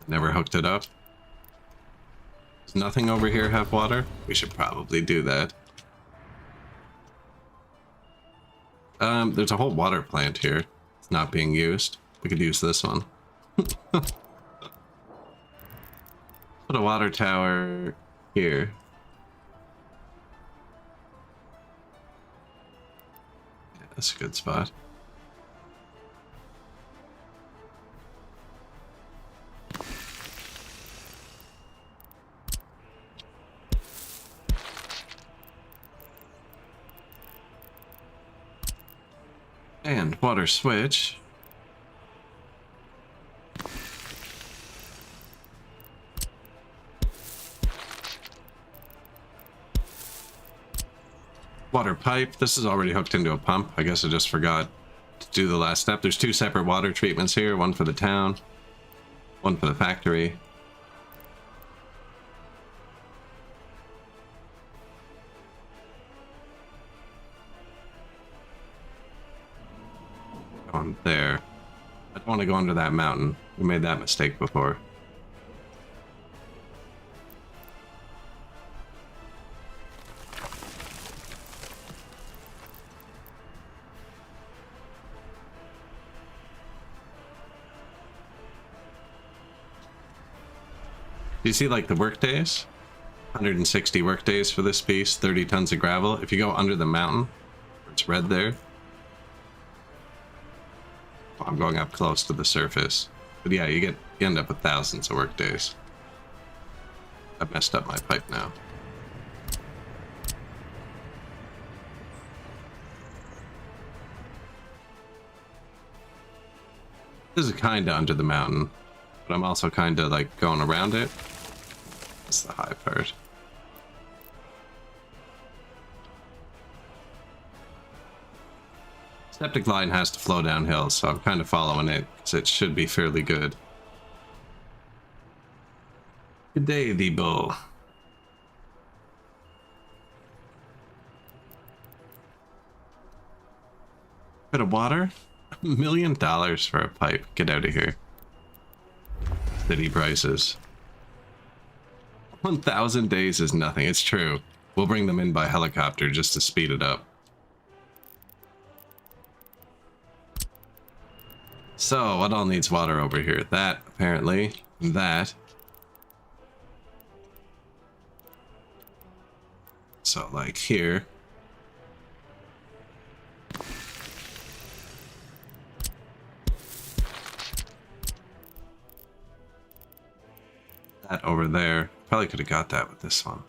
Never hooked it up. Does nothing over here have water? We should probably do that. There's a whole water plant here. It's not being used. We could use this one. Put a water tower here. That's a good spot. And water switch. Water pipe. This is already hooked into a pump. I guess I just forgot to do the last step. There's 2 separate water treatments here. One for the town, one for the factory. On there. I don't want to go under that mountain. We made that mistake before. Do you see like the work days? 160 work days for this piece, 30 tons of gravel. If you go under the mountain, it's red there. I'm going up close to the surface. But yeah, you end up with thousands of work days. I've messed up my pipe now. This is kind of under the mountain, but I'm also kind of like going around it. That's the high part. Septic line has to flow downhill, so I'm kind of following it, because it should be fairly good. Good day, the bull. Bit of water? $1 million for a pipe. Get out of here. City prices. 1,000 days is nothing. It's true. We'll bring them in by helicopter just to speed it up. So, what all needs water over here? That, apparently. That. So, like here. That over there. Probably could have got that with this one.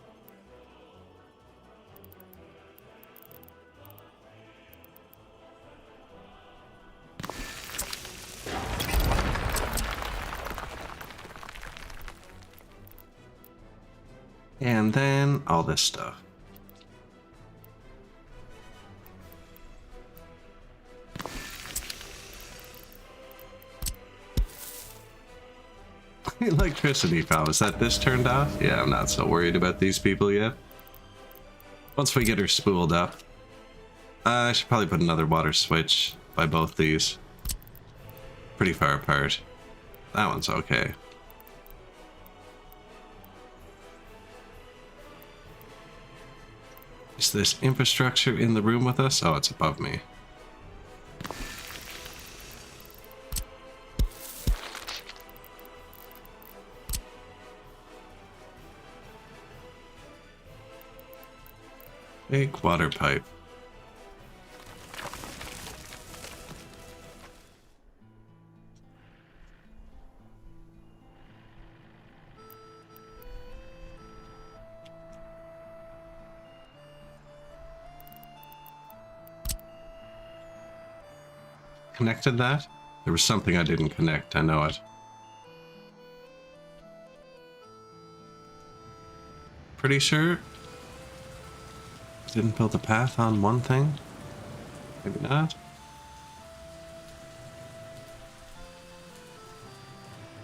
And then all this stuff. Electricity foul. Is that this turned off? Yeah, I'm not so worried about these people yet. Once we get her spooled up. I should probably put another water switch by both these. Pretty far apart. That one's okay. Is this infrastructure in the room with us? Oh, it's above me. Big water pipe. Connected that? There was something I didn't connect, I know it. Pretty sure I didn't build a path on one thing? Maybe not.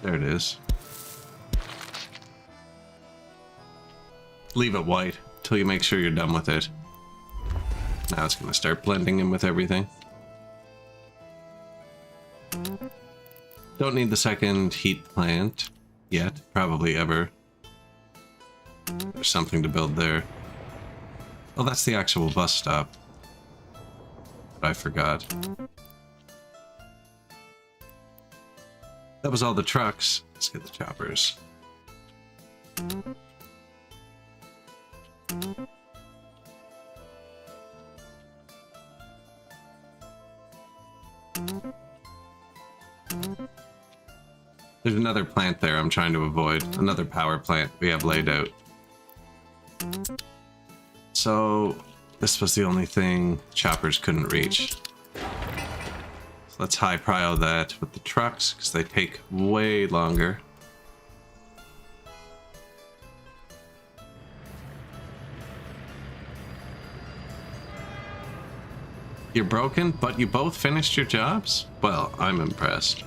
There it is. Leave it white till you make sure you're done with it. Now it's gonna start blending in with everything. Don't need the second heat plant yet, probably ever. There's something to build there. Oh, that's the actual bus stop. But I forgot. That was all the trucks. Let's get the choppers. There's another plant there I'm trying to avoid. Another power plant we have laid out. So this was the only thing choppers couldn't reach. So let's high prio that with the trucks because they take way longer. You're broken, but you both finished your jobs? Well, I'm impressed.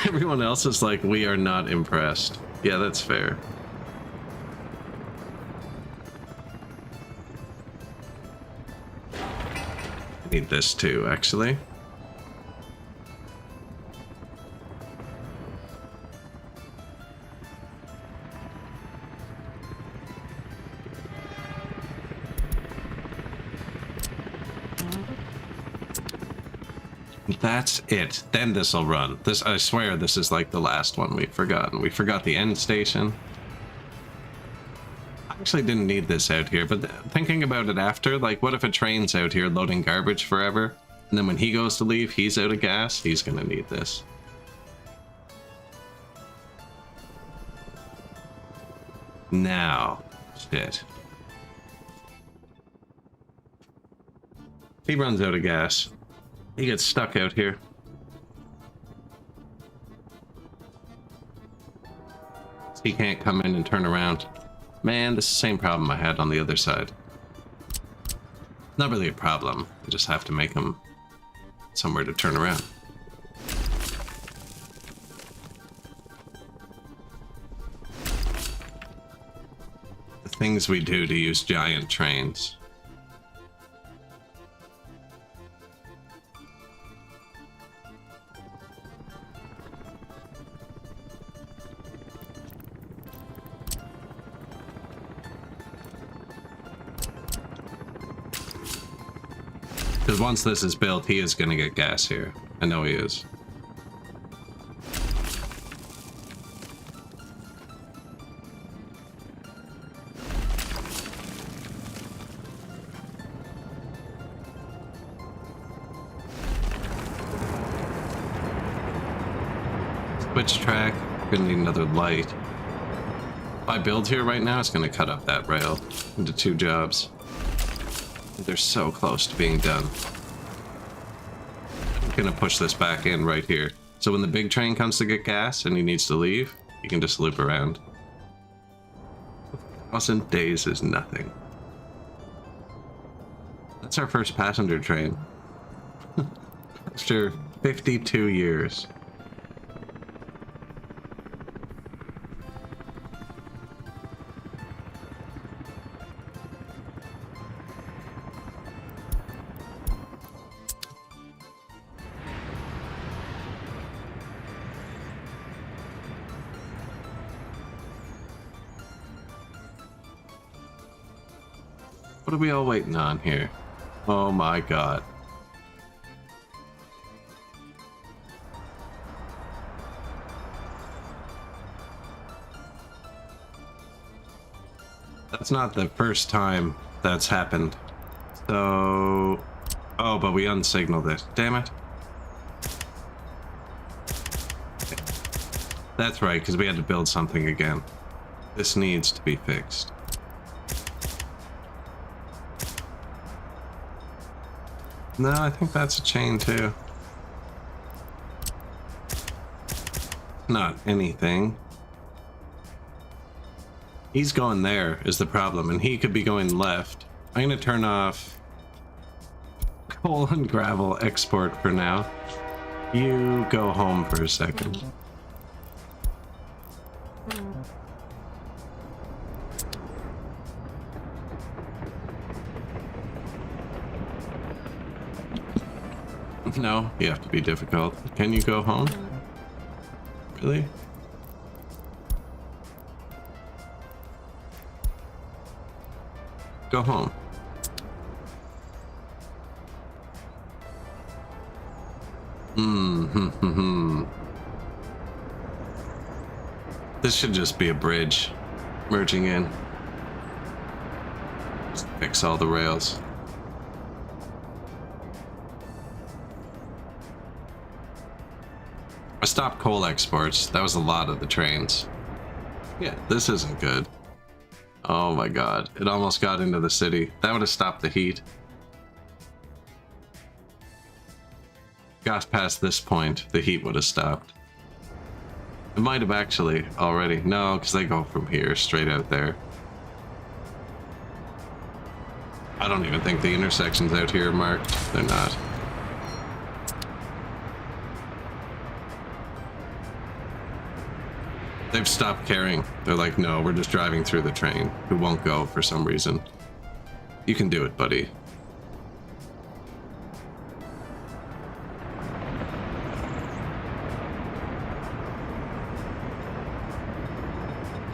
Everyone else is like, we are not impressed. Yeah, that's fair. I need this too, actually. That's it. Then this'll run. This, I swear, this is like the last one we've forgotten. We forgot the end station. I actually didn't need this out here, but thinking about it after, like, what if a train's out here loading garbage forever? And then when he goes to leave, he's out of gas? He's gonna need this. Now. Shit. He runs out of gas. He gets stuck out here. He can't come in and turn around. Man, this is the same problem I had on the other side. Not really a problem. I just have to make him somewhere to turn around. The things we do to use giant trains. Because once this is built, he is going to get gas here. I know he is. Switch track. Gonna need another light. If I build here right now, it's gonna cut up that rail into 2 jobs. They're so close to being done. I'm gonna push this back in right here. So when the big train comes to get gas and he needs to leave, he can just loop around. 1,000 days is nothing. That's our first passenger train. After 52 years. What are we all waiting on here? Oh my god. That's not the first time that's happened. So... Oh, but we unsignaled it. Damn it. That's right, because we had to build something again. This needs to be fixed. No, I think that's a chain too. Not anything. He's going there is the problem, and he could be going left. I'm gonna turn off coal and gravel export for now. You go home for a second. No, you have to be difficult. Can you go home? Really? Go home. This should just be a bridge merging in. Just fix all the rails. I stopped coal exports. That was a lot of the trains. Yeah, this isn't good. Oh my god. It almost got into the city. That would have stopped the heat. Got past this point, the heat would have stopped. It might have actually already. No, because they go from here straight out there. I don't even think the intersections out here are marked. They're not. They've stopped caring. They're like, no, we're just driving through the train. Who won't go for some reason. You can do it, buddy.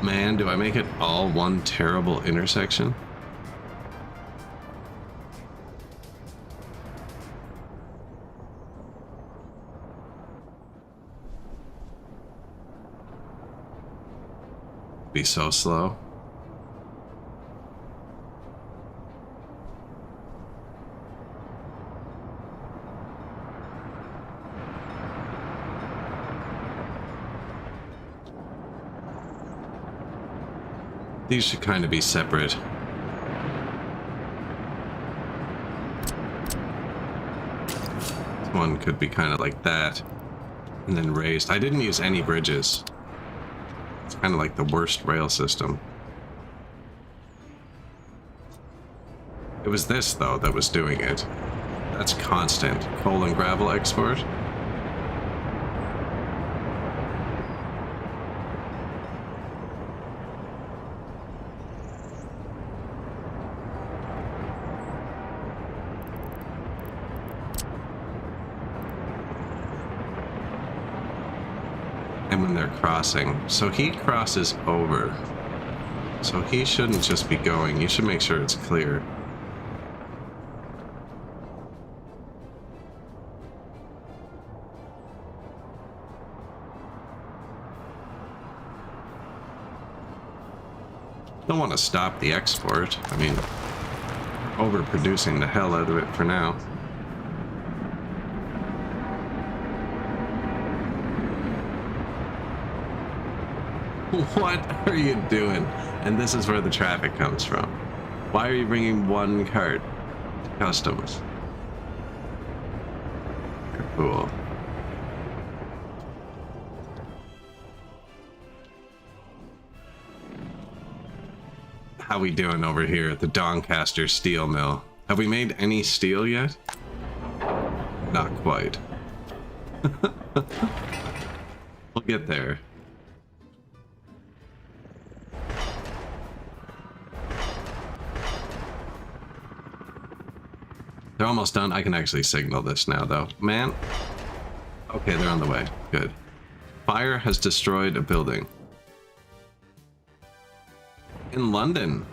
Man, do I make it all one terrible intersection? Be so slow. These should kind of be separate. one could be kind of like that, and then raised. I didn't use any bridges. It's kind of like the worst rail system. It was this, though, that was doing it. That's constant. Coal and gravel export. And when they're crossing. So he crosses over. So he shouldn't just be going. You should make sure it's clear. Don't want to stop the export. I mean, overproducing the hell out of it for now. What are you doing? And this is where the traffic comes from. Why are you bringing one cart to customs? Cool. How we doing over here at the Doncaster Steel Mill? Have we made any steel yet? Not quite. We'll get there. They're almost done. I can actually signal this now, though. Man. Okay, they're on the way. Good. Fire has destroyed a building. In London,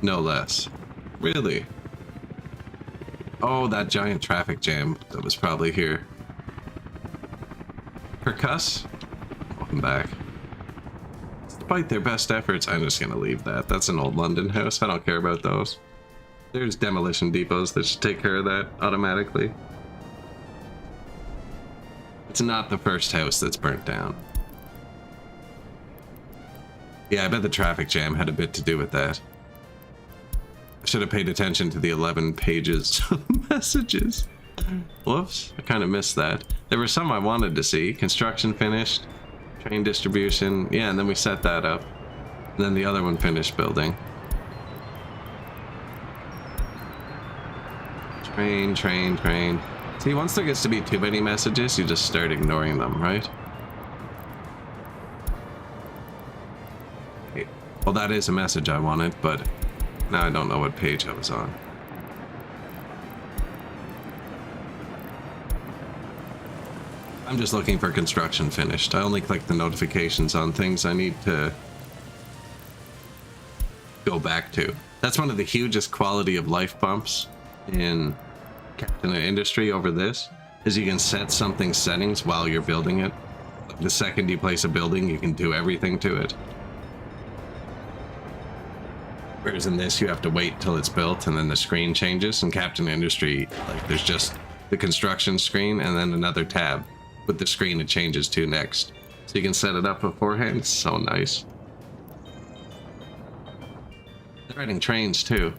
no less. Really? Oh, that giant traffic jam that was probably here. Percuss? Welcome back. Despite their best efforts, I'm just gonna leave that. That's an old London house. I don't care about those. There's demolition depots that should take care of that automatically. It's not the first house that's burnt down. Yeah, I bet the traffic jam had a bit to do with that. I should have paid attention to the 11 pages of messages. Whoops, I kind of missed that. There were some I wanted to see. Construction finished, train distribution. Yeah, and then we set that up. And then the other one finished building. Train, train, train. See, once there gets to be too many messages, you just start ignoring them, right? Okay. Well, that is a message I wanted, but now I don't know what page I was on. I'm just looking for construction finished. I only click the notifications on things I need to go back to. That's one of the hugest quality of life bumps in Captain Industry over this, is you can set something's settings while you're building it. The second you place a building, you can do everything to it. Whereas in this, you have to wait till it's built and then the screen changes. In Captain Industry, like, there's just the construction screen and then another tab with the screen it changes to next. So you can set it up beforehand. It's so nice. They're writing trains too.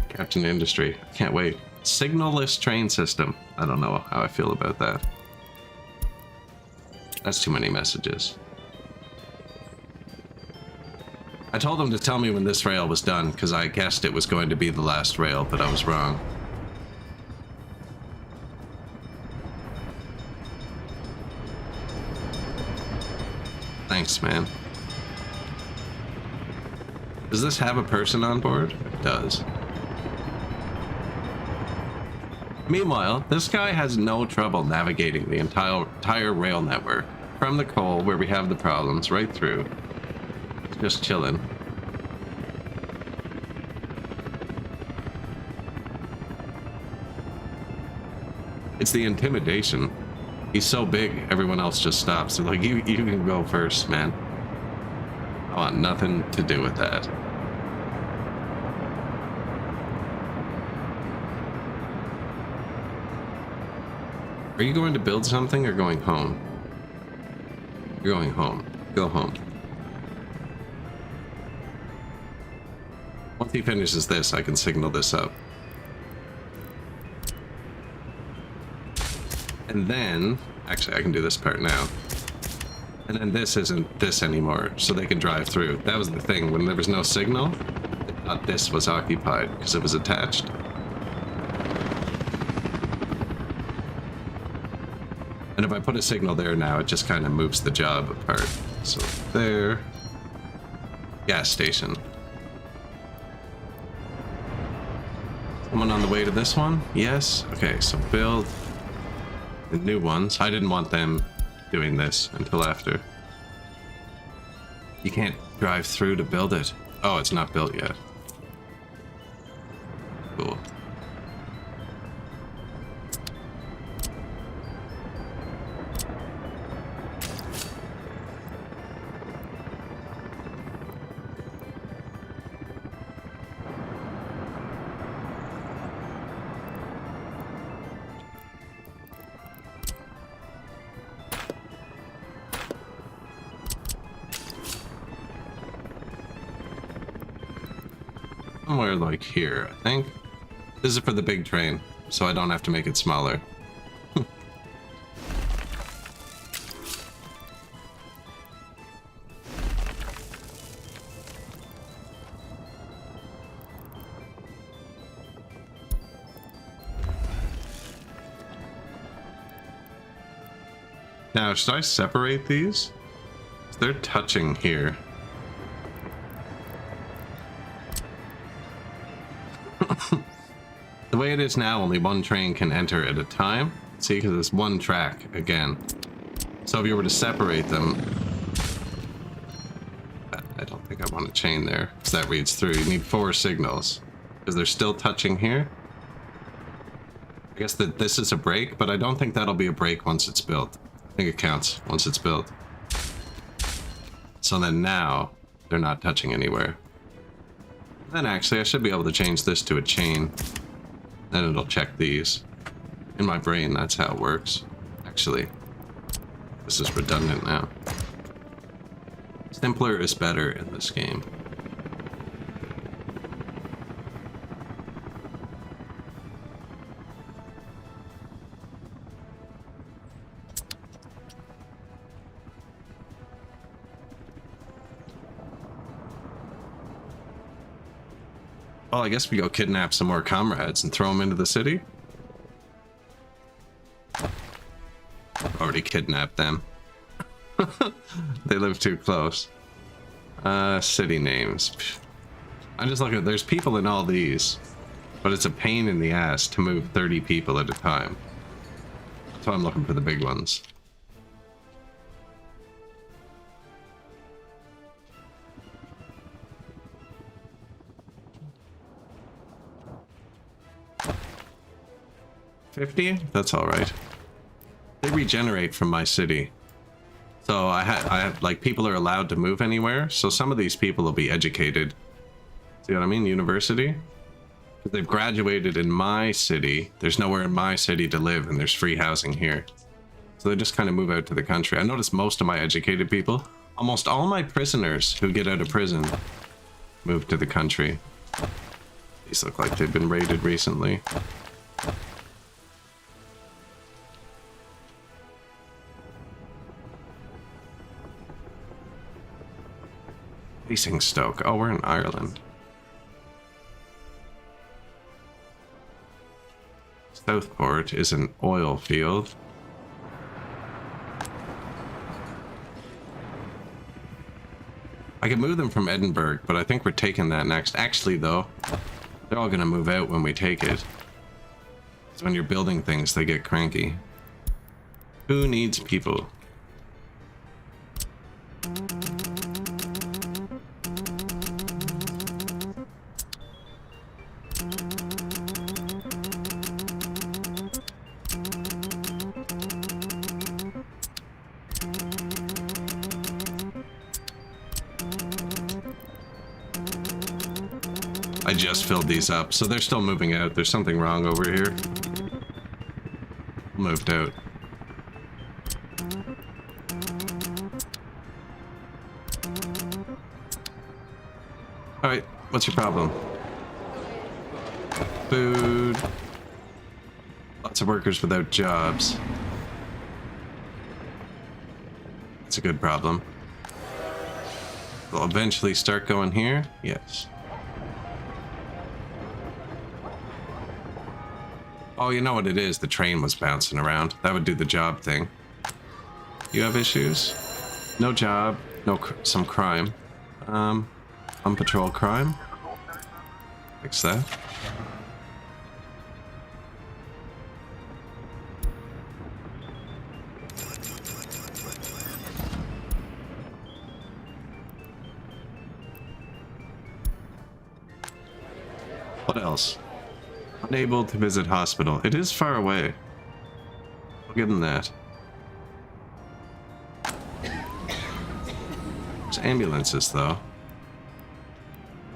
Captain Industry. I can't wait. Signal-less train system. I don't know how I feel about that. That's too many messages. I told them to tell me when this rail was done, because I guessed it was going to be the last rail, but I was wrong. Thanks, man. Does this have a person on board? It does. Meanwhile, this guy has no trouble navigating the entire rail network. From the coal, where we have the problems, right through. Just chilling. It's the intimidation. He's so big, everyone else just stops. They're like, you can go first, man. I want nothing to do with that. Are you going to build something or going home? You're going home. Go home. Once he finishes this, I can signal this up. And And then, actually I can do this part now. And then this isn't this anymore, so they can drive through. That was the thing, when there was no signal, they thought this was occupied because it was attached. And if I put a signal there now, it just kind of moves the job apart. So there, gas station. Someone on the way to this one? Yes. Okay, so build the new ones. I didn't want them doing this until after. You can't drive through to build it. Oh, it's not built yet. Cool. Somewhere like here, I think. This is for the big train, so I don't have to make it smaller. Now, should I separate these? They're touching here. The way it is now, only one train can enter at a time. See, because it's one track again. So if you were to separate them, I don't think I want a chain there, because that reads through. You need 4 signals, because they're still touching here. I guess that this is a break, but I don't think that'll be a break once it's built. I think it counts once it's built. So then now, they're not touching anywhere. Then actually, I should be able to change this to a chain. Then it'll check these. In my brain, that's how it works. Actually, this is redundant now. Simpler is better in this game. Well, I guess we go kidnap some more comrades and throw them into the city. Already kidnapped them. They live too close. City names. I'm just looking at, there's people in all these, but it's a pain in the ass to move 30 people at a time. So I'm looking for the big ones. $50? That's all right. They regenerate from my city. So I had like, people are allowed to move anywhere. So some of these people will be educated. See what I mean? University. But they've graduated in my city. There's nowhere in my city to live, and there's free housing here. So they just kind of move out to the country. I noticed most of my educated people, almost all my prisoners who get out of prison, move to the country. These look like they've been raided recently. Basingstoke. Oh, we're in Ireland. Southport is an oil field. I could move them from Edinburgh, but I think we're taking that next. Actually, though, they're all going to move out when we take it. So when you're building things, they get cranky. Who needs people? I just filled these up, so they're still moving out. There's something wrong over here. Moved out. Alright, what's your problem? Food. Lots of workers without jobs. It's a good problem. We'll eventually start going here. Yes. Oh, you know what it is? The train was bouncing around. That would do the job thing. You have issues? No job. No some crime. Unpatrol crime. Fix that. What else? Unable to visit hospital. It is far away. I'll give them that. There's ambulances, though.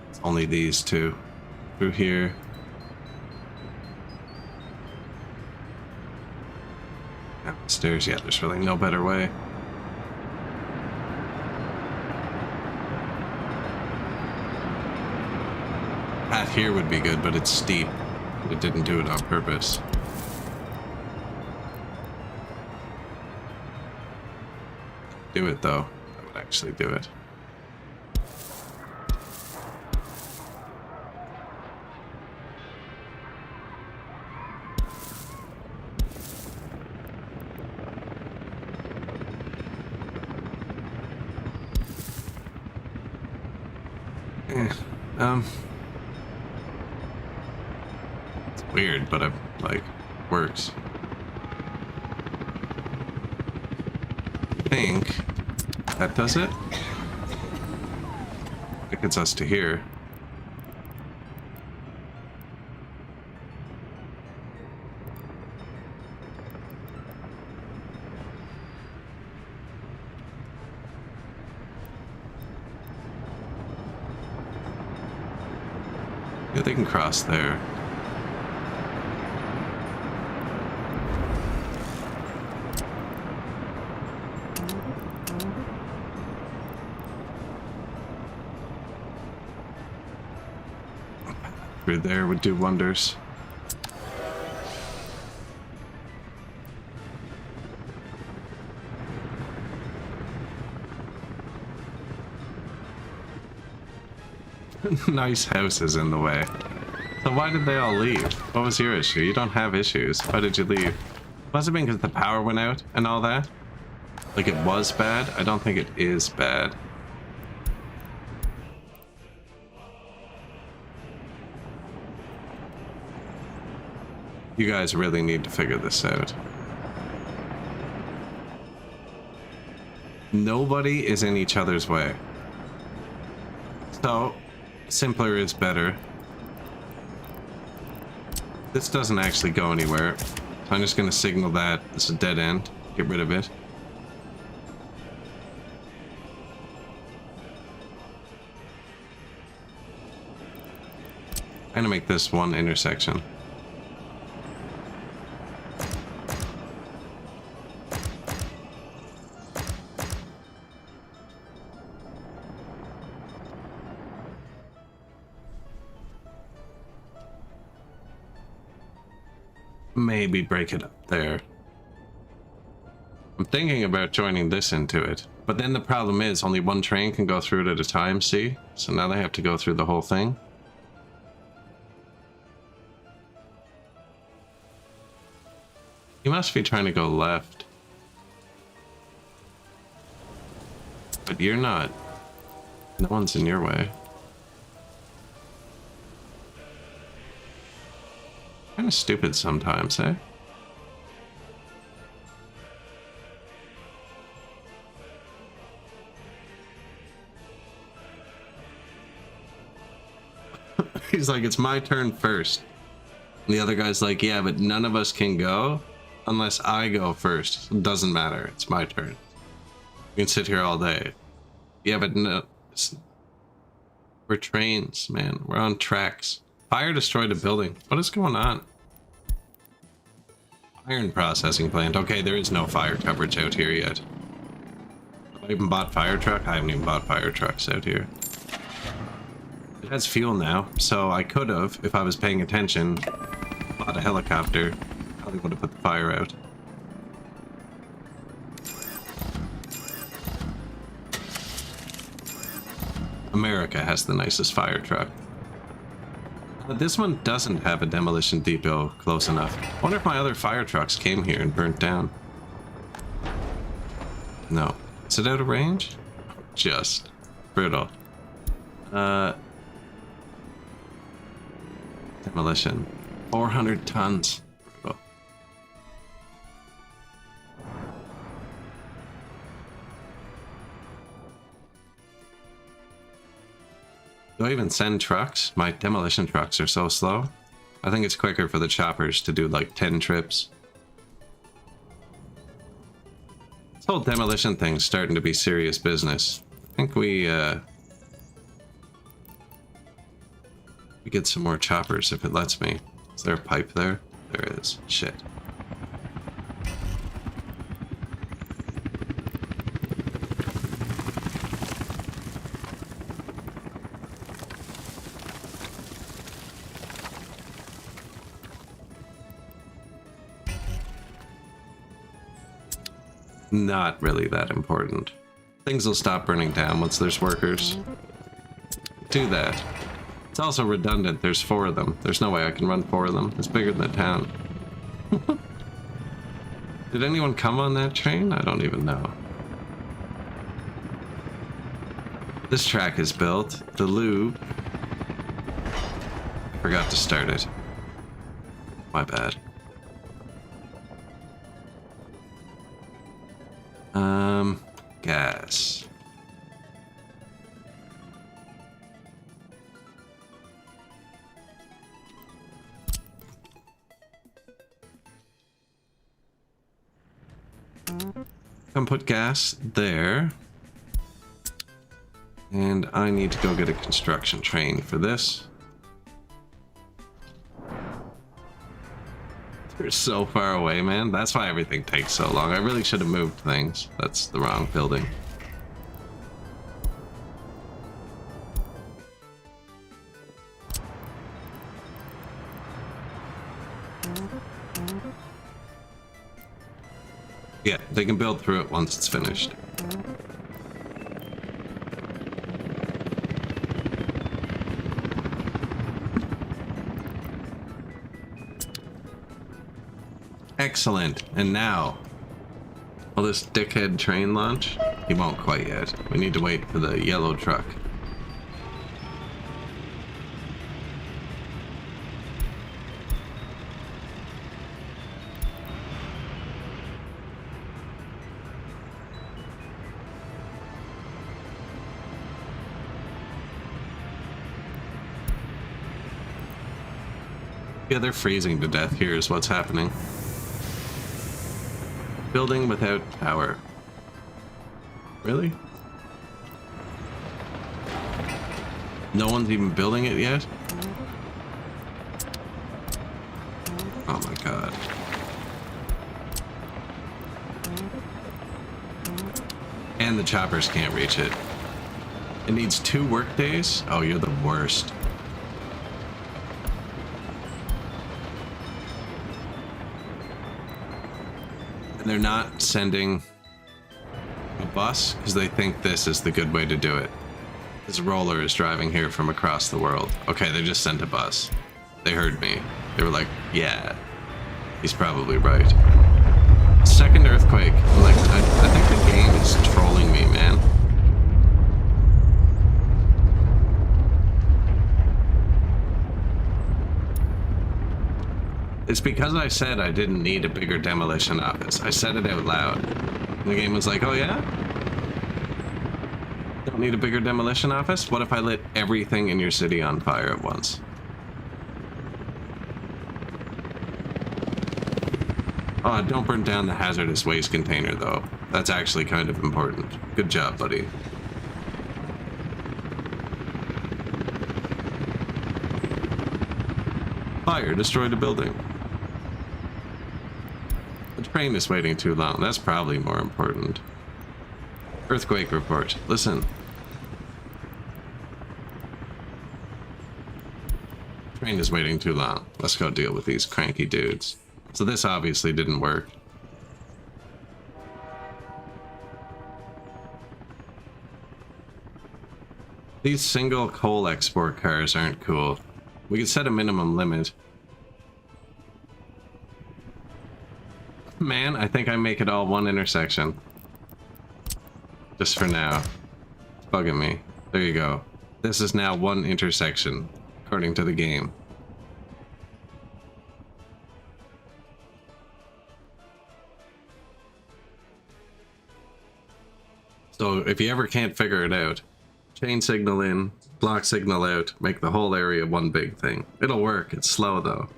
It's only these two. Through here. Downstairs, yeah, there's really no better way. Path here would be good, but it's steep. It didn't do it on purpose. Do it, though. That would actually do it. It's weird, but it, like, works. I think that does it. It gets us to here. Yeah, they can cross there. Through there would do wonders. Nice houses in the way. So why did they all leave? What was your issue? You don't have issues. Why did you leave? Must have been because the power went out and all that. Like it was bad? I don't think it is bad. You guys really need to figure this out. Nobody is in each other's way. So, simpler is better. This doesn't actually go anywhere. So I'm just gonna signal that it's a dead end. Get rid of it. I'm gonna make this one intersection. Maybe break it up there. I'm thinking about joining this into it, but then the problem is only one train can go through it at a time, see? So now they have to go through the whole thing. You must be trying to go left. But you're not. No one's in your way. Kind of stupid sometimes, eh? He's like, it's my turn first. And the other guy's like, yeah, but none of us can go unless I go first. It doesn't matter. It's my turn. We can sit here all day. Yeah, but no. We're trains, man. We're on tracks. Fire destroyed a building. What is going on? Iron processing plant. Okay, there is no fire coverage out here yet. Have I even bought fire truck? I haven't even bought fire trucks out here. It has fuel now, so I could have, if I was paying attention, bought a helicopter. Probably would have put the fire out. America has the nicest fire truck. But this one doesn't have a demolition depot close enough. I wonder if my other fire trucks came here and burnt down. No. Is it out of range? Just. Brutal. Demolition. 400 tons. Oh. Do I even send trucks? My demolition trucks are so slow. I think it's quicker for the choppers to do like 10 trips. This whole demolition thing's starting to be serious business. I think we get some more choppers if it lets me. Is there a pipe there? There is. Shit. Not really that important. Things will stop burning down once there's workers. Do that. It's also redundant. There's 4 of them. There's no way I can run 4 of them. It's bigger than a town. Did anyone come on that train? I don't even know. This track is built. The loop. Forgot to start it. My bad. Gas. Come put gas there. And I need to go get a construction train for this. They're so far away, man. That's why everything takes so long. I really should have moved things. That's the wrong building. Yeah, they can build through it once it's finished. Excellent. And now, will this dickhead train launch? He won't quite yet. We need to wait for the yellow truck. Yeah, they're freezing to death here is what's happening. Building without power. Really? No one's even building it yet? Oh my god. And the choppers can't reach it. It needs 2 work days? Oh, you're the worst. And they're not sending a bus because they think this is the good way to do it. This roller is driving here from across the world. Okay, they just sent a bus. They heard me. They were like, yeah, he's probably right. Second earthquake. Like, I think the game is trolling me, man. It's because I said I didn't need a bigger demolition office. I said it out loud. And the game was like, oh yeah? Don't need a bigger demolition office? What if I lit everything in your city on fire at once? Oh, don't burn down the hazardous waste container though. That's actually kind of important. Good job, buddy. Fire destroyed a building. The train is waiting too long. That's probably more important. Earthquake report. Listen. Train is waiting too long. Let's go deal with these cranky dudes. So this obviously didn't work. These single coal export cars aren't cool. We could set a minimum limit. Man, I think I make it all one intersection. Just for now. It's bugging me. There you go. This is now one intersection, according to the game. So if you ever can't figure it out, chain signal in, block signal out, make the whole area one big thing. It'll work. It's slow though.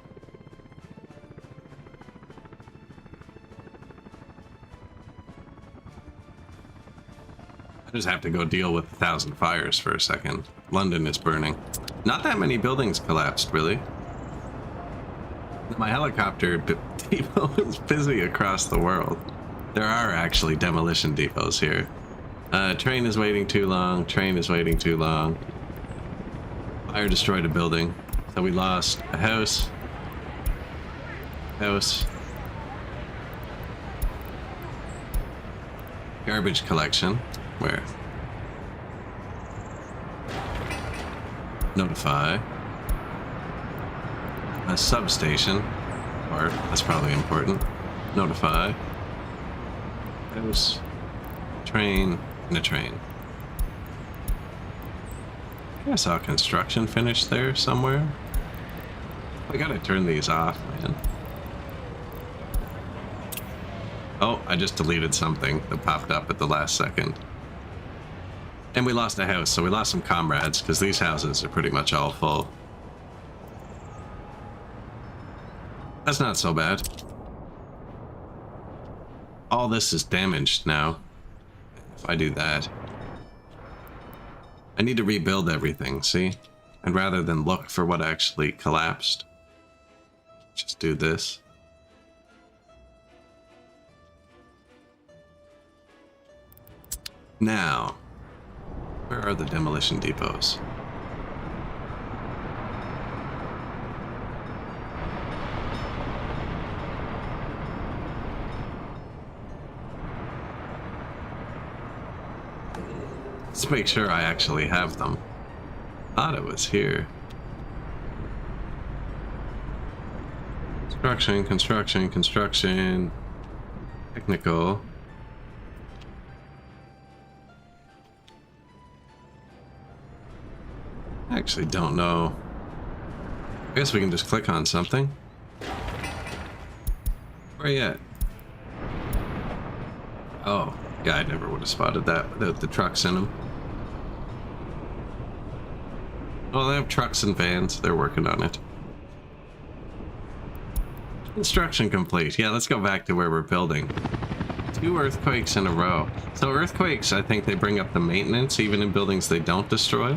I just have to go deal with 1,000 fires for a second. London is burning. Not that many buildings collapsed, really. My helicopter depot is busy across the world. There are actually demolition depots here. Train is waiting too long. Train is waiting too long. Fire destroyed a building. So we lost a house. House. Garbage collection. Where? Notify. A substation. Or, that's probably important. Notify. House. Train. And a train. I saw construction finish there somewhere. I gotta turn these off, man. Oh, I just deleted something that popped up at the last second. And we lost a house, so we lost some comrades, because these houses are pretty much all full. That's not so bad. All this is damaged now. If I do that. I need to rebuild everything, see? And rather than look for what actually collapsed, just do this. Now, where are the demolition depots? Let's make sure I actually have them. Thought it was here. Construction, construction, construction. Technical. I actually don't know. I guess we can just click on something. Where you at? Oh, yeah, I never would have spotted that without the trucks in them. Well, they have trucks and vans. They're working on it. Construction complete. Yeah, let's go back to where we're building. 2 earthquakes in a row. So earthquakes, I think they bring up the maintenance, even in buildings they don't destroy.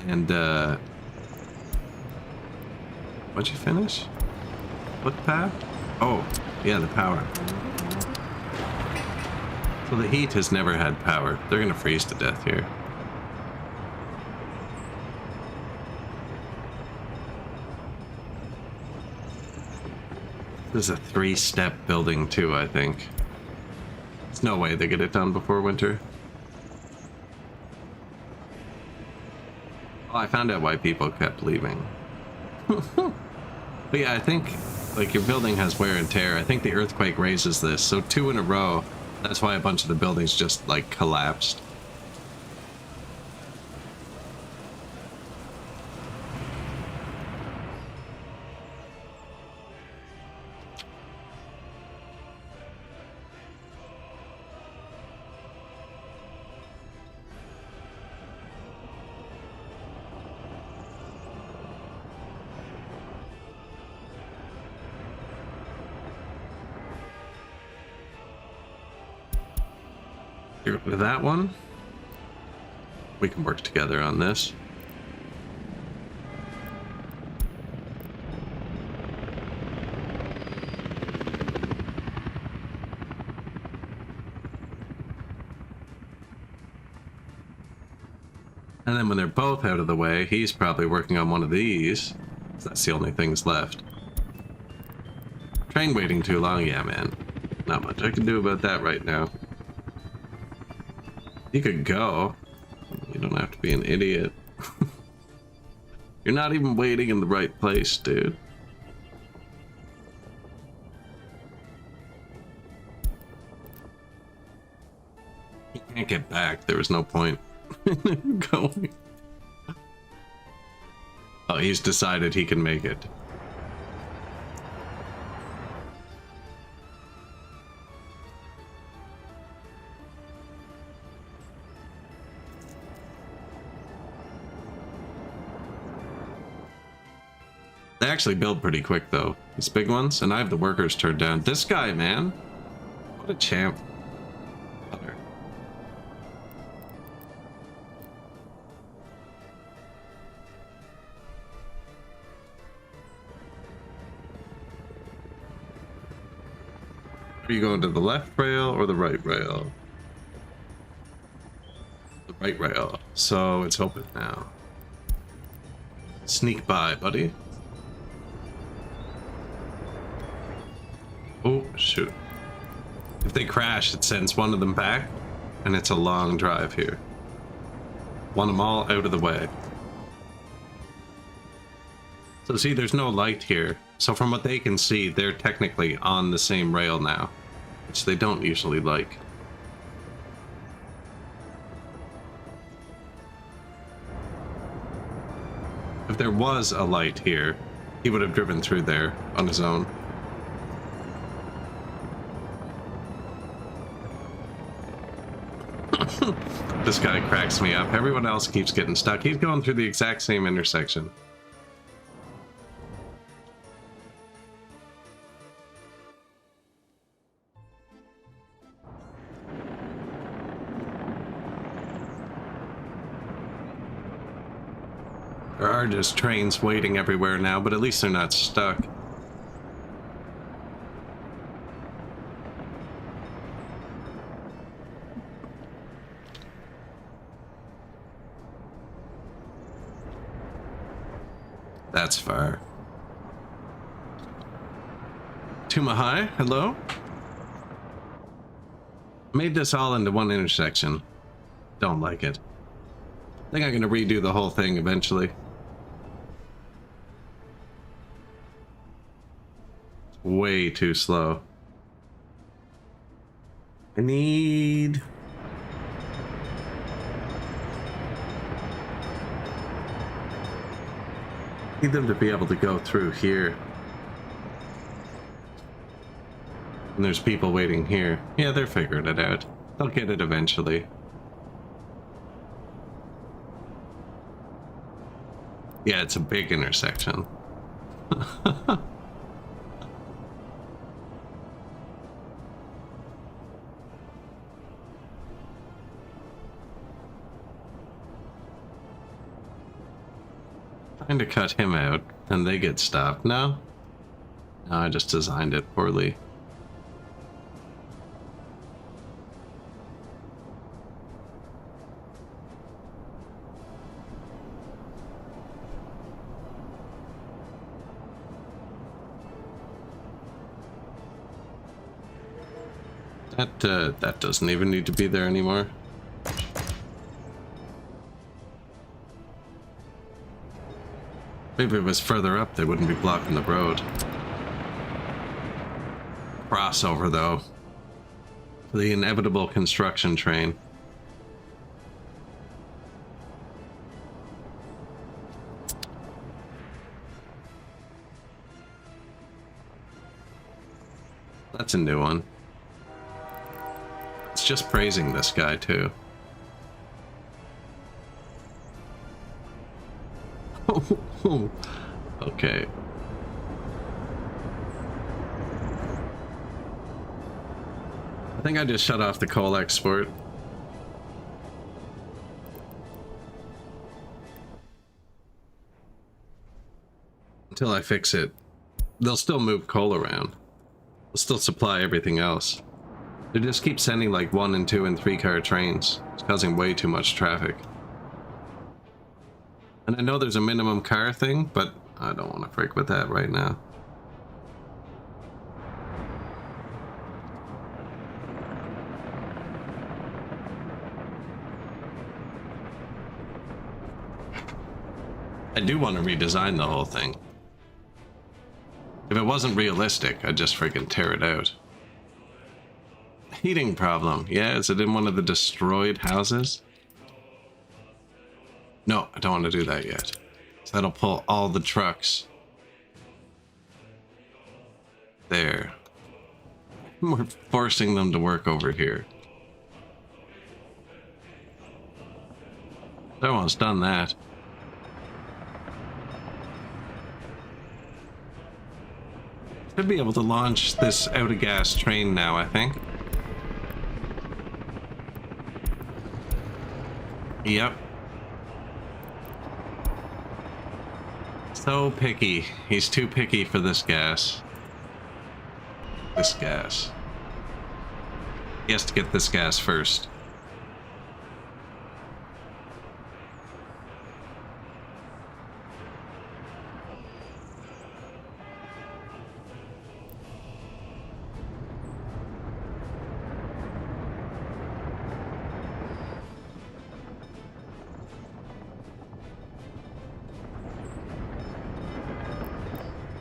And, what'd you finish? What path? Oh, yeah, the power. So the heat has never had power. They're gonna freeze to death here. This is a 3-step building too, I think. There's no way they get it done before winter. Oh, I found out why people kept leaving. But yeah, I think like your building has wear and tear. I think the earthquake raises this, so 2 in a row. That's why a bunch of the buildings just like collapsed. With that one, we can work together on this. And then when they're both out of the way, he's probably working on one of these. That's the only things left. Train waiting too long? Yeah, man. Not much I can do about that right now. You could go. be an idiot. You're not even waiting in the right place, dude. He can't get back. There was no point in going. Oh, he's decided he can make it. They actually build pretty quick, though. These big ones, and I have the workers turned down. This guy, man. What a champ. Are you going to the left rail or the right rail? The right rail. So it's open now. Sneak by, buddy. Oh, shoot. If they crash, it sends one of them back, and it's a long drive here. Want them all out of the way. So see, there's no light here. So from what they can see, they're technically on the same rail now, which they don't usually like. If there was a light here, he would have driven through there on his own. This guy cracks me up. Everyone else keeps getting stuck. He's going through the exact same intersection. There are just trains waiting everywhere now, but at least they're not stuck. That's far. Tumahai, hello? Made this all into one intersection. Don't like it. I think I'm gonna redo the whole thing eventually. Way too slow. I need them to be able to go through here. And there's people waiting here. Yeah, they're figuring it out. They'll get it eventually. Yeah, it's a big intersection. Trying to cut him out, and they get stopped. No? No, I just designed it poorly. That doesn't even need to be there anymore. Maybe if it was further up, they wouldn't be blocking the road. Crossover, though. The inevitable construction train. That's a new one. It's just praising this guy, too. Okay. I think I just shut off the coal export. Until I fix it. They'll still move coal around. They'll still supply everything else. They just keep sending like 1 and 2 and 3 car trains. It's causing way too much traffic. And I know there's a minimum car thing, but I don't want to freak with that right now. I do want to redesign the whole thing. If it wasn't realistic, I'd just freaking tear it out. Heating problem. Yeah, is it in one of the destroyed houses? No, I don't want to do that yet. So that'll pull all the trucks. There. We're forcing them to work over here. I've almost done that. Should be able to launch this out-of-gas train now, I think. Yep. So picky. He's too picky for this gas. This gas. He has to get this gas first.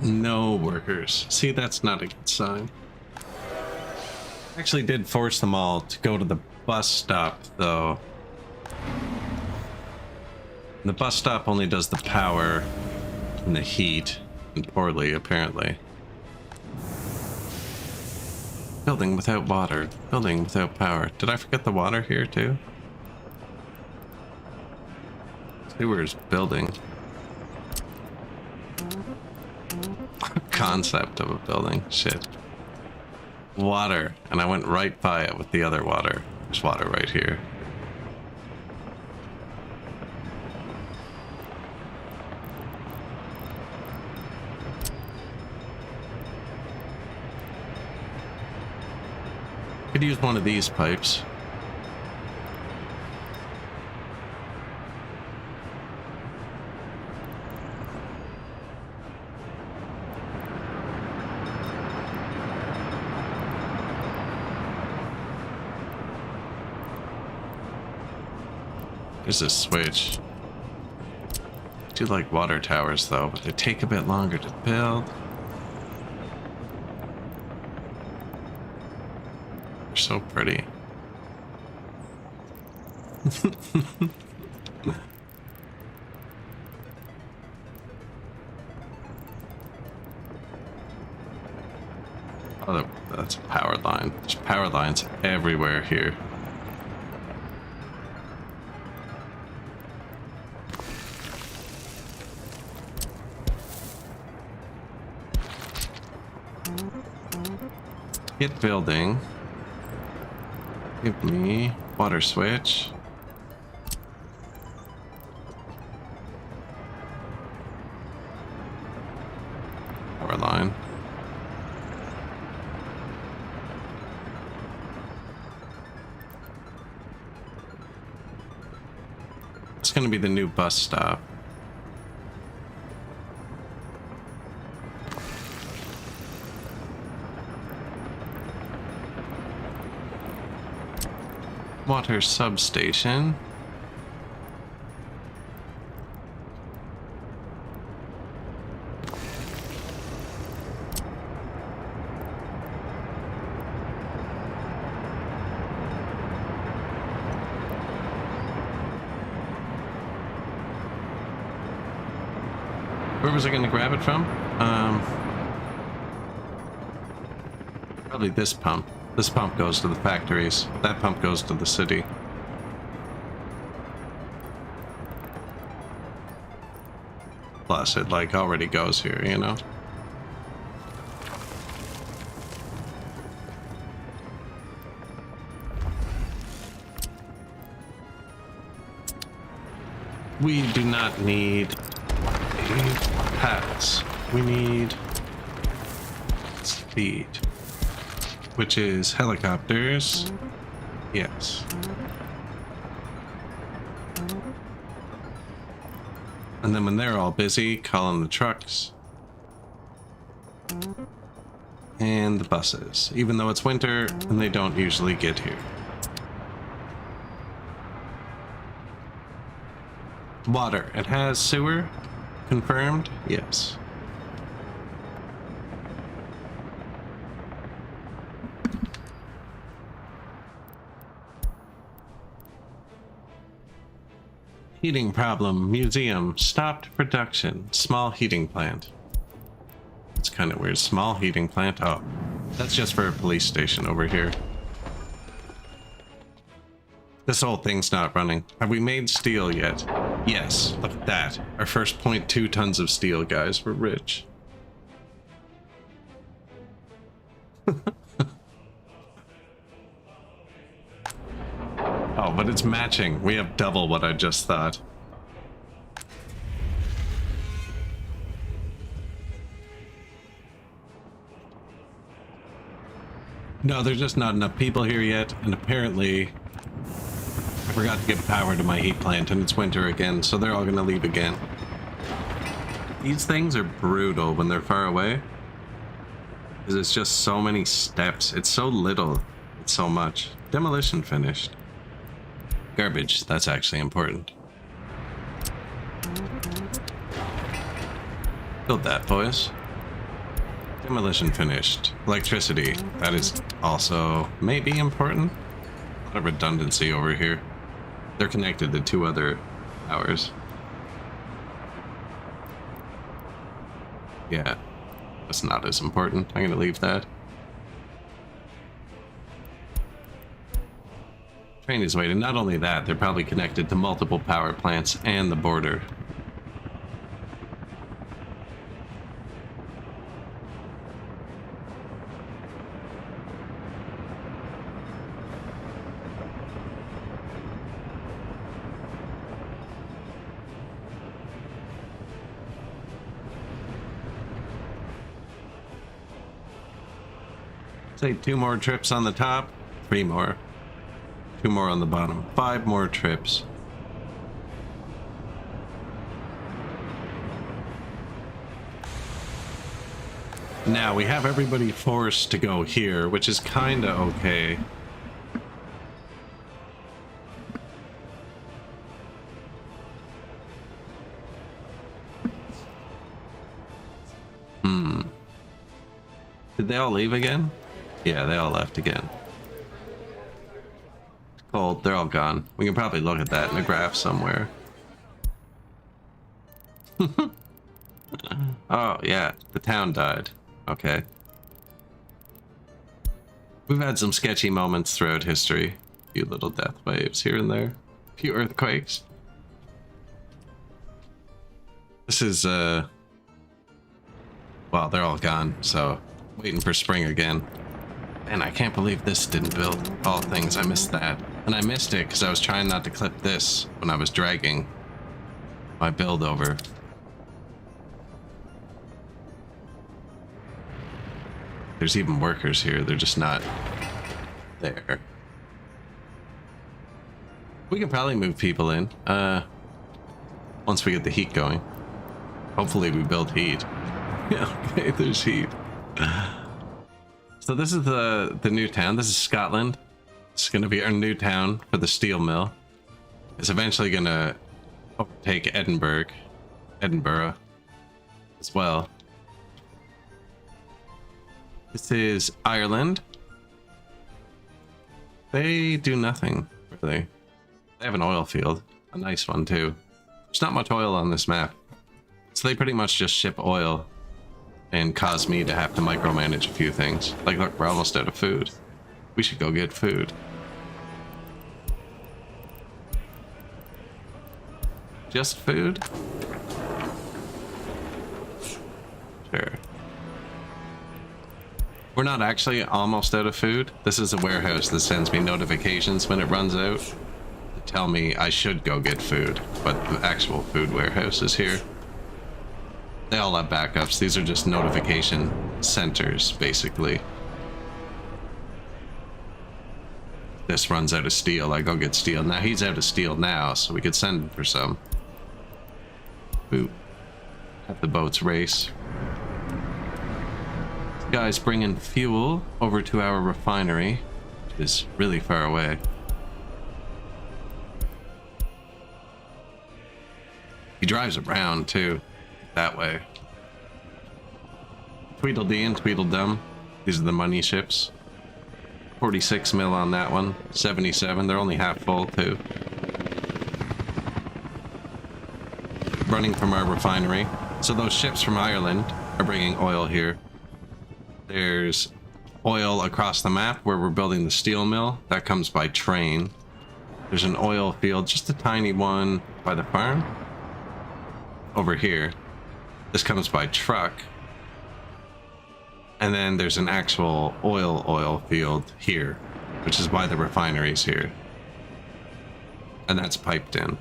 No workers. See, that's not a good sign. Actually did force them all to go to the bus stop, though. The bus stop only does the power and the heat, and poorly, apparently. Building without water. Building without power. Did I forget the water here, too? Sewer's building. Concept of a building. Shit. Water. And I went right by it with the other water. There's water right here. Could use one of these pipes. There's a switch. I do like water towers though, but they take a bit longer to build. They're so pretty. Oh, that's a power line. There's power lines everywhere here. Get building. Give me water switch. Power line. It's gonna be the new bus stop. Water substation. Where was I going to grab it from? Probably this pump. This pump goes to the factories. That pump goes to the city. Plus, it like already goes here, you know? We do not need paths. We need speed. Which is helicopters. Yes. And then when they're all busy, call in the trucks. And the buses. Even though it's winter and they don't usually get here. Water. It has sewer. confirmed? Yes. Heating problem. Museum. Stopped production. Small heating plant. It's kind of weird. Small heating plant. Oh, that's just for a police station over here. This whole thing's not running. Have we made steel yet? Yes. Look at that. Our first 0.2 tons of steel, guys. We're rich. Oh, but it's matching. We have double what I just thought. No, there's just not enough people here yet, and apparently I forgot to give power to my heat plant, and it's winter again, so they're all gonna leave again. These things are brutal when they're far away, because it's just so many steps. It's so little, it's so much. Demolition finished. Garbage, that's actually important. Build that, boys. Demolition finished. Electricity, that is also maybe important. A lot of redundancy over here. They're connected to 2 other towers. Yeah, that's not as important. I'm gonna leave that. Train is waiting. Not only that, they're probably connected to multiple power plants and the border. Say 2 more trips on the top, 3 more. 2 more on the bottom. 5 more trips. Now we have everybody forced to go here, which is kinda okay. Did they all leave again? Yeah, they all left again. Cold, they're all gone. We can probably look at that in a graph somewhere. Oh, yeah, the town died. Okay. We've had some sketchy moments throughout history. A few little death waves here and there. A few earthquakes. This is, well, they're all gone, so waiting for spring again. And I can't believe this didn't build. All things, I missed that. And I missed it because I was trying not to clip this when I was dragging my build over. There's even workers here, they're just not there. We can probably move people in, once we get the heat going. Hopefully we build heat. Yeah, okay, there's heat. So this is the new town. This is Scotland. It's gonna be our new town for the steel mill. It's eventually gonna overtake Edinburgh as well. This is Ireland. They do nothing, really. They have an oil field, a nice one too. There's not much oil on this map, so they pretty much just ship oil and cause me to have to micromanage a few things. Like, look, we're almost out of food. We should go get food. Just food? Sure. We're not actually almost out of food. This is a warehouse that sends me notifications when it runs out to tell me I should go get food, but the actual food warehouse is here. They all have backups. These are just notification centers, basically. This runs out of steel. I go get steel. Now he's out of steel now, so we could send him for some. Boop. Have the boats race. This guy's bringing fuel over to our refinery, which is really far away. He drives around too. that way. Tweedledee and Tweedledum. These are the money ships. 46 mil on that one. 77. They're only half full too. Running from our refinery. So those ships from Ireland are bringing oil here. There's oil across the map where we're building the steel mill. That comes by train. There's an oil field, just a tiny one by the farm. Over here. This comes by truck. And then there's an actual oil field here, which is why the refinery's here. And that's piped in.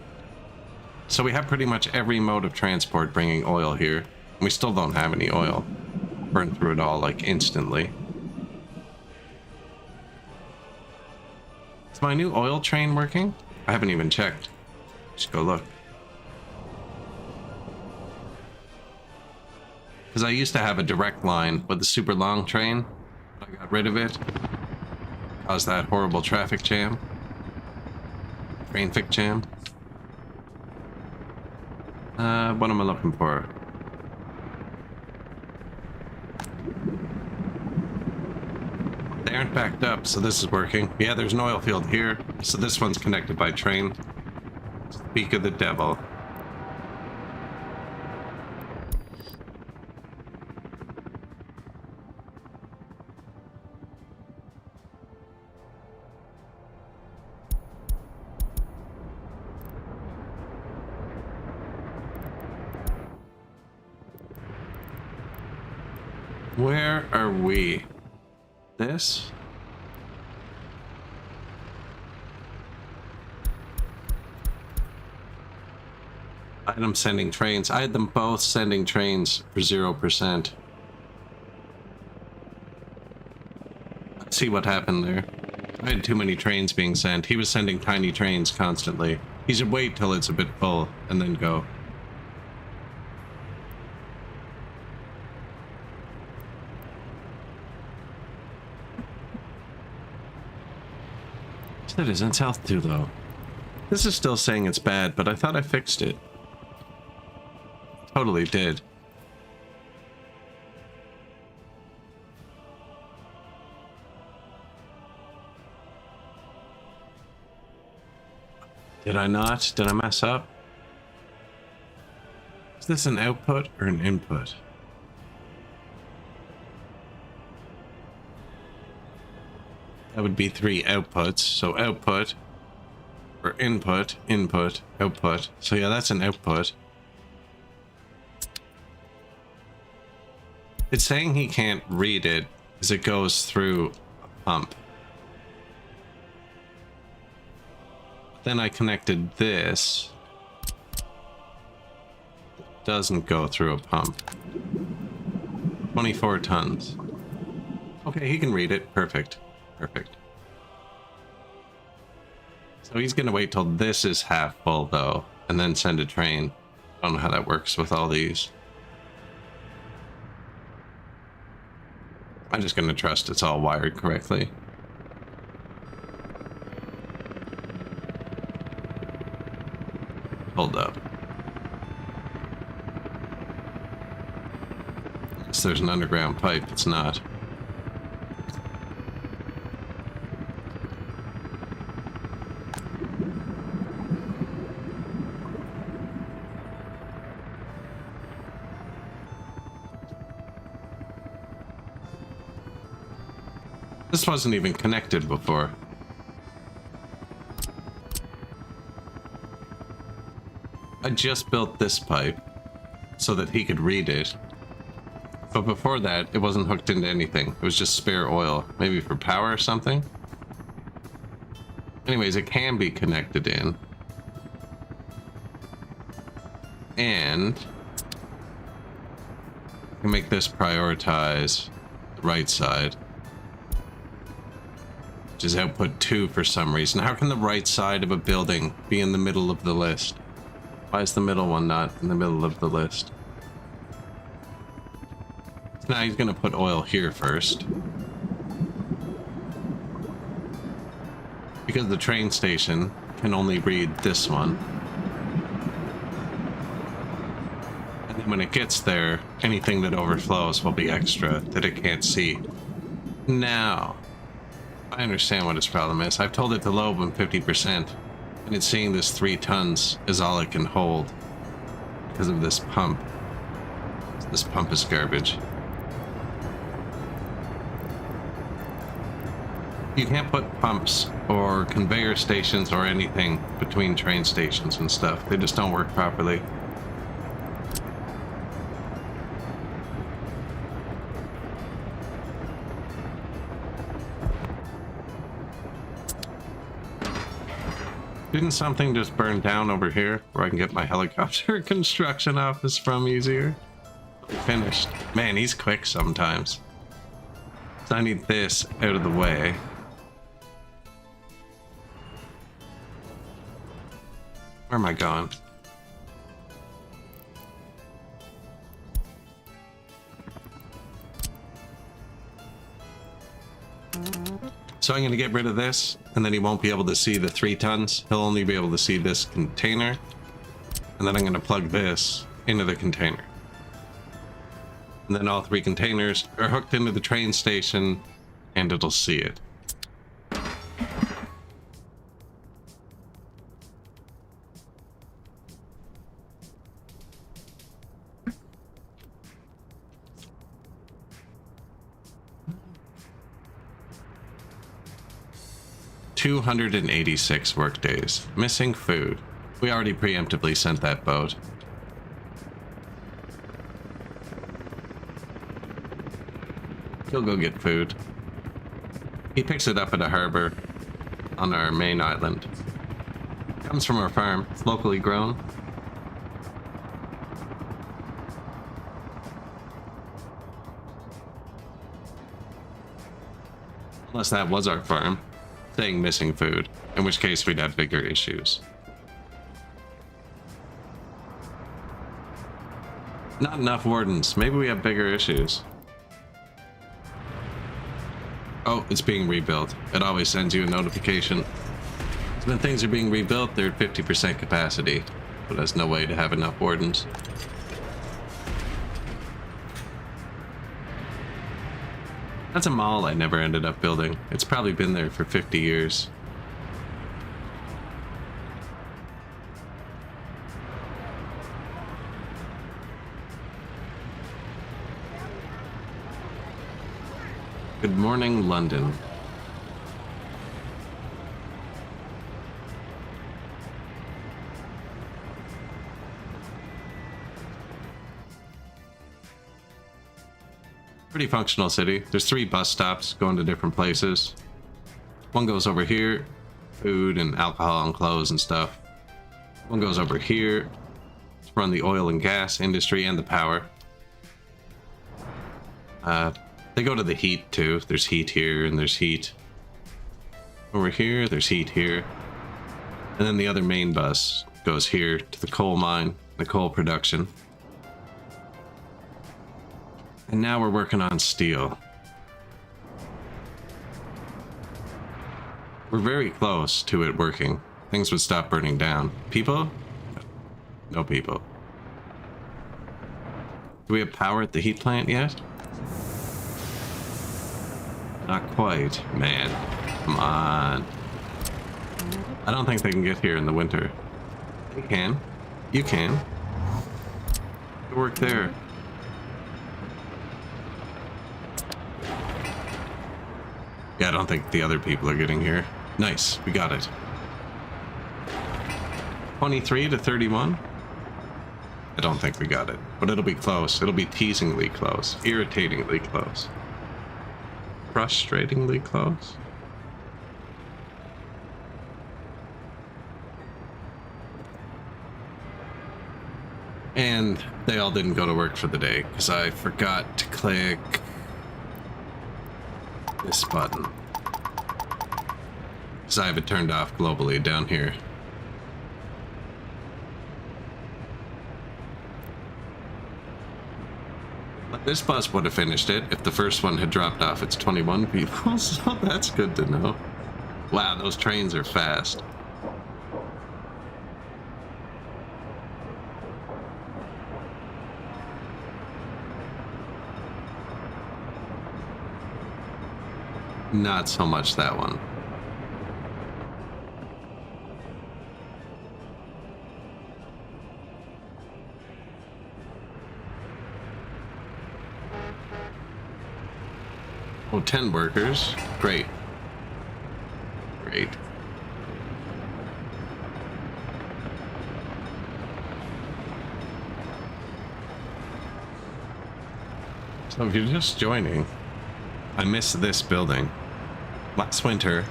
So we have pretty much every mode of transport bringing oil here. We still don't have any oil. Burn through it all like instantly. Is my new oil train working? I haven't even checked. Just go look. Because I used to have a direct line with the super long train. I got rid of it. Caused that horrible traffic jam. Trainfic jam. What am I looking for? They aren't backed up, so this is working. Yeah, there's an oil field here, so this one's connected by train. Speak of the devil. Where are we? This? Item sending trains. I had them both sending trains for 0%. Let's see what happened there. I had too many trains being sent. He was sending tiny trains constantly. He should wait till it's a bit full and then go. Citizens Health 2 though. This is still saying it's bad, but I thought I fixed it. Totally did. Did I not? Did I mess up? Is this an output or an input? That would be 3 outputs. So output, or input, input, output. So yeah, that's an output. It's saying he can't read it as it goes through a pump. Then I connected this. It doesn't go through a pump. 24 tons. Okay, he can read it. Perfect. Perfect. So he's gonna wait till this is half full though, and then send a train. I don't know how that works with all these. I'm just gonna trust it's all wired correctly. Hold up. Unless there's an underground pipe, it's not. This wasn't even connected before. I just built this pipe so that he could read it. But before that, it wasn't hooked into anything. It was just spare oil, maybe for power or something. Anyways, it can be connected in. And I can make this prioritize the right side. Which is output 2 for some reason. How can the right side of a building be in the middle of the list? Why is the middle one not in the middle of the list? So now he's gonna put oil here first. Because the train station can only read this one. And then when it gets there, anything that overflows will be extra that it can't see. Now, I understand what its problem is. I've told it to load when 50%, and it's seeing this 3 tons is all it can hold because of this pump. This pump is garbage. You can't put pumps or conveyor stations or anything between train stations and stuff. They just don't work properly. Didn't something just burn down over here where I can get my helicopter construction office from easier? Finished. Man, he's quick sometimes. So I need this out of the way. Where am I going? So I'm going to get rid of this, and then he won't be able to see the 3 tons. He'll only be able to see this container. And then I'm going to plug this into the container. And then all 3 containers are hooked into the train station, and it'll see it. $286 workdays. Missing food. We already preemptively sent that boat. He'll go get food. He picks it up at a harbor on our main island. Comes from our farm. It's locally grown. Unless that was our farm. Saying missing food, in which case we'd have bigger issues. Not enough wardens. Maybe we have bigger issues. Oh, it's being rebuilt. It always sends you a notification. So when things are being rebuilt, they're at 50% capacity, but there's no way to have enough wardens. That's a mall I never ended up building. It's probably been there for 50 years. Good morning, London. Pretty functional city. There's 3 bus stops going to different places. One goes over here, food and alcohol and clothes and stuff. One goes over here to run the oil and gas industry and the power. They go to the heat too. There's heat here and there's heat over here. There's heat here. And then the other main bus goes here to the coal mine, the coal production. And now we're working on steel. We're very close to it working. Things would stop burning down. People? No people. Do we have power at the heat plant yet? Not quite, man. Come on. I don't think they can get here in the winter. They can. You can. Good work there. Yeah, I don't think the other people are getting here. Nice, we got it. 23 to 31? I don't think we got it, but it'll be close. It'll be teasingly close, irritatingly close, frustratingly close. And they all didn't go to work for the day because I forgot to click this button. Because I have it turned off globally down here. But this bus would have finished it if the first one had dropped off its 21 people, so that's good to know. Wow, those trains are fast. Not so much that one. Oh, 10 workers. Great. Great. So if you're just joining, I missed this building last winter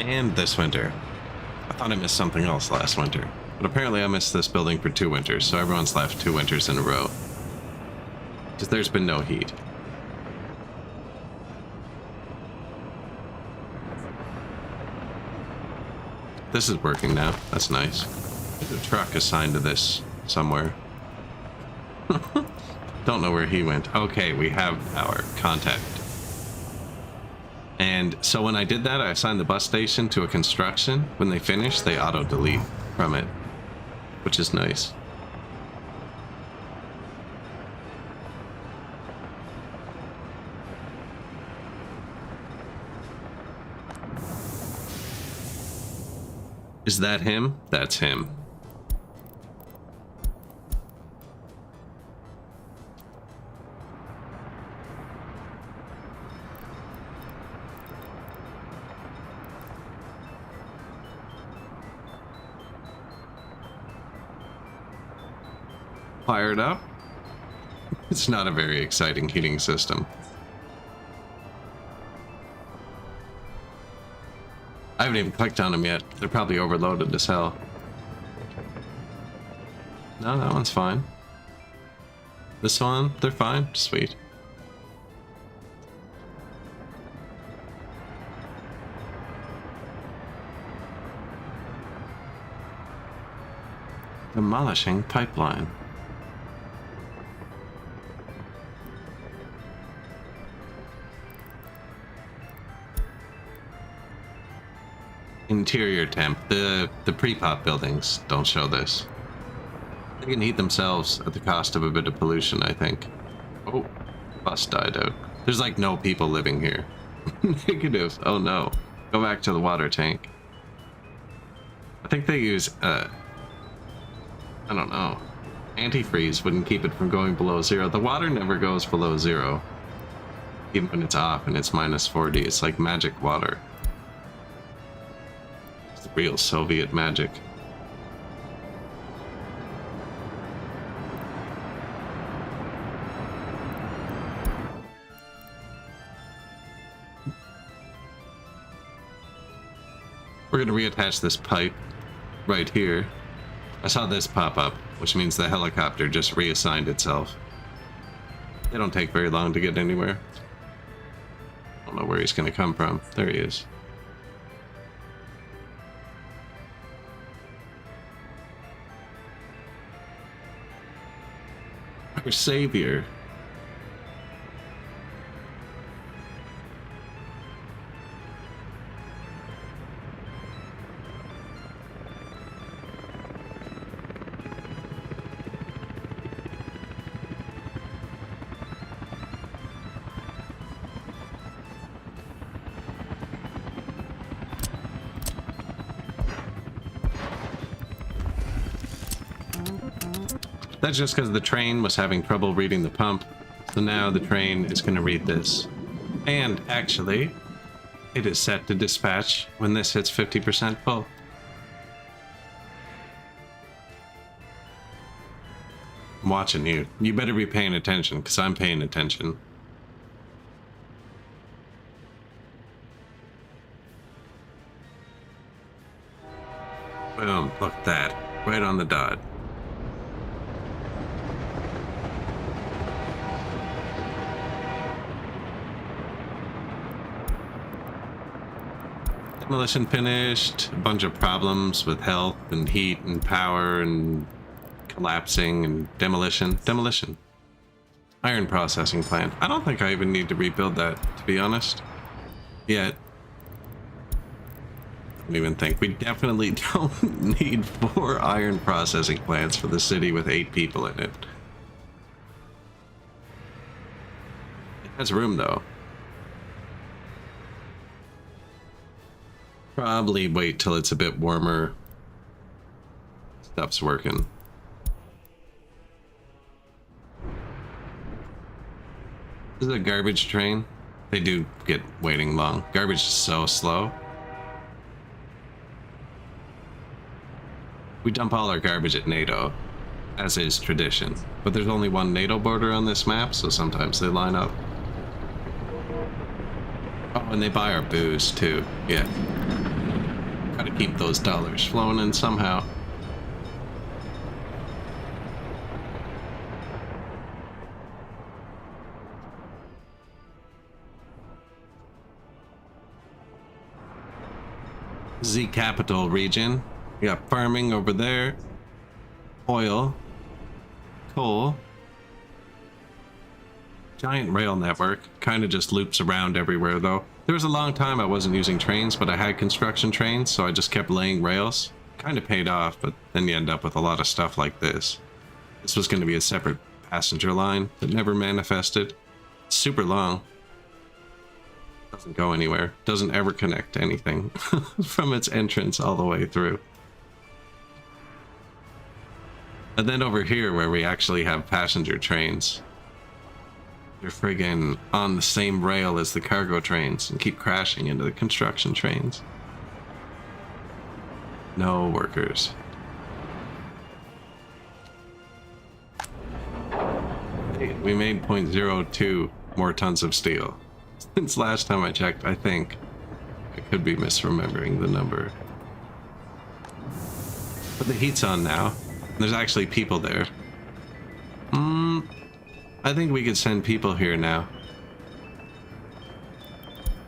and this winter. I thought I missed something else last winter, but apparently I missed this building for 2 winters, so everyone's left 2 winters in a row. Because there's been no heat. This is working now. That's nice. There's a truck assigned to this somewhere. Don't know where he went. Okay, we have our contact. And so when I did that, I assigned the bus station to a construction. When they finish, they auto-delete from it, which is nice. Is that him? That's him. Fired up. It's not a very exciting heating system. I haven't even clicked on them yet. They're probably overloaded as hell. No, that one's fine. This one, they're fine. Sweet. Demolishing pipeline. Interior temp. The pre-pop buildings don't show this. They can heat themselves at the cost of a bit of pollution, I think. Oh, bus died out. There's like no people living here. Negative. Oh no. Go back to the water tank. I think they use, I don't know. Antifreeze wouldn't keep it from going below 0. The water never goes below 0. Even when it's off and it's minus 40. It's like magic water. Real Soviet magic. We're going to reattach this pipe right here. I saw this pop up, which means the helicopter just reassigned itself. They don't take very long to get anywhere. I don't know where he's going to come from. There he is. Our savior. That's just because the train was having trouble reading the pump, so now the train is going to read this. And actually, it is set to dispatch when this hits 50% full. I'm watching you. You better be paying attention, because I'm paying attention. Boom, look at that. Right on the dot. Demolition finished. A bunch of problems with health and heat and power and collapsing and demolition. Demolition. Iron processing plant. I don't think I even need to rebuild that, to be honest. Yet. I don't even think. We definitely don't need 4 iron processing plants for the city with 8 people in it. It has room, though. Probably wait till it's a bit warmer. Stuff's working. This is a garbage train. They do get waiting long. Garbage is so slow. We dump all our garbage at NATO, as is tradition. But there's only one NATO border on this map, so sometimes they line up. Oh, and they buy our booze too. Yeah. Gotta keep those dollars flowing in somehow. Z Capital region. We got farming over there. Oil. Coal. Giant rail network. Kind of just loops around everywhere though. There was a long time I wasn't using trains, but I had construction trains, so I just kept laying rails. Kind of paid off, but then you end up with a lot of stuff like this. This was going to be a separate passenger line that never manifested. It's super long. Doesn't go anywhere. Doesn't ever connect to anything from its entrance all the way through. And then over here where we actually have passenger trains. They're friggin' on the same rail as the cargo trains and keep crashing into the construction trains. No workers. Hey, we made 0.02 more tons of steel. Since last time I checked, I think. I could be misremembering the number. But the heat's on now. There's actually people there. I think we could send people here now.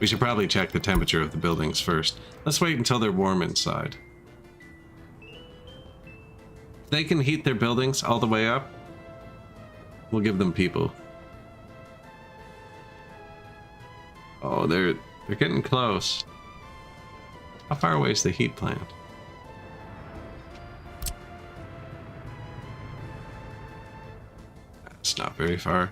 We should probably check the temperature of the buildings first. Let's wait until they're warm inside. If they can heat their buildings all the way up, we'll give them people. Oh, they're getting close. How far away is the heat plant? It's not very far.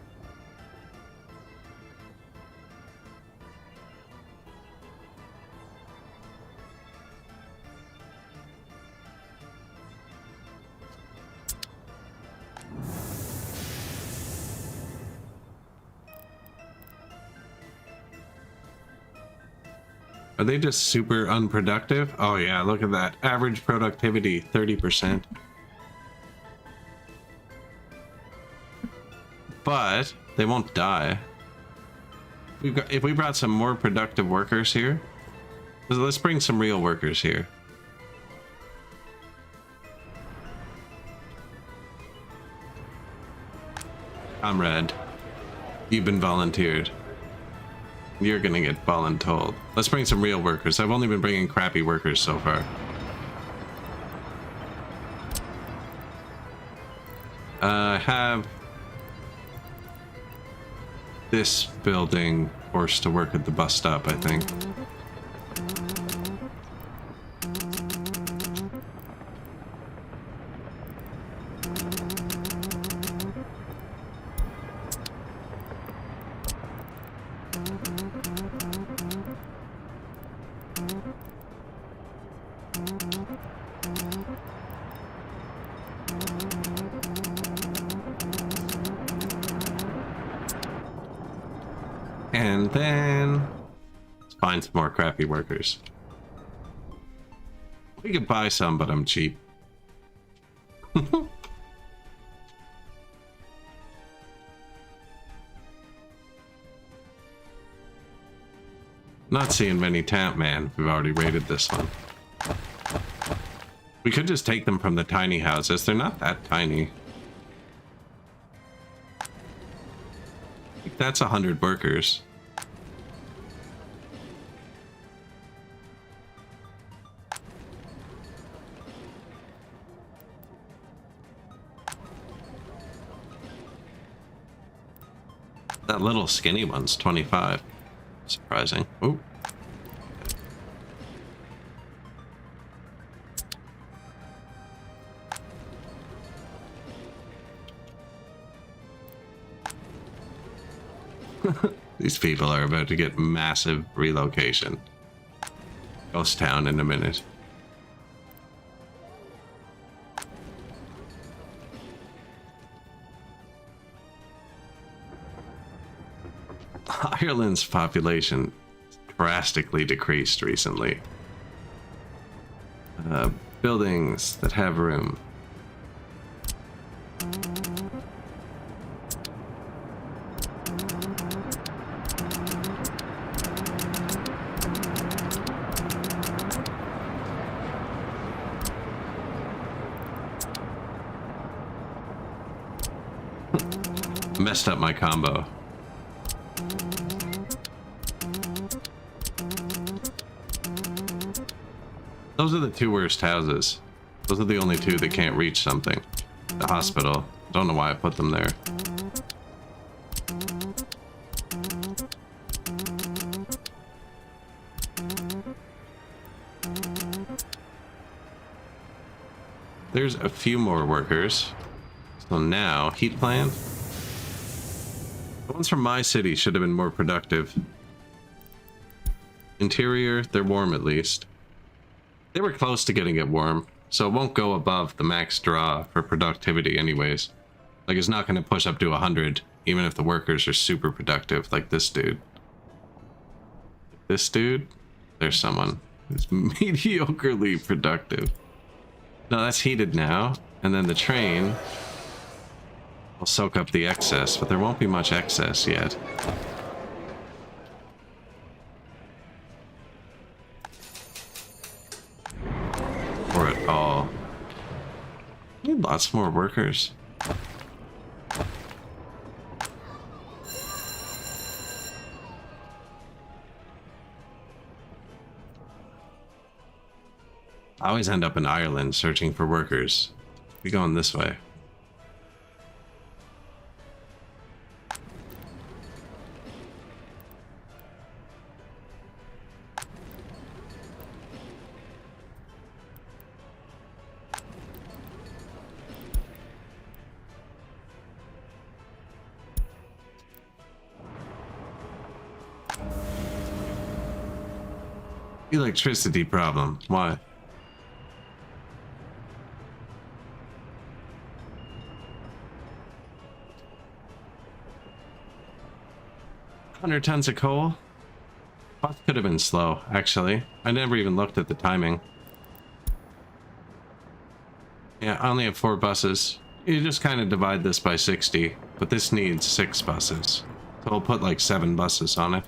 Are they just super unproductive? Oh yeah, look at that. Average productivity, 30%. But they won't die. If we brought some more productive workers here, let's bring some real workers here. Comrade, you've been volunteered. You're gonna get voluntold. Let's bring some real workers. I've only been bringing crappy workers so far. I have this building forced to work at the bus stop, I think. And then let's find some more crappy workers. We could buy some, but I'm cheap. Not seeing many Tamp Man. We've already raided this one. We could just take them from the tiny houses. They're not that tiny. That's 100 workers. That little skinny one's 25. Surprising. Ooh. These people are about to get massive relocation. ghost town in a minute. Ireland's population drastically decreased recently. Buildings that have room. Messed up my combo. Those are the two worst houses. Those are the only two that can't reach something. The hospital. Don't know why I put them there. There's a few more workers. So now, heat plant. The ones from my city should have been more productive. Interior, they're warm at least. They were close to getting it warm, so it won't go above the max draw for productivity anyways. Like, it's not going to push up to 100, even if the workers are super productive, like this dude. This dude? There's someone who's mediocrely productive. No, that's heated now, and then the train will soak up the excess, but there won't be much excess yet. Or at all. We need lots more workers. I always end up in Ireland searching for workers. We're going this way. Electricity problem. Why? Tons of coal. That could have been slow, actually. I never even looked at the timing. Yeah, I only have 4 buses. You just kind of divide this by 60, but this needs 6 buses. So I'll put like 7 buses on it.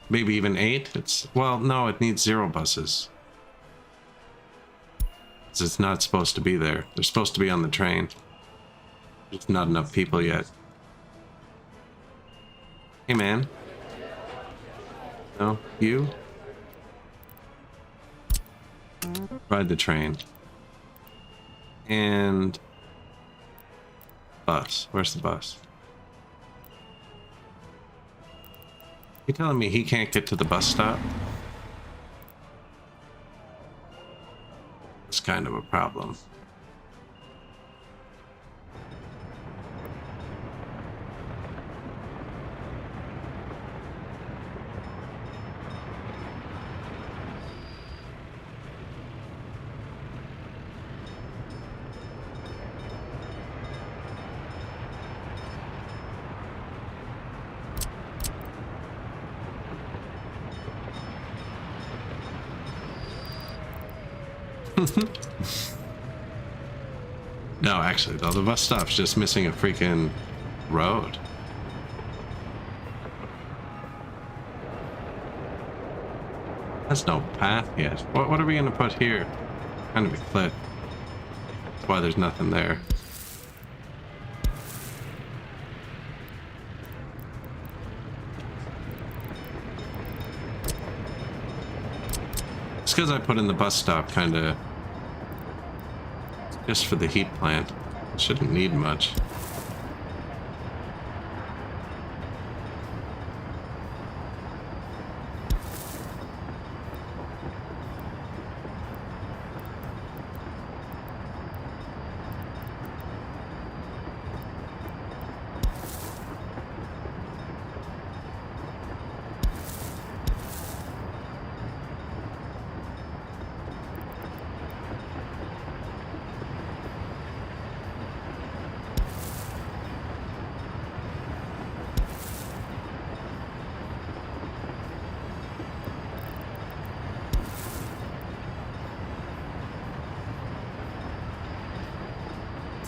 Maybe even 8? Well, no, it needs 0 buses. It's not supposed to be there. They're supposed to be on the train. There's not enough people yet. Hey, man. No, you? Ride the train. And... bus. Where's the bus? You telling me he can't get to the bus stop? It's kind of a problem. No, actually, though, the bus stop's just missing a freaking road. There's no path yet. What are we gonna put here? Kind of a cliff. That's why there's nothing there. It's because I put in the bus stop kind of just for the heat plant. Shouldn't need much.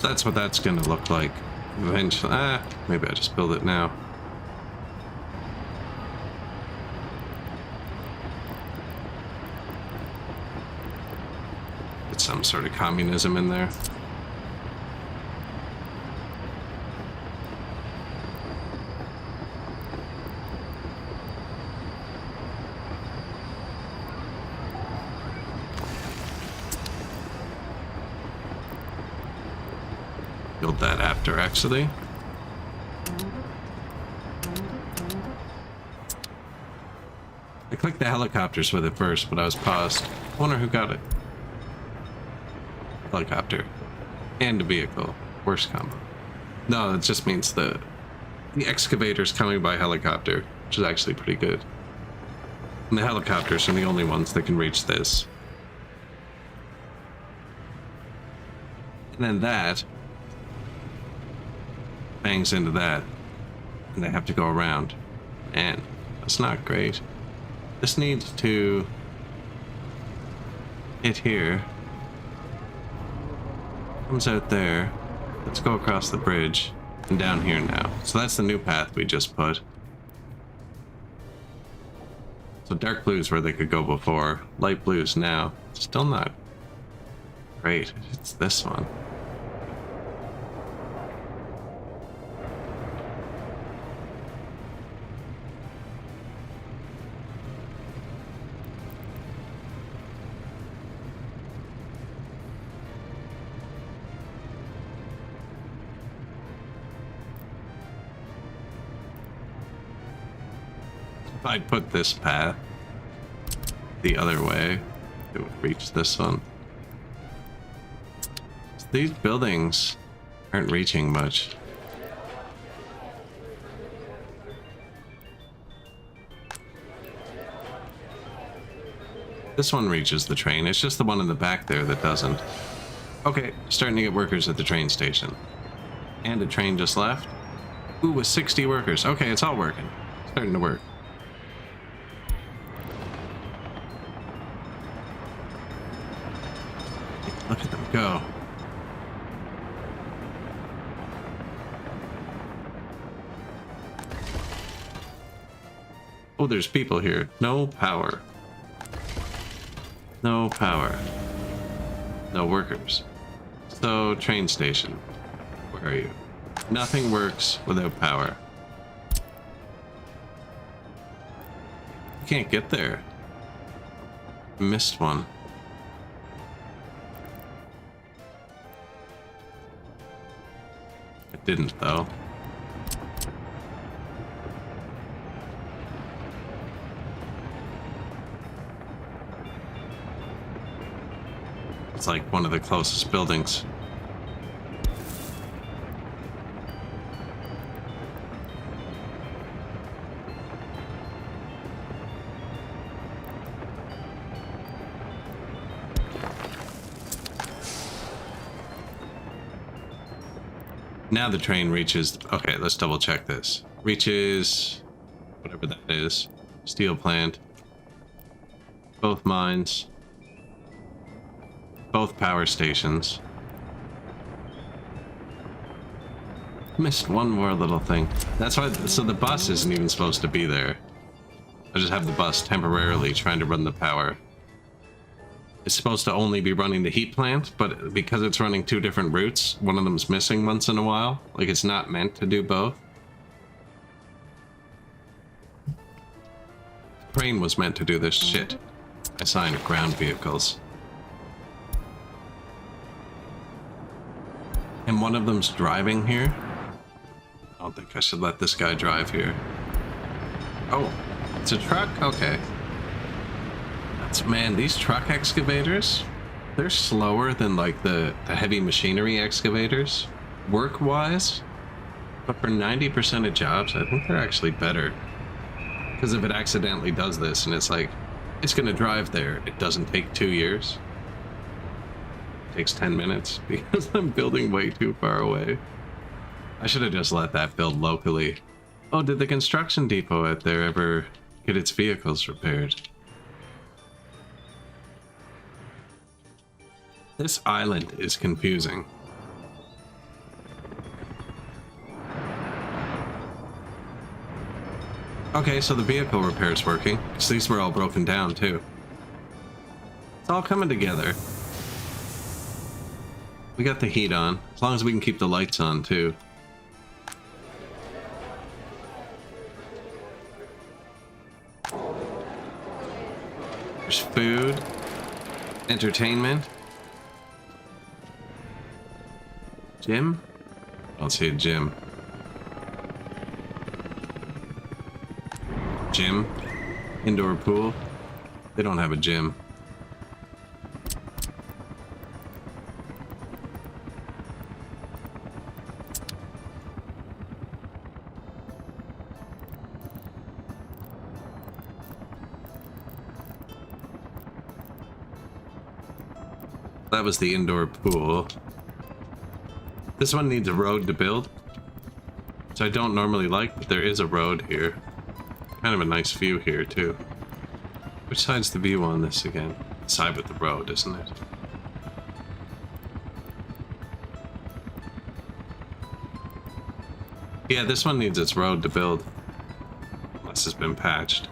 That's what that's gonna look like eventually. Maybe I just build it now. Get some sort of communism in there. Build that after, actually. I clicked the helicopters with it first, but I was paused. I wonder who got it. Helicopter. And a vehicle. Worst combo. No, it just means the excavator's coming by helicopter, which is actually pretty good. And the helicopters are the only ones that can reach this. And then that bangs into that, and they have to go around, and that's not great. This needs to hit here, comes out there. Let's go across the bridge and down here now. So that's the new path we just put. So dark blue is where they could go before, light blue is now. Still not great. It's this one. If I put this path the other way, it would reach this one. So these buildings aren't reaching much. This one reaches the train. It's just the one in the back there that doesn't. Okay, starting to get workers at the train station. And a train just left. Ooh, with 60 workers. Okay, it's all working. Starting to work. Look at them go. Oh, there's people here. No power. No power. No workers. So, train station. Where are you? Nothing works without power. You can't get there. Missed one. It didn't, though. It's like one of the closest buildings. Now the train reaches... Okay, let's double check this. Reaches... whatever that is. Steel plant. Both mines. Both power stations. Missed one more little thing. That's why... So the bus isn't even supposed to be there. I just have the bus temporarily trying to run the power. It's supposed to only be running the heat plant, but because it's running two different routes, one of them's missing once in a while. Like, it's not meant to do both. The train was meant to do this shit. Assigned ground vehicles. And one of them's driving here. I don't think I should let this guy drive here. Oh, it's a truck? Okay. Man, these truck excavators, they're slower than like the heavy machinery excavators, work-wise. But for 90% of jobs, I think they're actually better. Because if it accidentally does this and it's like, it's gonna drive there, it doesn't take 2 years. It takes 10 minutes because I'm building way too far away. I should have just let that build locally. Oh, did the construction depot out there ever get its vehicles repaired? This island is confusing. Okay, so the vehicle repair is working. Because these were all broken down, too. It's all coming together. We got the heat on. As long as we can keep the lights on, too. There's food. Entertainment. Gym? I don't see a gym. Gym? Indoor pool? They don't have a gym. That was the indoor pool. This one needs a road to build, which I don't normally like, but there is a road here. Kind of a nice view here, too. Which side's the view on this again? Side with the road, isn't it? Yeah, this one needs its road to build. Unless it's been patched.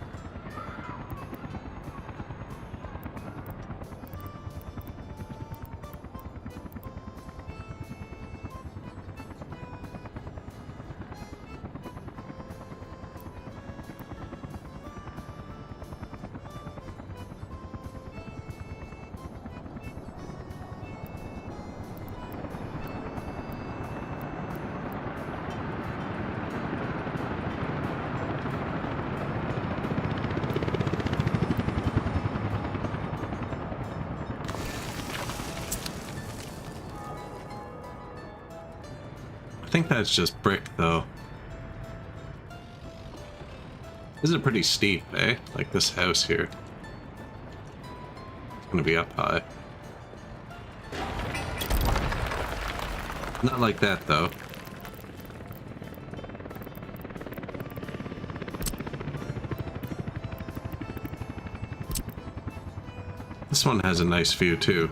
I think that's just brick, though. This is pretty steep, eh? Like this house here. It's gonna be up high. Not like that, though. This one has a nice view, too.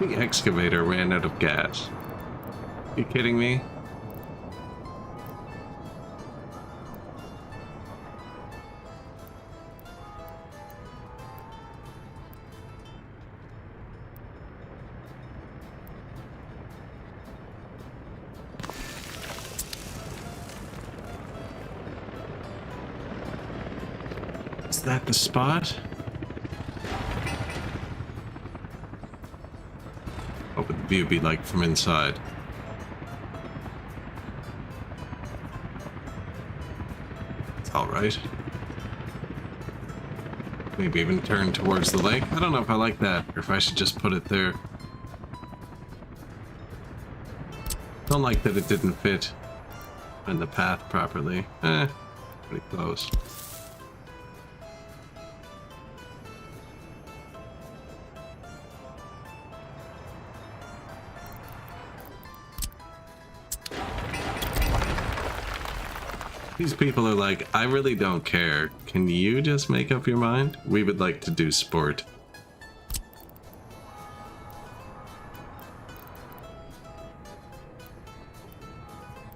The excavator ran out of gas. Are you kidding me? Is that the spot? What would the view be like from inside? It's alright. Maybe even turn towards the lake. I don't know if I like that, or if I should just put it there. Don't like that it didn't fit in the path properly. Pretty close. These people are like, I really don't care. Can you just make up your mind? We would like to do sport.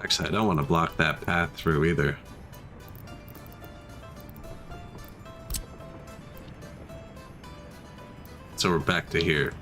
Actually, I don't want to block that path through either. So we're back to here.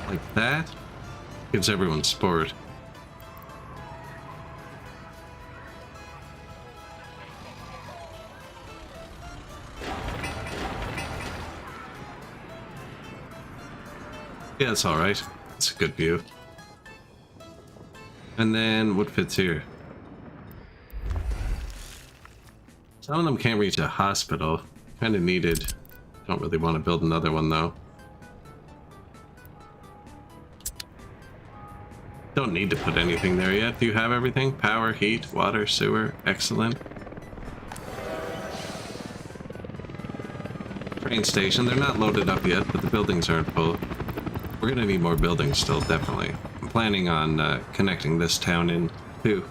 Like that gives everyone sport. Yeah, it's alright. It's a good view. And then what fits here? Some of them can't reach a hospital. Kind of needed. Don't really want to build another one though. Don't need to put anything there yet. Do you have everything? Power, heat, water, sewer. Excellent. Train station. They're not loaded up yet, but the buildings aren't full. We're gonna need more buildings still, definitely. I'm planning on connecting this town in too.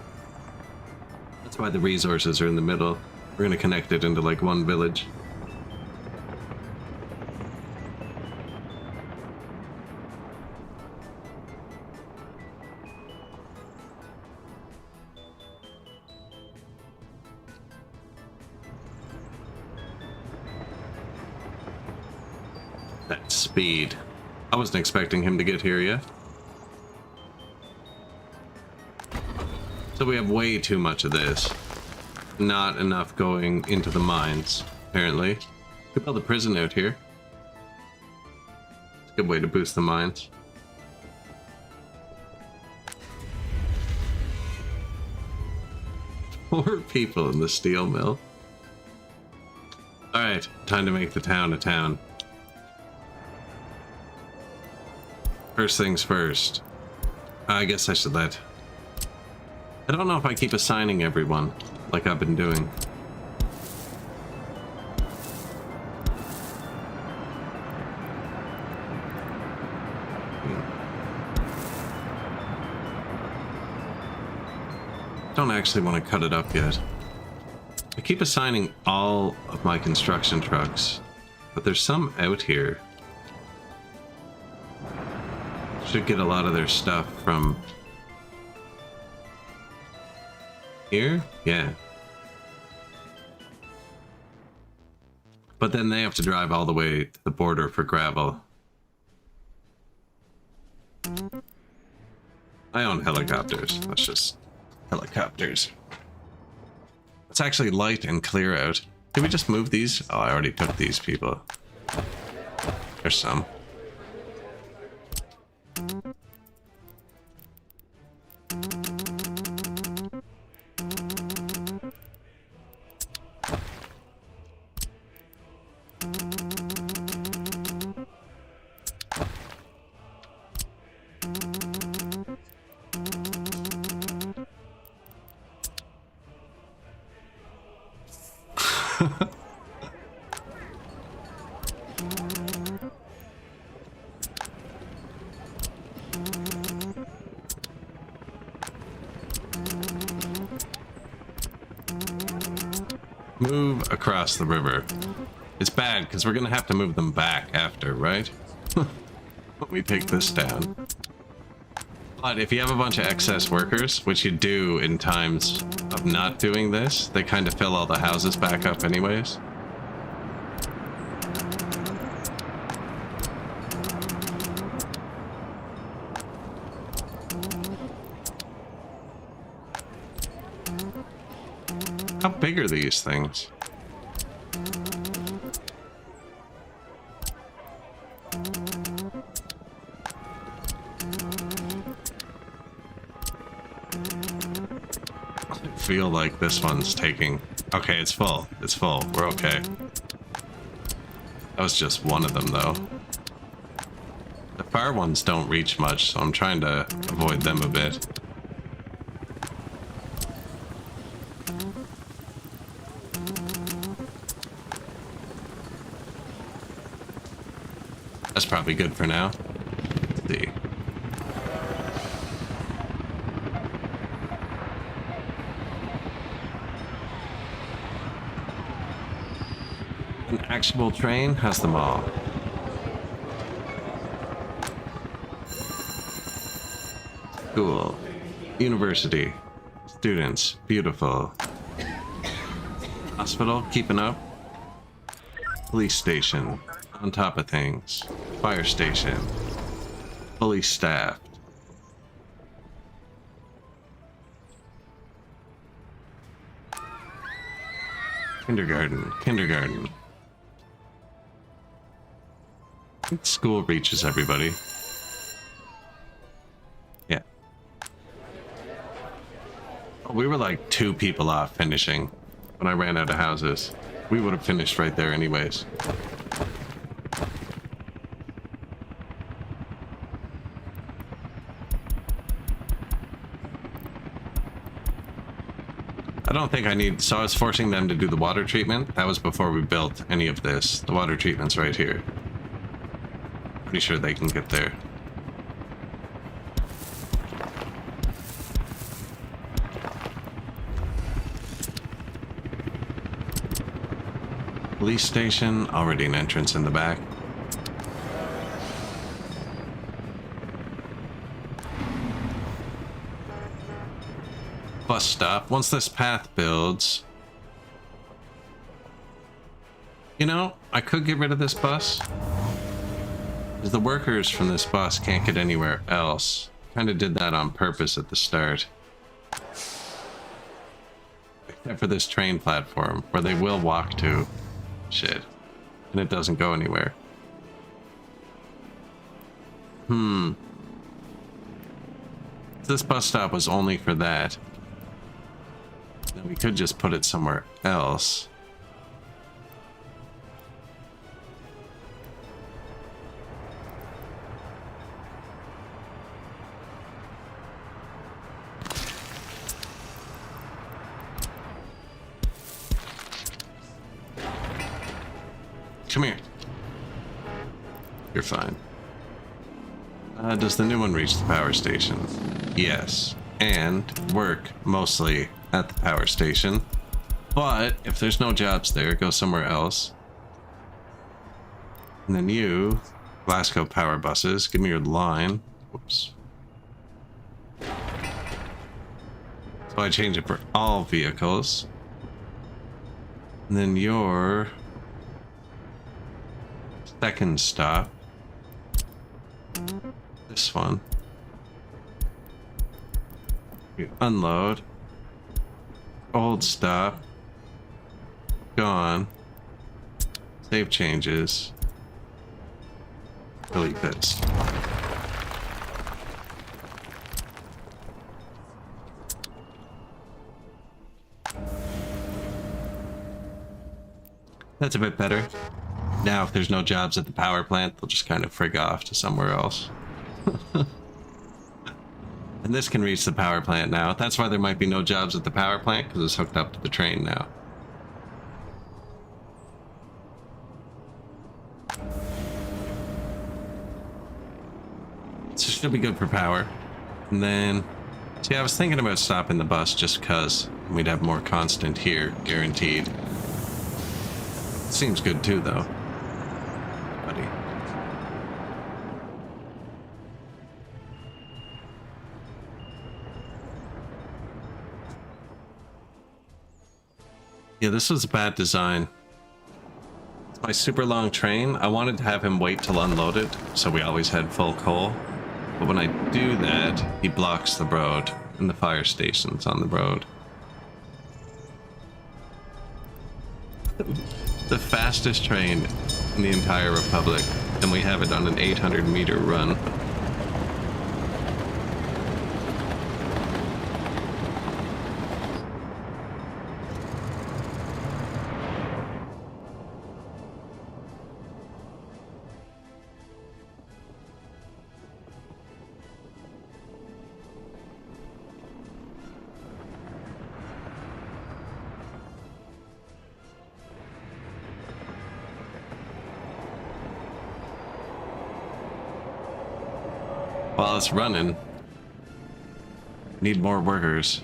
That's why the resources are in the middle. We're gonna connect it into like one village. That speed. I wasn't expecting him to get here yet. So we have way too much of this. Not enough going into the mines, apparently. Could build a prison out here. It's a good way to boost the mines. Four people in the steel mill. Alright, time to make the town a town. First things first. I guess I should let... I don't know if I keep assigning everyone, like I've been doing. Don't actually want to cut it up yet. I keep assigning all of my construction trucks, but there's some out here. Should get a lot of their stuff from here? Yeah. But then they have to drive all the way to the border for gravel. I own helicopters. That's just helicopters. It's actually light and clear out. Did we just move these? Oh, I already took these people. There's some. Move across the river. It's bad because we're gonna have to move them back after, right? Let me take this down. But if you have a bunch of excess workers, which you do in times of not doing this, they kind of fill all the houses back up anyways. How big are these things? I feel like this one's taking... Okay, it's full. It's full. We're okay. That was just one of them, though. The far ones don't reach much, so I'm trying to avoid them a bit. That's probably good for now. Let's see. An actual train has them all. Cool. University. Students. Beautiful. Hospital. Keeping up. Police station. On top of things. Fire station. Fully staffed. Kindergarten. Kindergarten. School reaches everybody. We were like 2 people off finishing when I ran out of houses. We would have finished right there anyways. I don't think I need... So I was forcing them to do the water treatment. That was before we built any of this. The water treatment's right here. Pretty sure they can get there. Police station, already an entrance in the back. Bus stop. Once this path builds... You know, I could get rid of this bus. Because the workers from this bus can't get anywhere else. Kind of did that on purpose at the start. Except for this train platform, where they will walk to. Shit. And it doesn't go anywhere. This bus stop was only for that. Then we could just put it somewhere else. Come here. You're fine. Does the new one reach the power station? Yes. And work mostly at the power station. But if there's no jobs there, go somewhere else. And then you, Glasgow power buses, give me your line. Whoops. So I change it for all vehicles. And then your second stop. This one. You unload. Old stop. Gone. Save changes. Delete this. That's a bit better. Now, if there's no jobs at the power plant, they'll just kind of frig off to somewhere else. And this can reach the power plant now. That's why there might be no jobs at the power plant, because it's hooked up to the train now. So it should be good for power. And then... See, I was thinking about stopping the bus just because we'd have more constant here, guaranteed. Seems good too, though. Buddy. Yeah, this was a bad design. It's my super long train. I wanted to have him wait till unloaded, so we always had full coal. But when I do that, he blocks the road, and the fire station's on the road. The fastest train in the entire Republic, and we have it on an 800-meter run. While it's running, need more workers.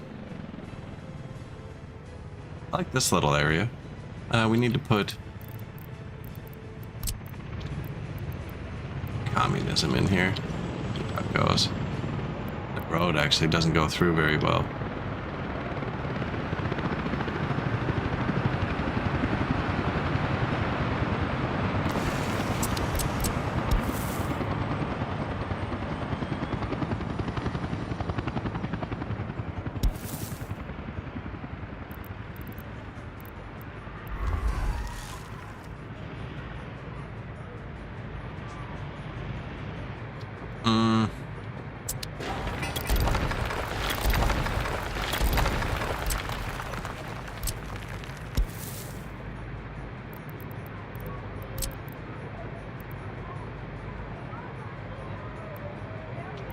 I like this little area. We need to put communism in here. See how it goes. The road actually doesn't go through very well.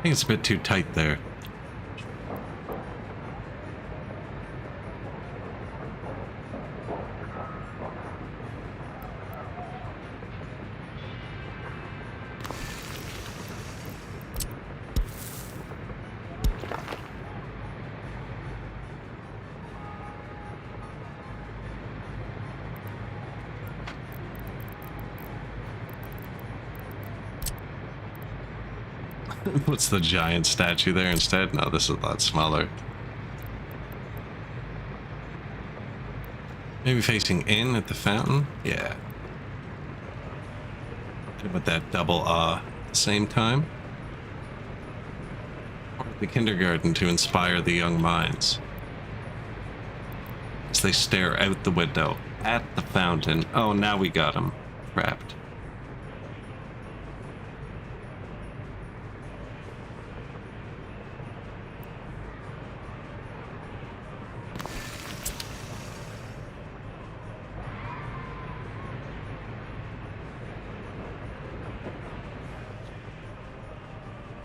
think it's a bit too tight there. What's the giant statue there instead? No, this is a lot smaller. Maybe facing in at the fountain? Yeah. With that double at the same time. Or the kindergarten to inspire the young minds. As they stare out the window at the fountain. Oh, now we got him. Trapped.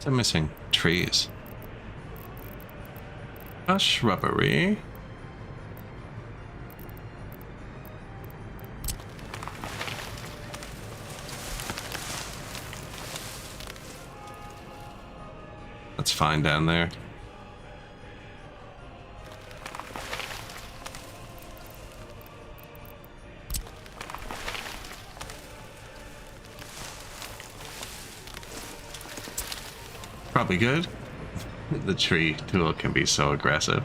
I'm missing trees. A shrubbery. That's fine down there. Probably good. The tree tool can be so aggressive.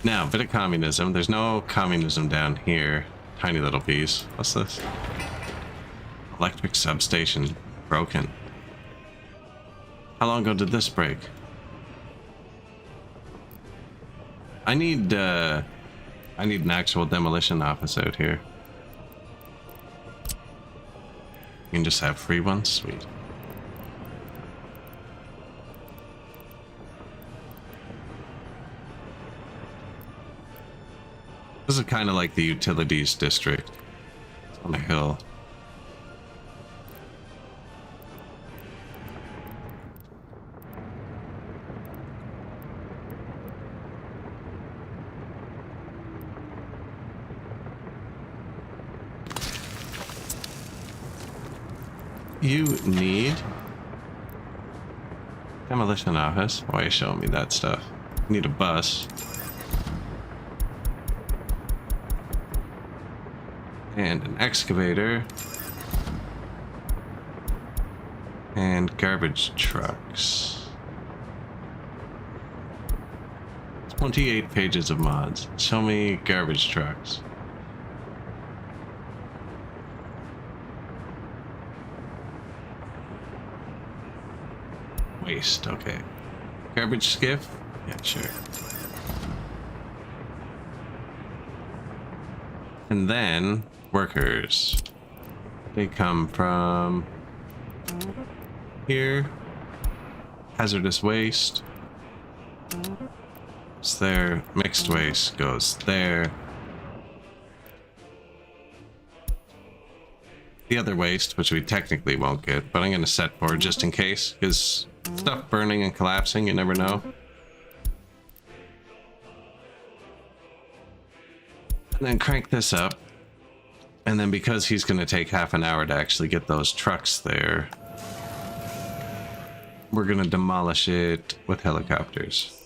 Now, bit of communism. There's no communism down here. Tiny little piece. What's this? Electric substation. Broken. How long ago did this break? I need an actual demolition office out here. You can just have free ones? Sweet. This is kind of like the utilities district. It's on a hill. You need demolition office. Why are you showing me that stuff? You need a bus. And an excavator. And garbage trucks. 28 pages of mods. Show me garbage trucks. Waste, okay. Garbage skiff? Yeah, sure. And then workers. They come from here. Hazardous waste. It's there. Mixed waste goes there. The other waste, which we technically won't get, but I'm going to set for just in case, because stuff burning and collapsing, you never know. And then crank this up. And then because he's going to take half an hour to actually get those trucks there, we're going to demolish it with helicopters.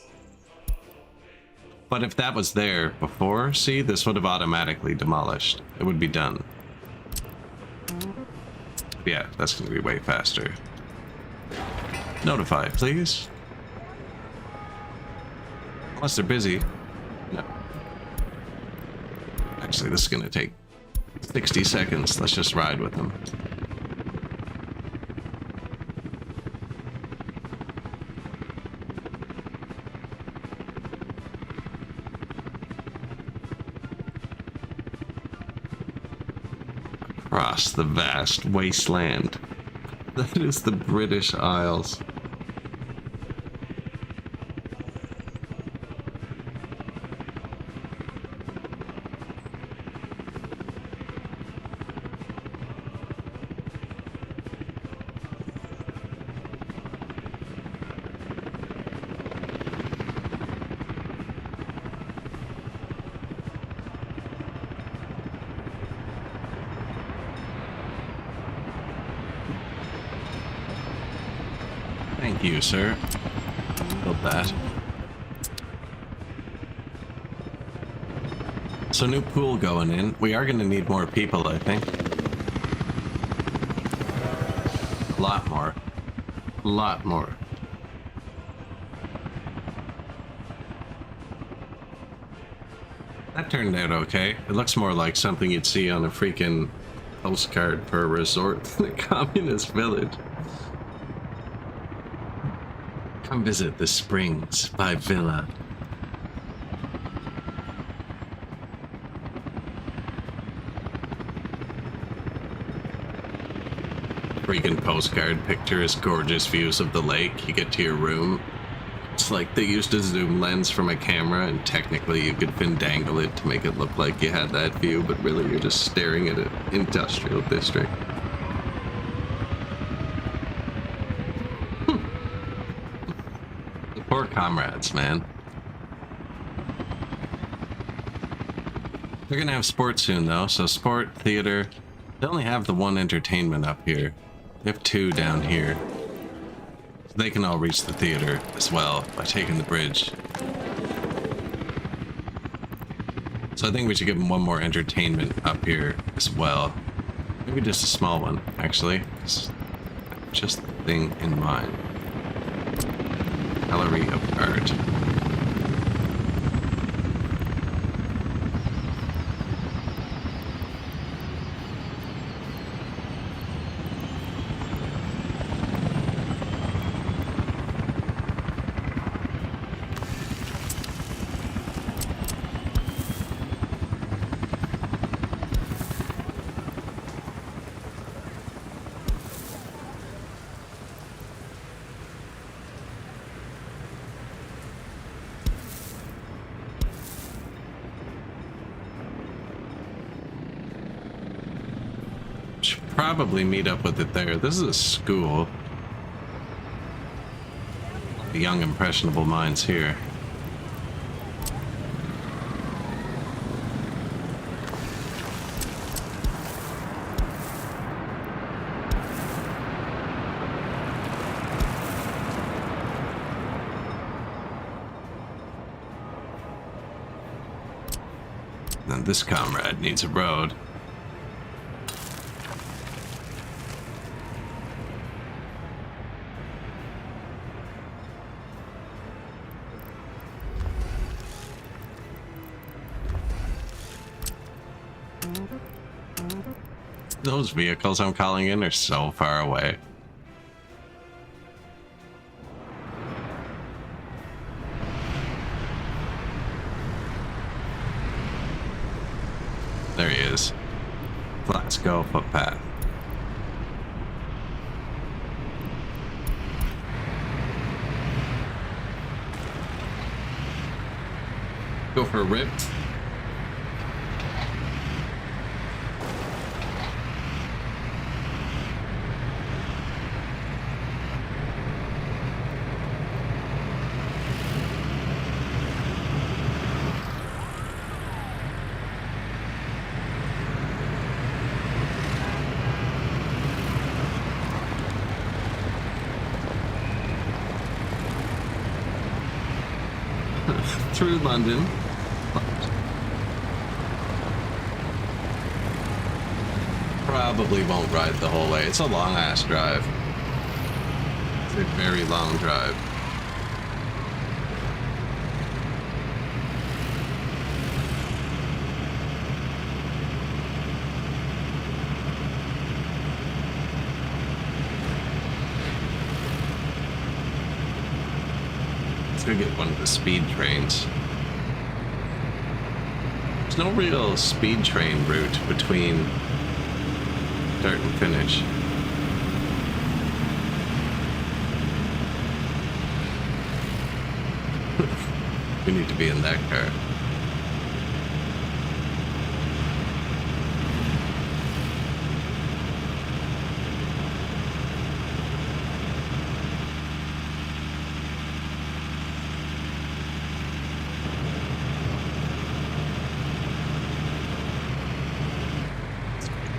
But if that was there before, see, this would have automatically demolished. It would be done. Yeah, that's going to be way faster. Notify, please. Unless they're busy. No. Actually, this is going to take 60 seconds. Let's just ride with them. Across the vast wasteland. That is the British Isles. Thank you, sir. Build that. So new pool going in. We are going to need more people, I think. A lot more. A lot more. That turned out okay. It looks more like something you'd see on a freaking postcard for a resort than a communist village. Come visit the Springs by Villa. Freaking postcard pictures, gorgeous views of the lake. You get to your room. It's like they used a zoom lens from a camera, and technically you could findangle it to make it look like you had that view, but really you're just staring at an industrial district. The poor comrades, man. They're gonna have sports soon, though, so sport, theater. They only have the one entertainment up here. They have two down here. So they can all reach the theater as well by taking the bridge. So I think we should give them one more entertainment up here as well. Maybe just a small one, actually. Just the thing in mind. Gallery of Art. Probably meet up with it there. This is a school. The young impressionable minds here. And this comrade needs a road. Those vehicles I'm calling in are so far away. There he is. Let's go footpath. Go for a rip. Through London. Probably won't ride the whole way. It's a long ass drive. It's a very long drive. Let's go get one of the speed trains. There's no real speed train route between start and finish. We need to be in that car.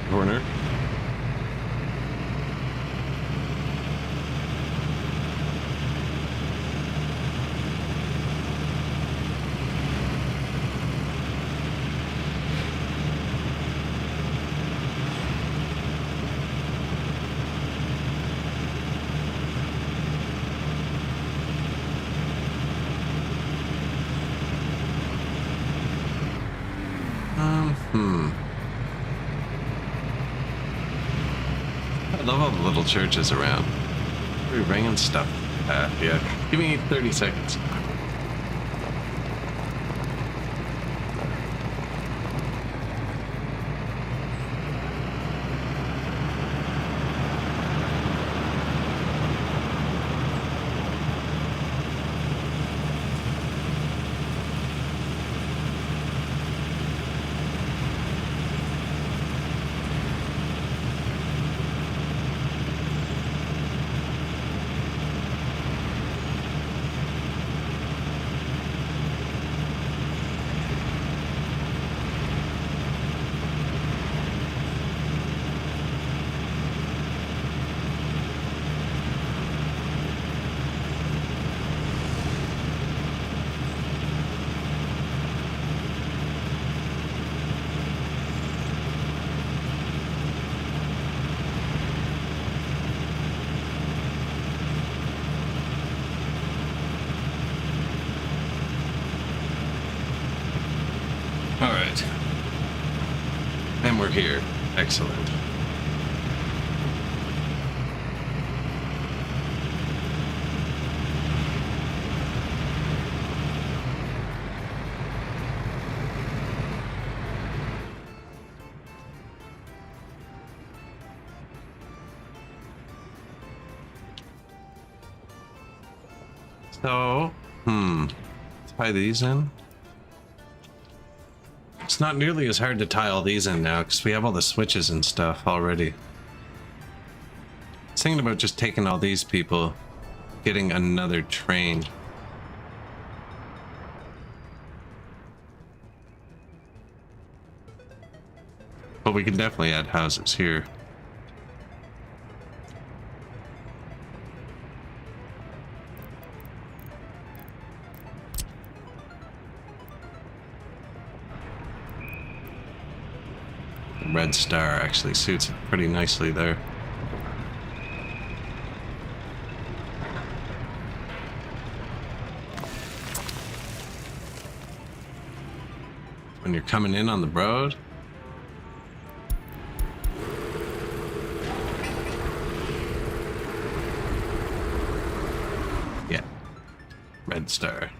Corner. Hmm. I love all the little churches around. We're ringing stuff. Yeah. Give me 30 seconds. All right. And we're here. Excellent. So, let's tie these in. It's not nearly as hard to tie all these in now because we have all the switches and stuff already. I was thinking about just taking all these people, getting another train. But we can definitely add houses here. Red Star actually suits it pretty nicely there. When you're coming in on the road. Yeah. Red Star.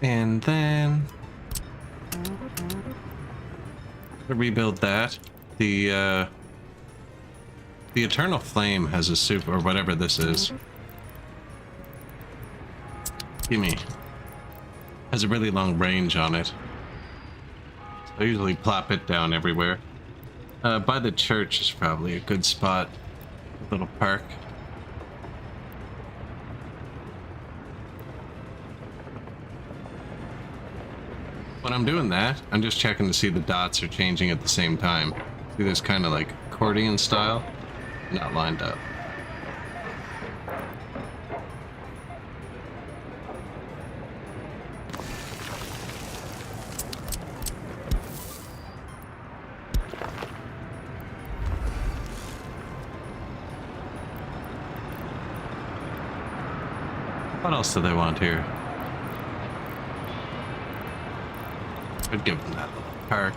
And then to rebuild that, the Eternal Flame has a super, or whatever this is. Gimme. Has a really long range on it. So I usually plop it down everywhere. By the church is probably a good spot. A little park. When I'm doing that, I'm just checking to see the dots are changing at the same time. See this kind of like accordion style? Not lined up. What else do they want here? I'd give them that little park.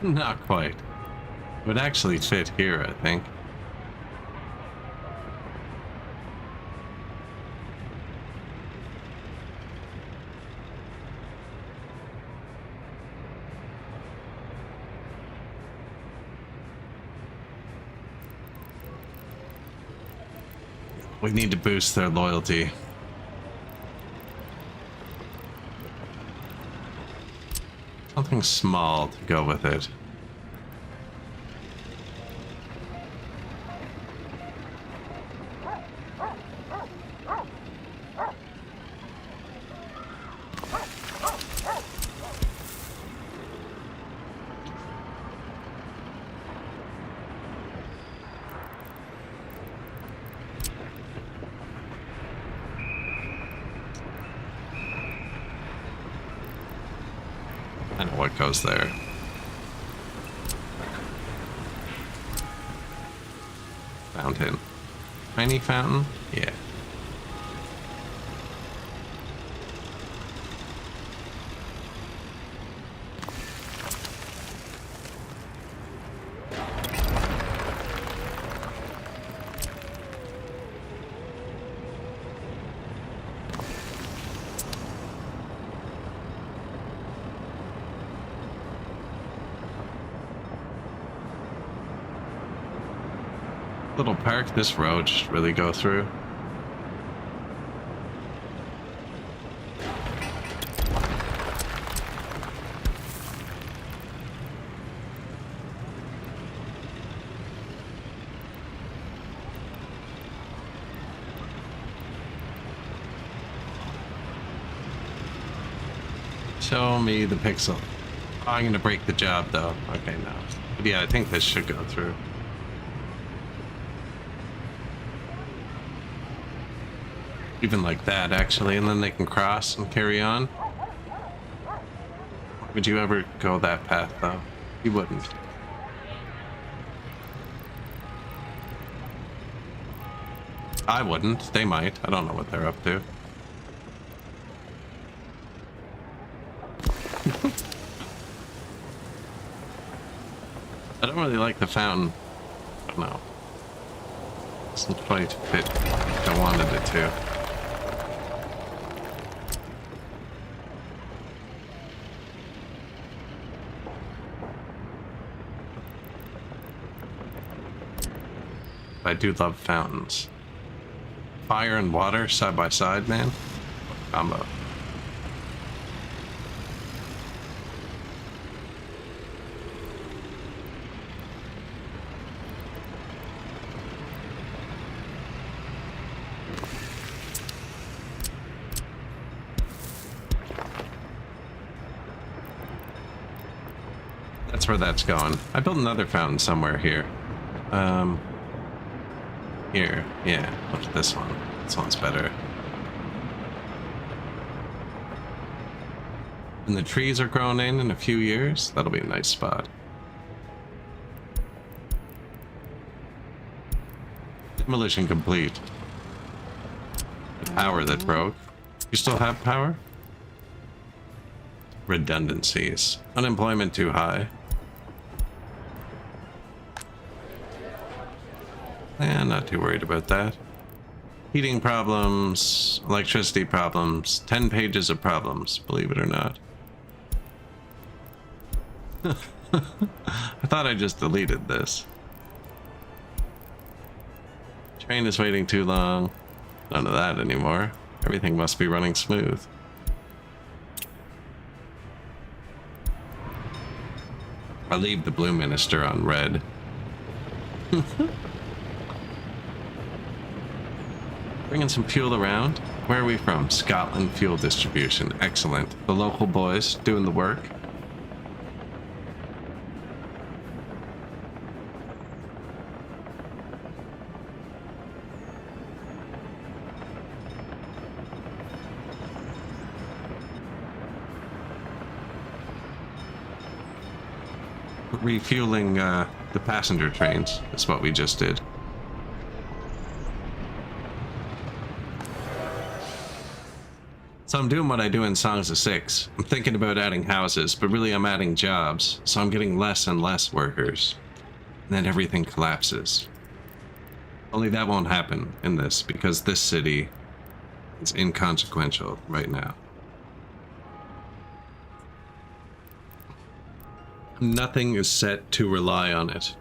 Not quite. It would actually fit here, I think. We need to boost their loyalty. Something small to go with it. goes there. Fountain. Tiny fountain? Yeah. Little park this road should really go through. Show me the pixel. Oh, I'm gonna break the job though. Okay, no. But yeah, I think this should go through. Even like that, actually, and then they can cross and carry on. Would you ever go that path, though? You wouldn't. I wouldn't. They might. I don't know what they're up to. I don't really like the fountain. I don't know. Doesn't quite fit like I wanted it to. I do love fountains. Fire and water side by side, man. Combo. That's where that's going. I built another fountain somewhere here. Here, yeah, look at this one. This one's better. And the trees are grown in a few years. That'll be a nice spot. Demolition complete. The power that broke. You still have power? Redundancies. Unemployment too high. Eh, not too worried about that. Heating problems, electricity problems, 10 pages of problems, believe it or not. I thought I just deleted this. Train is waiting too long. None of that anymore. Everything must be running smooth. I'll leave the Blue Minister on red. Bringing some fuel around. Where are we from? Scotland Fuel Distribution. Excellent. The local boys doing the work. Refueling the passenger trains is what we just did. So I'm doing what I do in Songs of Six. I'm thinking about adding houses, but really I'm adding jobs, so I'm getting less and less workers. And then everything collapses. Only that won't happen in this, because this city is inconsequential right now. Nothing is set to rely on it.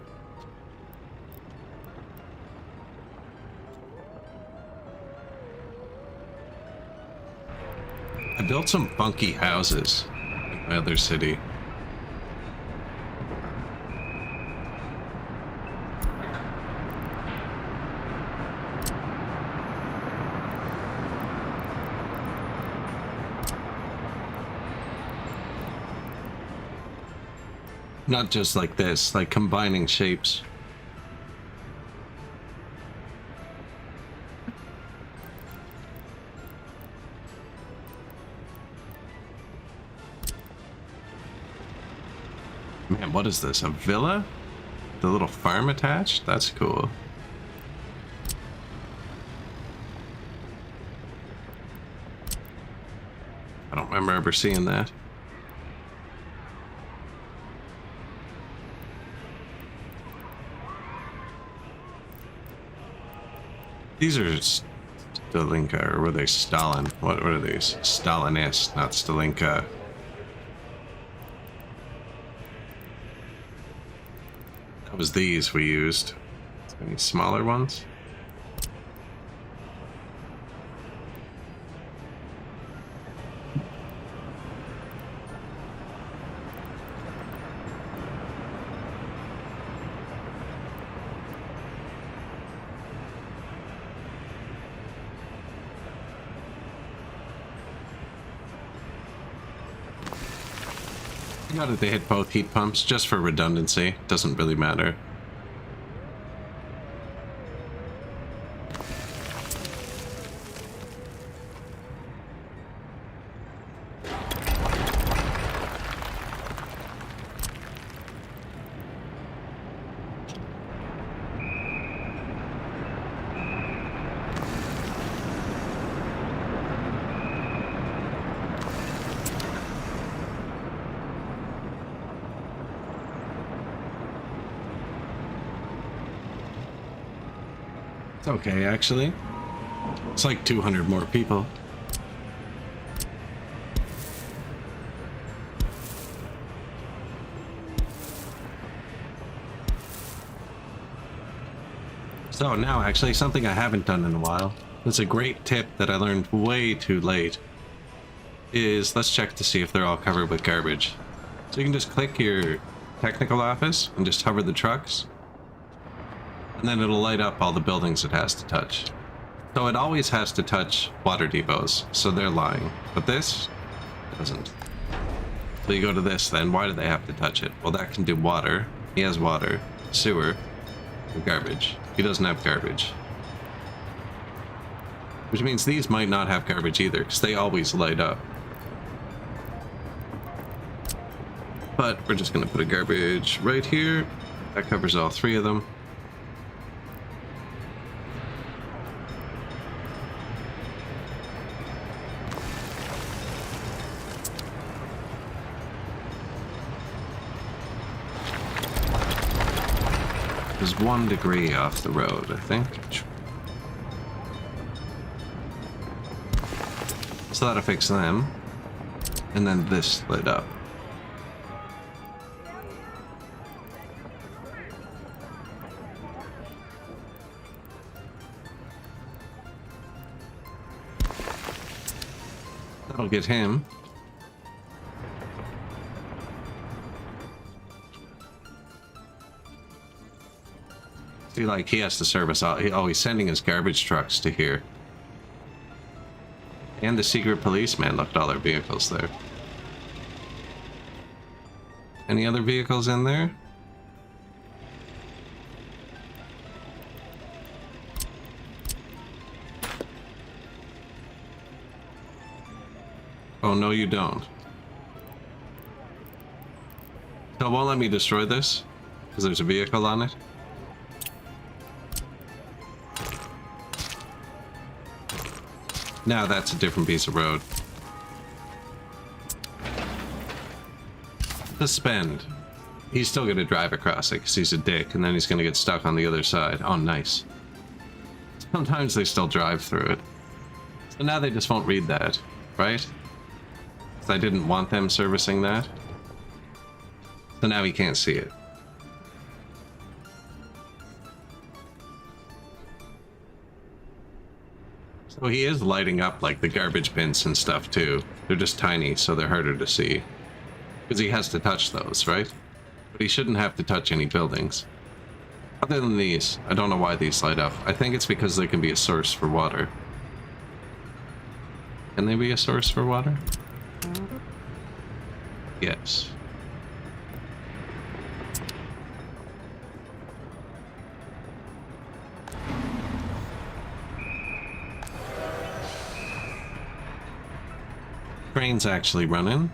I built some funky houses in my other city. Not just like this, like combining shapes. what is this? A villa? The little farm attached? That's cool. I don't remember ever seeing that. These are Stalinka, or were they Stalin? What are these? Stalinist, not Stalinka. That was these we used. Any smaller ones? How did they hit both heat pumps? Just for redundancy. Doesn't really matter. It's okay, actually. It's like 200 more people. So now, actually, something I haven't done in a while. It's a great tip that I learned way too late. Is let's check to see if they're all covered with garbage. So you can just click your technical office and just hover the trucks. And then it'll light up all the buildings it has to touch. So it always has to touch water depots, so they're lying. But this doesn't. So you go to this then, why do they have to touch it? Well, that can do water. He has water, sewer, and garbage. He doesn't have garbage. Which means these might not have garbage either, because they always light up. But we're just gonna put a garbage right here. That covers all three of them. There's 1 degree off the road, I think. So that'll fix them. And then this lit up. That'll get him. See, like, he has to service all. He's sending his garbage trucks to here. And the secret policeman left all their vehicles there. Any other vehicles in there? Oh, no, you don't. So it won't let me destroy this? Because there's a vehicle on it? Now that's a different piece of road. Suspend. He's still gonna drive across it because he's a dick, and then he's gonna get stuck on the other side. Oh, nice. Sometimes they still drive through it. So now they just won't read that, right? Because I didn't want them servicing that. So now he can't see it. So he is lighting up like the garbage bins and stuff too. They're just tiny, so they're harder to see. Because he has to touch those, right? But he shouldn't have to touch any buildings. Other than these, I don't know why these light up. I think it's because they can be a source for water. Can they be a source for water? Yes. Train's actually running.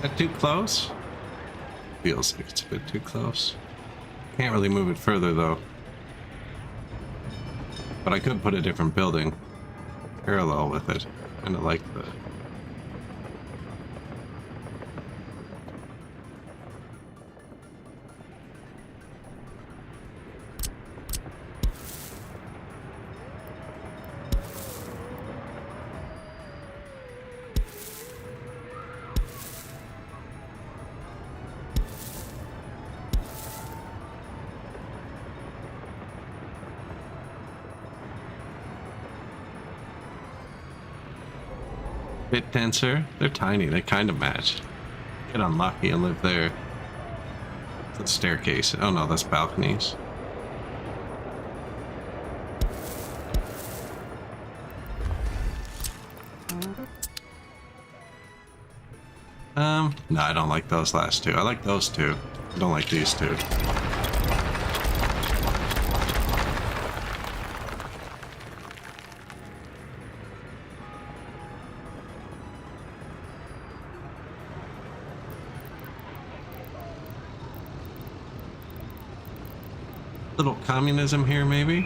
That too close? Feels like it's a bit too close. Can't really move it further though. But I could put a different building parallel with it. Kind of like the... Bit denser. They're tiny. They kind of match. Get unlucky and live there. It's a staircase. Oh no, that's balconies. No, I don't like those last two. I like those two. I don't like these two. Little communism here, maybe?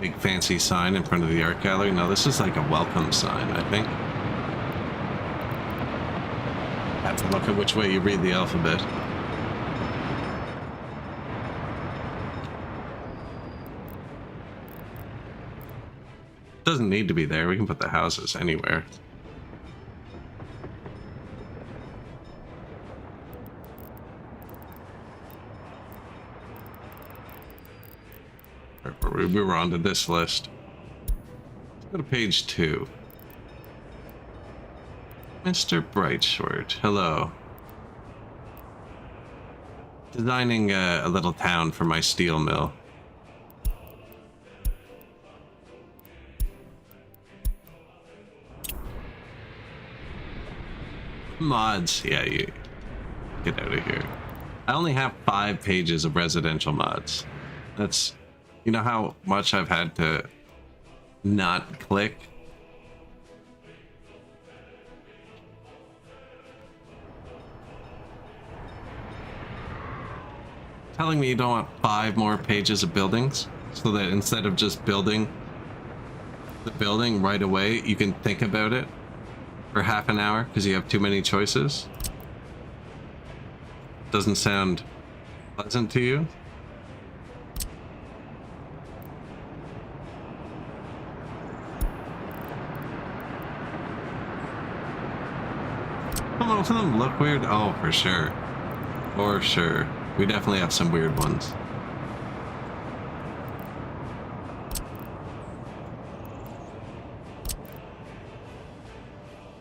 Big fancy sign in front of the art gallery. No, this is like a welcome sign, I think. Have to look at which way you read the alphabet. Doesn't need to be there. We can put the houses anywhere. We were onto this list. Let's go to page 2. Mr. Brightshort, hello. Designing a little town for my steel mill. Mods, yeah, you get out of here. I only have 5 pages of residential mods. That's, you know how much I've had to not click? Telling me you don't want 5 more pages of buildings? So that instead of just building the building right away, you can think about it for half an hour because you have too many choices? Doesn't sound pleasant to you? Some of them look weird. Oh, for sure. For sure. We definitely have some weird ones.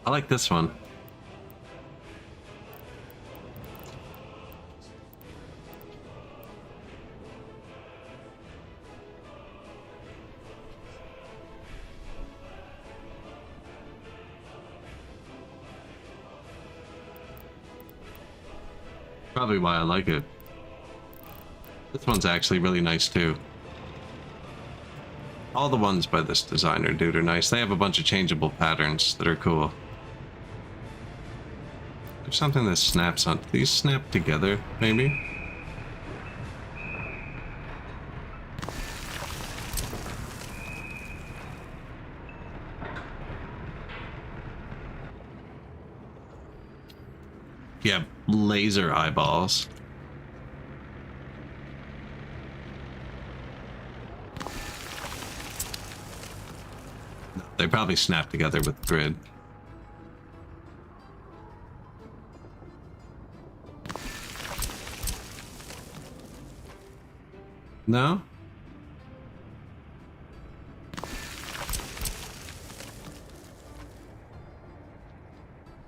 I like this one. Probably why I like it. This one's actually really nice too. All the ones by this designer dude are nice. They have a bunch of changeable patterns that are cool. There's something that snaps on. These snap together, maybe? Yeah, laser eyeballs. They probably snap together with the grid. No?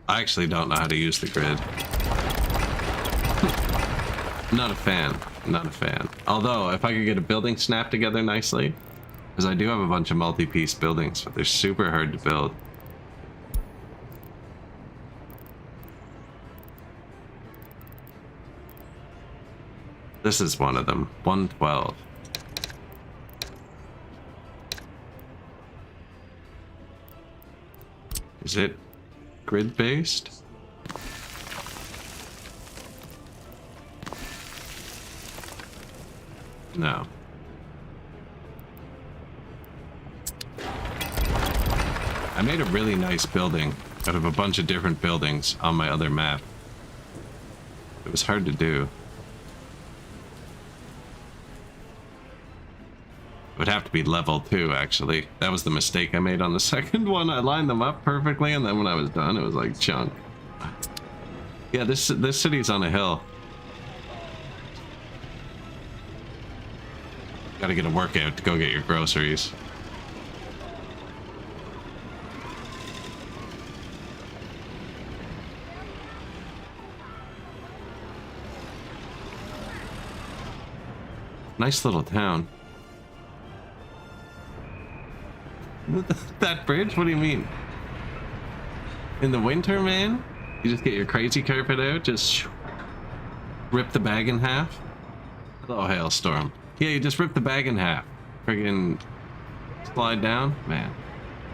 I actually don't know how to use the grid. Not a fan. Not a fan. Although, if I could get a building snapped together nicely, because I do have a bunch of multi-piece buildings, but they're super hard to build. This is one of them. 112. Is it grid-based? No. I made a really nice building out of a bunch of different buildings on my other map. It was hard to do. It would have to be level 2, actually. That was the mistake I made on the second one. I lined them up perfectly, and then when I was done, it was like chunk. Yeah, this city's on a hill. Gotta get a workout to go get your groceries. Nice little town. That bridge? What do you mean? In the winter, man? You just get your crazy carpet out, just rip the bag in half? Hello, hailstorm. Yeah, you just rip the bag in half. Friggin' slide down? Man,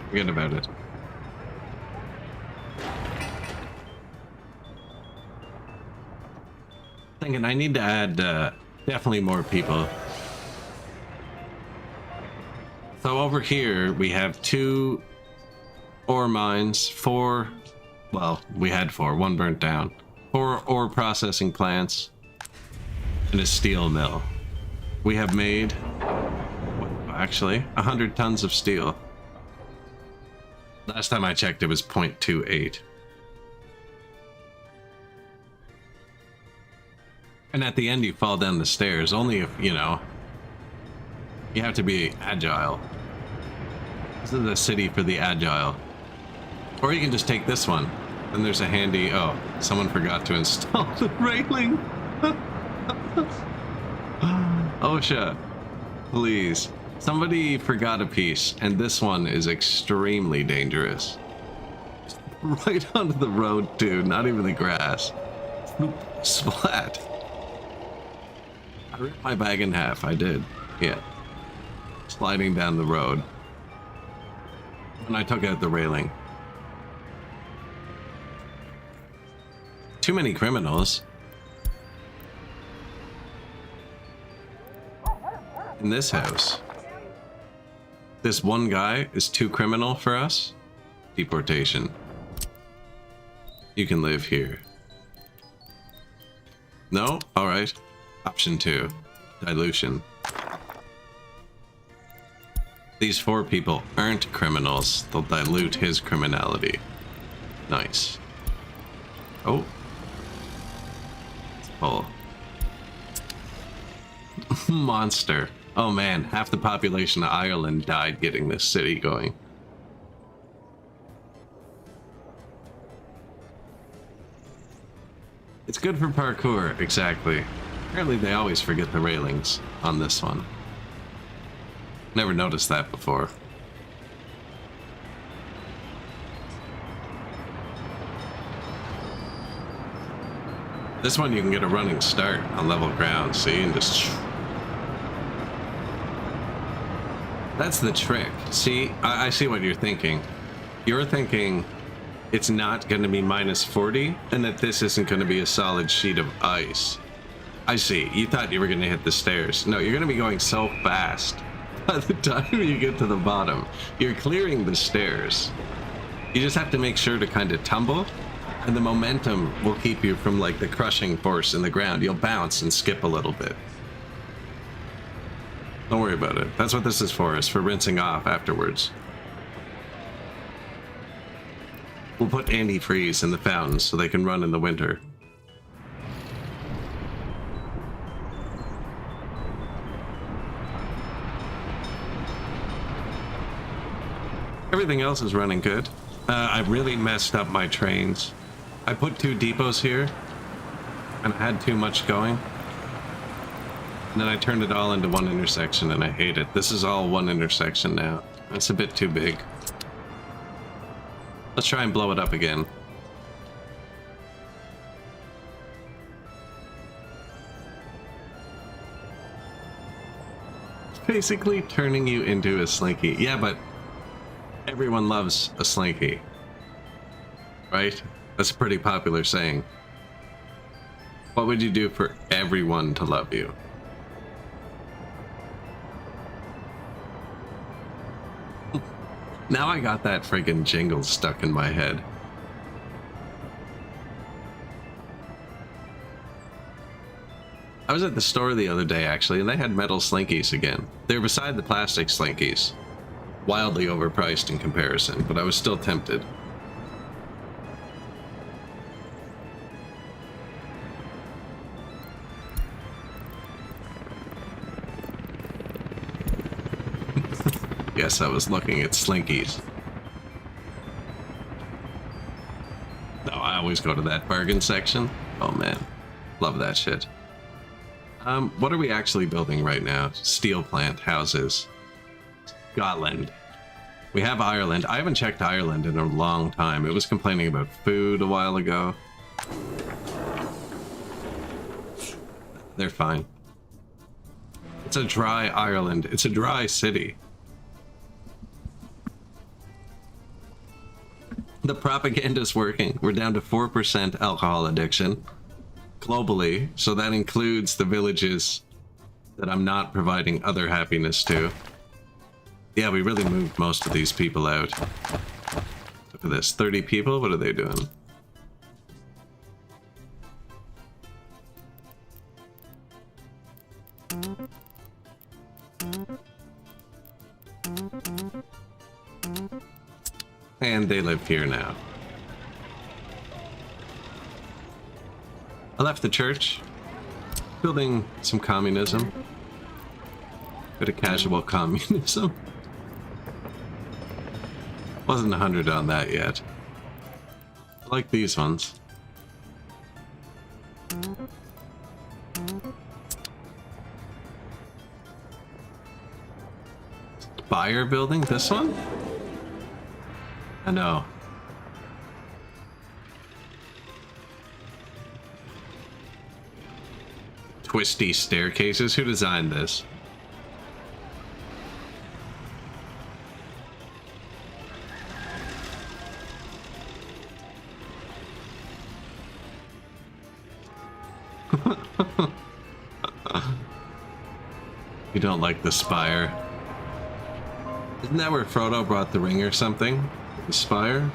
forget about it. Thinking I need to add definitely more people. So over here we have 2 ore mines, 4, well, we had 4, 1 burnt down, 4 ore processing plants, and a steel mill. We have made, actually, 100 tons of steel. Last time I checked it was 0.28. And at the end you fall down the stairs, only if, you know, you have to be agile. This is a city for the agile. Or you can just take this one. Then there's a handy... Oh, someone forgot to install the railing. OSHA, please. Somebody forgot a piece, and this one is extremely dangerous. Right onto the road, too. Not even the grass. Splat. I ripped my bag in half. I did. Yeah. Sliding down the road. And I took out the railing. Too many criminals. In this house. This one guy is too criminal for us. Deportation. You can live here. No? Alright. Option 2. Dilution. These 4 people aren't criminals. They'll dilute his criminality. Nice. Oh. It's full. Monster. Oh man, half the population of Ireland died getting this city going. It's good for parkour, exactly. Apparently they always forget the railings on this one. Never noticed that before. This one you can get a running start on level ground, see, and just... That's the trick. See, I see what you're thinking. You're thinking it's not going to be minus 40 and that this isn't going to be a solid sheet of ice. I see. You thought you were going to hit the stairs. No, you're going to be going so fast. By the time you get to the bottom, you're clearing the stairs. You just have to make sure to kind of tumble, and the momentum will keep you from like the crushing force in the ground. You'll bounce and skip a little bit. Don't worry about it. That's what this is for rinsing off afterwards. We'll put antifreeze in the fountains so they can run in the winter. Everything else is running good. I really messed up my trains. I put 2 depots here, and I had too much going. And then I turned it all into one intersection, and I hate it. This is all one intersection now. It's a bit too big. Let's try and blow it up again. Basically turning you into a slinky. Yeah, but everyone loves a slinky. Right? That's a pretty popular saying. What would you do for everyone to love you? Now I got that friggin' jingle stuck in my head. I was at the store the other day, actually, and they had metal slinkies again. They were beside the plastic slinkies. Wildly overpriced in comparison, but I was still tempted. Yes, I was looking at slinkies. No, I always go to that bargain section. Oh man, love that shit. What are we actually building right now? Steel plant, houses. Scotland. We have Ireland. I haven't checked Ireland in a long time. It was complaining about food a while ago. They're fine. It's a dry Ireland. It's a dry city. The propaganda's working. We're down to 4% alcohol addiction globally, so that includes the villages that I'm not providing other happiness to. Yeah, we really moved most of these people out. Look at this, 30 people? What are they doing? And they live here now. I left the church, building some communism. Bit of casual communism. Wasn't 100 on that yet. I like these ones. Spire building? This one? I know. Twisty staircases? Who designed this? You don't like the spire? Isn't that where Frodo brought the ring or something? The spire?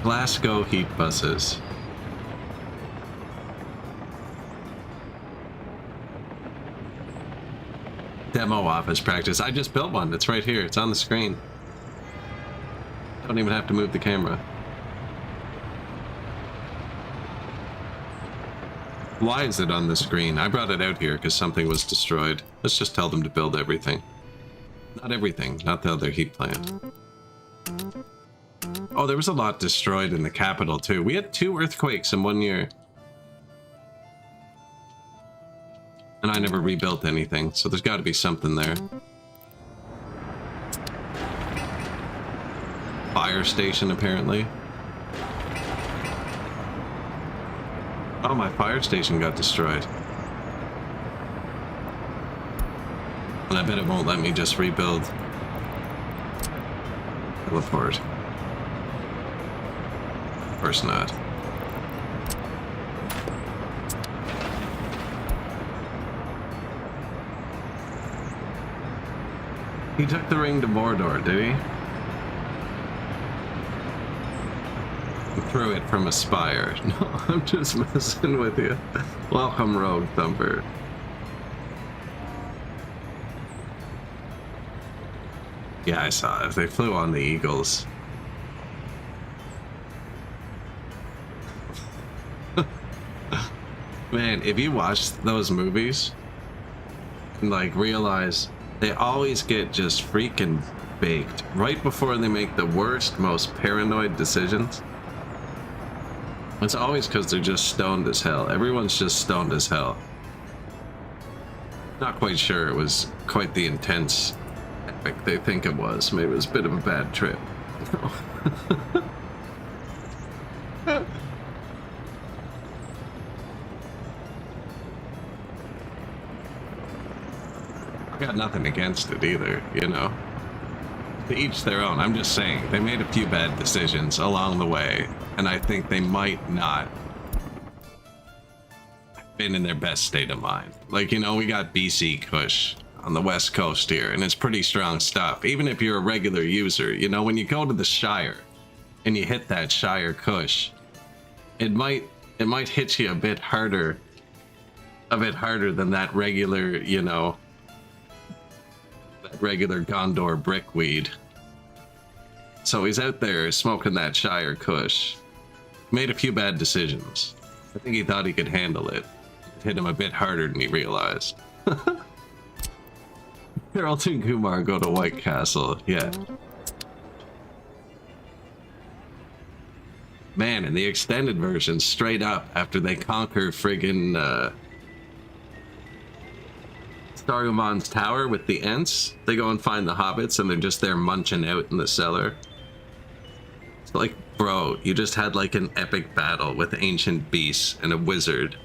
Glasgow heat buses. Demo office practice. I just built one. It's right here. It's on the screen. Don't even have to move the camera. Why is it on the screen? I brought it out here because something was destroyed. Let's just tell them to build everything. Not everything, not the other heat plant. Oh, there was a lot destroyed in the capital too. We had 2 earthquakes in 1 year. And I never rebuilt anything, so there's got to be something there. Fire station, apparently. Oh, my fire station got destroyed. And I bet it won't let me just rebuild. Teleport. Of course not. He took the ring to Mordor, did he? And threw it from a spire. No, I'm just messing with you. Welcome, Rogue Thumper. Yeah, I saw it. They flew on the eagles. Man, if you watch those movies and like realize they always get just freaking baked right before they make the worst, most paranoid decisions. It's always because they're just stoned as hell. Everyone's just stoned as hell. Not quite sure it was quite the intense epic they think it was. Maybe it was a bit of a bad trip. I got nothing against it either, you know. To each their own. I'm just saying, they made a few bad decisions along the way, and I think they might not have been in their best state of mind. Like, you know, we got BC Kush on the west coast here, and it's pretty strong stuff. Even if you're a regular user, you know, when you go to the Shire and you hit that Shire Kush, it might hit you a bit harder than that regular, you know, that regular Gondor brickweed. So he's out there smoking that Shire Kush. Made a few bad decisions. I think he thought he could handle it. It hit him a bit harder than he realized. Harold and Kumar go to White Castle, yeah. Man, in the extended version, straight up, after they conquer friggin' Saruman's tower with the Ents, they go and find the hobbits and they're just there munching out in the cellar. It's like, bro, you just had like an epic battle with ancient beasts and a wizard.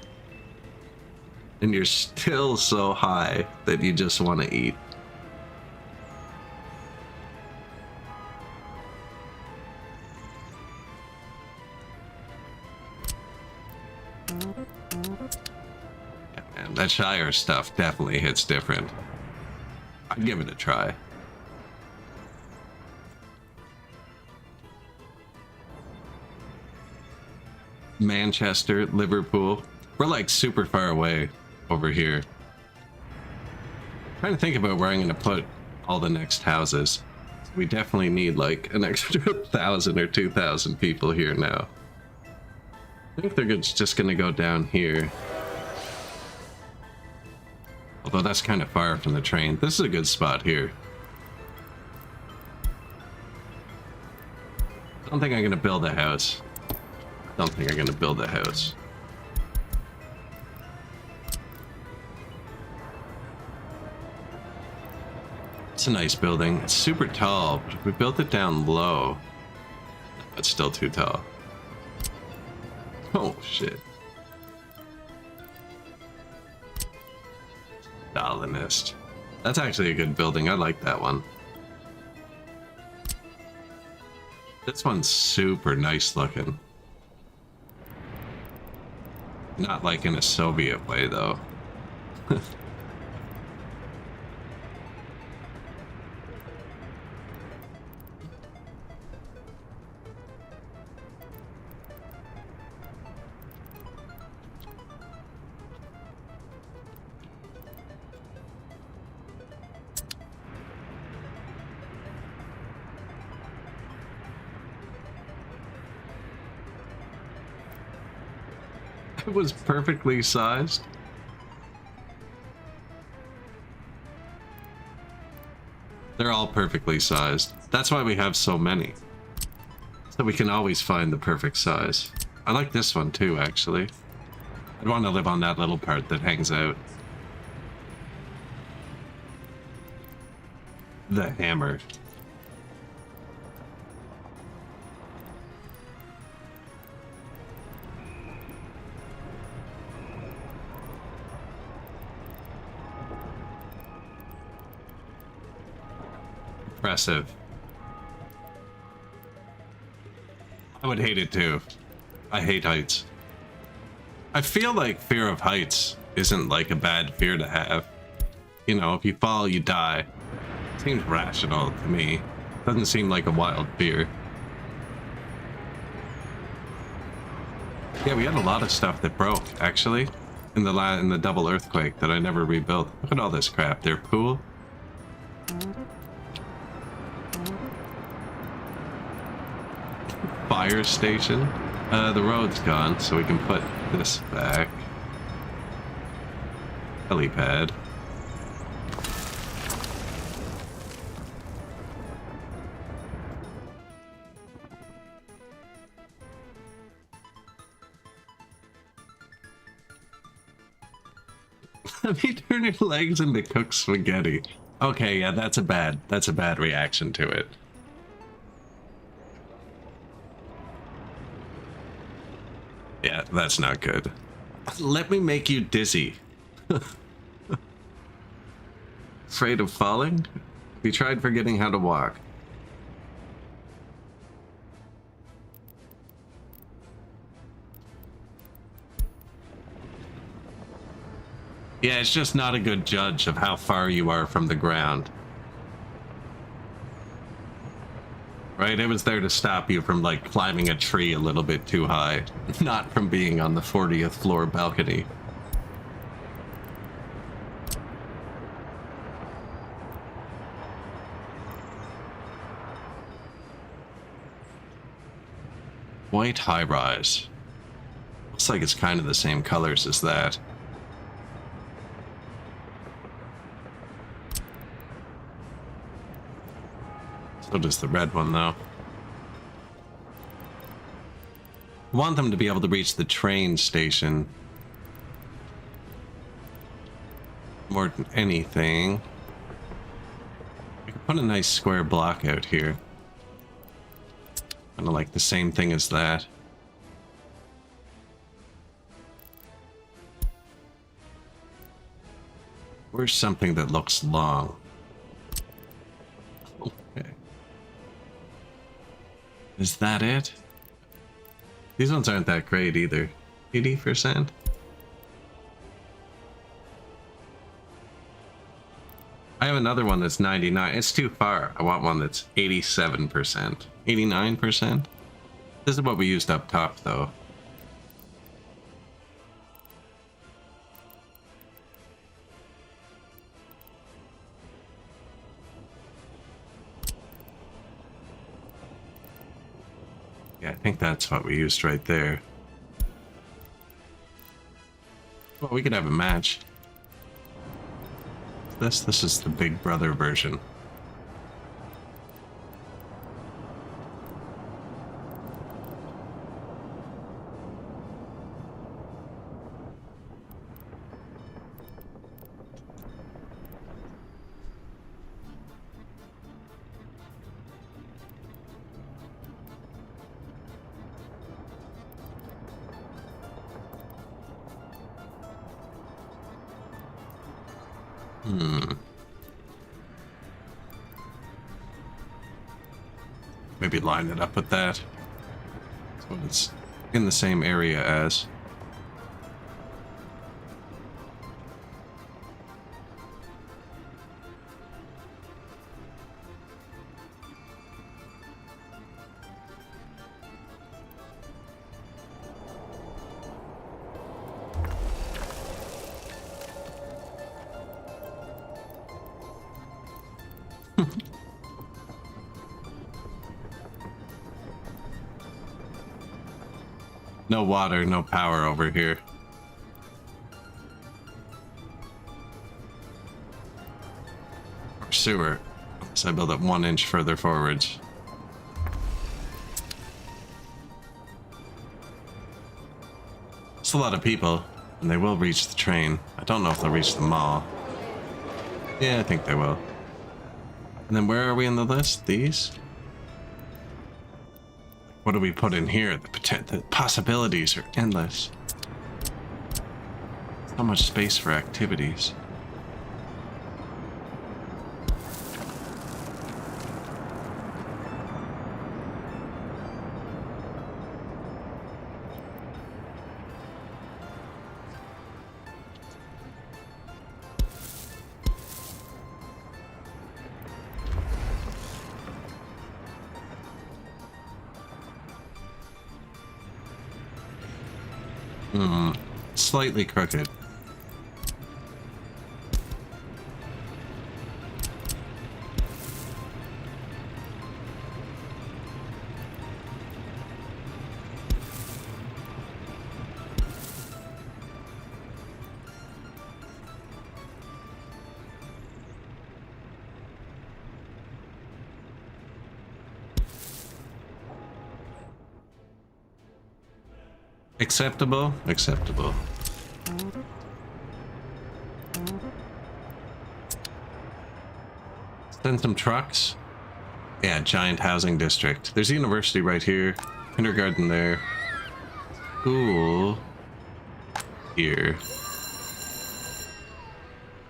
And you're still so high that you just want to eat. And that Shire stuff definitely hits different. I'd give it a try. Manchester, Liverpool. We're like super far away over here. Trying to think about where I'm going to put all the next houses. We definitely need like an extra 1,000 or 2,000 people here now. I think they're just going to go down here. Although that's kind of far from the train. This is a good spot here. I don't think I'm going to build a house. I don't think I'm going to build a house. It's a nice building. It's super tall, but if we built it down low, it's still too tall. Oh, shit. Stalinist. That's actually a good building. I like that one. This one's super nice looking. Not like in a Soviet way, though. It was perfectly sized. They're all perfectly sized. That's why we have so many. So we can always find the perfect size. I like this one too, actually. I'd want to live on that little part that hangs out. The hammer. Impressive. I would hate it too. I hate heights. I feel like fear of heights isn't like a bad fear to have. You know, if you fall, you die. Seems rational to me. Doesn't seem like a wild fear. Yeah, we had a lot of stuff that broke, actually, in the double earthquake that I never rebuilt. Look at all this crap. Their pool. Fire station. The road's gone, so we can put this back. Helipad. Have you turned your legs into cooked spaghetti? Okay, yeah, that's a bad reaction to it. Yeah, that's not good. Let me make you dizzy. Afraid of falling? Have you tried forgetting how to walk? Yeah, it's just not a good judge of how far you are from the ground. Right? It was there to stop you from, like, climbing a tree a little bit too high. Not from being on the 40th floor balcony. White high-rise. Looks like it's kind of the same colors as that. So does the red one, though. I want them to be able to reach the train station more than anything. We could put a nice square block out here. Kind of like the same thing as that. Where's something that looks long? Okay. Is that it? These ones aren't that great either. 80%? I have another one that's 99. It's too far. I want one that's 87%. 89%? This is what we used up top, though. Yeah, I think that's what we used right there. Well, we could have a match. This is the Big Brother version. Maybe line it up with that. So it's in the same area as. No water, no power over here. Or sewer. So I build it 1 inch further forwards. It's a lot of people, and they will reach the train. I don't know if they'll reach the mall. Yeah, I think they will. And then where are we in the list? These? What do we put in here? The possibilities are endless. So much space for activities. Slightly crooked. Acceptable? Acceptable. Send some trucks. Yeah, giant housing district. There's a university right here. Kindergarten there. school here.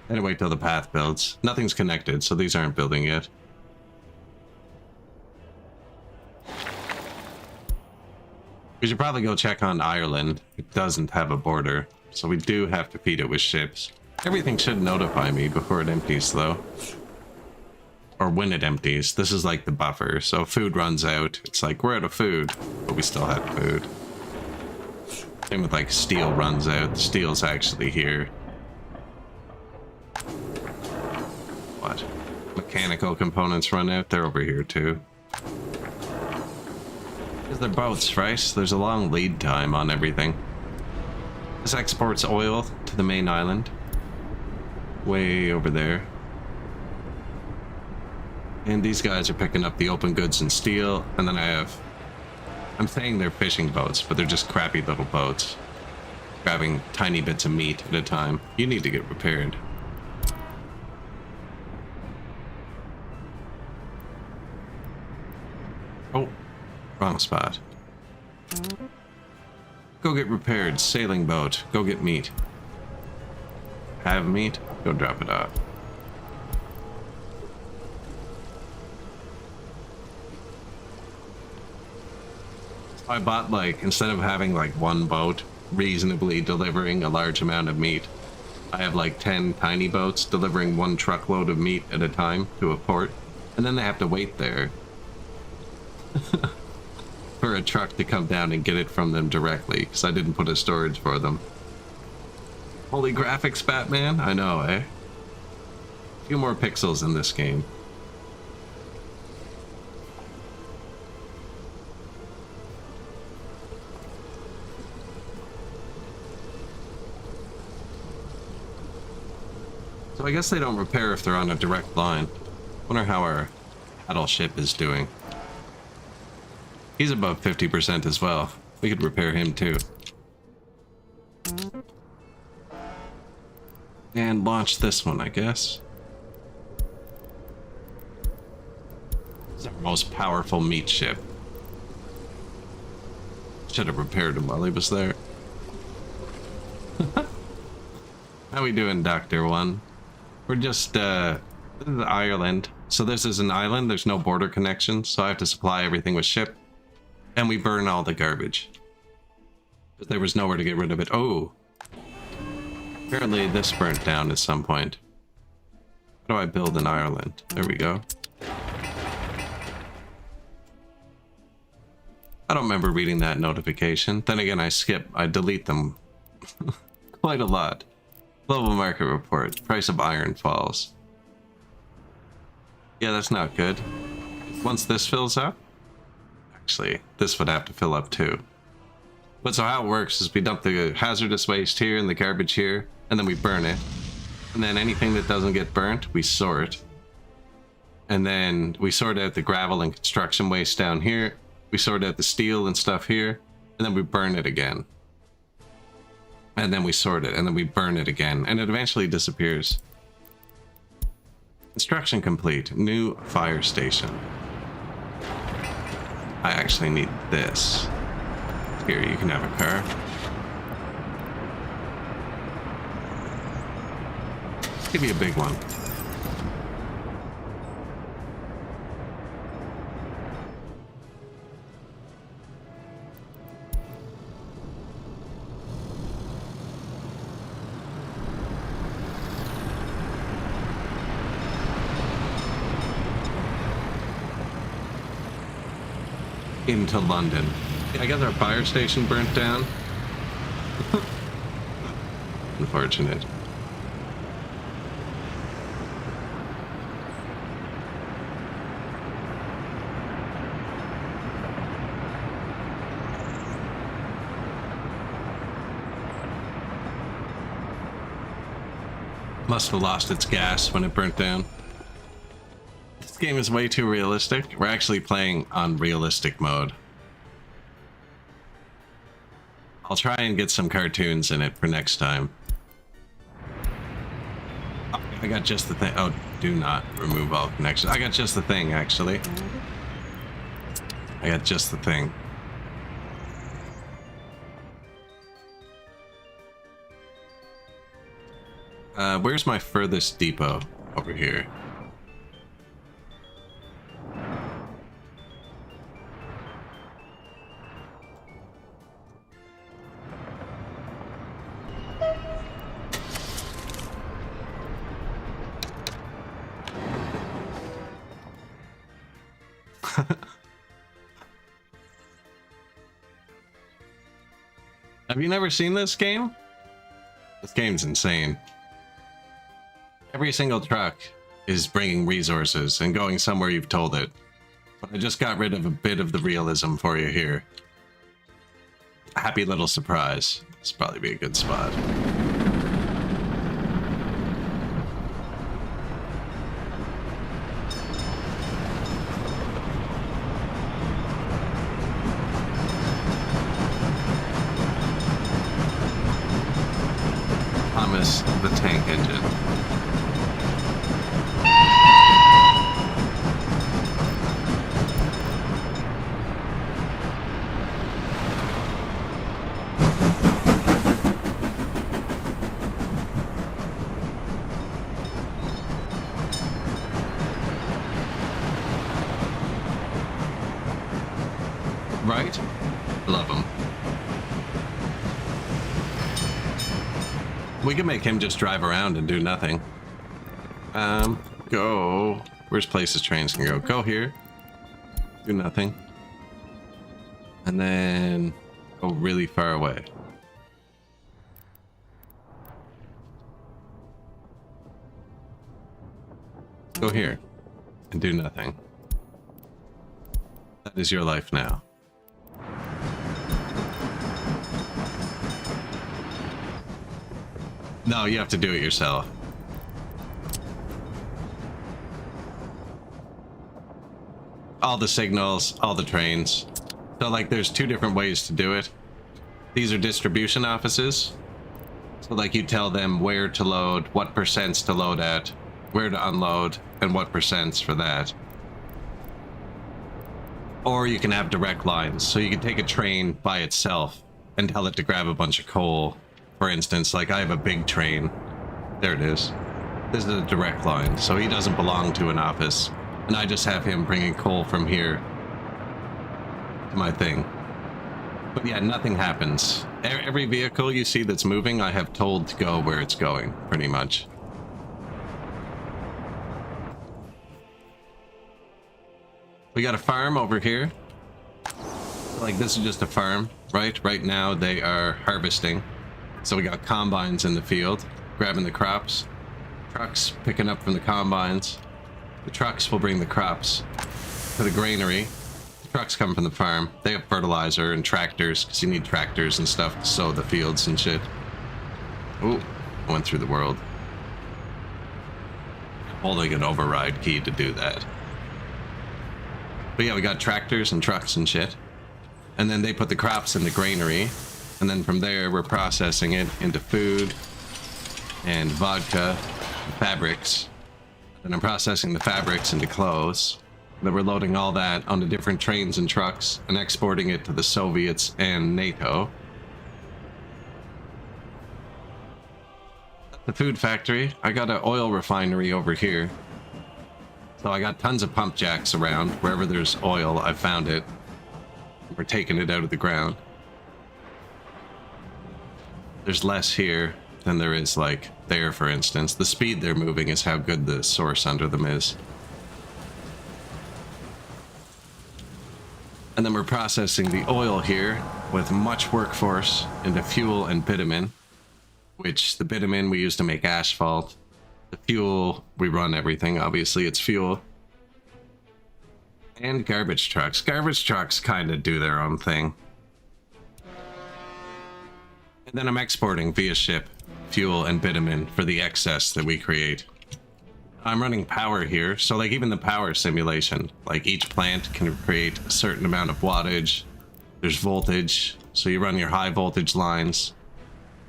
And wait till the path builds. Nothing's connected, so these aren't building yet. We should probably go check on Ireland. It doesn't have a border, so we do have to feed it with ships. Everything should notify me before it empties, though. Or when it empties. This is like the buffer, so food runs out. It's like, we're out of food, but we still have food. Same with like steel runs out. The steel's actually here. What? Mechanical components run out. They're over here too. Because they're boats, right? There's a long lead time on everything. This exports oil to the main island. Way over there. And these guys are picking up the open goods and steel. And then I'm saying they're fishing boats, but they're just crappy little boats. Grabbing tiny bits of meat at a time. You need to get repaired. Oh, wrong spot. Go get repaired. Sailing boat. Go get meat. Have meat? Go drop it off. I bought, like, instead of having like one boat reasonably delivering a large amount of meat, I have like 10 tiny boats delivering 1 truckload of meat at a time to a port, and then they have to wait there for a truck to come down and get it from them directly, because I didn't put a storage for them. Holy graphics, Batman? I know, eh? A few more pixels in this game. So I guess they don't repair if they're on a direct line. Wonder how our battleship is doing. He's above 50% as well. We could repair him too. And launch this one, I guess. It's our most powerful meat ship. Should have repaired him while he was there. How we doing, Dr. One? We're just, this is Ireland. So this is an island, there's no border connection, so I have to supply everything with ship. And we burn all the garbage. But there was nowhere to get rid of it. Oh! Apparently this burnt down at some point. How do I build in Ireland? There we go. I don't remember reading that notification. Then again, I delete them quite a lot. Global market report. Price of iron falls. Yeah, that's not good. Once this fills up, actually, this would have to fill up too. But so how it works is we dump the hazardous waste here and the garbage here, and then we burn it. And then anything that doesn't get burnt, we sort. And then we sort out the gravel and construction waste down here. We sort out the steel and stuff here, and then we burn it again. And then we sort it, and then we burn it again, and it eventually disappears. Construction complete. New fire station. I actually need this. Here, you can have a car. Give me a big one. Into London. I guess our fire station burnt down. Unfortunate. Must have lost its gas when it burnt down. This game is way too realistic. We're actually playing on realistic mode. I'll try and get some cartoons in it for next time. Oh, I got just the thing. Oh, do not remove all connections. I got just the thing, actually. I got just the thing. Where's my furthest depot? Over here. Have you never seen this game? This game's insane. Every single truck is bringing resources and going somewhere you've told it. But I just got rid of a bit of the realism for you here. Happy little surprise. This will probably be a good spot. Thomas the Tank Engine. Right? Love him. We can make him just drive around and do nothing. Go. Where's places trains can go? Go here. Do nothing. And then go really far away. Go here and do nothing. That is your life now. No, you have to do it yourself. All the signals, all the trains. So like there's two different ways to do it. These are distribution offices. So like you tell them where to load, what percents to load at, where to unload, and what percents for that. Or you can have direct lines. So you can take a train by itself and tell it to grab a bunch of coal. For instance, like I have a big train. There it is. This is a direct line, so he doesn't belong to an office. And I just have him bringing coal from here to my thing. But yeah, nothing happens. Every vehicle you see that's moving, I have told to go where it's going, pretty much. We got a farm over here. Like this is just a farm, right? Right now they are harvesting. So we got combines in the field, grabbing the crops. Trucks picking up from the combines. The trucks will bring the crops to the granary. The trucks come from the farm. They have fertilizer and tractors, because you need tractors and stuff to sow the fields and shit. Ooh, I went through the world. Holding an override key to do that. But yeah, we got tractors and trucks and shit. And then they put the crops in the granary. And then from there, we're processing it into food and vodka and fabrics. And I'm processing the fabrics into clothes. And then we're loading all that onto different trains and trucks and exporting it to the Soviets and NATO. The food factory. I got an oil refinery over here. So I got tons of pump jacks around. Wherever there's oil, I found it. We're taking it out of the ground. There's less here than there is like there, for instance. The speed they're moving is how good the source under them is. And then we're processing the oil here with much workforce into fuel and bitumen, which the bitumen we use to make asphalt. The fuel, we run everything, obviously it's fuel. And garbage trucks. Garbage trucks kind of do their own thing. And then I'm exporting via ship fuel and bitumen for the excess that we create. I'm running power here, so like even the power simulation, like each plant can create a certain amount of wattage. There's voltage, so you run your high voltage lines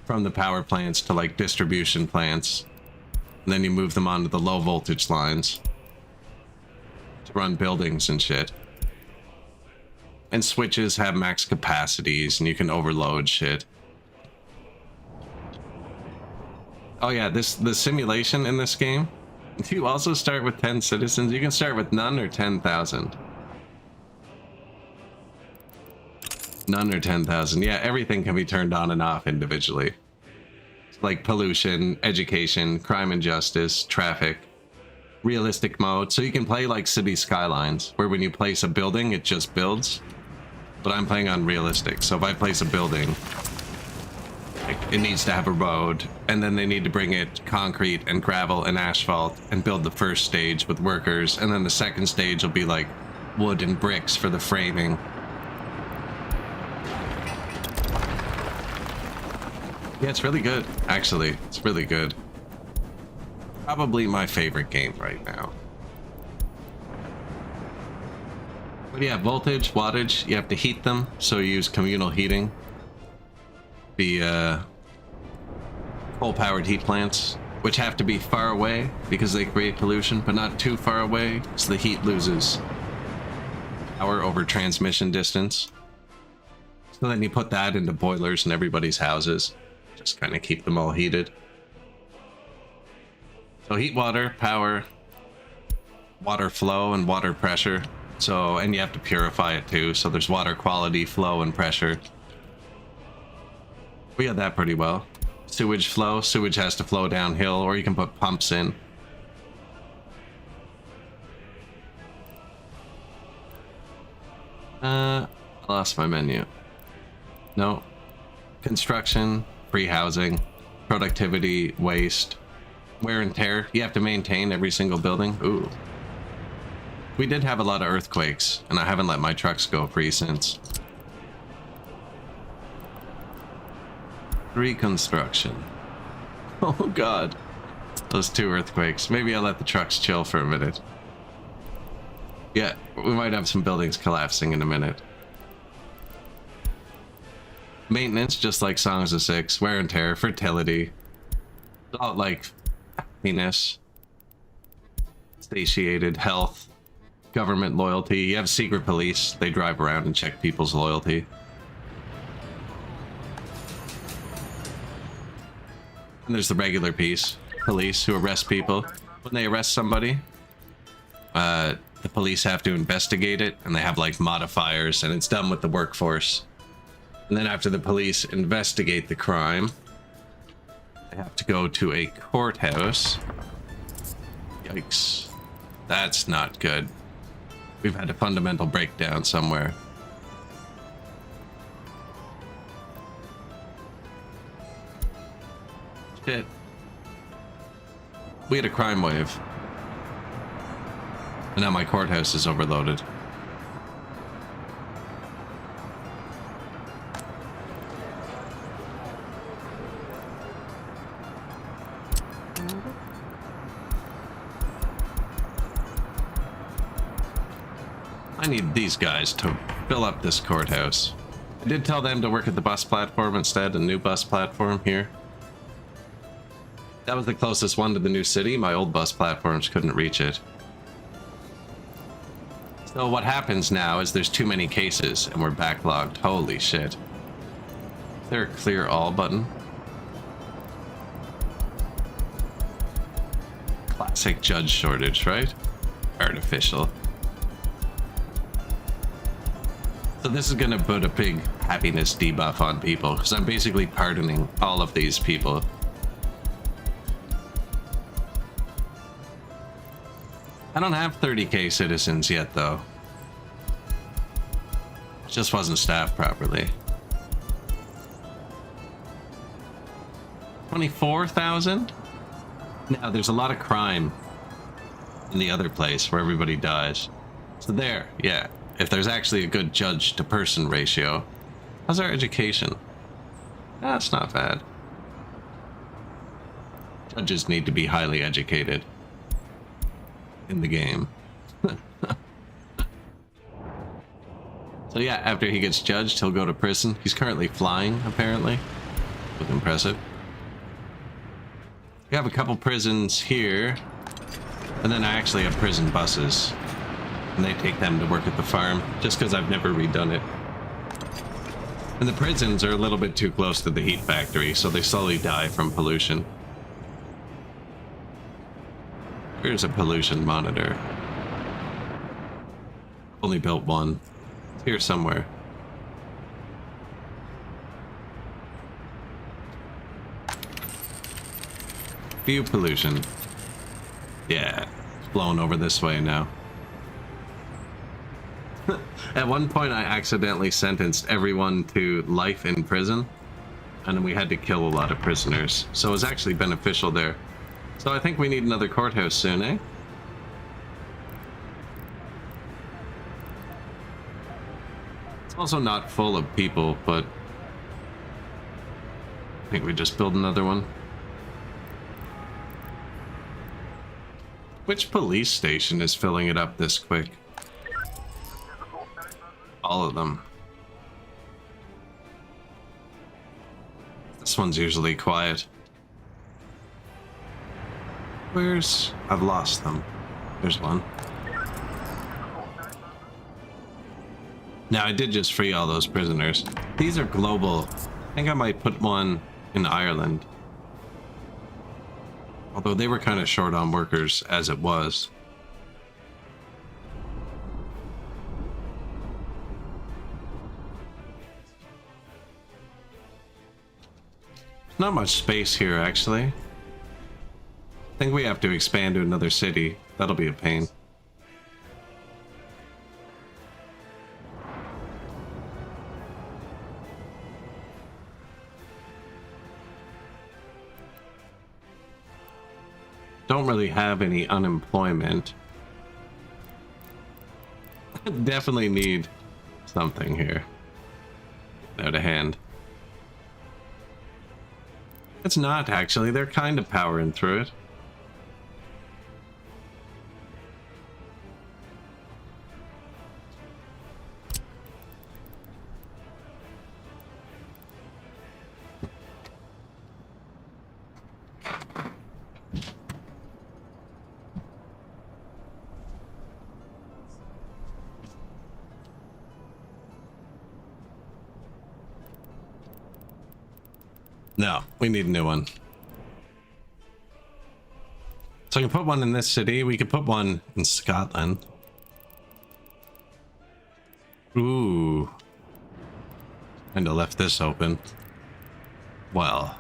from the power plants to like distribution plants. And then you move them onto the low voltage lines to run buildings and shit. And switches have max capacities and you can overload shit. Oh yeah, the simulation in this game. You also start with 10 citizens. You can start with none or 10,000. None or 10,000. Yeah, everything can be turned on and off individually. Like pollution, education, crime and justice, traffic, realistic mode. So you can play like City Skylines, where when you place a building, it just builds. But I'm playing on realistic. So if I place a building, it needs to have a road, and then they need to bring it concrete and gravel and asphalt and build the first stage with workers, and then the second stage will be like wood and bricks for the framing. Yeah, it's really good, actually. It's really good. Probably my favorite game right now. But yeah, voltage, wattage, you have to heat them, so you use communal heating. The coal-powered heat plants, which have to be far away because they create pollution, but not too far away, so the heat loses power over transmission distance. So then you put that into boilers in everybody's houses. Just kind of keep them all heated. So heat water, power, water flow, and water pressure. So, and you have to purify it too. So there's water quality, flow, and pressure. We got that pretty well. Sewage flow. Sewage has to flow downhill, or you can put pumps in. I lost my menu. No. Construction, free housing, productivity, waste, wear and tear. You have to maintain every single building. Ooh. We did have a lot of earthquakes, and I haven't let my trucks go free since. Reconstruction. Oh god. Those 2 earthquakes. Maybe I'll let the trucks chill for a minute. Yeah, we might have some buildings collapsing in a minute. Maintenance, just like Songs of Six. Wear and tear, fertility. All like happiness. Satiated, health. Government loyalty. You have secret police. They drive around and check people's loyalty. And there's the regular police who arrest people. When they arrest somebody, the police have to investigate it, and they have like modifiers, and it's done with the workforce. And then after the police investigate the crime, they have to go to a courthouse. Yikes. That's not good. We've had a fundamental breakdown somewhere. Shit. We had a crime wave. And now my courthouse is overloaded. I need these guys to fill up this courthouse. I did tell them to work at the bus platform instead, a new bus platform here. That was the closest one to the new city. My old bus platforms couldn't reach it. So what happens now is there's too many cases and we're backlogged. Holy shit. Is there a clear all button? Classic judge shortage, right? Artificial. So this is gonna put a big happiness debuff on people, because I'm basically pardoning all of these people. I don't have 30k citizens yet, though. It just wasn't staffed properly. 24,000? Now, there's a lot of crime in the other place where everybody dies. So there, yeah. If there's actually a good judge-to-person ratio. How's our education? That's not bad. Judges need to be highly educated in the game. So yeah, after he gets judged, he'll go to prison. He's currently flying, apparently. Looks impressive. We have a couple prisons here. And then I actually have prison buses. And they take them to work at the farm, just because I've never redone it. And the prisons are a little bit too close to the heat factory, so they slowly die from pollution. Here's a pollution monitor. Only built one. It's here somewhere. View pollution. Yeah, it's blowing over this way now. At one point I accidentally sentenced everyone to life in prison, and we had to kill a lot of prisoners, so it was actually beneficial there. So I think we need another courthouse soon, eh? It's also not full of people, but I think we just build another one. Which police station is filling it up this quick? All of them. This one's usually quiet. Where's... I've lost them. There's one. Now, I did just free all those prisoners. These are global. I think I might put one in Ireland. Although they were kind of short on workers as it was. Not much space here, actually. I think we have to expand to another city. That'll be a pain. Don't really have any unemployment. Definitely need something here. Out of hand. It's not, actually. They're kind of powering through it. No, we need a new one. So I can put one in this city. We could put one in Scotland. Ooh. And I left this open. Well.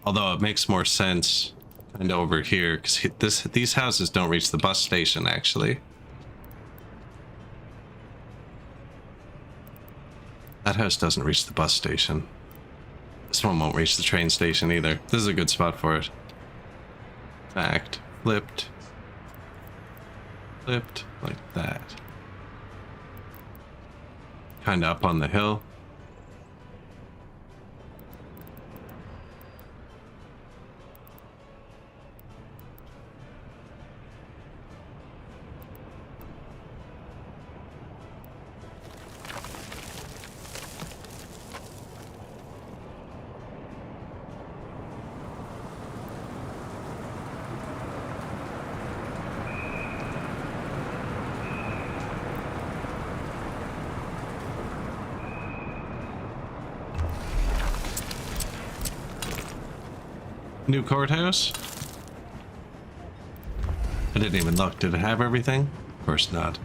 Although it makes more sense kind of over here, because these houses don't reach the bus station, actually. That house doesn't reach the bus station. This one won't reach the train station either. This is a good spot for it. Fact. Flipped. Flipped like that. Kind of up on the hill. New courthouse? I didn't even look. Did it have everything? Of course not.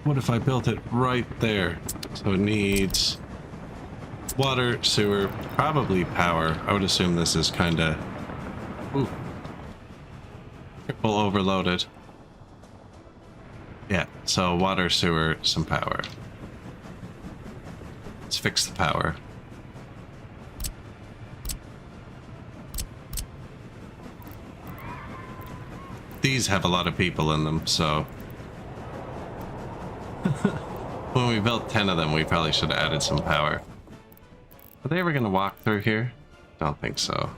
What if I built it right there? So it needs water, sewer, probably power. I would assume this is kind of... Ooh. Triple overloaded. Yeah, so water, sewer, some power. Let's fix the power. These have a lot of people in them, so... When we built 10 of them, we probably should have added some power. Are they ever going to walk through here? Don't think so.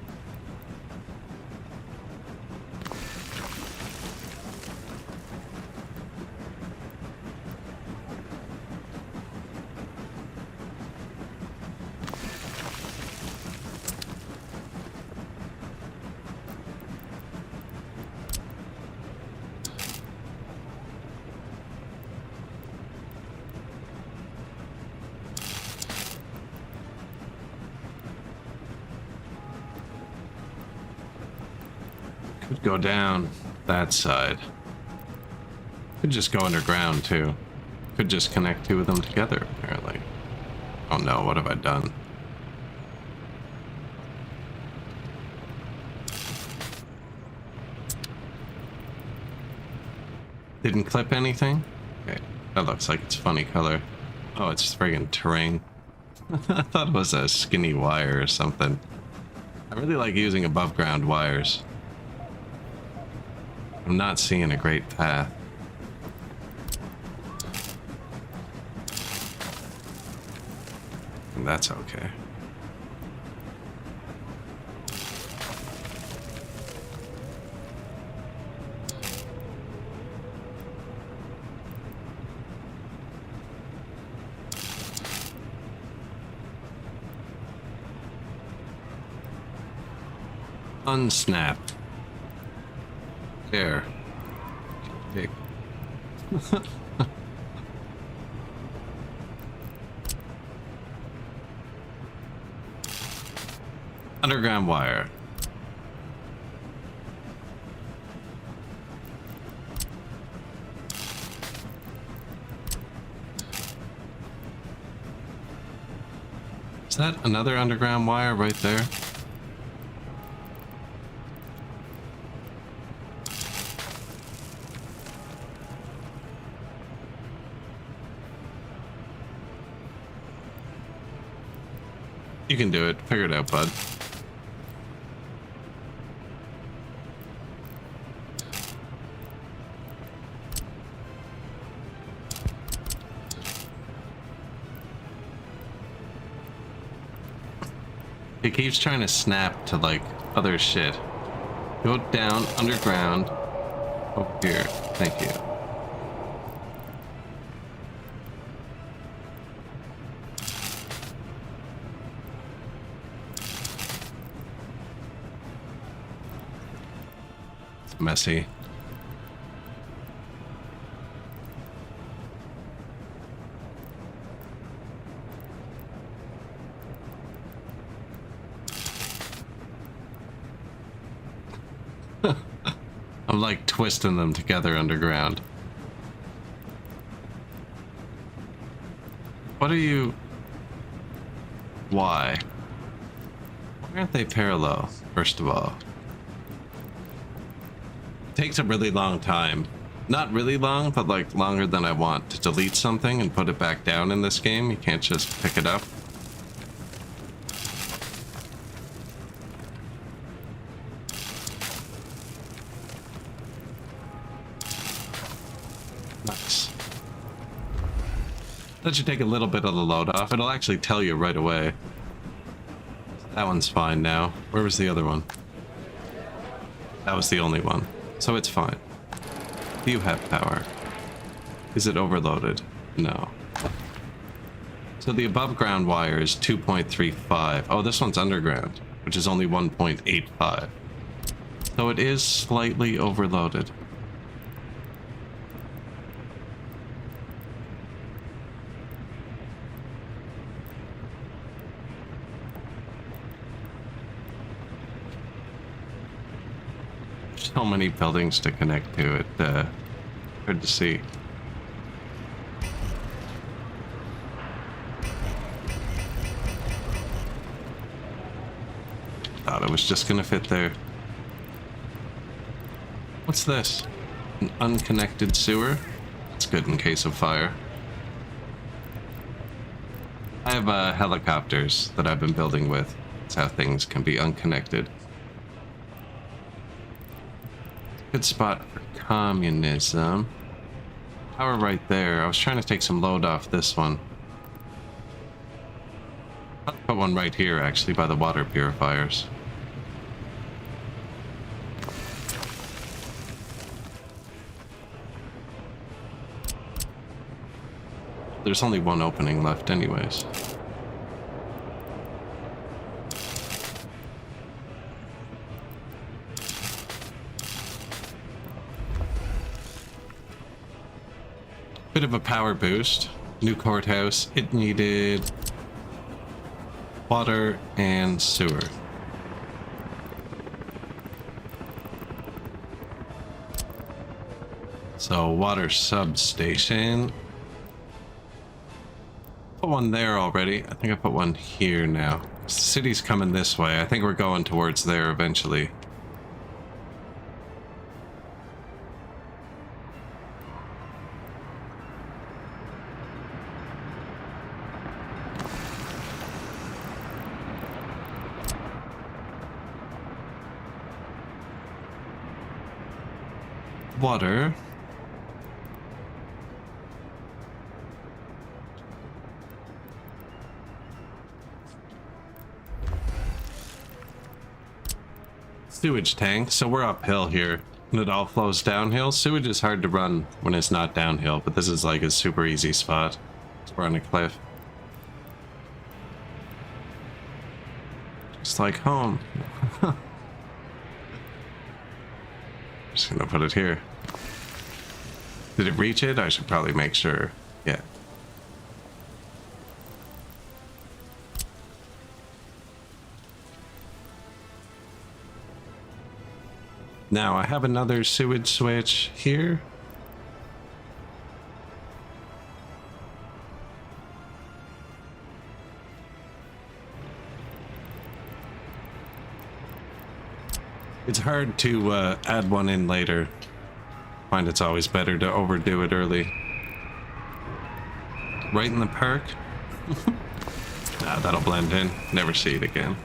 go down that side. Could just go underground too. Could just connect two of them together, apparently. Oh no, what have I done? Didn't clip anything? Okay, that looks like it's funny color. Oh, it's friggin' terrain. I thought it was a skinny wire or something. I really like using above ground wires. I'm not seeing a great path. And that's okay. Unsnap. There. Dick. Underground wire. Is that another underground wire right there? You can do it. Figure it out, bud. It keeps trying to snap to, like, other shit. Go down, underground. Over here. Thank you. It's messy. I'm like twisting them together underground. What are you... Why? Why aren't they parallel, first of all? It takes a really long time. Not really long, but like longer than I want to delete something and put it back down in this game. You can't just pick it up. Nice. That should take a little bit of the load off. It'll actually tell you right away. That one's fine now. Where was the other one? That was the only one. So it's fine. Do you have power? Is it overloaded? No. So the above ground wire is 2.35. Oh, this one's underground, which is only 1.85. So it is slightly overloaded. So many buildings to connect to it. Hard to see. Thought it was just gonna fit there. What's this? An unconnected sewer? That's good in case of fire. I have helicopters that I've been building with. That's how things can be unconnected. Good spot for communism. Power right there. I was trying to take some load off this one. I'll put one right here, actually, by the water purifiers. There's only one opening left anyways. Bit of a power boost. New courthouse. It needed water and sewer. So water substation. Put one there already. I think I put one here now. The city's coming this way. I think we're going towards there eventually. Water. Sewage tank. So we're uphill here and it all flows downhill. Sewage is hard to run when it's not downhill, but this is like a super easy spot. We're on a cliff. Just like home. Just gonna put it here. Did it reach it? I should probably make sure. Yeah. Now I have another sewage switch here. It's hard to add one in later. I find it's always better to overdo it early. Right in the park? Nah, that'll blend in. Never see it again.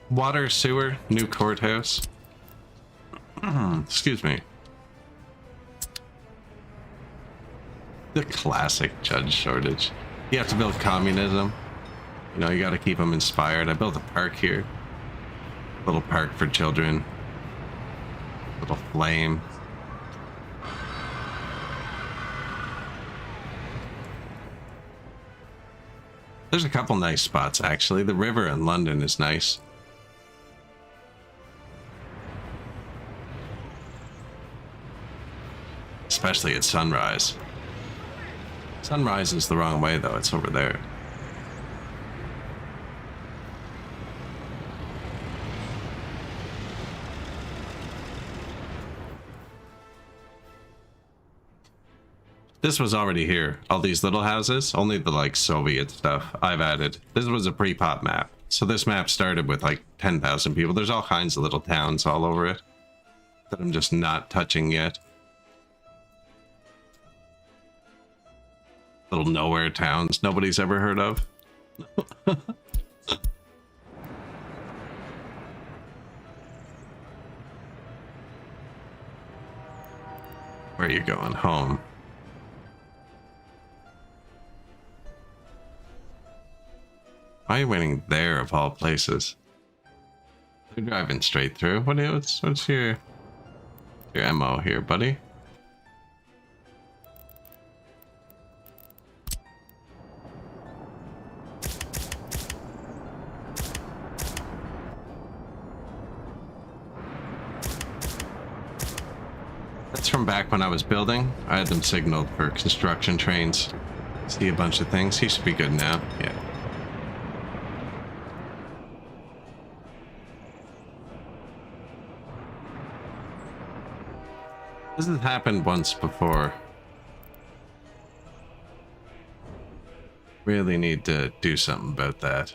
Water, sewer, new courthouse. Excuse me. The classic judge shortage. You have to build communism. You know, you got to keep them inspired. I built a park here. Little park for children. Little flame. There's a couple nice spots, actually. The river in London is nice. Especially at sunrise. Sunrise is the wrong way, though. It's over there. This was already here. All these little houses, only the like Soviet stuff I've added. This was a pre-pop map. So this map started with like 10,000 people. There's all kinds of little towns all over it that I'm just not touching yet. Little nowhere towns nobody's ever heard of. Where are you going? Home. Why are you waiting there of all places? You're driving straight through. What's your MO here, buddy? That's from back when I was building. I had them signaled for construction trains. See a bunch of things. He should be good now. Yeah. This has happened once before. Really need to do something about that.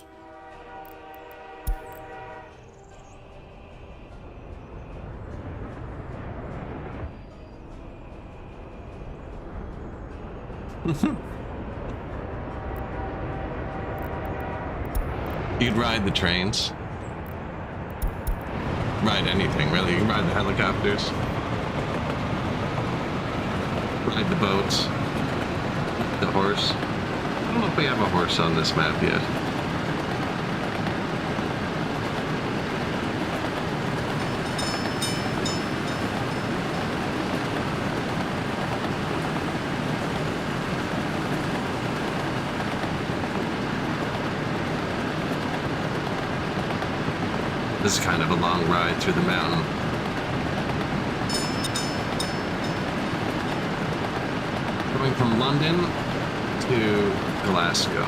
You'd ride the trains. Ride anything, really. You can ride the helicopters. Ride the boats. The horse. I don't know if we have a horse on this map yet. This is kind of a long ride through the mountain. Going from London to Glasgow.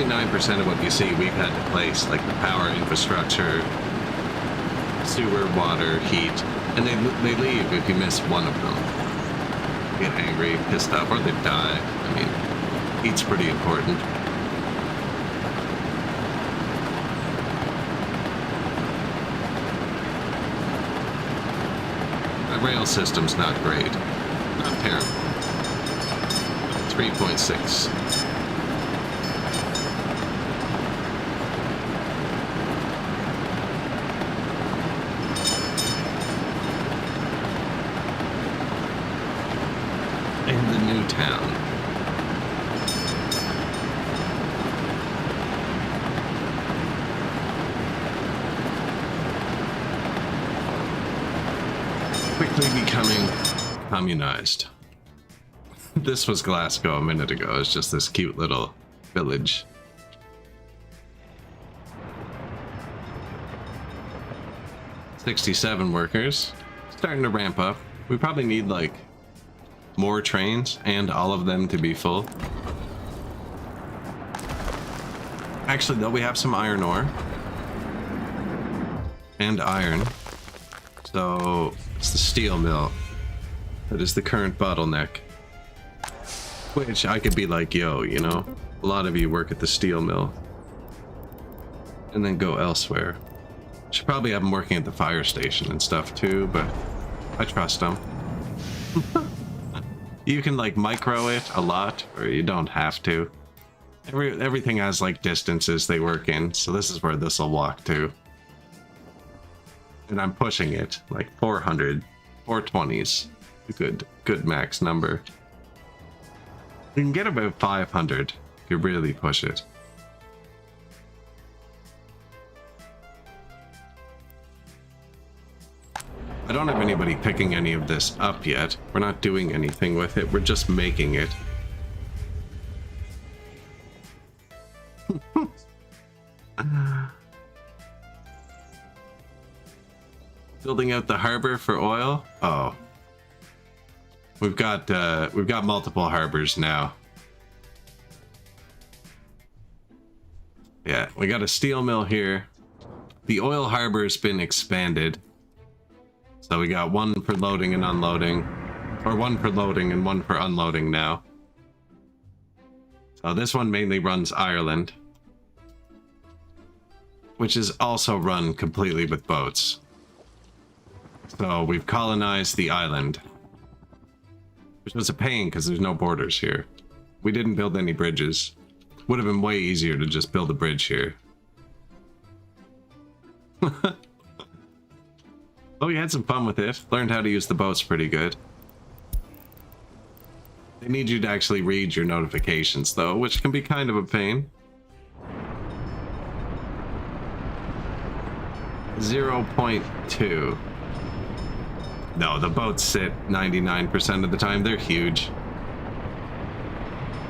99% of what you see we've had to place, like the power infrastructure, sewer, water, heat, and they leave if you miss one of them. Get angry, pissed off, or they die. I mean, heat's pretty important. The rail system's not great. Not terrible. 3.6. In the new town. Quickly becoming communized. This was Glasgow a minute ago. It's just this cute little village. $67 workers. Starting to ramp up. We probably need like more trains and all of them to be full. Actually, though, we have some iron ore and iron. So it's the steel mill that is the current bottleneck. Which I could be like, yo, you know, a lot of you work at the steel mill and then go elsewhere. Should probably have them working at the fire station and stuff too, but I trust them. You can like micro it a lot, or you don't have to. Everything has like distances they work in, so this is where this will walk to. And I'm pushing it like 400, 420s, a good max number. You can get about 500 if you really push it. I don't have anybody picking any of this up yet. We're not doing anything with it. We're just making it. Building out the harbor for oil? Oh. We've got multiple harbors now. Yeah, we got a steel mill here. The oil harbor's been expanded. So we got one for loading and unloading, or one for loading and one for unloading now. So this one mainly runs Ireland, which is also run completely with boats. So we've colonized the island, which was a pain because there's no borders here. We didn't build any bridges. Would have been way easier to just build a bridge here. Oh, we had some fun with it. Learned how to use the boats pretty good. They need you to actually read your notifications, though, which can be kind of a pain. 0.2. No, the boats sit 99% of the time. They're huge.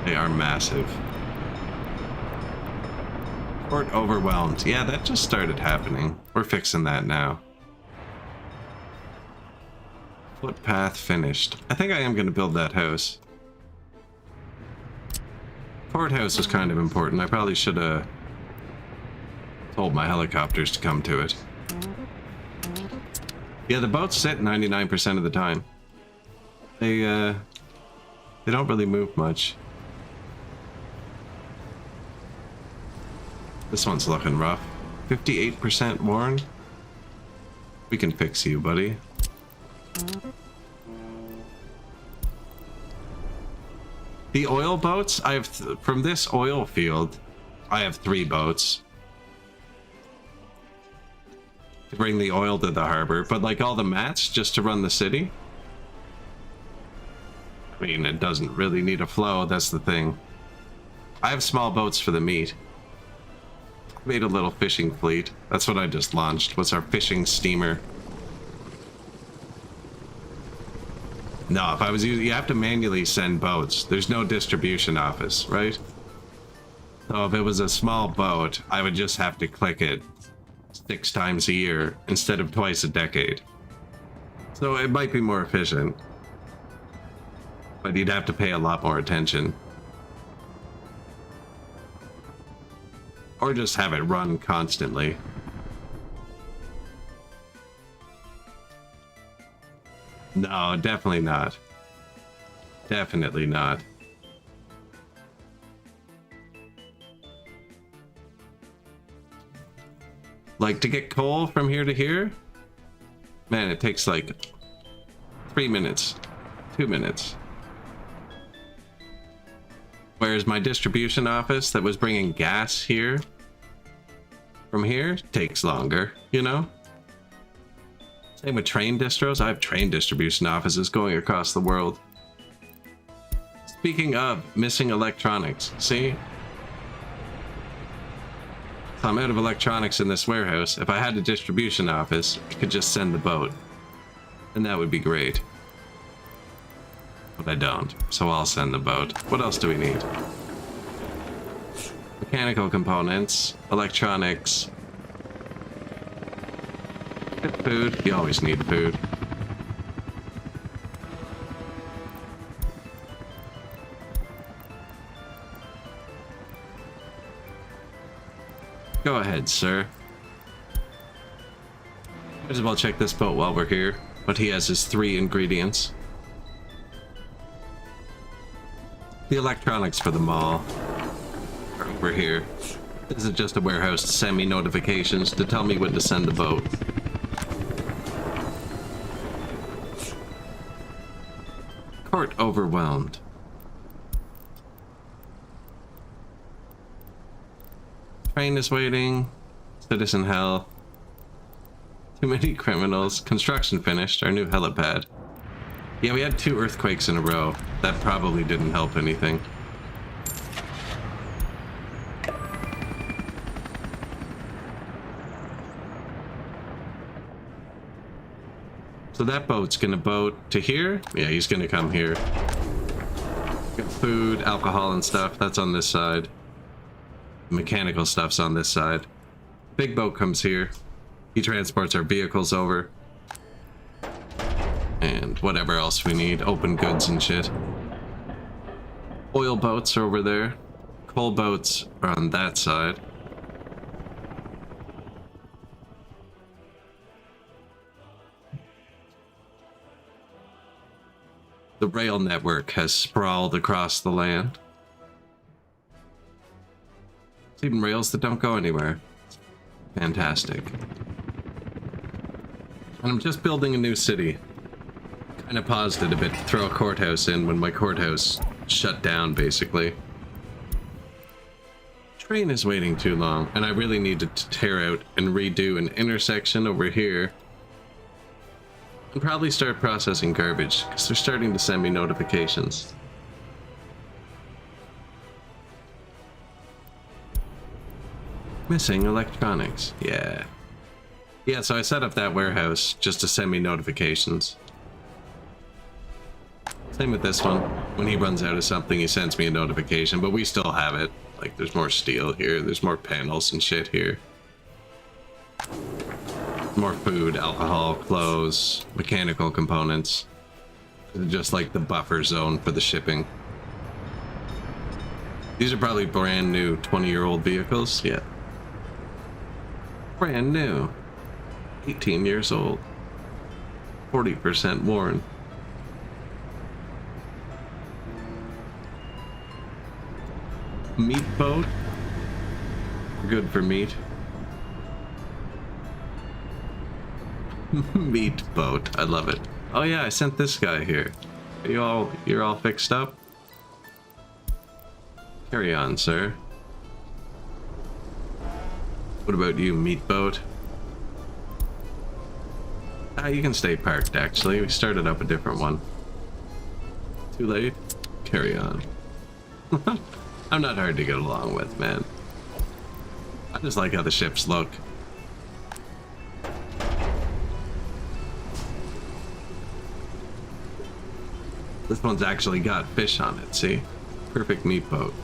They are massive. Port overwhelmed. Yeah, that just started happening. We're fixing that now. Footpath finished. I think I am going to build that house. Courthouse was kind of important. I probably should have told my helicopters to come to it. Yeah, the boats sit 99% of the time. They don't really move much. This one's looking rough. 58% worn. We can fix you, buddy. The oil boats, I have from this oil field, I have 3 boats to bring the oil to the harbor, but like all the mats just to run the city. I mean, it doesn't really need a flow, that's the thing. I have small boats for the meat. Made a little fishing fleet. That's what I just launched. What's our fishing steamer? No, if I was using, you have to manually send boats. There's no distribution office, right? So if it was a small boat, I would just have to click it 6 times a year instead of twice a decade. So it might be more efficient, but you'd have to pay a lot more attention. Or just have it run constantly. No, definitely not. Definitely not. Like, to get coal from here to here? Man, it takes like 3 minutes. 2 minutes. Whereas my distribution office that was bringing gas here, from here, takes longer, you know? Same with train distros. I have train distribution offices going across the world. Speaking of missing electronics, see? So I'm out of electronics in this warehouse. If I had a distribution office, I could just send the boat. And that would be great. But I don't, so I'll send the boat. What else do we need? Mechanical components, electronics. Food. You always need food. Go ahead, sir. Might as well check this boat while we're here. What he has is 3 ingredients. The electronics for the mall are over here. This is just a warehouse to send me notifications to tell me when to send the boat. Court overwhelmed. Train is waiting. Citizen hell. Too many criminals. Construction finished. Our new helipad. Yeah, we had 2 earthquakes in a row. That probably didn't help anything. So that boat's gonna boat to here? Yeah, he's gonna come here. Got food, alcohol and stuff. That's on this side. Mechanical stuff's on this side. Big boat comes here. He transports our vehicles over. And whatever else we need. Open goods and shit. Oil boats are over there. Coal boats are on that side. The rail network has sprawled across the land. It's even rails that don't go anywhere. Fantastic. And I'm just building a new city. Kind of paused it a bit to throw a courthouse in when my courthouse shut down, basically. Train is waiting too long, and I really needed to tear out and redo an intersection over here. And probably start processing garbage, because they're starting to send me notifications. Missing electronics, yeah. Yeah, so I set up that warehouse just to send me notifications. Same with this one. When he runs out of something, he sends me a notification, but we still have it. Like, there's more steel here, there's more panels and shit here. More food, alcohol, clothes, mechanical components. Just like the buffer zone for the shipping. These are probably brand new 20-year-old vehicles, yeah. Brand new. 18 years old. 40% worn. Meat boat. Good for meat. Meat boat. I love it. Oh yeah, I sent this guy here. You're all fixed up? Carry on, sir. What about you, meat boat? Ah, you can stay parked, actually. We started up a different one. Too late? Carry on. I'm not hard to get along with, man. I just like how the ships look. This one's actually got fish on it, see? Perfect meat boat.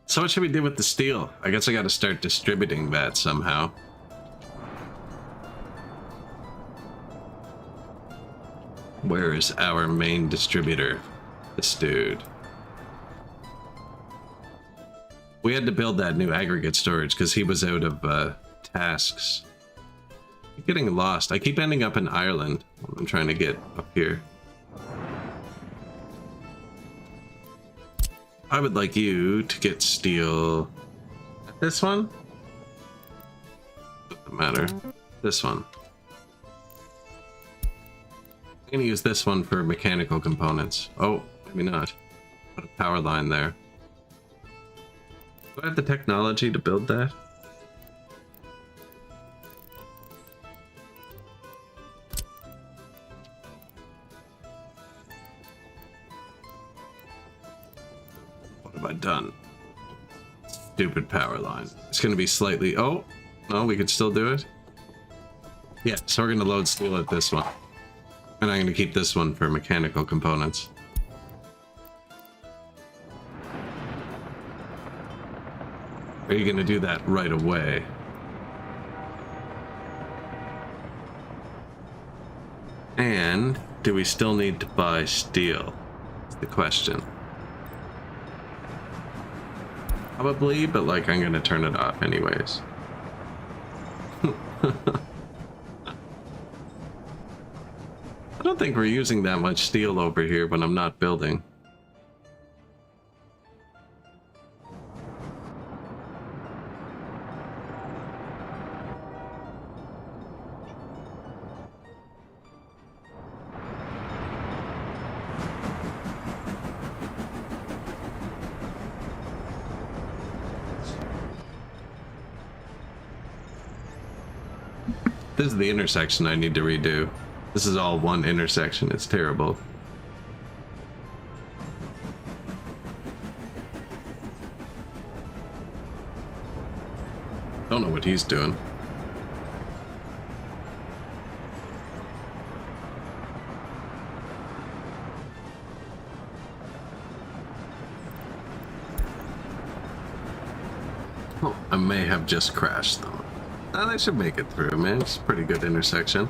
So what should we do with the steel? I guess I gotta start distributing that somehow. Where is our main distributor? This dude. We had to build that new aggregate storage because he was out of tasks. I'm getting lost. I keep ending up in Ireland when I'm trying to get up here. I would like you to get steel at this one. Doesn't matter. This one. I'm gonna use this one for mechanical components. Oh, maybe not. Put a power line there. Do I have the technology to build that? What have I done? Stupid power line. It's gonna be slightly... Oh! No, we could still do it? Yeah, so we're gonna load steel at this one. And I'm gonna keep this one for mechanical components. Are you gonna do that right away? And do we still need to buy steel? That's the question. Probably, but like I'm gonna turn it off anyways. I don't think we're using that much steel over here when I'm not building. This is the intersection I need to redo. This is all one intersection. It's terrible. Don't know what he's doing. Oh, I may have just crashed though. Oh, they should make it through, man. It's a pretty good intersection.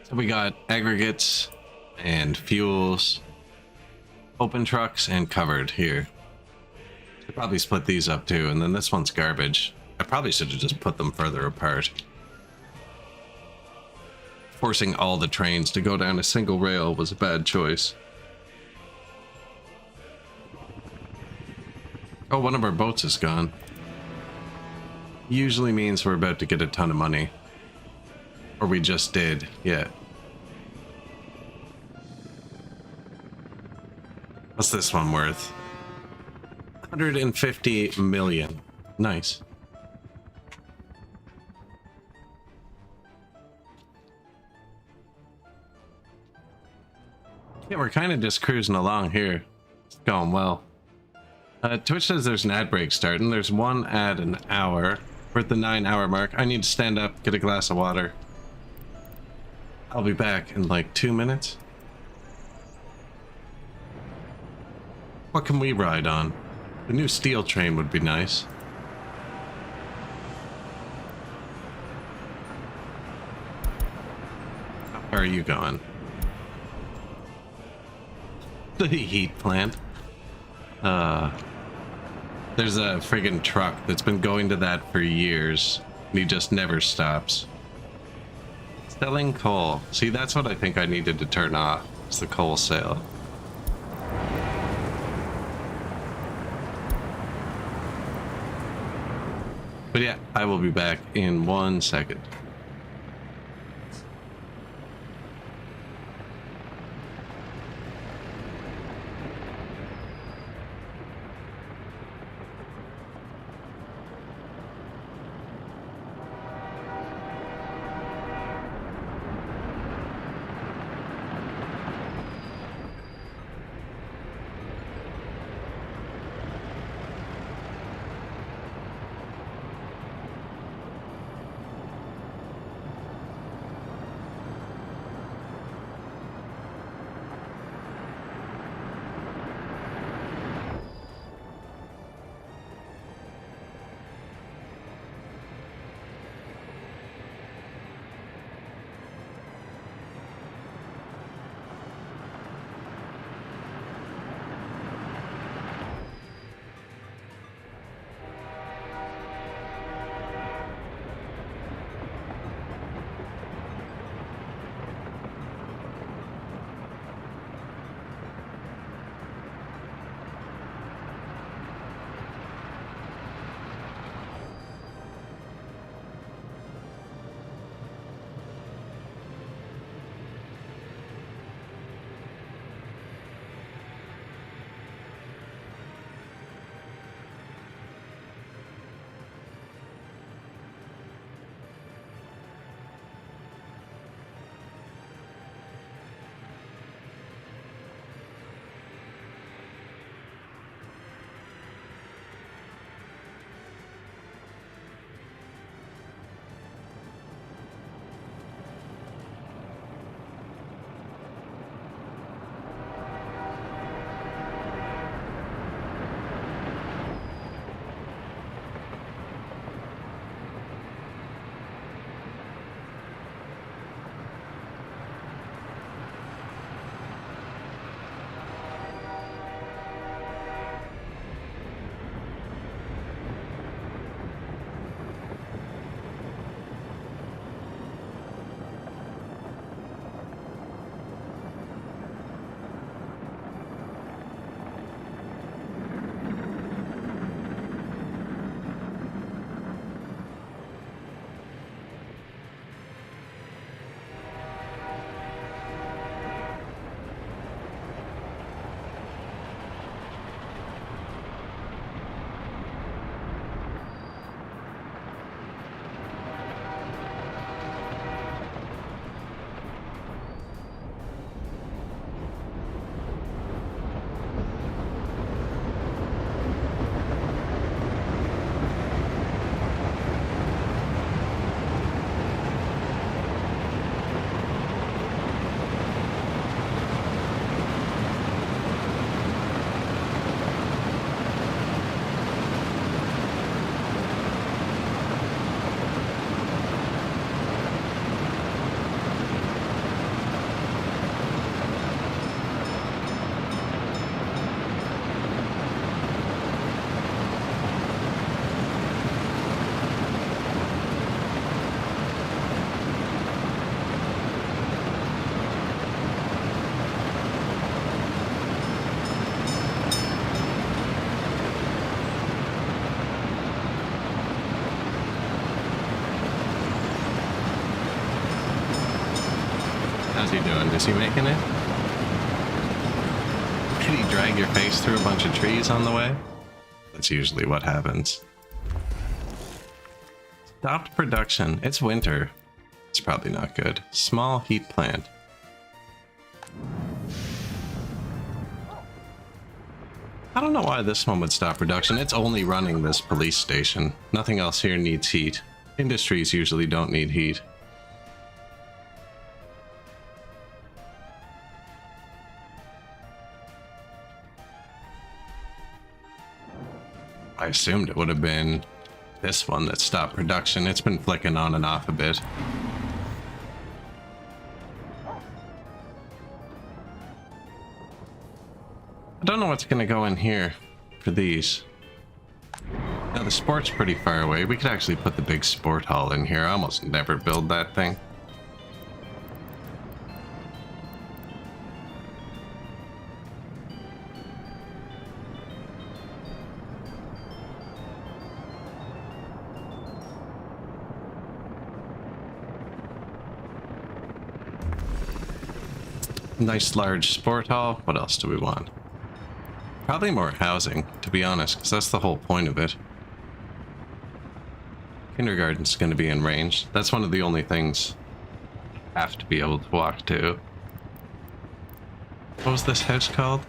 So we got aggregates and fuels, open trucks, and covered here. Should probably split these up too, and then this one's garbage. I probably should have just put them further apart. Forcing all the trains to go down a single rail was a bad choice. Oh, one of our boats is gone. Usually means we're about to get a ton of money. Or we just did, yeah. What's this one worth? 150 million. Nice. Yeah, we're kind of just cruising along here. It's going well. Twitch says there's an ad break starting. There's one ad an hour. We're at the 9-hour mark. I need to stand up, get a glass of water. I'll be back in like 2 minutes. What can we ride on? The new steel train would be nice. How far are you going? The heat plant. There's a friggin' truck that's been going to that for years, and he just never stops. Selling coal. See, that's what I think I needed to turn off. It's the coal sale. But yeah, I will be back in 1 second. How's he doing? Is he making it? Did he drag your face through a bunch of trees on the way? That's usually what happens. Stopped production. It's winter. It's probably not good. Small heat plant. I don't know why this one would stop production. It's only running this police station. Nothing else here needs heat. Industries usually don't need heat. I assumed it would have been this one that stopped production. It's been flicking on and off a bit. I don't know what's going to go in here for these. Now the sport's pretty far away. We could actually put the big sport hall in here. I almost never build that thing. Nice large sport hall. What else do we want? Probably more housing, to be honest, because that's the whole point of it. Kindergarten's going to be in range. That's one of the only things I have to be able to walk to. What was this house called?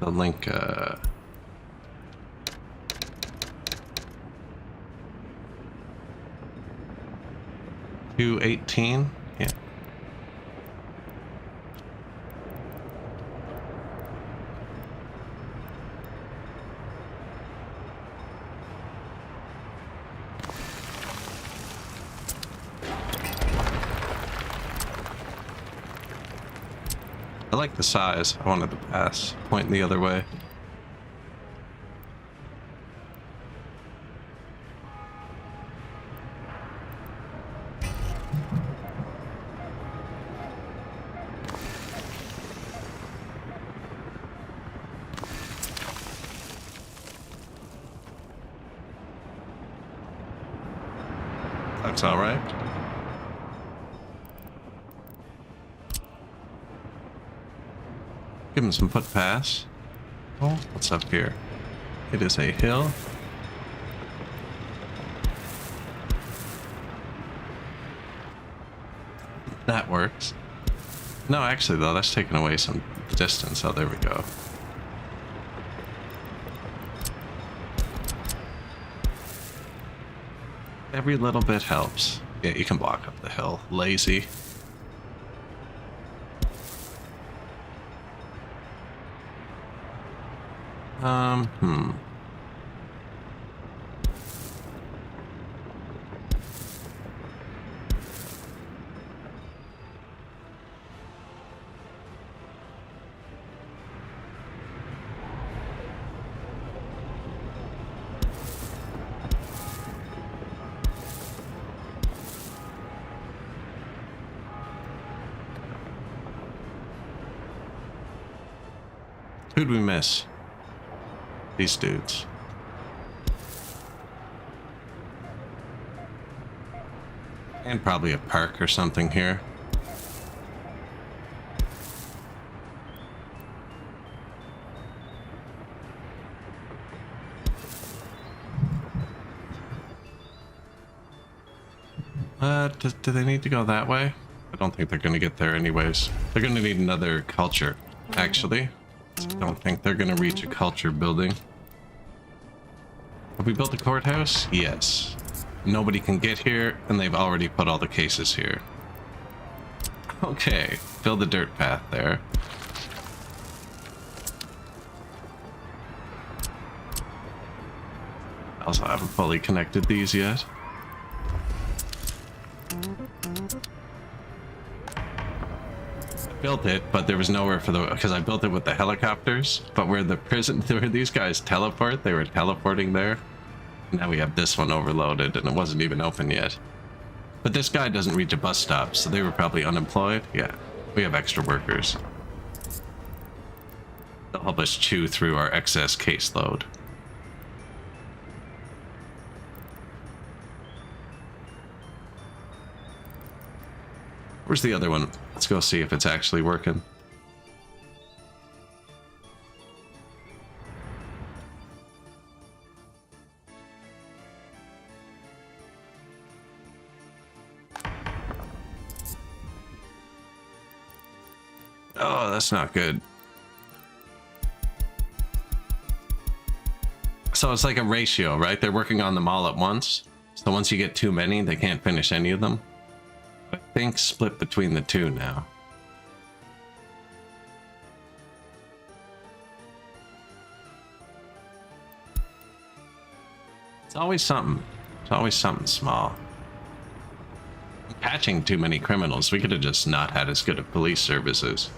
The link, 218? Yeah. I like the size. I wanted to pass, pointing the other way. That's all right. Give him some footpaths. Oh, what's up here? It is a hill. That works. No, actually though, that's taking away some distance. Oh, there we go. Every little bit helps. Yeah, you can walk up the hill. Lazy. Hmm. Who'd we miss? These dudes. And probably a park or something here. Do they need to go that way? I don't think they're going to get there anyways. They're going to need another culture, actually. I don't think they're going to reach a culture building. Have we built a courthouse? Yes. Nobody can get here, and they've already put all the cases here. Okay, build the dirt path there. Also, I haven't fully connected these yet. Built it, but there was nowhere for the, because I built it with the helicopters, but where the prison, where these guys teleport, they were teleporting there. Now we have this one overloaded and it wasn't even open yet. But this guy doesn't reach a bus stop, so they were probably unemployed. Yeah, we have extra workers. They'll help us chew through our excess caseload. Where's the other one? Let's go see if it's actually working. Oh, that's not good. So it's like a ratio, right? They're working on them all at once. So once you get too many, they can't finish any of them. I think split between the two now. It's always something. It's always something small. Catching too many criminals. We could have just not had as good of police services.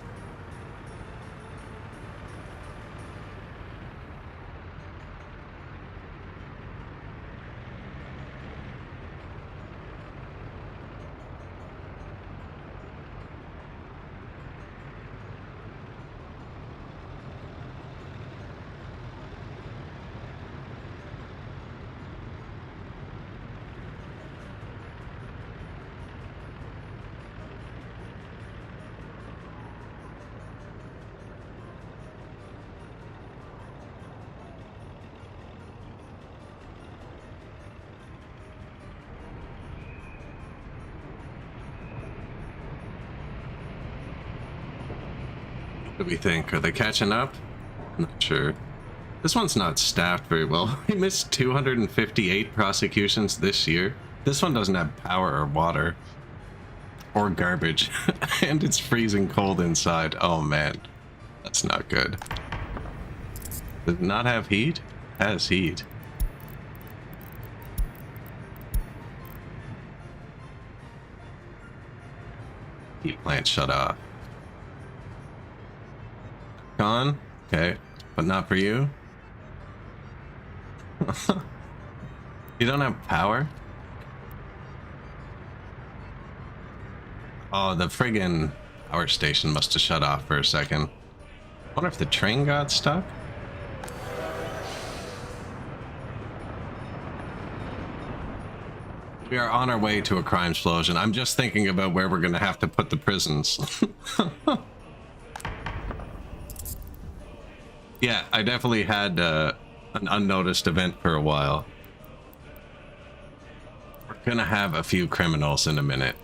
What do we think? Are they catching up? I'm not sure. This one's not staffed very well. We missed 258 prosecutions this year. This one doesn't have power or water. Or garbage. And it's freezing cold inside. Oh man. That's not good. Does it not have heat? It has heat. Heat plant shut off. On? Okay. But not for you? You don't have power? Oh, the friggin' power station must have shut off for a second. I wonder if the train got stuck? We are on our way to a crime explosion. I'm just thinking about where we're gonna have to put the prisons. Yeah, I definitely had an unnoticed event for a while. We're gonna have a few criminals in a minute.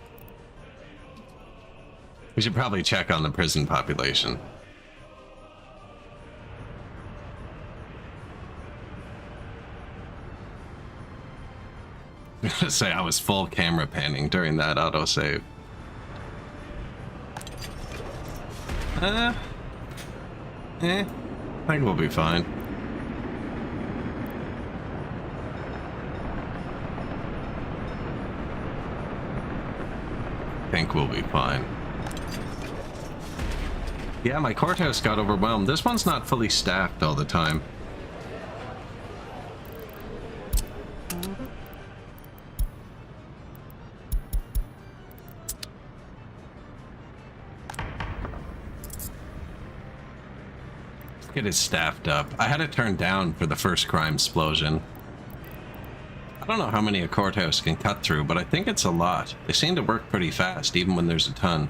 We should probably check on the prison population. I'm gonna say I was full camera panning during that autosave. I think we'll be fine. I think we'll be fine. Yeah, my courthouse got overwhelmed. This one's not fully staffed all the time. It is staffed up. I had it turned down for the first crime explosion. I don't know how many a courthouse can cut through, but I think it's a lot. They seem to work pretty fast, even when there's a ton.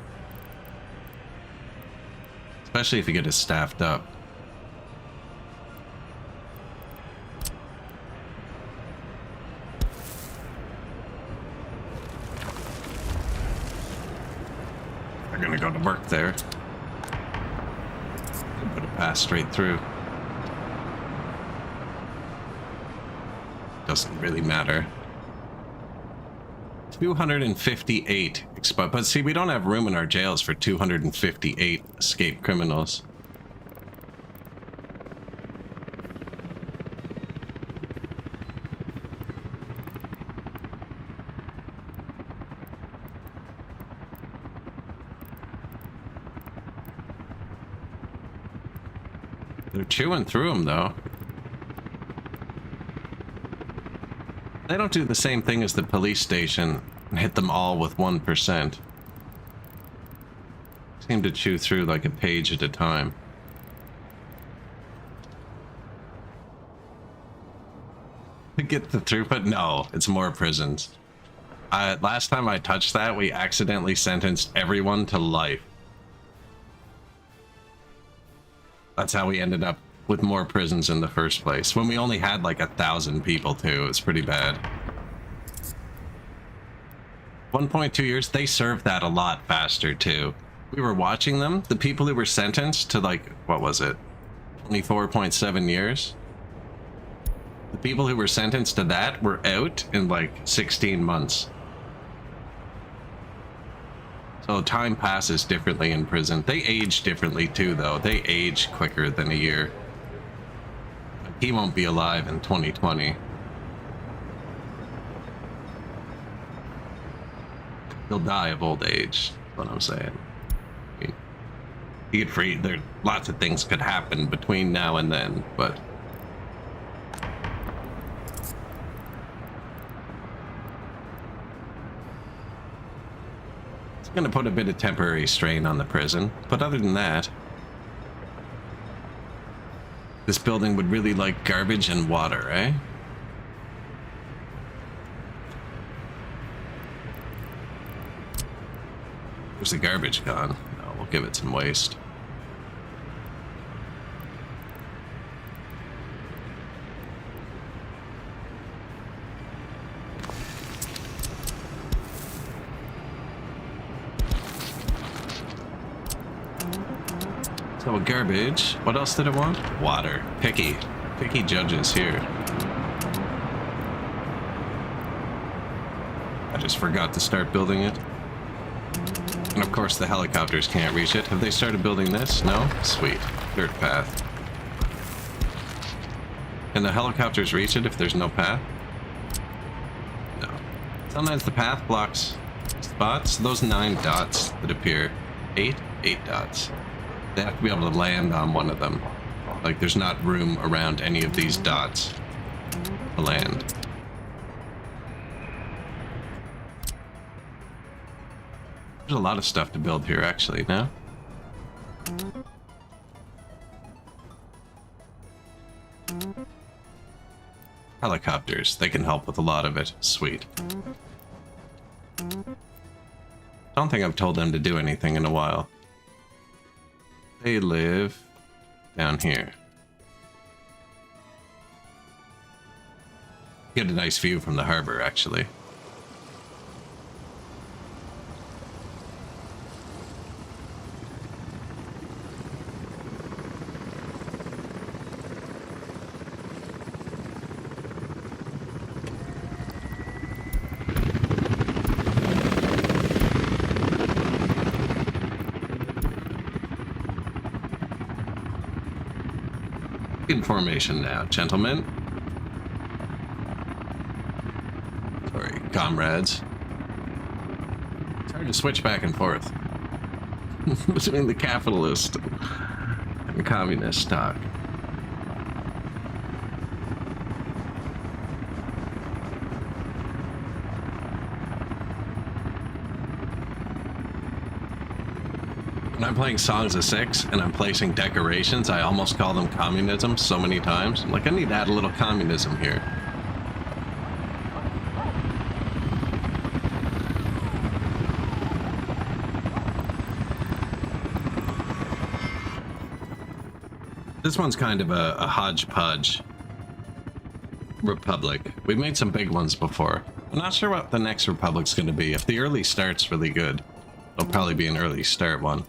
Especially if you get it staffed up. They're gonna go to work there. Put a pass straight through. Doesn't really matter. 258 but see, we don't have room in our jails for 258 escaped criminals. They're chewing through them, though. They don't do the same thing as the police station and hit them all with 1%. Seem to chew through like a page at a time. To get the throughput? No, it's more prisons. Last time I touched that, we accidentally sentenced everyone to life. That's how we ended up with more prisons in the first place. When we only had like 1,000 people too, it's pretty bad. 1.2 years, they served that a lot faster too. We were watching them, the people who were sentenced to like, what was it? 24.7 years? The people who were sentenced to that were out in like 16 months. So time passes differently in prison. They age differently too though. They age quicker than a year. He won't be alive in 2020. He'll die of old age, is what I'm saying. I mean, he get free. There, lots of things could happen between now and then, but it's gonna put a bit of temporary strain on the prison. But other than that, this building would really like garbage and water, eh? Where's the garbage gone? No, we'll give it some waste. So garbage. What else did it want? Water. Picky. Picky judges here. I just forgot to start building it. And of course the helicopters can't reach it. Have they started building this? No? Sweet. Dirt path. Can the helicopters reach it if there's no path? No. Sometimes the path blocks spots. Those 9 dots that appear. 8 dots. They have to be able to land on one of them. Like there's not room around any of these dots to land. There's a lot of stuff to build here, actually, now. Helicopters. They can help with a lot of it. Sweet. Don't think I've told them to do anything in a while. They live down here. Get a nice view from the harbor, actually. In formation now, gentlemen. Sorry, comrades. It's hard to switch back and forth between the capitalist and the communist talk. When I'm playing Songs of Six and I'm placing decorations, I almost call them communism so many times. I'm like, I need to add a little communism here. This one's kind of a hodgepodge republic. We've made some big ones before. I'm not sure what the next republic's going to be. If the early start's really good, it'll probably be an early start one.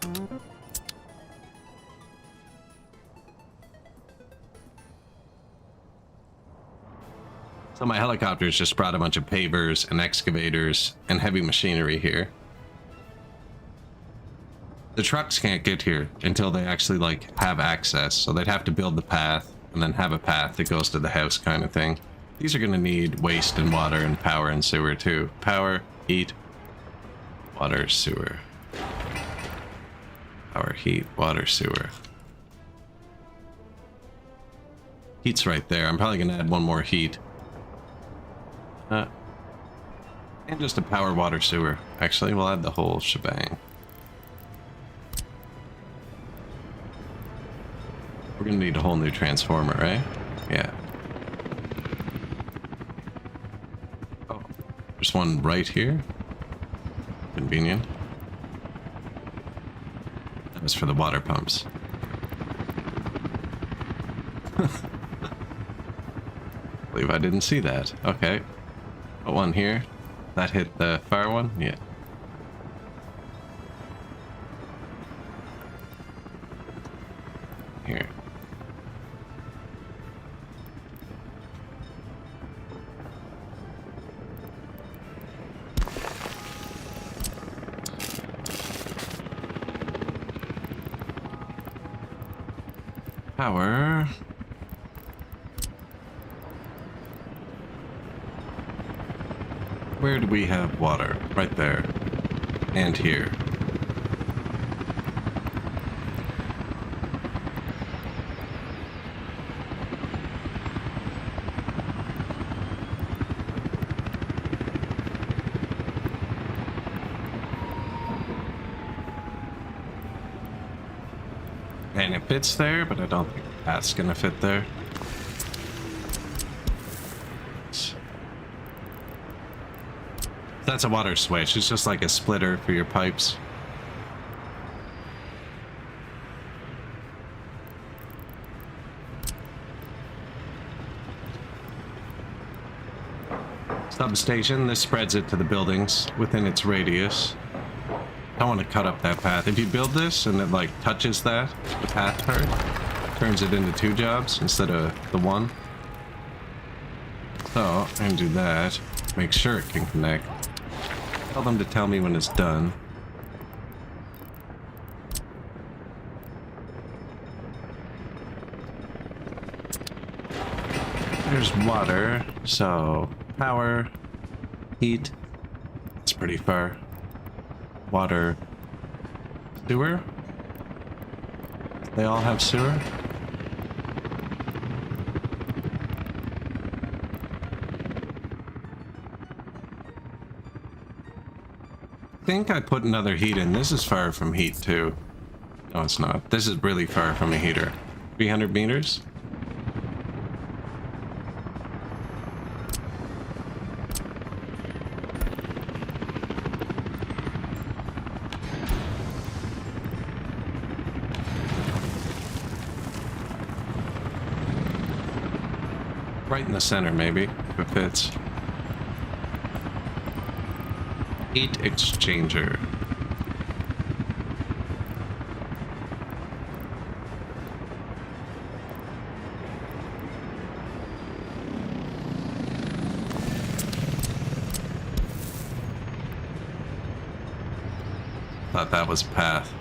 So my helicopters just brought a bunch of pavers and excavators and heavy machinery here. The trucks can't get here until they actually like have access, so they'd have to build the path and then have a path that goes to the house kind of thing. These are going to need waste and water and power and sewer too. Power, heat, water, sewer. Power, heat, water, sewer. Heat's right there. I'm probably going to add one more heat. And just a power, water, sewer. Actually, we'll add the whole shebang. We're going to need a whole new transformer, right? Yeah. Oh. There's one right here. Convenient. That was for the water pumps. Believe I didn't see that. Okay. Got one here. That hit the fire one? Yeah. Here. Power. Where do we have water? Right there. And here. And it fits there, but I don't think that's gonna fit there. That's a water switch. It's just like a splitter for your pipes. Substation. This spreads it to the buildings within its radius. I want to cut up that path. If you build this and it like touches that, the path part, turns it into 2 jobs instead of the 1. So I'm gonna do that. Make sure it can connect. Tell them to tell me when it's done. There's water, so power, heat. It's pretty far. Water, sewer. They all have sewer. I think I put another heat in. This is far from heat too. No, it's not. This is really far from a heater. 300 meters. Right in the center, maybe, if it fits. Heat exchanger. Thought that was a path.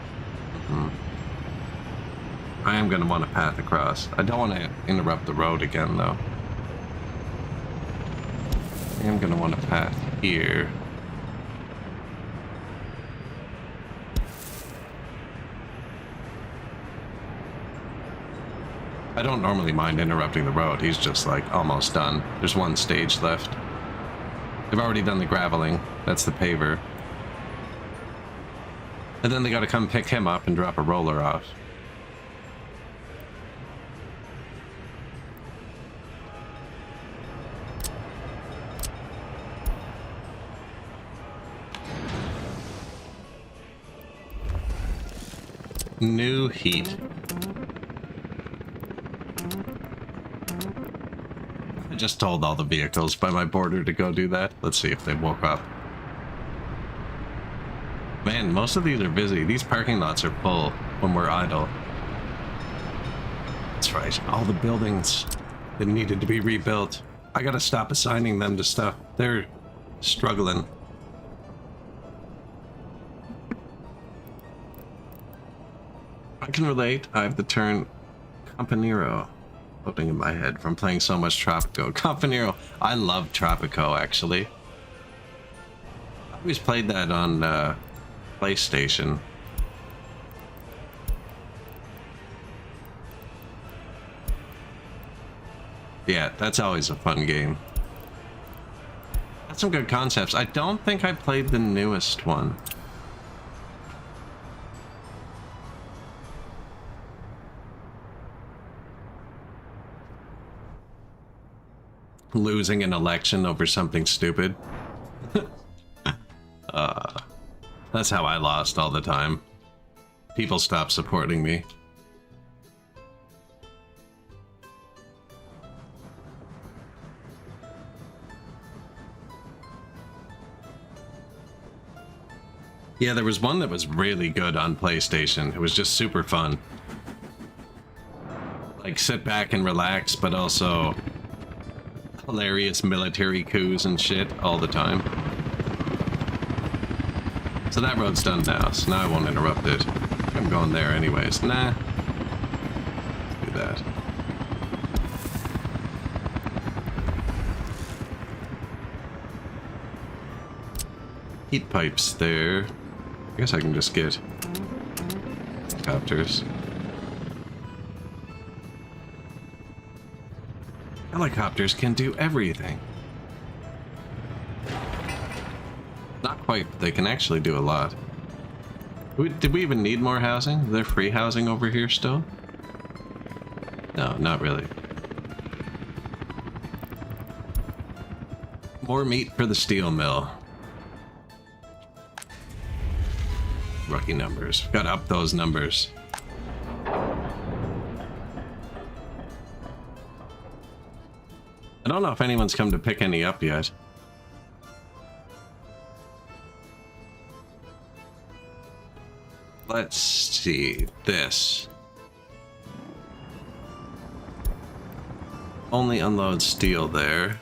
I am going to want a path across. I don't want to interrupt the road again, though. I am going to want a path here. I don't normally mind interrupting the road. He's just like almost done. There's 1 stage left. They've already done the graveling. That's the paver. And then they got to come pick him up and drop a roller off. New heat. I just told all the vehicles by my border to go do that. Let's see if they woke up. Man, most of these are busy. These parking lots are full when we're idle. That's right. All the buildings that needed to be rebuilt. I gotta stop assigning them to stuff. They're struggling. I can relate. I have the term Campanero floating in my head from playing so much Tropico. Campanero. I love Tropico, actually. I always played that on PlayStation. Yeah, that's always a fun game. That's some good concepts. I don't think I played the newest one. Losing an election over something stupid. That's how I lost all the time. People stopped supporting me. Yeah, there was one that was really good on PlayStation. It was just super fun. Like, sit back and relax, but also hilarious military coups and shit all the time. So that road's done now, so now I won't interrupt it. I'm going there anyways. Nah. Let's do that. Heat pipes there. I guess I can just get helicopters. Helicopters can do everything. Not quite, but they can actually do a lot. Did we even need more housing? Is there free housing over here still? No, not really. More meat for the steel mill. Rookie numbers. Gotta up those numbers. I don't know if anyone's come to pick any up yet. Let's see this. Only unload steel there.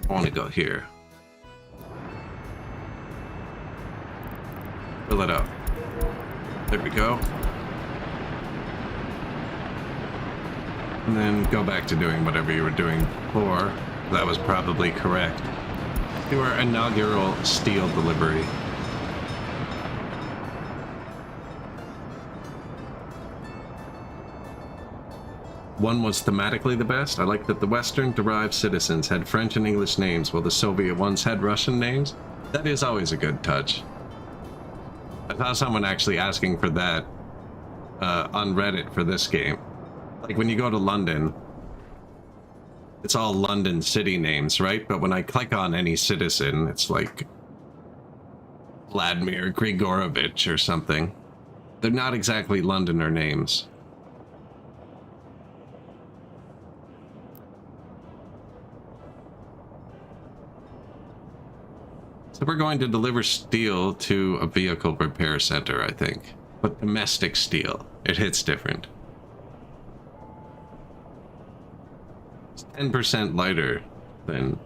I want to go here. Fill it up. There we go. And then go back to doing whatever you were doing before. That was probably correct. Do our inaugural steel delivery. One was thematically the best. I like that the Western-derived citizens had French and English names, while the Soviet ones had Russian names. That is always a good touch. I saw someone actually asking for that on Reddit for this game. Like, when you go to London, it's all London city names, right? But when I click on any citizen, it's like Vladimir Grigorovich or something. They're not exactly Londoner names. So we're going to deliver steel to a vehicle repair center, I think. But domestic steel. It hits different. It's 10% lighter than...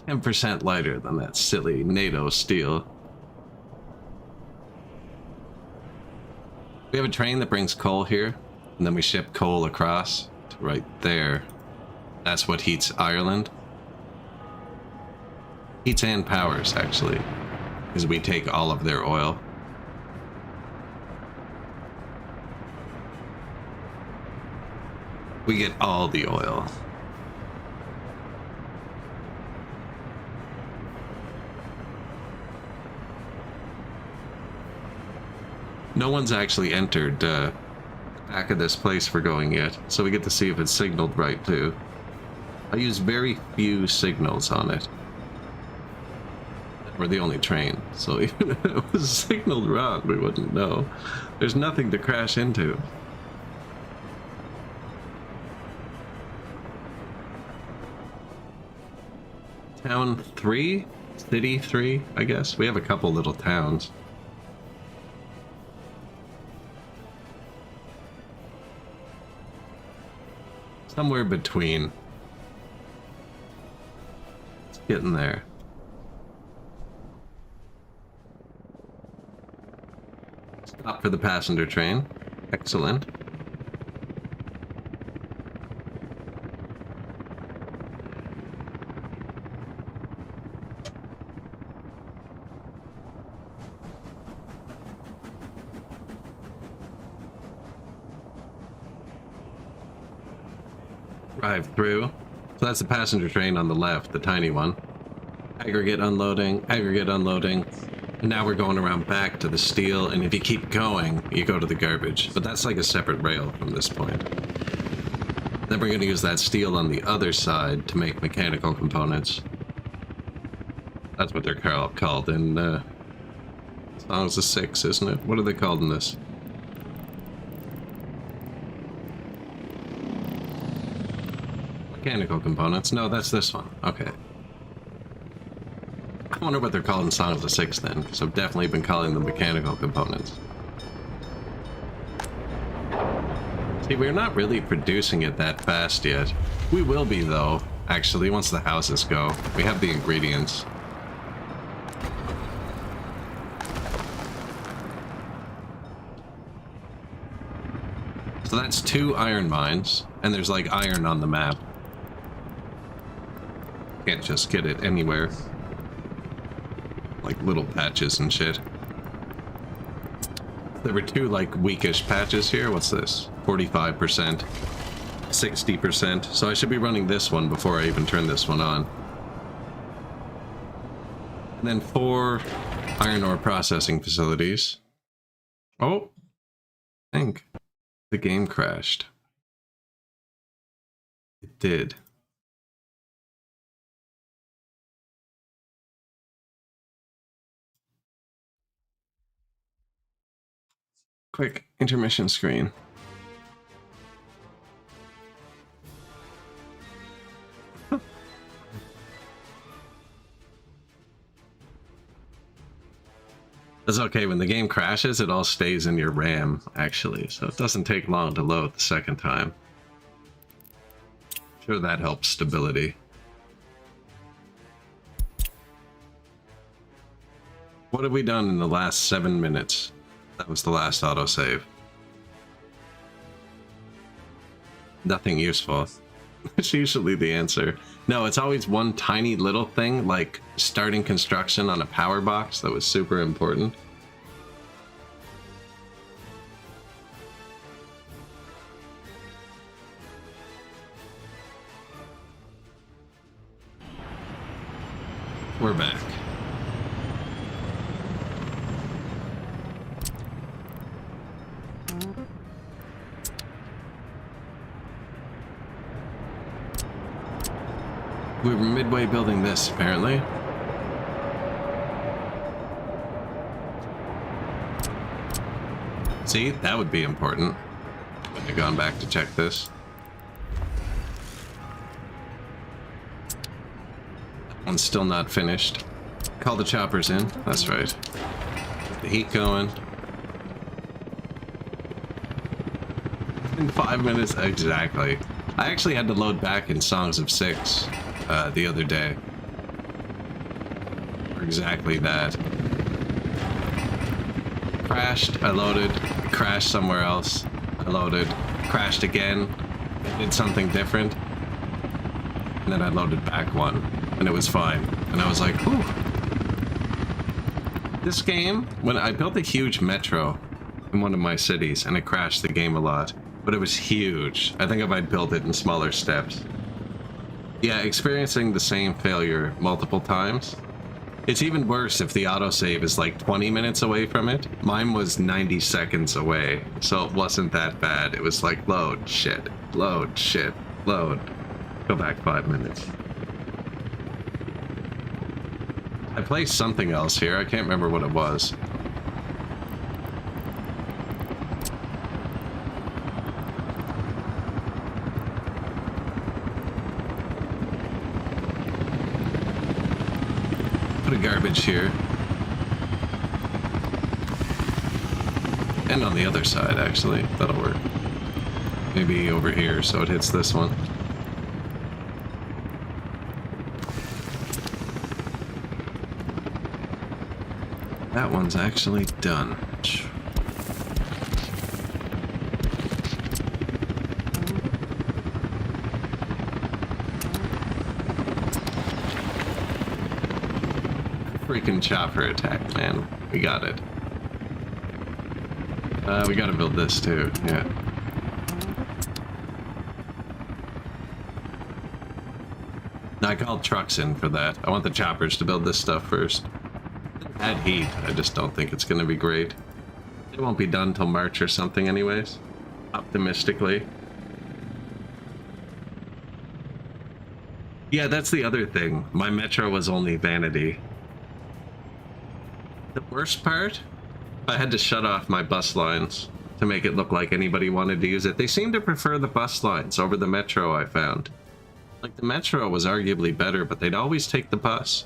10% lighter than that silly NATO steel. We have a train that brings coal here, and then we ship coal across to right there. That's what heats Ireland. Heats and powers, actually, because we take all of their oil. We get all the oil. No one's actually entered back of this place we're going yet, so we get to see if it's signaled right, too. I use very few signals on it. We're the only train, so even if it was signaled wrong, we wouldn't know. There's nothing to crash into. Town 3? City 3, I guess? We have a couple little towns. Somewhere between. It's getting there. Stop for the passenger train. Excellent. Drive through. So that's the passenger train on the left, the tiny one. Aggregate unloading, aggregate unloading. And now we're going around back to the steel, and if you keep going, you go to the garbage. But that's like a separate rail from this point. Then we're going to use that steel on the other side to make mechanical components. That's what they're called in Songs of Six, isn't it? What are they called in this? Mechanical components? No, that's this one. Okay. I wonder what they're called in Songs of Six then, because I've definitely been calling them mechanical components. See, we're not really producing it that fast yet. We will be, though, actually, once the houses go. We have the ingredients. So that's 2 iron mines, and there's like iron on the map. Can't just get it anywhere. Like little patches and shit. There were 2 like weakish patches here. What's this? 45%, 60%. So I should be running this one before I even turn this one on. And then 4 iron ore processing facilities. Oh, I think the game crashed. It did. Quick intermission screen. That's okay. When the game crashes, it all stays in your RAM, actually, so it doesn't take long to load the second time. Sure, that helps stability. What have we done in the last 7 minutes? That was the last autosave. Nothing useful. It's usually the answer. No, it's always one tiny little thing, like starting construction on a power box that was super important. We're back. We were midway building this, apparently. See, that would be important. Wouldn't have gone back to check this. That one's still not finished. Call the choppers in. That's right. Get the heat going. In 5 minutes, exactly. I actually had to load back in Songs of Six the other day. For exactly that. Crashed, I loaded, crashed somewhere else, I loaded, crashed again, did something different, and then I loaded back one, and it was fine. And I was like, whew. This game, when I built a huge metro in one of my cities, and it crashed the game a lot. But it was huge. I think if I'd built it in smaller steps. Yeah, experiencing the same failure multiple times. It's even worse if the autosave is like 20 minutes away from it. Mine was 90 seconds away, so it wasn't that bad. It was like, load, shit, load, shit, load. Go back 5 minutes. I placed something else here. I can't remember what it was. Put a garbage here. And on the other side, actually. That'll work. Maybe over here so it hits this one. That one's actually done. Freaking chopper attack, man. We got it. We gotta build this too, yeah. I called trucks in for that. I want the choppers to build this stuff first. Add heat, I just don't think it's gonna be great. It won't be done till March or something anyways. Optimistically. Yeah, that's the other thing. My metro was only vanity. The worst part, I had to shut off my bus lines to make it look like anybody wanted to use it. They seem to prefer the bus lines over the metro, I found. Like, the metro was arguably better, but they'd always take the bus.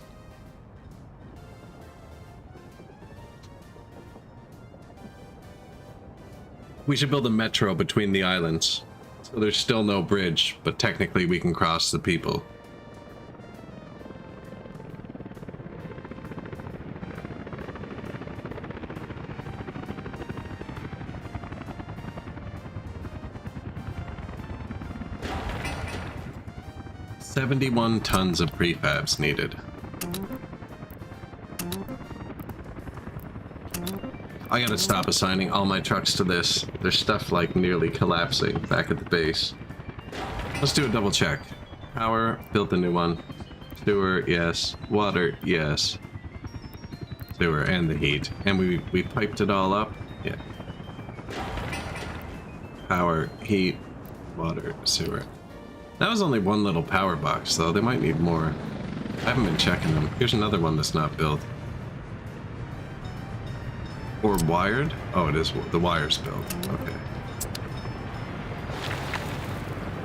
We should build a metro between the islands. So there's still no bridge, but technically we can cross the people. $71 tons of prefabs needed. I gotta stop assigning all my trucks to this. There's stuff like nearly collapsing back at the base. Let's do a double check. Power, built a new one. Sewer, yes. Water, yes. Sewer and the heat. And we piped it all up? Yeah. Power, heat, water, sewer. That was only one little power box though. They might need more. I haven't been checking them. Here's another one that's not built. Or wired? Oh, it is. The wire's built. Okay.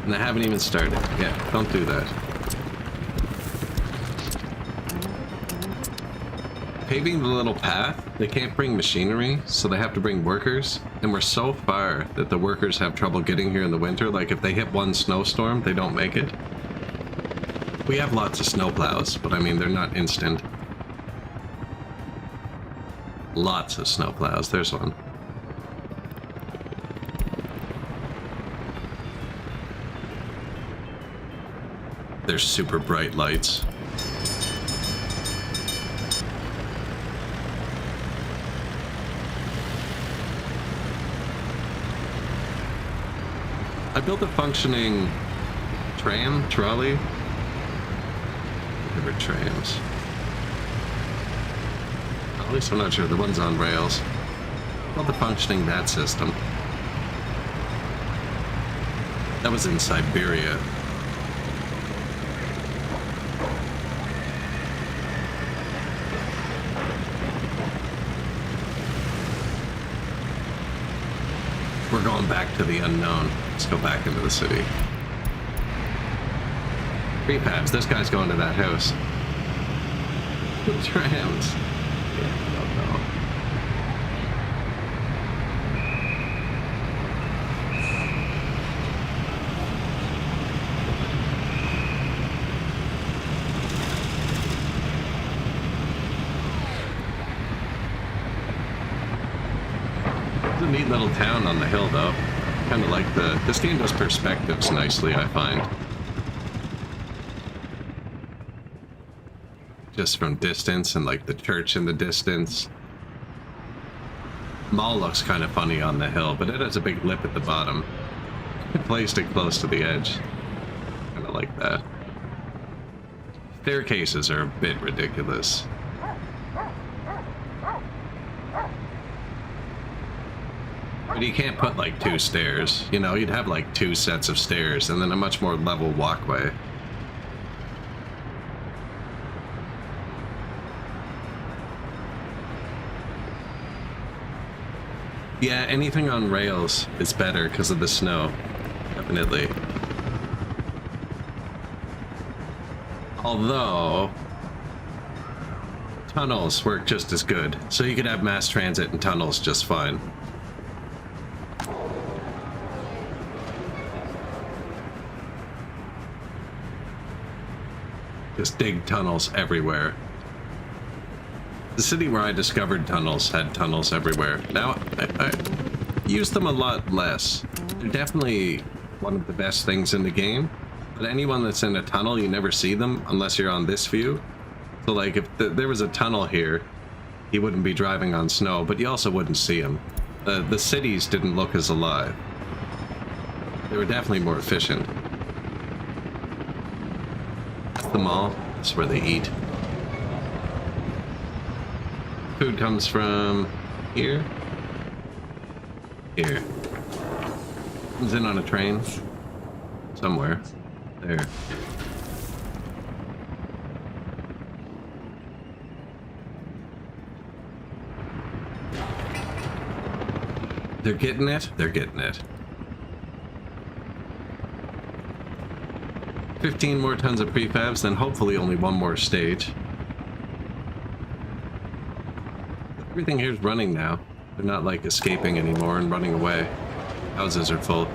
And I haven't even started. Yeah, don't do that. Paving the little path, they can't bring machinery, so they have to bring workers. And we're so far that the workers have trouble getting here in the winter. Like, if they hit one snowstorm, they don't make it. We have lots of snowplows, but I mean, they're not instant. Lots of snowplows. There's one. There's super bright lights. I built a functioning trolley. Whatever trams. At least I'm not sure. The one's on rails. Well, the functioning that system. That was in Siberia. We're going back to the unknown. Let's go back into the city. Prefabs. This guy's going to that house. Trams. Yeah, I don't know. It's a neat little town on the hill, though. Kind of like this game does perspectives nicely, I find. Just from distance, and like the church in the distance. Mall looks kind of funny on the hill, but it has a big lip at the bottom. It placed it close to the edge. Kind of like that. Staircases are a bit ridiculous. But you can't put like two stairs. You know, you'd have like two sets of stairs and then a much more level walkway. Yeah, anything on rails is better because of the snow. Definitely. Although, tunnels work just as good. So you could have mass transit and tunnels just fine. Just dig tunnels everywhere. The city where I discovered tunnels had tunnels everywhere. Now, I use them a lot less. They're definitely one of the best things in the game, but anyone that's in a tunnel, you never see them unless you're on this view. So like, if there was a tunnel here, you wouldn't be driving on snow, but you also wouldn't see them. The cities didn't look as alive. They were definitely more efficient. That's the mall. That's where they eat. Food comes from here. Here. Comes in on a train. Somewhere. There. They're getting it. They're getting it. 15 more tons of prefabs, then hopefully only one more stage. Everything here's running now. They're not like escaping anymore and running away. Houses are full.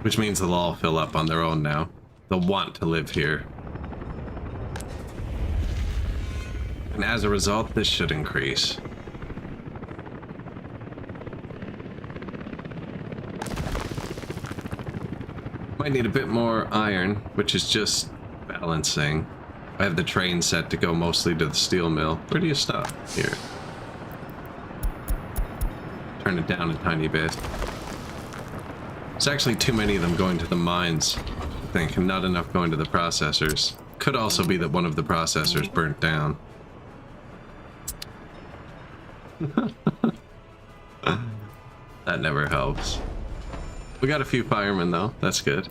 Which means they'll all fill up on their own now. They'll want to live here. And as a result, this should increase. Might need a bit more iron, which is just balancing. I have the train set to go mostly to the steel mill. Where do you stop? Here. Turn it down a tiny bit. There's actually too many of them going to the mines, I think, and not enough going to the processors. Could also be that one of the processors burnt down. That never helps. We got a few firemen though, that's good.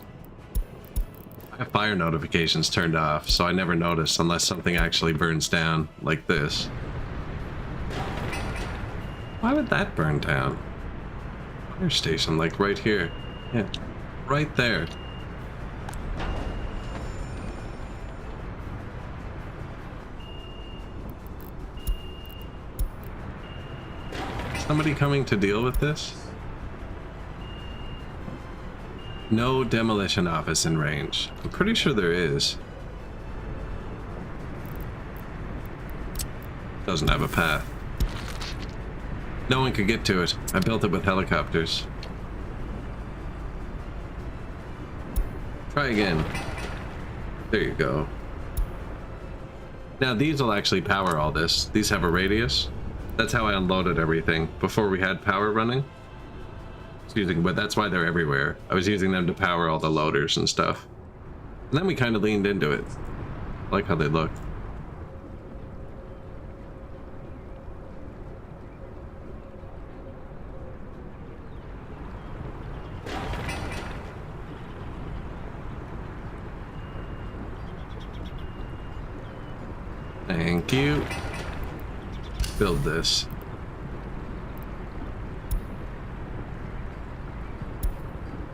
I have fire notifications turned off, so I never notice unless something actually burns down, like this. Why would that burn down? Fire station, like right here. Yeah, right there. Somebody coming to deal with this? No demolition office in range. I'm pretty sure there is. Doesn't have a path. No one could get to it. I built it with helicopters. Try again. There you go. Now these will actually power all this. These have a radius. That's how I unloaded everything before we had power running. But that's why they're everywhere. I was using them to power all the loaders and stuff. And then we kind of leaned into it. I like how they look. Thank you. Build this.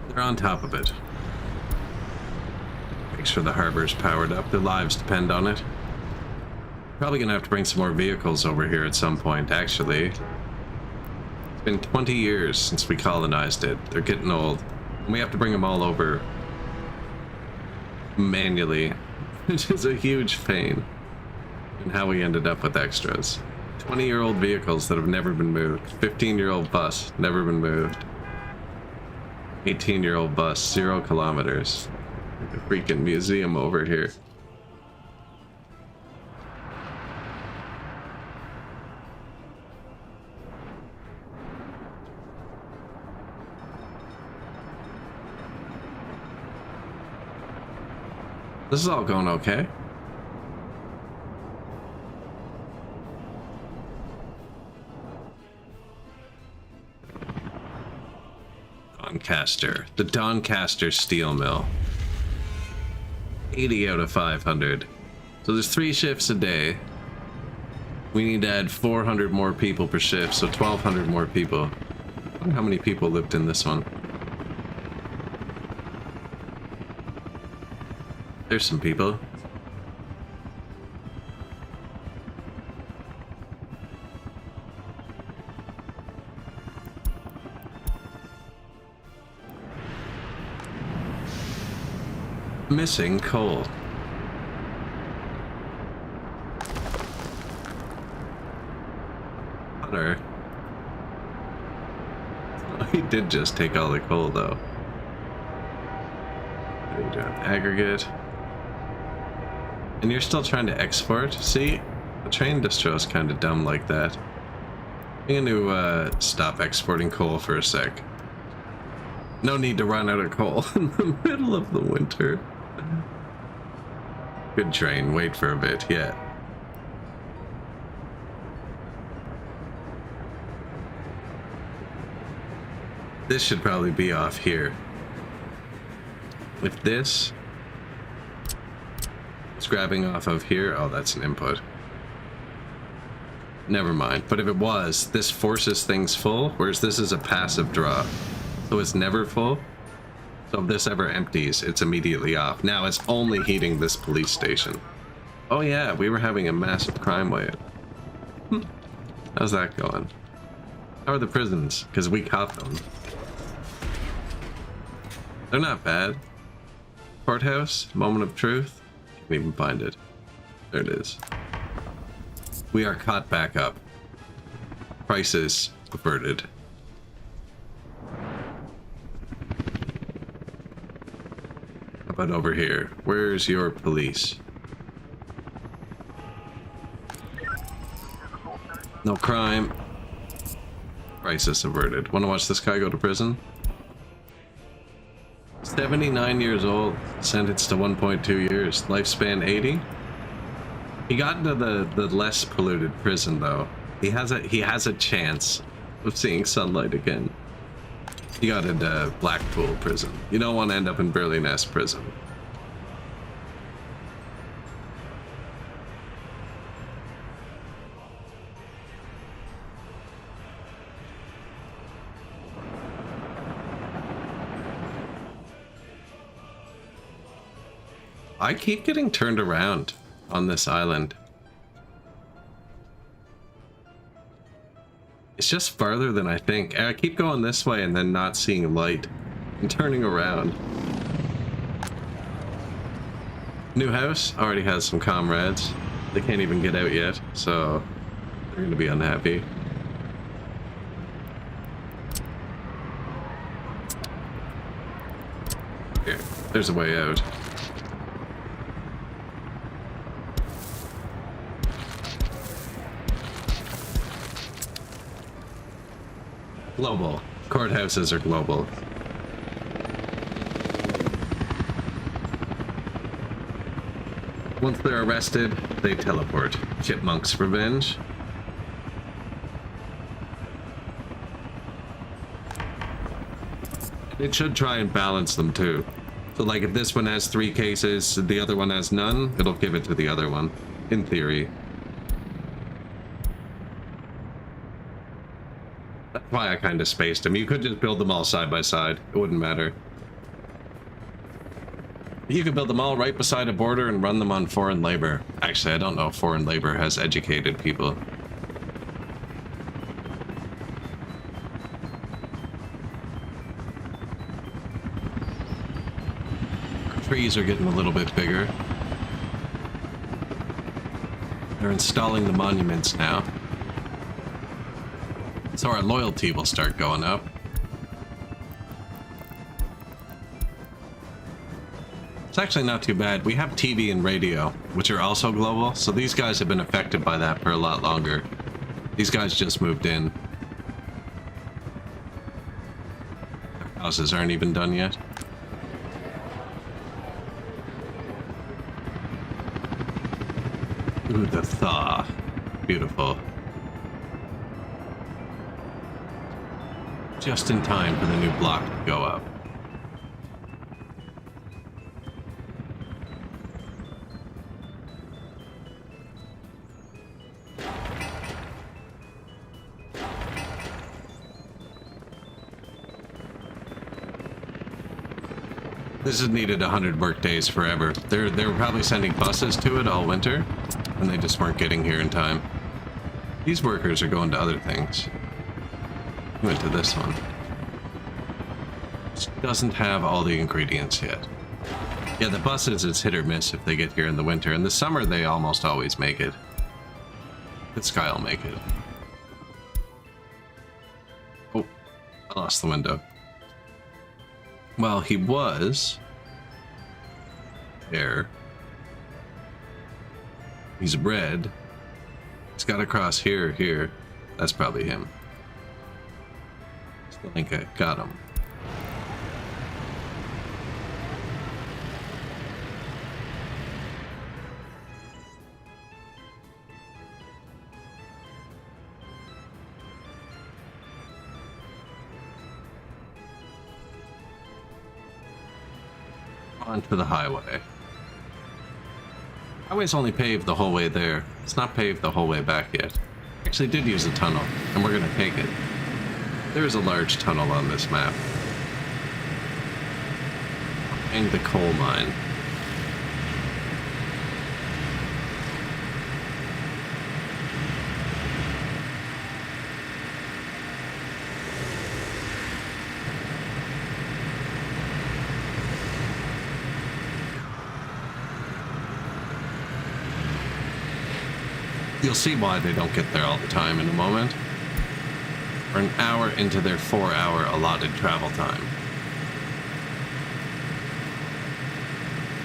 They're on top of it. Make sure the harbor's powered up. Their lives depend on it. Probably gonna have to bring some more vehicles over here at some point, actually. It's been 20 years since we colonized it. They're getting old. And we have to bring them all over manually, which is a huge pain in how we ended up with extras. 20-year-old vehicles that have never been moved. 15-year-old bus, never been moved. 18-year-old bus, 0 kilometers. Like a freaking museum over here. This is all going okay. Doncaster. The Doncaster Steel Mill. 80 out of 500. So there's 3 shifts a day. We need to add 400 more people per shift, so 1,200 more people. I wonder how many people lived in this one. There's some people. Missing coal. Hunter. Oh, he did just take all the coal though. What are you doing? Aggregate. And you're still trying to export? See? The train distro is kind of dumb like that. I'm going to stop exporting coal for a sec. No need to run out of coal in the middle of the winter. Good train, wait for a bit, yeah. This should probably be off here. If this is grabbing off of here, oh, that's an input. Never mind. But if it was, this forces things full, whereas this is a passive draw. So it's never full. So if this ever empties, it's immediately off. Now it's only heating this police station. Oh yeah, we were having a massive crime wave. How's that going? How are the prisons? Because we caught them. They're not bad. Courthouse, moment of truth. Can't even find it. There it is. We are caught back up. Crisis averted. How about over here? Where's your police? No crime. Crisis averted. Want to watch this guy go to prison? 79 years old, sentenced to 1.2 years, lifespan 80. He got into the less polluted prison though. He has a chance of seeing sunlight again. He got into Blackpool prison. You don't want to end up in Burley Nest prison. I keep getting turned around on this island. It's just farther than I think. I keep going this way and then not seeing light and turning around. New house already has some comrades. They can't even get out yet, so they're gonna be unhappy. Here, there's a way out. Global. Courthouses are global. Once they're arrested, they teleport. Chipmunk's revenge. It should try and balance them too. So like if this one has 3 cases, the other one has none, it'll give it to the other one. In theory. That's why I kind of spaced them. You could just build them all side by side. It wouldn't matter. You could build them all right beside a border and run them on foreign labor. Actually, I don't know if foreign labor has educated people. Our trees are getting a little bit bigger. They're installing the monuments now. So our loyalty will start going up. It's actually not too bad. We have TV and radio, which are also global, so these guys have been affected by that for a lot longer. These guys just moved in. Their houses aren't even done yet. Ooh, the thaw. Beautiful. Just in time for the new block to go up. This has needed 100 work days forever. They were probably sending buses to it all winter, and they just weren't getting here in time. These workers are going to other things. Went to this one. This doesn't have all the ingredients yet. Yeah, the buses, it's hit or miss if they get here in the winter. In the summer, they almost always make it. This guy will make it. Oh, I lost the window. Well, he was there. He's red. He's got to cross here. That's probably him. I think I got him. Onto the highway. Highway's only paved the whole way there. It's not paved the whole way back yet. Actually did use a tunnel, and we're gonna take it. There is a large tunnel on this map. And the coal mine. You'll see why they don't get there all the time in a moment. We're an hour into their 4-hour allotted travel time.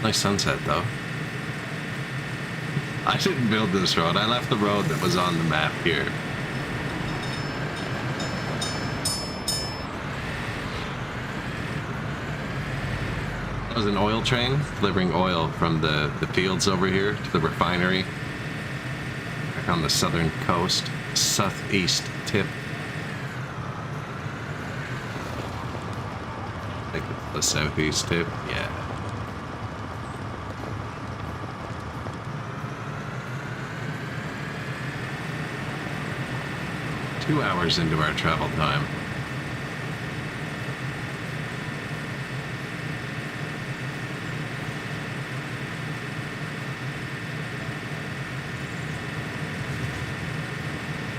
Nice sunset, though. I didn't build this road. I left the road that was on the map here. That was an oil train delivering oil from the fields over here to the refinery. Back on the southern coast, southeast tip. I think it's the southeast tip, yeah. Two hours into our travel time.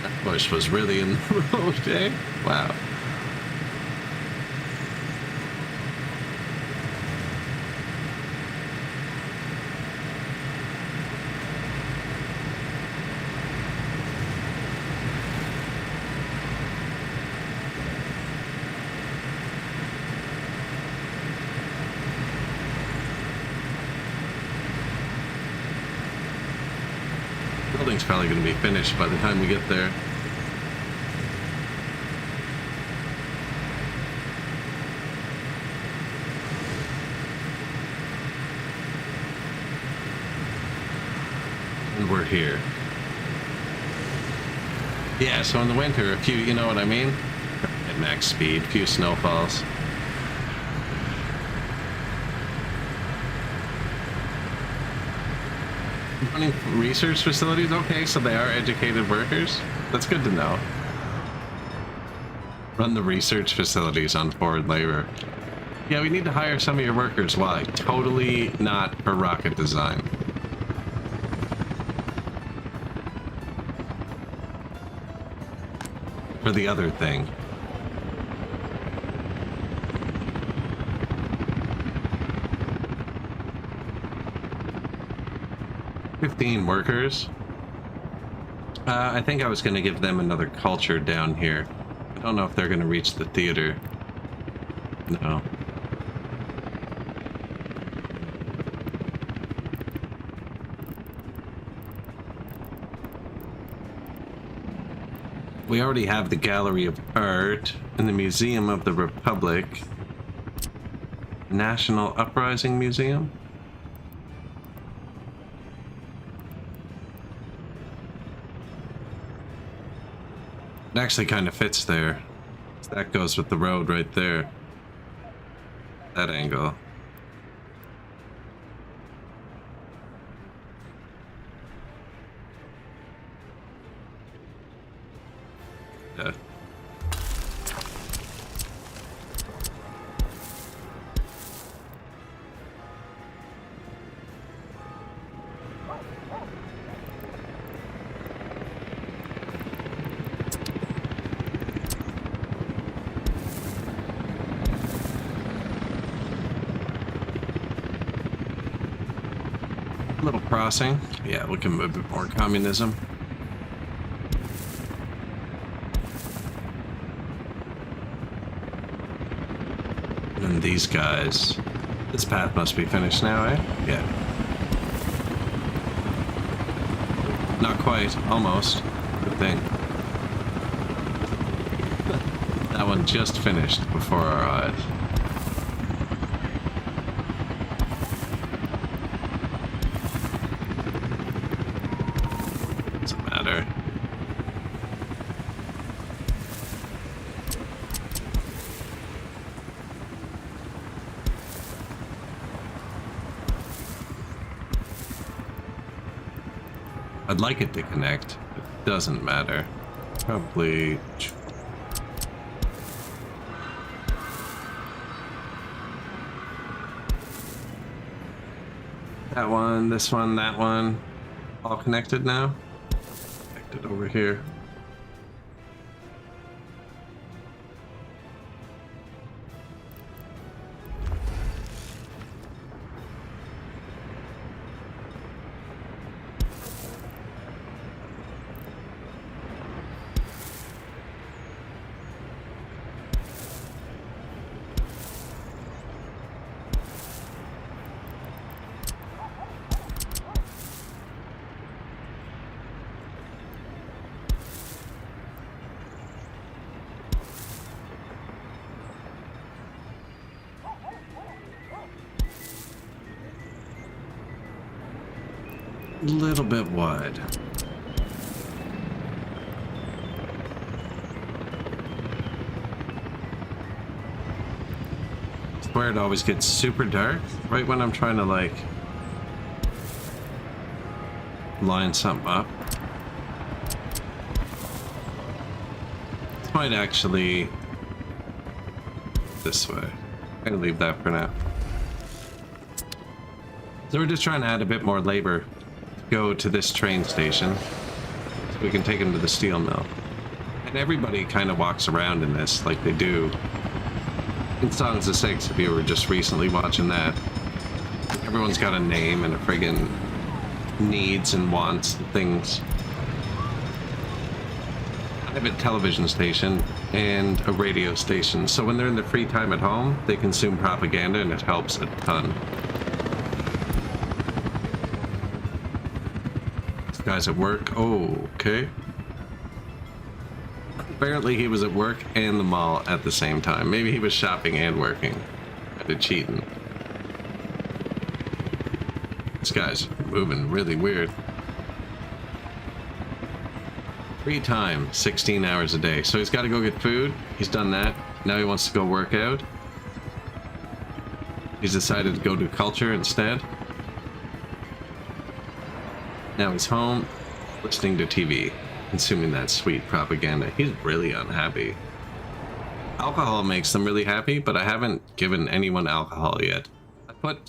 That bush was really in the road, eh? Wow. Building's probably going to be finished by the time we get there. And we're here. Yeah, so in the winter, a few, you know what I mean? At max speed, few snowfalls. Running research facilities? Okay, so they are educated workers? That's good to know. Run the research facilities on forward labor. Yeah, we need to hire some of your workers. Why? Totally not for rocket design. For the other thing. $15 workers. I think I was going to give them another culture down here. I don't know if they're going to reach the theater. No. We already have the Gallery of Art and the Museum of the Republic. National Uprising Museum? It actually kind of fits there. That goes with the road right there. That angle. Yeah. Little crossing. Yeah, looking a bit more communism. And then these guys. This path must be finished now, eh? Yeah. Not quite. Almost. Good thing. That one just finished before our eyes. I'd like it to connect. doesn't matter. Probably... that one, this one, that one. All connected now? Connected over here. A little bit wide. It's where it always gets super dark, right when I'm trying to like line something up. This might actually this way. I'm gonna leave that for now. So we're just trying to add a bit more labor. Go to this train station so we can take him to the steel mill. And everybody kind of walks around in this like they do in Songs of Six, if you were just recently watching that. Everyone's got a name and a friggin' needs and wants and things. I have a television station and a radio station, so when they're in their free time at home, they consume propaganda and it helps a ton. Guys at work. Oh, okay. Apparently he was at work and the mall at the same time. Maybe he was shopping and working. Kind of cheating. This guy's moving really weird. Free time, 16 hours a day. So he's got to go get food. He's done that. Now he wants to go work out. He's decided to go do culture instead. Now he's home, listening to TV, consuming that sweet propaganda. He's really unhappy. Alcohol makes them really happy, but I haven't given anyone alcohol yet.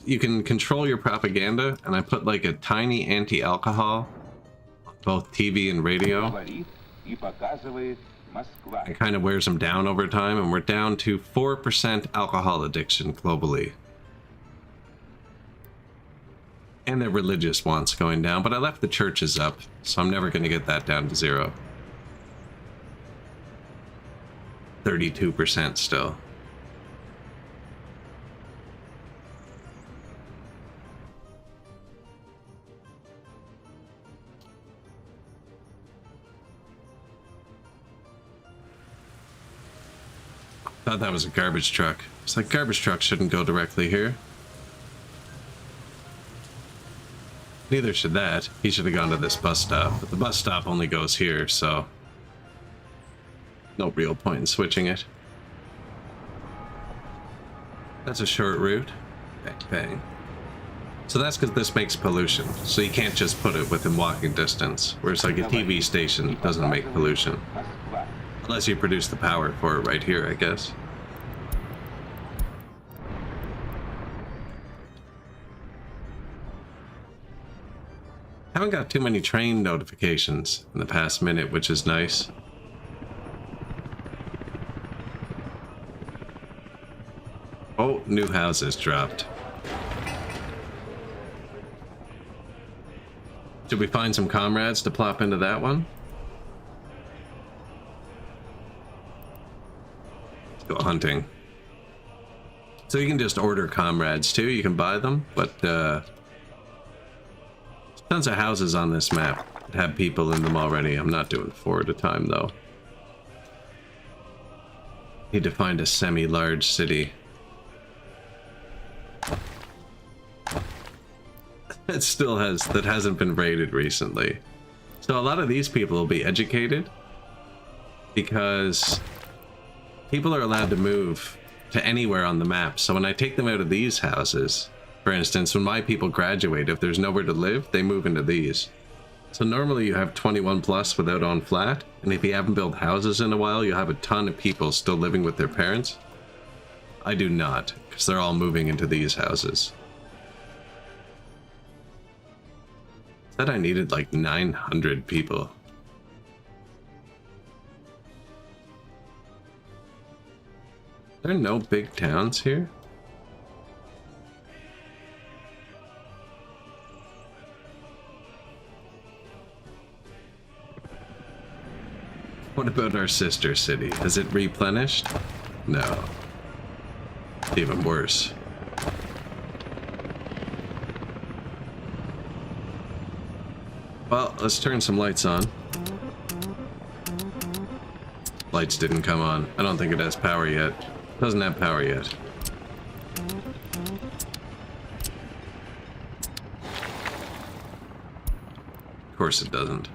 You can control your propaganda, and I put like a tiny anti-alcohol on both TV and radio. It kind of wears them down over time, and we're down to 4% alcohol addiction globally. And their religious wants going down, but I left the churches up, so I'm never going to get that down to 0. 32% still. Thought that was a garbage truck. It's like garbage trucks shouldn't go directly here. Neither should that. He should have gone to this bus stop, but the bus stop only goes here, so no real point in switching it. That's a short route. Bang, bang. So that's because this makes pollution, so you can't just put it within walking distance, whereas like a TV station doesn't make pollution. Unless you produce the power for it right here, I guess. Haven't got too many train notifications in the past minute, which is nice. Oh, new houses dropped. Should we find some comrades to plop into that one? Let's go hunting. So you can just order comrades too, you can buy them, but tons of houses on this map that have people in them already. I'm not doing 4 at a time though. Need to find a semi-large city. That still hasn't been raided recently. So a lot of these people will be educated because people are allowed to move to anywhere on the map. So when I take them out of these houses, for instance, when my people graduate, if there's nowhere to live, they move into these. So normally you have 21 plus without on flat, and if you haven't built houses in a while, you have a ton of people still living with their parents. I do not, because they're all moving into these houses. Said I needed like 900 people. There are no big towns here? What about our sister city? Has it replenished? No. Even worse. Well, let's turn some lights on. Lights didn't come on. I don't think it has power yet. Doesn't have power yet. Of course it doesn't.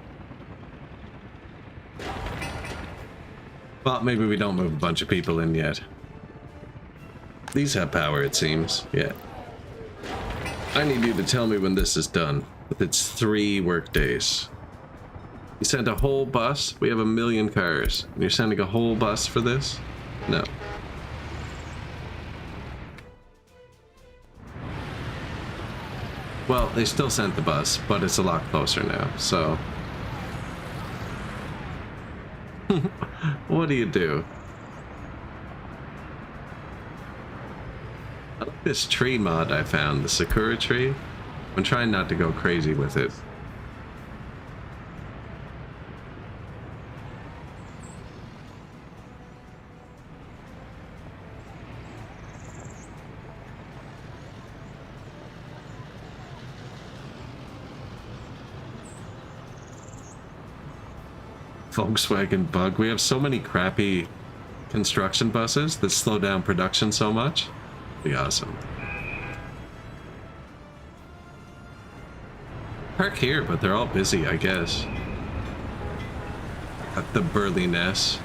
Well, maybe we don't move a bunch of people in yet. These have power, it seems. Yeah. I need you to tell me when this is done. With its 3 work days. You sent a whole bus? We have 1 million cars. And you're sending a whole bus for this? No. Well, they still sent the bus, but it's a lot closer now, so... What do you do? I like this tree mod I found, the Sakura tree. I'm trying not to go crazy with it. Volkswagen Bug. We have so many crappy construction buses that slow down production so much. Be awesome. Park here, but they're all busy, I guess. At the Berliness.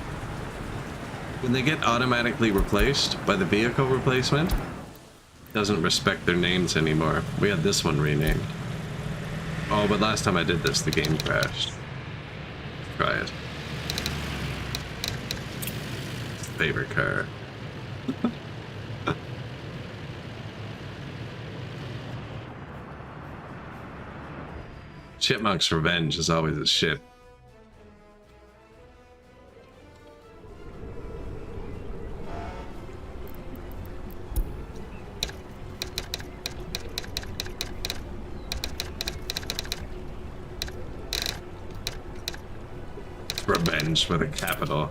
When they get automatically replaced by the vehicle replacement, it doesn't respect their names anymore. We had this one renamed. Oh, but last time I did this, the game crashed. Try it. Favorite car. Chipmunk's Revenge is always a shit. Revenge with a capital.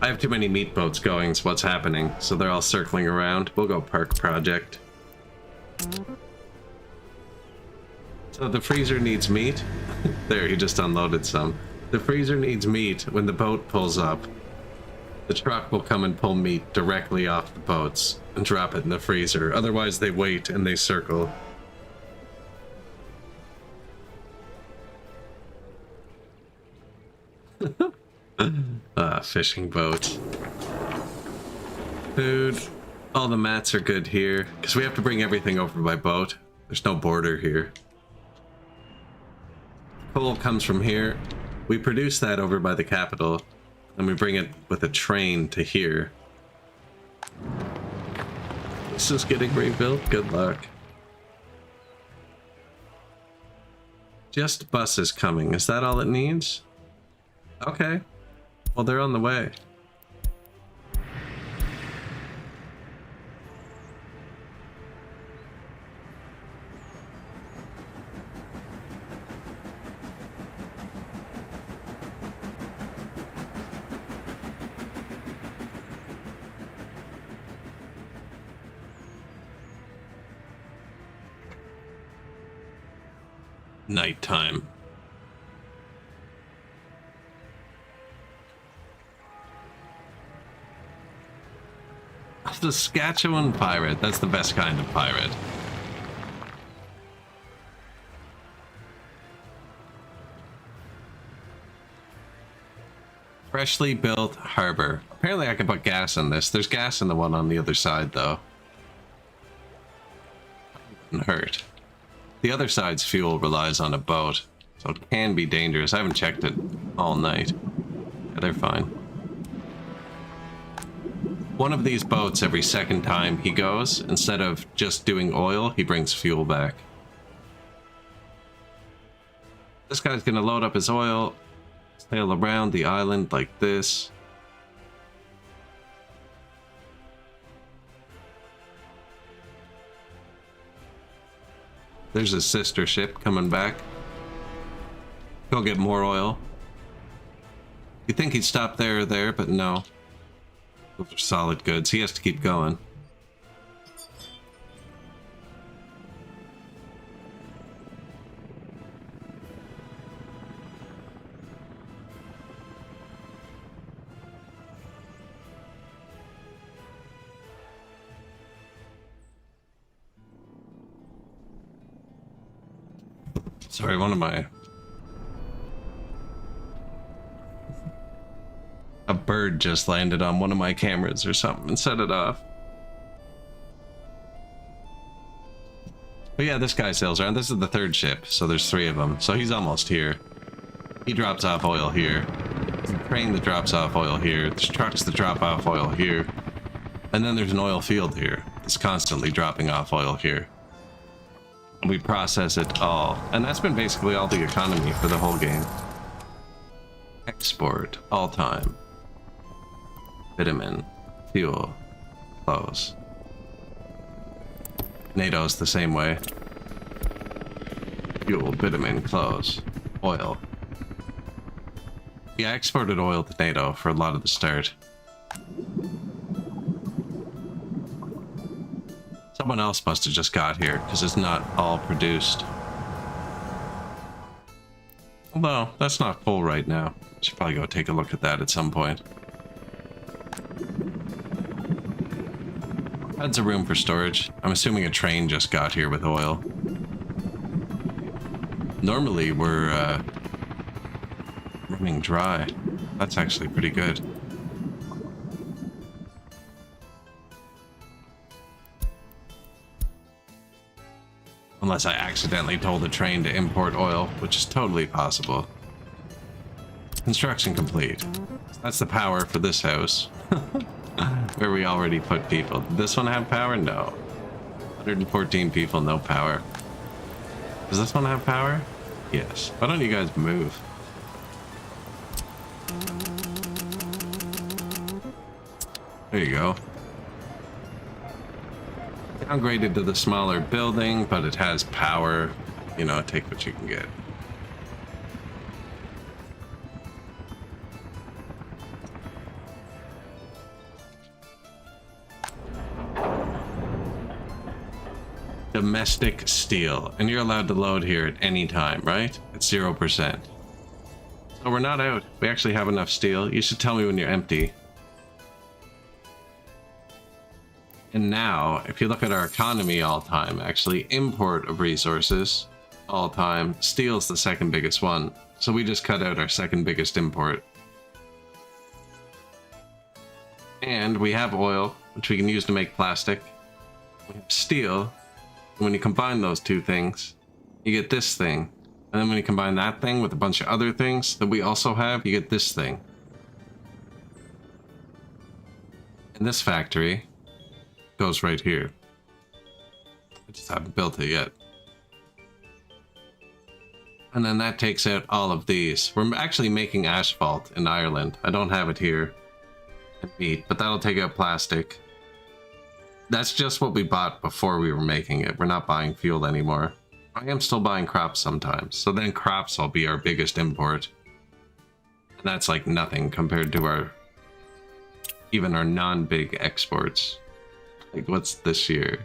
I have too many meat boats going, so what's happening? So they're all circling around. We'll go park project. So the freezer needs meat. There, he just unloaded some. The freezer needs meat. When the boat pulls up, the truck will come and pull meat directly off the boats and drop it in the freezer. Otherwise, they wait and they circle. Fishing boat. Food. All the mats are good here, because we have to bring everything over by boat. There's no border here. Coal comes from here. We produce that over by the capital, and we bring it with a train to here. This is getting rebuilt. Good luck. Just buses coming. Is that all it needs? Okay. Well, they're on the way. Nighttime. Saskatchewan pirate. That's the best kind of pirate. Freshly built harbor. Apparently I can put gas in this. There's gas in the one on the other side, though. Wouldn't hurt. The other side's fuel relies on a boat, so it can be dangerous. I haven't checked it all night. Yeah, they're fine. One of these boats, every second time he goes, instead of just doing oil, he brings fuel back. This guy's gonna load up his oil, sail around the island like this. There's his sister ship coming back. Go get more oil. You'd think he'd stop there or there, but no. Those are solid goods. He has to keep going. Sorry, one of my... A bird just landed on one of my cameras or something and set it off. But yeah, this guy sails around. This is the third ship, so there's 3 of them. So he's almost here. He drops off oil here. There's a train that drops off oil here. There's trucks that drop off oil here. And then there's an oil field here. It's constantly dropping off oil here. We process it all. And that's been basically all the economy for the whole game. Export, all time. Vitamin, fuel, clothes. NATO's the same way. Fuel, vitamin, clothes, oil. Yeah, I exported oil to NATO for a lot of the start. Someone else must have just got here, because it's not all produced. Although, that's not full right now. Should probably go take a look at that at some point. Adds a room for storage. I'm assuming a train just got here with oil. Normally, we're running dry. That's actually pretty good. Unless I accidentally told the train to import oil, which is totally possible. Construction complete. That's the power for this house. Where we already put people. Did this one have power? No. 114 people, no power. Does this one have power? Yes. Why don't you guys move? There you go. Downgraded to the smaller building, but it has power. You know, take what you can get. Domestic steel, and you're allowed to load here at any time, right? At 0%. So we're not out. We actually have enough steel. You should tell me when you're empty. And now, if you look at our economy all time, actually import of resources all time, steel's the second biggest one. So we just cut out our second biggest import. And we have oil, which we can use to make plastic. We have steel. When you combine those two things, you get this thing. And then when you combine that thing with a bunch of other things that we also have, you get this thing. And this factory goes right here. I just haven't built it yet. And then that takes out all of these. We're actually making asphalt in Ireland. I don't have it here. Meat, but that'll take out plastic. That's just what we bought before we were making it. We're not buying fuel anymore. I am still buying crops sometimes. So then crops will be our biggest import. And that's like nothing compared to our, even our non-big exports. Like what's this year?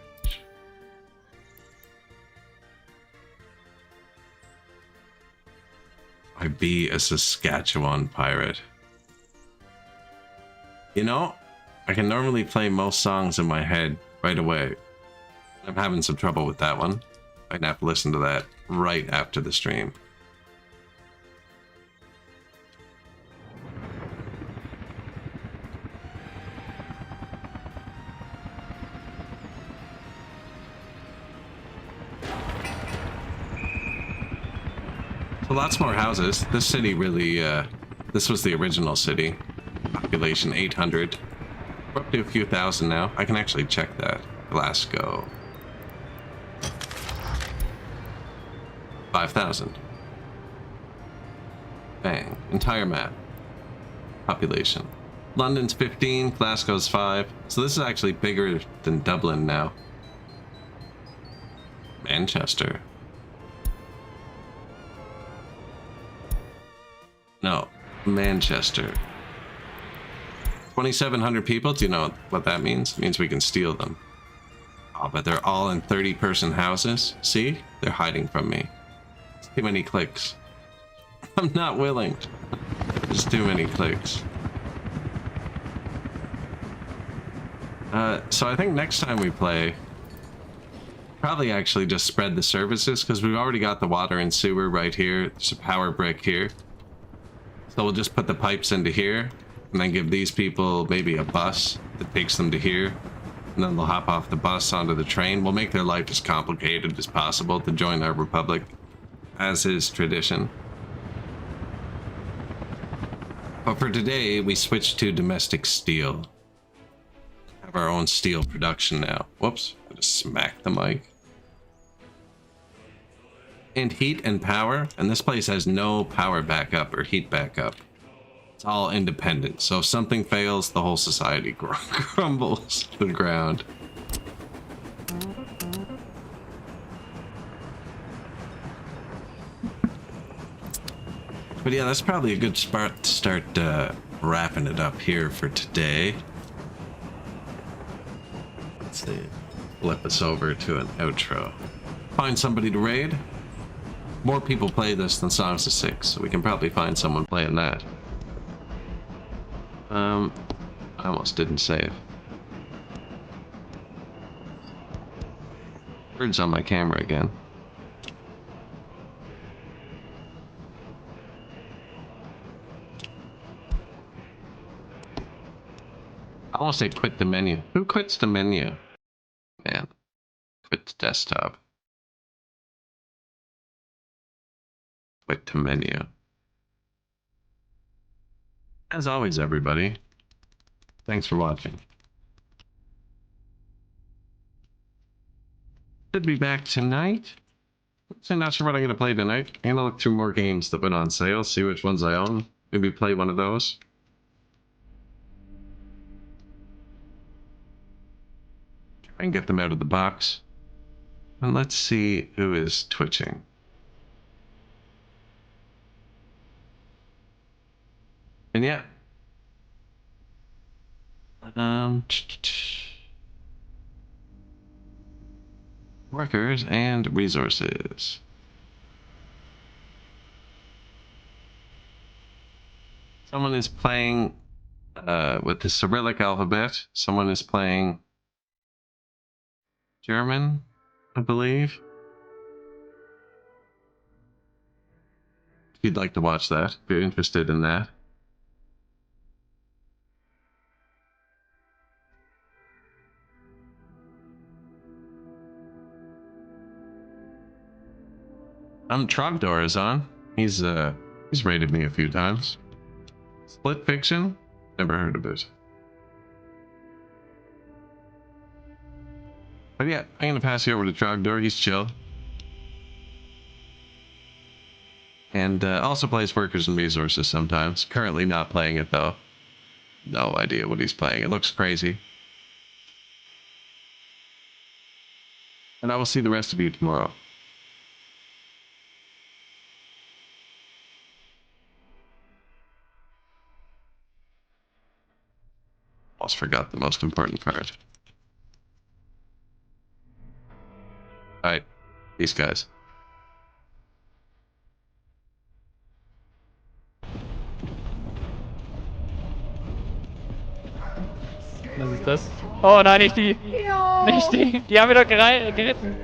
I be a Saskatchewan pirate. You know, I can normally play most songs in my head right away. I'm having some trouble with that one. I'd have to listen to that right after the stream. So lots more houses. This city really, this was the original city. Population 800. We're up to a few thousand now. I can actually check that. Glasgow. 5,000. Bang. Entire map. Population. London's 15, Glasgow's 5. So this is actually bigger than Dublin now. Manchester. No, Manchester. 2,700 people? Do you know what that means? It means we can steal them. Oh, but they're all in 30-person houses. See? They're hiding from me. It's too many clicks. I'm not willing. There's too many clicks. So I think next time we play, probably actually just spread the services, because we've already got the water and sewer right here. There's a power brick here. So we'll just put the pipes into here, and then give these people maybe a bus that takes them to here. And then they'll hop off the bus onto the train. We'll make their life as complicated as possible to join our republic, as is tradition. But for today, we switched to domestic steel. Have our own steel production now. Whoops, I just smacked the mic. And heat and power, and this place has no power backup or heat backup. It's all independent, so if something fails, the whole society crumbles to the ground. But yeah, that's probably a good spot to start wrapping it up here for today. Let's see. Flip us over to an outro. Find somebody to raid. More people play this than Songs of Six, so we can probably find someone playing that. I almost didn't save. Birds on my camera again. I almost say quit the menu. Who quits the menu? Man, quit the desktop. Quit the menu. As always, everybody, thanks for watching. Should be back tonight. I'm not sure what I'm going to play tonight. I'm going to look through more games that went on sale, see which ones I own. Maybe play one of those. Try and get them out of the box. And let's see who is twitching. And yeah. Workers and resources. Someone is playing with the Cyrillic alphabet. Someone is playing German, I believe. If you'd like to watch that, if you're interested in that. Trogdor is on. He's raided me a few times. Split Fiction? Never heard of it. But yeah, I'm gonna pass you over to Trogdor. He's chill. And also plays Workers and Resources sometimes. Currently not playing it though. No idea what he's playing. It looks crazy. And I will see the rest of you tomorrow. Almost forgot the most important part. Alright. Peace, guys. Was ist das? Oh nein, nicht die! Nicht die! Die haben wir doch geritten!